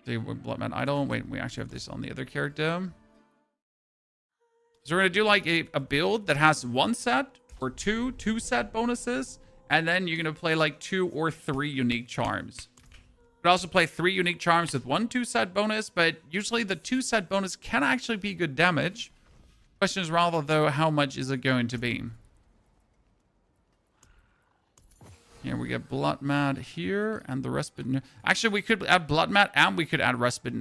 The Bloodmad Idol. Wait, we actually have this on the other character. So we're going to do like a build that has 1 set or 2 set bonuses. And then you're going to play like 2 or 3 unique charms. You could also play 3 unique charms with 1 2-set bonus. But usually the 2-set bonus can actually be good damage. Question is rather, though, how much is it going to be? Here we get Blood Mad here and the Respite. Actually, we could add Blood Mad and we could add Respite.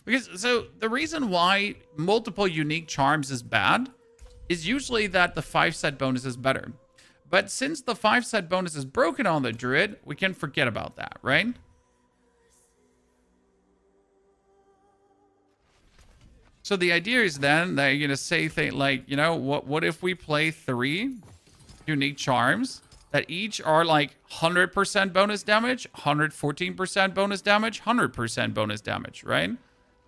Because, so the reason why multiple unique charms is bad is usually that the 5-set bonus is better. But since the 5-set bonus is broken on the Druid, we can forget about that, right? So the idea is then that you're going to say things like, you know, what if we play 3 unique charms that each are like 100% bonus damage, 114% bonus damage, 100% bonus damage, right?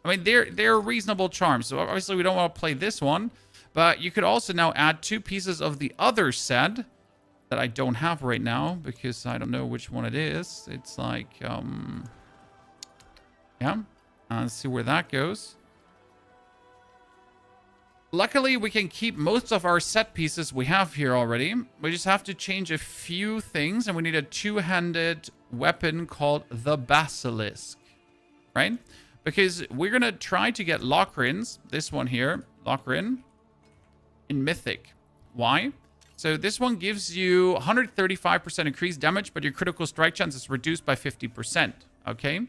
I mean, they're reasonable charms. So obviously we don't want to play this one, but you could also now add 2 pieces of the other set that I don't have right now because I don't know which one it is. It's like, yeah, let's see where that goes. Luckily, we can keep most of our set pieces we have here already. We just have to change a few things, and we need a 2-handed weapon called the Basilisk, right? Because we're going to try to get Lockrins, this one here, Lockrin, in Mythic. Why? So this one gives you 135% increased damage, but your critical strike chance is reduced by 50%, okay?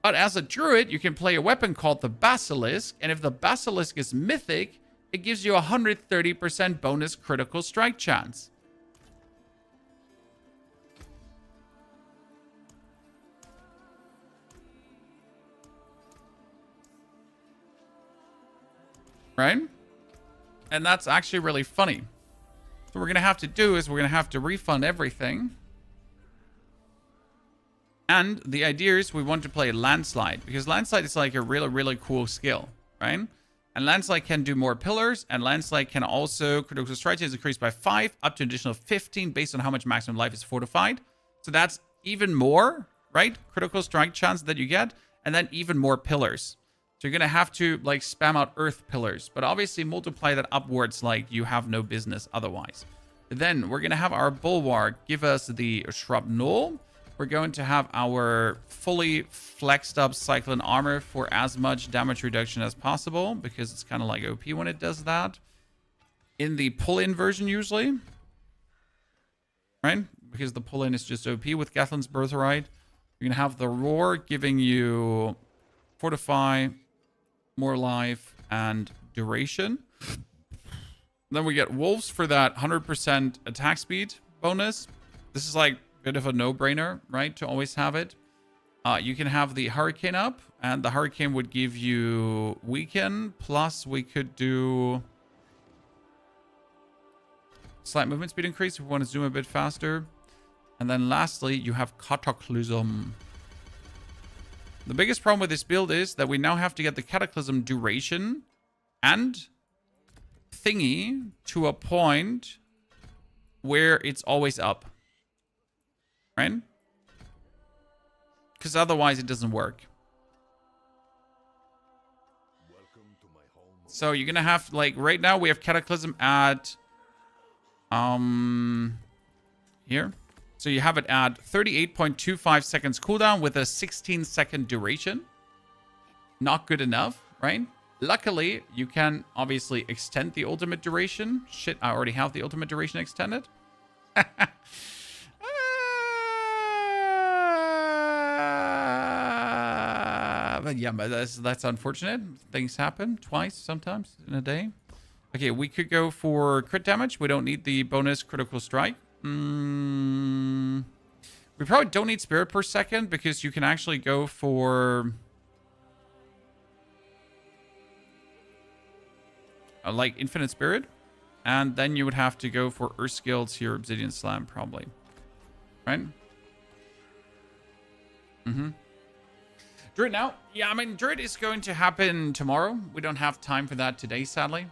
But as a druid, you can play a weapon called the Basilisk, and if the Basilisk is Mythic, it gives you a 130% bonus critical strike chance. Right? And that's actually really funny. So what we're going to have to do is we're going to have to refund everything. And the idea is we want to play Landslide, because Landslide is like a really, really cool skill, right? And Landslide can do more pillars, and Landslide can also, critical strike chance increased by 5, up to an additional 15 based on how much maximum life is fortified. So that's even more, right? Critical strike chance that you get, and then even more pillars. So you're going to have to like spam out earth pillars, but obviously multiply that upwards like you have no business otherwise. Then we're going to have our Bulwark give us the Shrapnel. We're going to have our fully flexed up Cyclone armor for as much damage reduction as possible, because it's kind of like OP when it does that. In the pull-in version usually, right? Because the pull-in is just OP with Gatlin's Birthright. You're going to have the Roar giving you Fortify, more life, and duration. Then we get Wolves for that 100% attack speed bonus. This is like bit of a no-brainer, right, to always have it. You can have the Hurricane up, and the Hurricane would give you Weaken, plus we could do slight movement speed increase if we want to zoom a bit faster. And then lastly, you have Cataclysm. The biggest problem with this build is that we now have to get the Cataclysm duration and thingy to a point where it's always up. Right? Because otherwise it doesn't work. So you're gonna have, like, right now we have Cataclysm at here. So you have it at 38.25 seconds cooldown with a 16-second duration. Not good enough, right? Luckily, you can obviously extend the ultimate duration. Shit, I already have the ultimate duration extended. But yeah, but that's unfortunate. Things happen twice sometimes in a day. Okay, we could go for crit damage. We don't need the bonus critical strike. We probably don't need spirit per second, because you can actually go for like infinite spirit, and then you would have to go for Earth Skill to your Obsidian Slam probably, right? Druid now? Yeah, I mean, Druid is going to happen tomorrow. We don't have time for that today, sadly.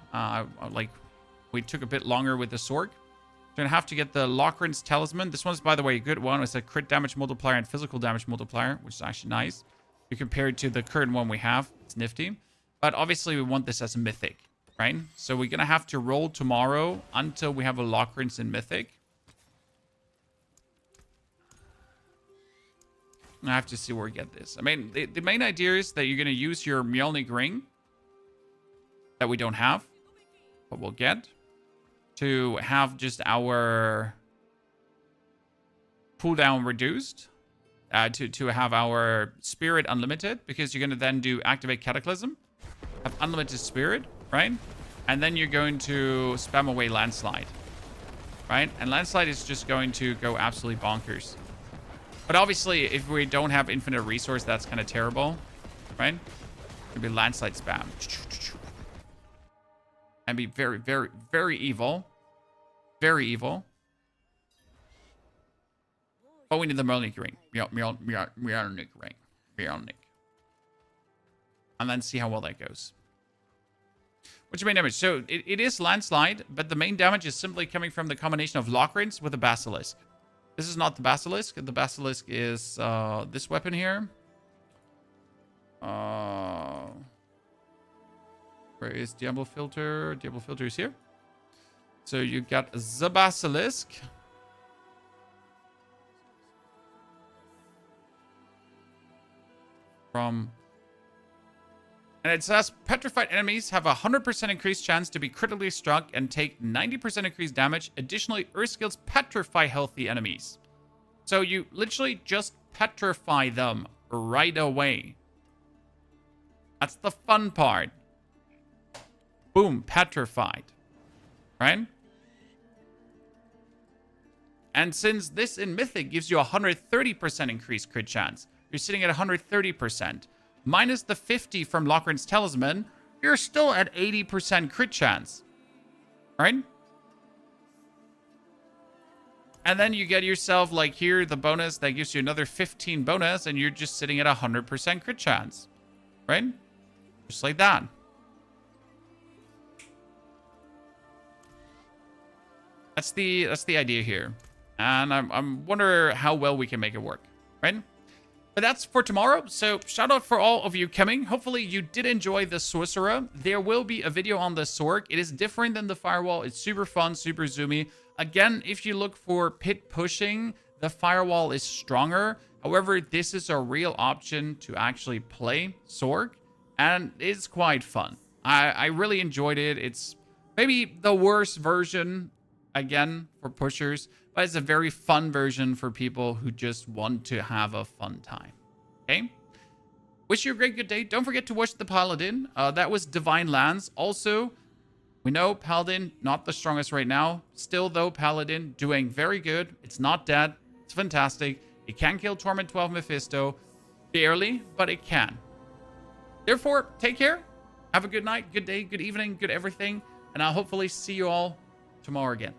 We took a bit longer with the SORC. We're going to have to get the Lockrin's Talisman. This one's, by the way, a good one. It's a crit damage multiplier and physical damage multiplier, which is actually nice. If you compare it to the current one we have, it's nifty. But obviously, we want this as a Mythic, right? So we're going to have to roll tomorrow until we have a Lockrin's in Mythic. I have to see where we get this. I mean, the main idea is that you're going to use your Mjolnir Ring that we don't have, but we'll get, to have just our cooldown reduced, to have our Spirit unlimited, because you're going to then do Activate Cataclysm, have unlimited Spirit, right? And then you're going to spam away Landslide, right? And Landslide is just going to go absolutely bonkers. But obviously, if we don't have infinite resource, that's kind of terrible, right? It'd be Landslide spam. and be very, very, very evil. Very evil. Oh, we need the Mjolnir ring. Mjolnir ring. Mjolnir. And then see how well that goes. What's your main damage? So it is landslide, but the main damage is simply coming from the combination of Lockrins with the Basilisk. This is not the Basilisk. The Basilisk is this weapon here. Where is Diablo Filter? Diablo Filter is here. So you got the Basilisk. And it says petrified enemies have a 100% increased chance to be critically struck and take 90% increased damage. Additionally, Earth skills petrify healthy enemies. So you literally just petrify them right away. That's the fun part. Boom, petrified. Right? And since this in Mythic gives you a 130% increased crit chance, you're sitting at 130%. Minus the 50 from Lochran's Talisman, you're still at 80% crit chance. Right? And then you get yourself, like here, the bonus that gives you another 15 bonus, and you're just sitting at 100% crit chance. Right? Just like that. That's the idea here. And I'm wondering how well we can make it work. Right? But that's for tomorrow, so shout out for all of you coming. Hopefully you did enjoy the Sorcerer. There will be a video on the SORC. It is different than the Firewall. It's super fun, super zoomy. Again, if you look for pit pushing, the Firewall is stronger. However, this is a real option to actually play SORC, and it's quite fun. I really enjoyed it. It's maybe the worst version, again, for pushers, but it's a very fun version for people who just want to have a fun time. Okay? Wish you a great good day. Don't forget to watch the Paladin. That was Divine Lands. Also, we know Paladin, not the strongest right now. Still, though, Paladin doing very good. It's not dead. It's fantastic. It can kill Torment 12 Mephisto. Barely, but it can. Therefore, take care. Have a good night, good day, good evening, good everything. And I'll hopefully see you all tomorrow again.